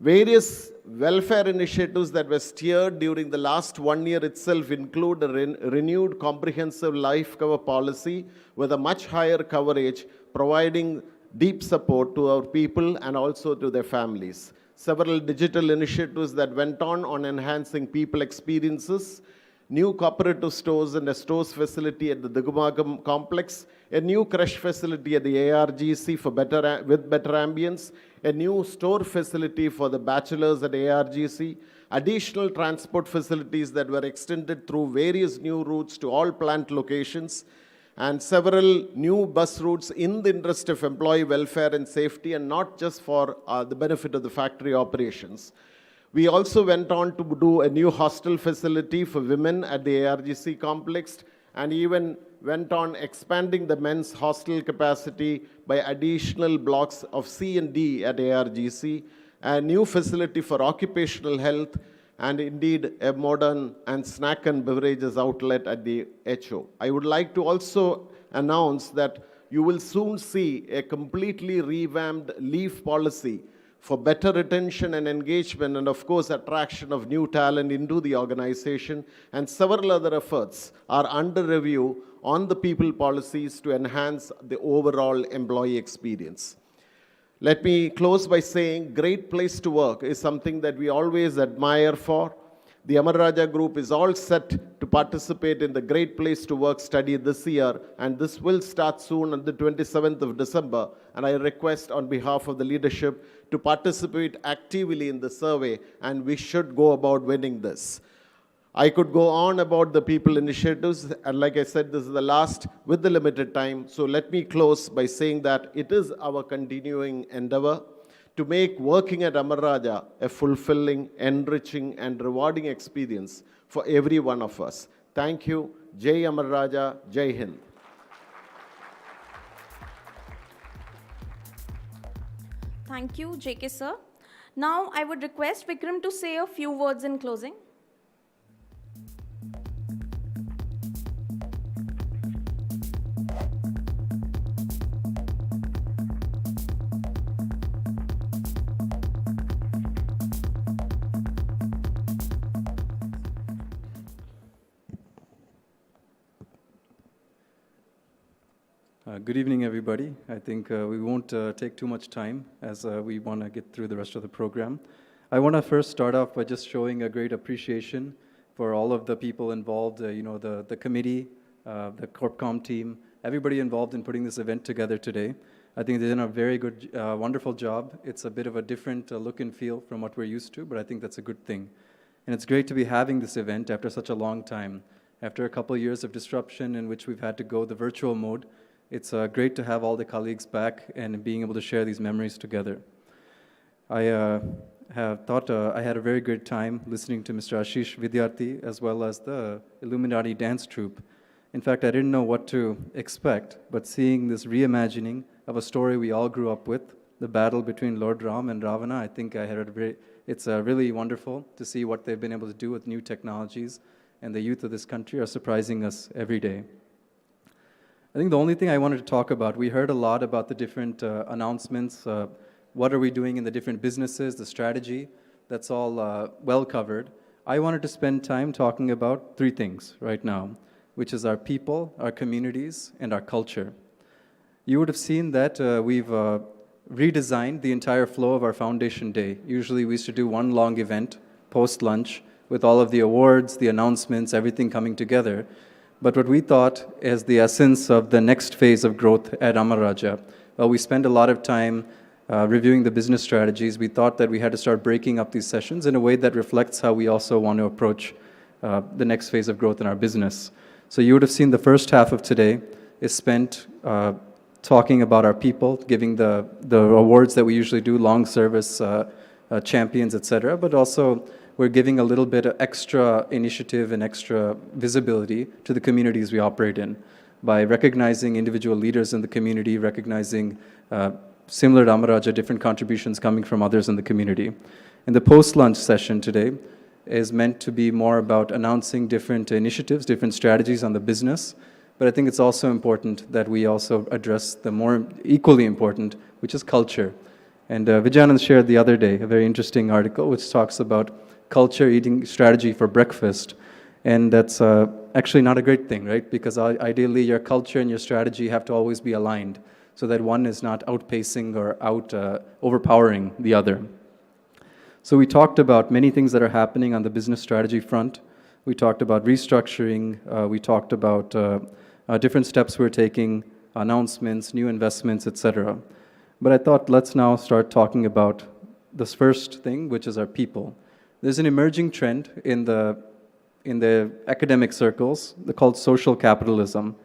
Various welfare initiatives that were steered during the last 1 year itself include a renewed comprehensive life cover policy with a much higher coverage, providing deep support to our people and also to their families. Several digital initiatives that went on enhancing people experiences, new cooperative stores and a stores facility at the Dugumagam complex, a new crush facility at the ARGC with better ambience, a new store facility for the bachelors at ARGC, additional transport facilities that were extended through various new routes to all plant locations, and several new bus routes in the interest of employee welfare and safety, and not just for the benefit of the factory operations. We also went on to do a new hostel facility for women at the ARGC complex, and even went on expanding the men's hostel capacity by additional blocks of C and D at ARGC, a new facility for occupational health, and indeed a modern and snack and beverages outlet at the HO. I would like to also announce that you will soon see a completely revamped leave policy for better retention and engagement, and of course attraction of new talent into the organization, and several other efforts are under review on the people policies to enhance the overall employee experience. Let me close by saying great place to work is something that we always admire for. The Amar Raja Group is all set to participate in the Great Place to Work study this year, and this will start soon on the 27th of December. And I request on behalf of the leadership to participate actively in the survey, and we should go about winning this. I could go on about the people initiatives, and like I said, this is the last with the limited time. So let me close by saying that it is our continuing endeavor to make working at Amar Raja a fulfilling, enriching, and rewarding experience for every one of us. Thank you. Jai Amar Raja, Jai Hind. Thank you, JK sir. Now I would request Vikram to say a few words in closing. Good evening, everybody. I think we won't take too much time as we want to get through the rest of the program. I want to first start off by just showing a great appreciation for all of the people involved, the committee, the CorpCom team, everybody involved in putting this event together today. I think they've done a very good, wonderful job. It's a bit of a different look and feel from what we're used to, but I think that's a good thing. And it's great to be having this event after such a long time. After a couple of years of disruption in which we've had to go the virtual mode, it's great to have all the colleagues back and being able to share these memories together. I have thought I had a very good time listening to Mr. Ashish Vidyarthi as well as the Illuminati dance troupe. In fact, I didn't know what to expect, but seeing this reimagining of a story we all grew up with, the battle between Lord Ram and Ravana, I think I had it's really wonderful to see what they've been able to do with new technologies, and the youth of this country are surprising us every day. I think the only thing I wanted to talk about, we heard a lot about the different announcements, what are we doing in the different businesses, the strategy, that's all well covered. I wanted to spend time talking about three things right now, which is our people, our communities, and our culture. You would have seen that we've redesigned the entire flow of our foundation day. Usually we used to do one long event post-lunch with all of the awards, the announcements, everything coming together. But what we thought is the essence of the next phase of growth at Amara, well, we spend a lot of time reviewing the business strategies. We thought that we had to start breaking up these sessions in a way that reflects how we also want to approach the next phase of growth in our business. So you would have seen the first half of today is spent talking about our people, giving the awards that we usually do, long service champions, etc. But also we're giving a little bit of extra initiative and extra visibility to the communities we operate in by recognizing individual leaders in the community, recognizing similar to Amara, different contributions coming from others in the community. And the post-lunch session today is meant to be more about announcing different initiatives, different strategies on the business. But I think it's also important that we also address the more equally important, which is culture. And Vijayanand shared the other day a very interesting article which talks about culture eating strategy for breakfast. And that's actually not a great thing, right? Because ideally your culture and your strategy have to always be aligned so that one is not outpacing or overpowering the other. So we talked about many things that are happening on the business strategy front. We talked about restructuring. We talked about different steps we're taking, announcements, new investments, etc. But I thought let's now start talking about this first thing, which is our people. There's an emerging trend in the academic circles called social capitalism.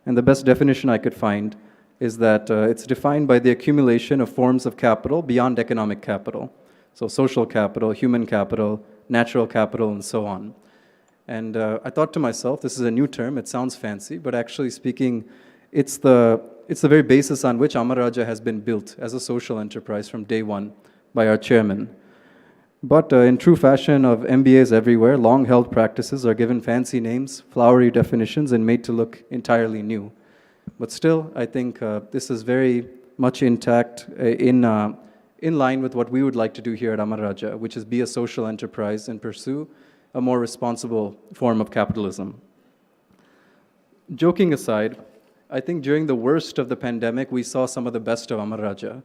And the best definition I could find is that it's defined by the accumulation of forms of capital beyond economic capital. So social capital, human capital, natural capital, and so on. And I thought to myself, this is a new term, it sounds fancy, but actually speaking, it's the very basis on which Amara has been built as a social enterprise from day one by our chairman. But in true fashion of MBAs everywhere, long-held practices are given fancy names, flowery definitions, and made to look entirely new. But still, I think this is very much intact in line with what we would like to do here at Amara, which is be a social enterprise and pursue a more responsible form of capitalism. Joking aside, I think during the worst of the pandemic, we saw some of the best of Amara.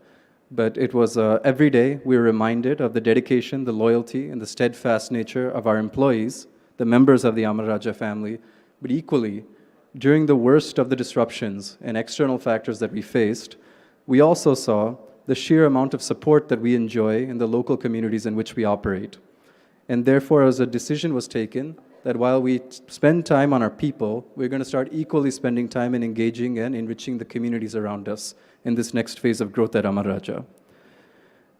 But it was every day we were reminded of the dedication, the loyalty, and the steadfast nature of our employees, the members of the Amara family. But equally, during the worst of the disruptions and external factors that we faced, we also saw the sheer amount of support that we enjoy in the local communities in which we operate. And therefore, as a decision was taken, that while we spend time on our people, we're going to start equally spending time in engaging and enriching the communities around us in this next phase of growth at Amara.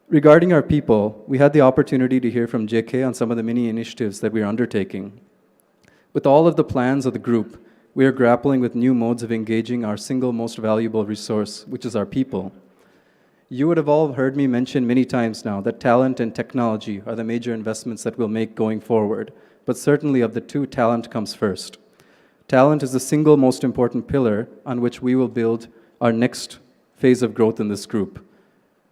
Regarding our people, we had the opportunity to hear from JK on some of the many initiatives that we're undertaking. With all of the plans of the group, we are grappling with new modes of engaging our single most valuable resource, which is our people. You would have all heard me mention many times now that talent and technology are the major investments that we'll make going forward. But certainly of the two, talent comes first. Talent is the single most important pillar on which we will build our next phase of growth in this group.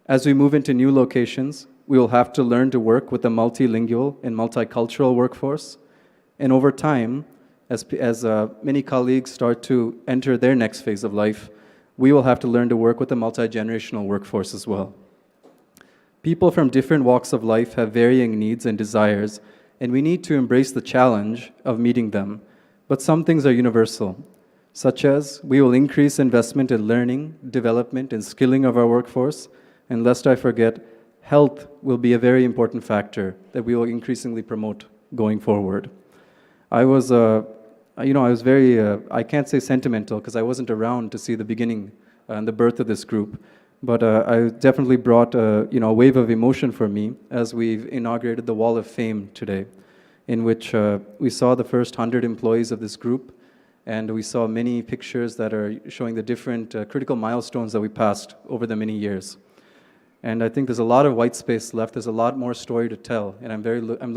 As we move into new locations, we will have to learn to work with a multilingual and multicultural workforce. And over time, as many colleagues start to enter their next phase of life, we will have to learn to work with a multi-generational workforce as well. People from different walks of life have varying needs and desires, and we need to embrace the challenge of meeting them. But some things are universal, such as we will increase investment in learning, development, and skilling of our workforce, and lest I forget, health will be a very important factor that we will increasingly promote going forward. I was very, I can't say sentimental because I wasn't around to see the beginning and the birth of this group, but I definitely brought a wave of emotion for me as we've inaugurated the Wall of Fame today, in which we saw the first 100 employees of this group, and we saw many pictures that are showing the different critical milestones that we passed over the many years. And I think there's a lot of white space left. There's a lot more story to tell, and I'm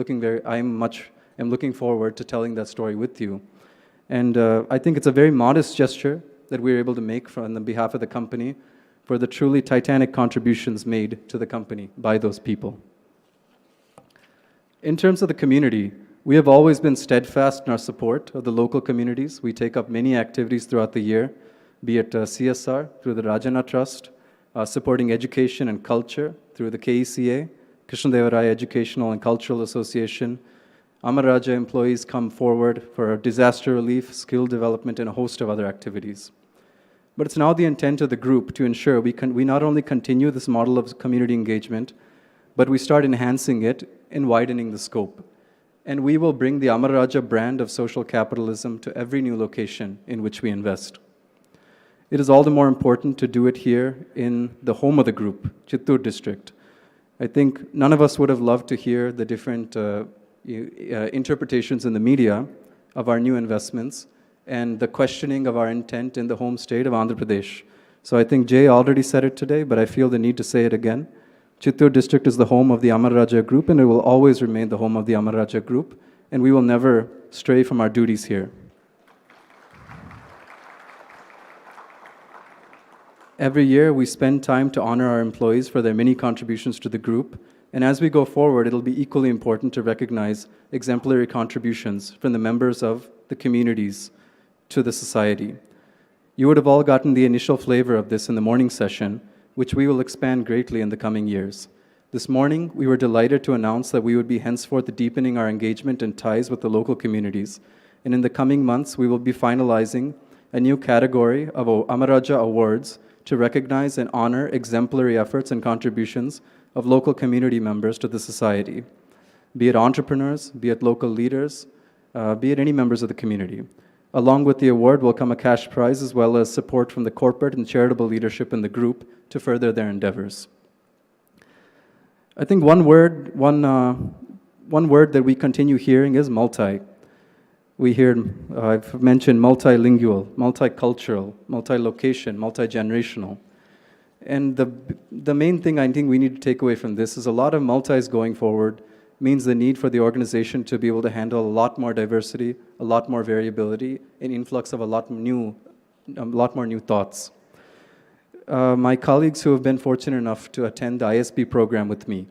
looking forward to telling that story with you. And I think it's a very modest gesture that we're able to make on the behalf of the company for the truly titanic contributions made to the company by those people. In terms of the community, We have always been steadfast in our support of the local communities. We take up many activities throughout the year, be it CSR through the Rajana Trust, supporting education and culture through the KECA, Krishnadevaraya Educational and Cultural Association. Amara Raja employees come forward for disaster relief, skill development, and a host of other activities. But it's now the intent of the group to ensure we not only continue this model of community engagement, but we start enhancing it and widening the scope. And we will bring the Amara Raja brand of social capitalism to every new location in which we invest. It is all the more important to do it here in the home of the group, Chittoor district. I think none of us would have loved to hear the different interpretations in the media of our new investments and the questioning of our intent in the home state of Andhra Pradesh. So I think Jay already said it today, but I feel the need to say it again. Chittoor district is the home of the Amara Raja group, and it will always remain the home of the Amara Raja group, and we will never stray from our duties here. Every year, we spend time to honor our employees for their many contributions to the group, and as we go forward, it'll be equally important to recognize exemplary contributions from the members of the communities to the society. You would have all gotten the initial flavor of this in the morning session, which we will expand greatly in the coming years. This morning, we were delighted to announce that we would be henceforth deepening our engagement and ties with the local communities, and in the coming months, we will be finalizing a new category of Amara Raja Awards to recognize and honor exemplary efforts and contributions of local community members to the society, be it entrepreneurs, be it local leaders, be it any members of the community. Along with the award will come a cash prize as well as support from the corporate and charitable leadership in the group to further their endeavors. I think one word that we continue hearing is multi. We hear, I've mentioned multilingual, multicultural, multi-location, multi-generational. And the main thing I think we need to take away from this is a lot of multis going forward means the need for the organization to be able to handle a lot more diversity, a lot more variability, an influx of a lot more new thoughts. My colleagues who have been fortunate enough to attend the ISB program with me,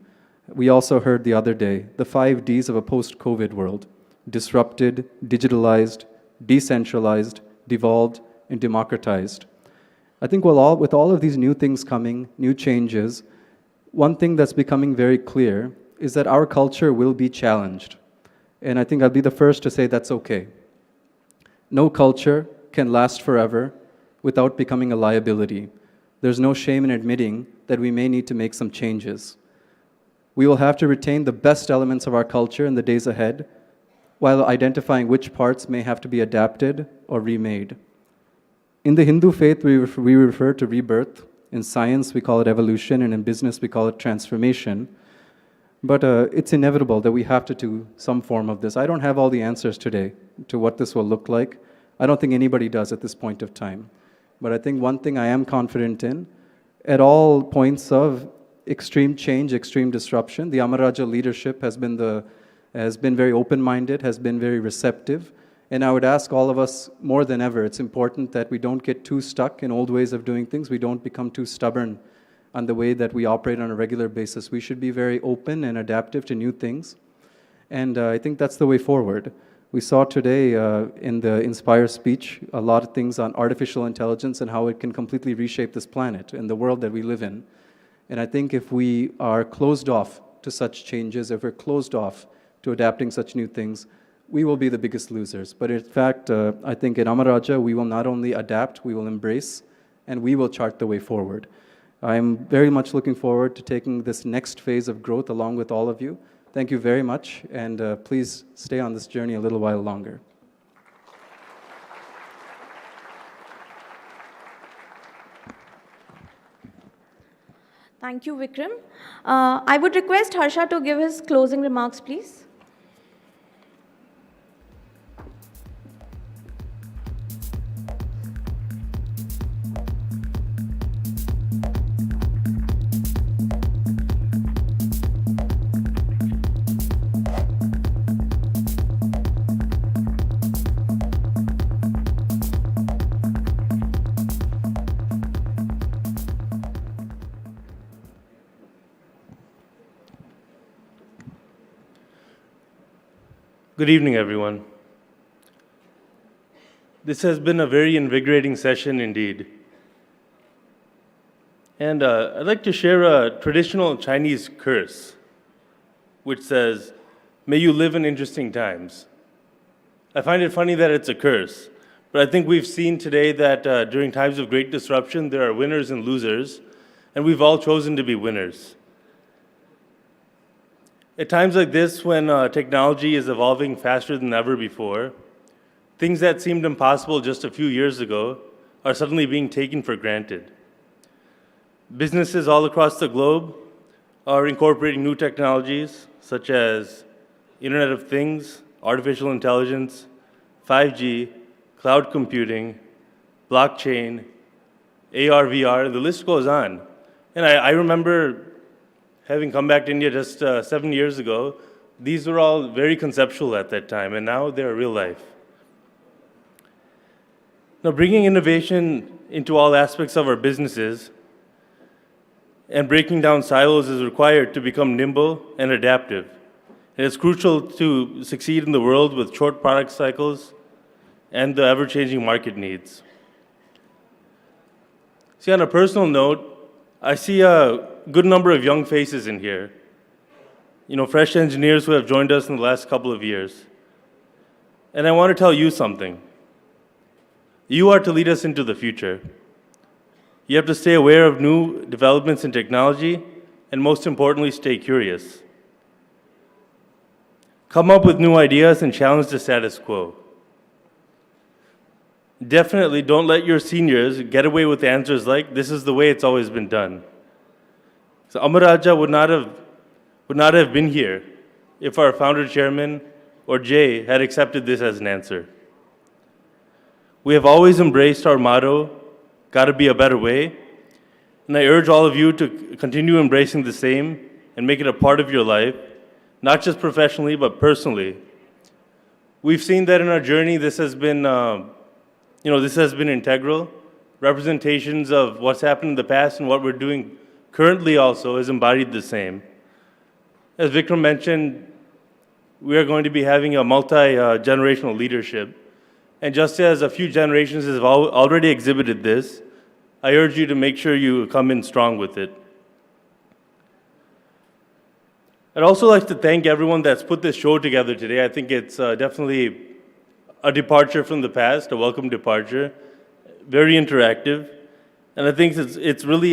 we also heard the other day the 5 Ds of a post-COVID world: disrupted, digitalized, decentralized, devolved, and democratized. I think with all of these new things coming, new changes, one thing that's becoming very clear is that our culture will be challenged. And I think I'll be the first to say that's okay. No culture can last forever without becoming a liability. There's no shame in admitting that we may need to make some changes. We will have to retain the best elements of our culture in the days ahead, while identifying which parts may have to be adapted or remade. In the Hindu faith, we refer to rebirth. In science, we call it evolution, and in business, we call it transformation. But it's inevitable that we have to do some form of this. I don't have all the answers today to what this will look like. I don't think anybody does at this point of time. But I think one thing I am confident in, at all points of extreme change, extreme disruption, the Amara Raja leadership has been very open-minded, has been very receptive. And I would ask all of us more than ever, it's important that we don't get too stuck in old ways of doing things. We don't become too stubborn on the way that we operate on a regular basis. We should be very open and adaptive to new things. And I think that's the way forward. We saw today in the Inspire speech a lot of things on artificial intelligence and how it can completely reshape this planet and the world that we live in. And I think if we are closed off to such changes, if we're closed off to adapting such new things, we will be the biggest losers. But in fact, I think in Amara Raja, we will not only adapt, we will embrace, and we will chart the way forward. I'm very much looking forward to taking this next phase of growth along with all of you. Thank you very much, and please stay on this journey a little while longer. Thank you, Vikram. I would request Harsha to give his closing remarks, please. Good evening, everyone. This has been a very invigorating session indeed. And I'd like to share a traditional Chinese curse, which says, "May you live in interesting times." I find it funny that it's a curse, but I think we've seen today that during times of great disruption, there are winners and losers, and we've all chosen to be winners. At times like this, when technology is evolving faster than ever before, things that seemed impossible just a few years ago are suddenly being taken for granted. Businesses all across the globe are incorporating new technologies such as Internet of Things, artificial intelligence, 5G, cloud computing, blockchain, AR, VR, the list goes on. And I remember having come back to India just 7 years ago, these were all very conceptual at that time, and now they're real life. Now, bringing innovation into all aspects of our businesses and breaking down silos is required to become nimble and adaptive. And it's crucial to succeed in the world with short product cycles and the ever-changing market needs. See, on a personal note, I see a good number of young faces in here. You know, fresh engineers who have joined us in the last couple of years. And I want to tell you something. You are to lead us into the future. You have to stay aware of new developments in technology, and most importantly, stay curious. Come up with new ideas and challenge the status quo. Definitely don't let your seniors get away with answers like, "This is the way it's always been done." So Amaraja would not have been here if our founder chairman or Jay had accepted this as an answer. We have always embraced our motto, "Gotta be a better way," and I urge all of you to continue embracing the same and make it a part of your life, not just professionally, but personally. We've seen that in our journey, this has been integral. Representations of what's happened in the past and what we're doing currently also is embodied the same. As Vikram mentioned, we are going to be having a multi-generational leadership. And just as a few generations have already exhibited this, I urge you to make sure you come in strong with it. I'd also like to thank everyone that's put this show together today. I think it's definitely a departure from the past, a welcome departure, very interactive. And I think it's really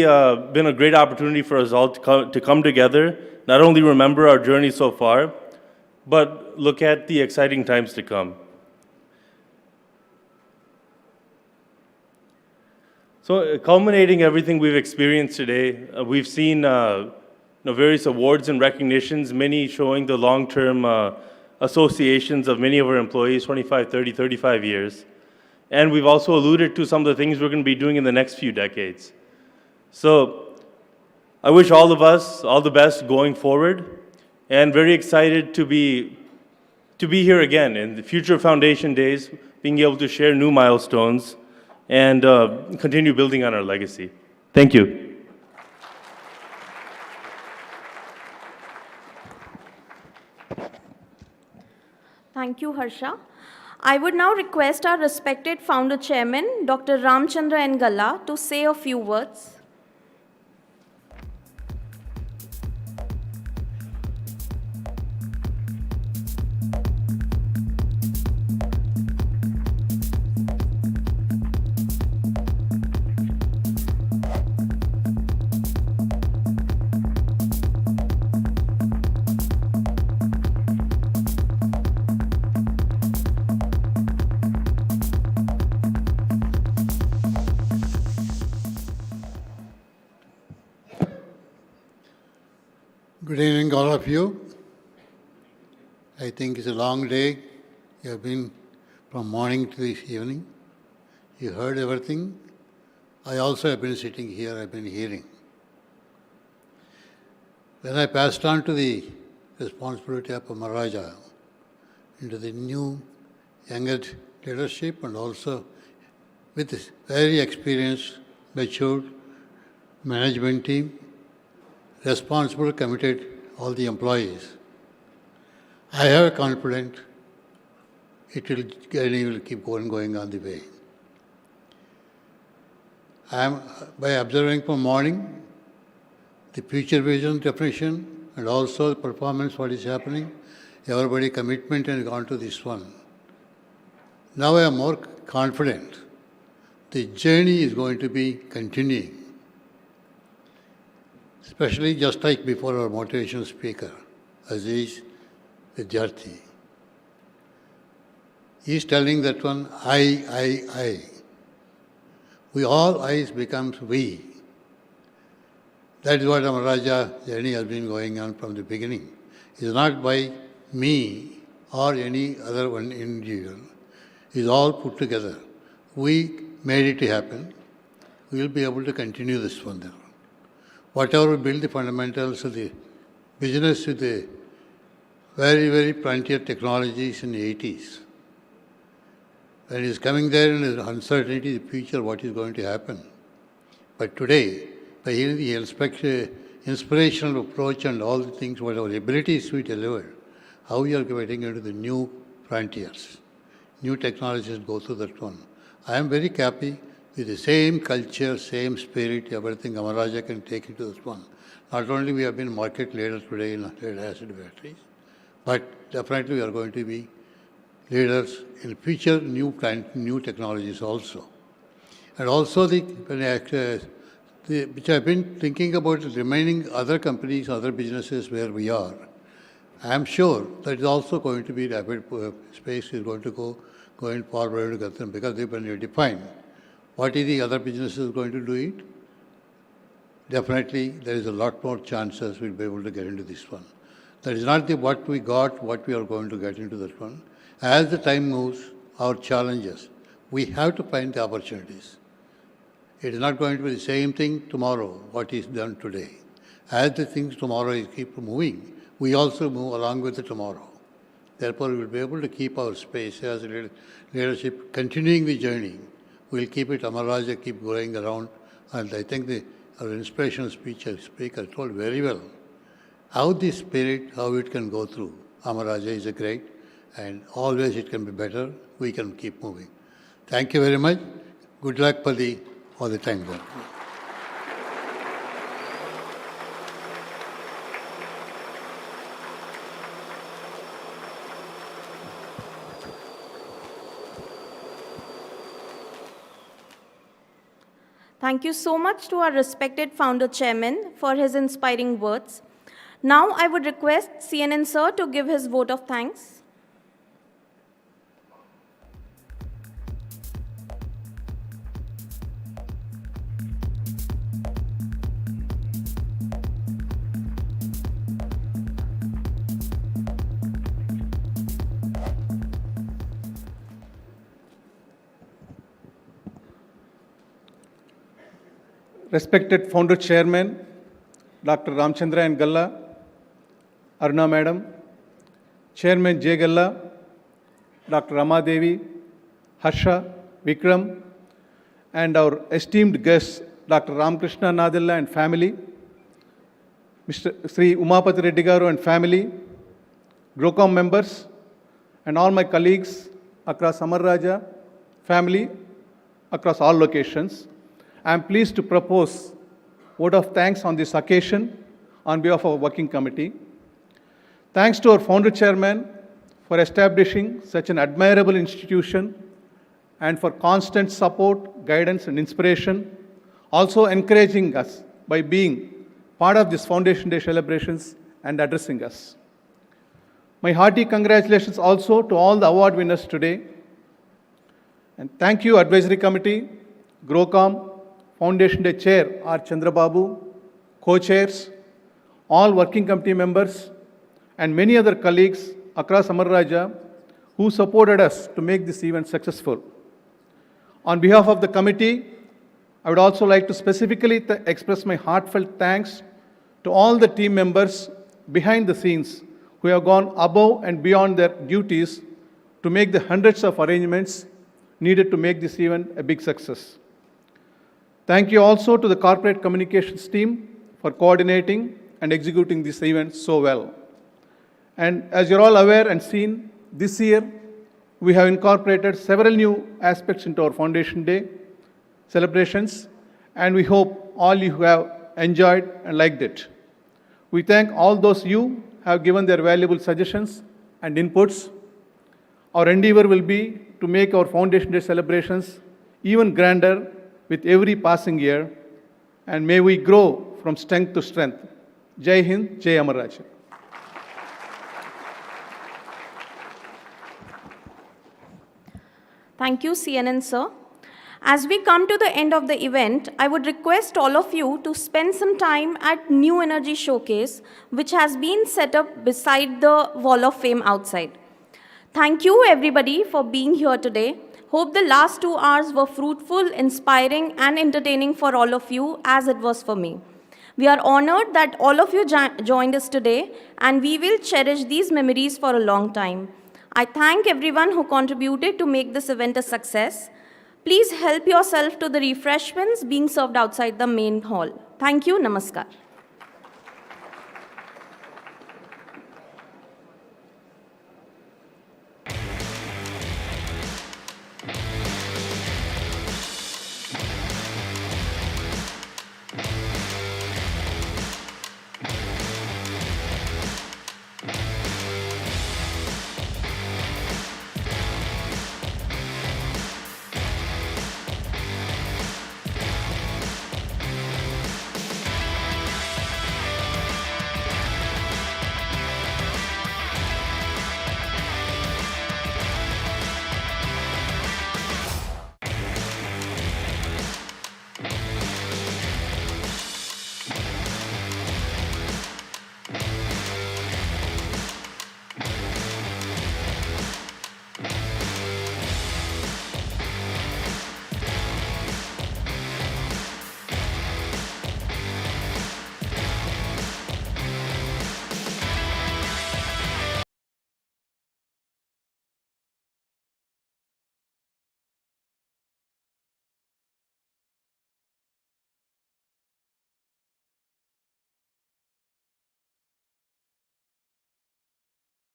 been a great opportunity for us all to come together, not only remember our journey so far, but look at the exciting times to come. So culminating everything we've experienced today, we've seen various awards and recognitions, many showing the long-term associations of many of our employees, 25, 30, 35 years. And we've also alluded to some of the things we're going to be doing in the next few decades. So I wish all of us all the best going forward, and very excited to be here again in the future Foundation Days, being able to share new milestones and continue building on our legacy. Thank you. Thank you, Harsha. I would now request our respected founder chairman, Dr. Ramchandra N. Galla, to say a few words. Good evening, all of you. I think it's a long day. You have been from morning to this evening. You heard everything. I also have been sitting here, I've been hearing. When I passed on to the responsibility of Maharaja into the new, younger leadership, and also with this very experienced, matured management team, responsible, committed, all the employees, I have confidence it will keep going on the way. By observing from morning, the future vision definition and also the performance, what is happening, everybody commitment and gone to this one. Now I am more confident. The journey is going to be continuing. Especially just like before our motivational speaker, Aziz Vidyarthi. He is telling that one, I. We all I's becomes we. That is what Amaraja journey has been going on from the beginning. It is not by me or any other one individual. It is all put together. We made it happen. We will be able to continue this one there. Whatever we build the fundamentals of the business with the very, very frontier technologies in the 80s. When it is coming there and the uncertainty, the future, what is going to happen. But today, by hearing the inspirational approach and all the things, whatever abilities we delivered, how we are getting into the new frontiers, new technologies go through that one. I am very happy with the same culture, same spirit, everything Amaraja can take into this one. Not only we have been market leaders today in lead-acid batteries, but definitely we are going to be leaders in future new technologies also. And also which I've been thinking about the remaining other companies, other businesses where we are. I am sure that is also going to be rapid space is going to go going forward to get them, because when you define what is the other businesses going to do it, definitely there is a lot more chances we'll be able to get into this one. That is not what we got, what we are going to get into that one. As the time moves, our challenges, we have to find the opportunities. It is not going to be the same thing tomorrow, what is done today. As the things tomorrow keep moving, we also move along with the tomorrow. Therefore, we will be able to keep our space as leadership, continuing the journey. We'll keep it, Amaraja keep going around. And I think our inspirational speaker told very well how this spirit, how it can go through. Amaraja is a great, and always it can be better. We can keep moving. Thank you very much. Good luck for the time there. Thank you so much to our respected founder chairman for his inspiring words. Now I would request CNN sir to give his vote of thanks. Respected founder chairman, Dr. Ramchandra and Galla, Aruna madam, Chairman J. Galla, Dr. Ramadevi, Harsha, Vikram, and our esteemed guests, Dr. Ramakrishna Nadilla and family, Mr. Sri Umapati Reddy Garu and family, GROCOM members, and all my colleagues across Amaraja family, across all locations. I am pleased to propose vote of thanks on this occasion on behalf of our working committee. Thanks to our founder chairman for establishing such an admirable institution and for constant support, guidance and inspiration, also encouraging us by being part of this Foundation Day celebrations and addressing us. My hearty congratulations also to all the award winners today. And thank you, Advisory Committee, GROCOM, Foundation Day Chair R. Chandrababu, co-chairs, all working committee members, and many other colleagues across Amaraja who supported us to make this event successful. On behalf of the committee, I would also like to specifically express my heartfelt thanks to all the team members behind the scenes who have gone above and beyond their duties to make the hundreds of arrangements needed to make this event a big success. Thank you also to the corporate communications team for coordinating and executing this event so well. And as you're all aware and seen, this year we have incorporated several new aspects into our Foundation Day celebrations, and we hope all you have enjoyed and liked it. We thank all those you have given their valuable suggestions and inputs. Our endeavor will be to make our Foundation Day celebrations even grander with every passing year, and may we grow from strength to strength. Jai Hind, Jai Amara. Thank you, CNN sir. As we come to the end of the event, I would request all of you to spend some time at New Energy Showcase, which has been set up beside the Wall of Fame outside. Thank you everybody for being here today. Hope the last 2 hours were fruitful, inspiring and entertaining for all of you as it was for me. We are honored that all of you joined us today, and we will cherish these memories for a long time. I thank everyone who contributed to make this event a success. Please help yourself to the refreshments being served outside the main hall. Thank you. Namaskar.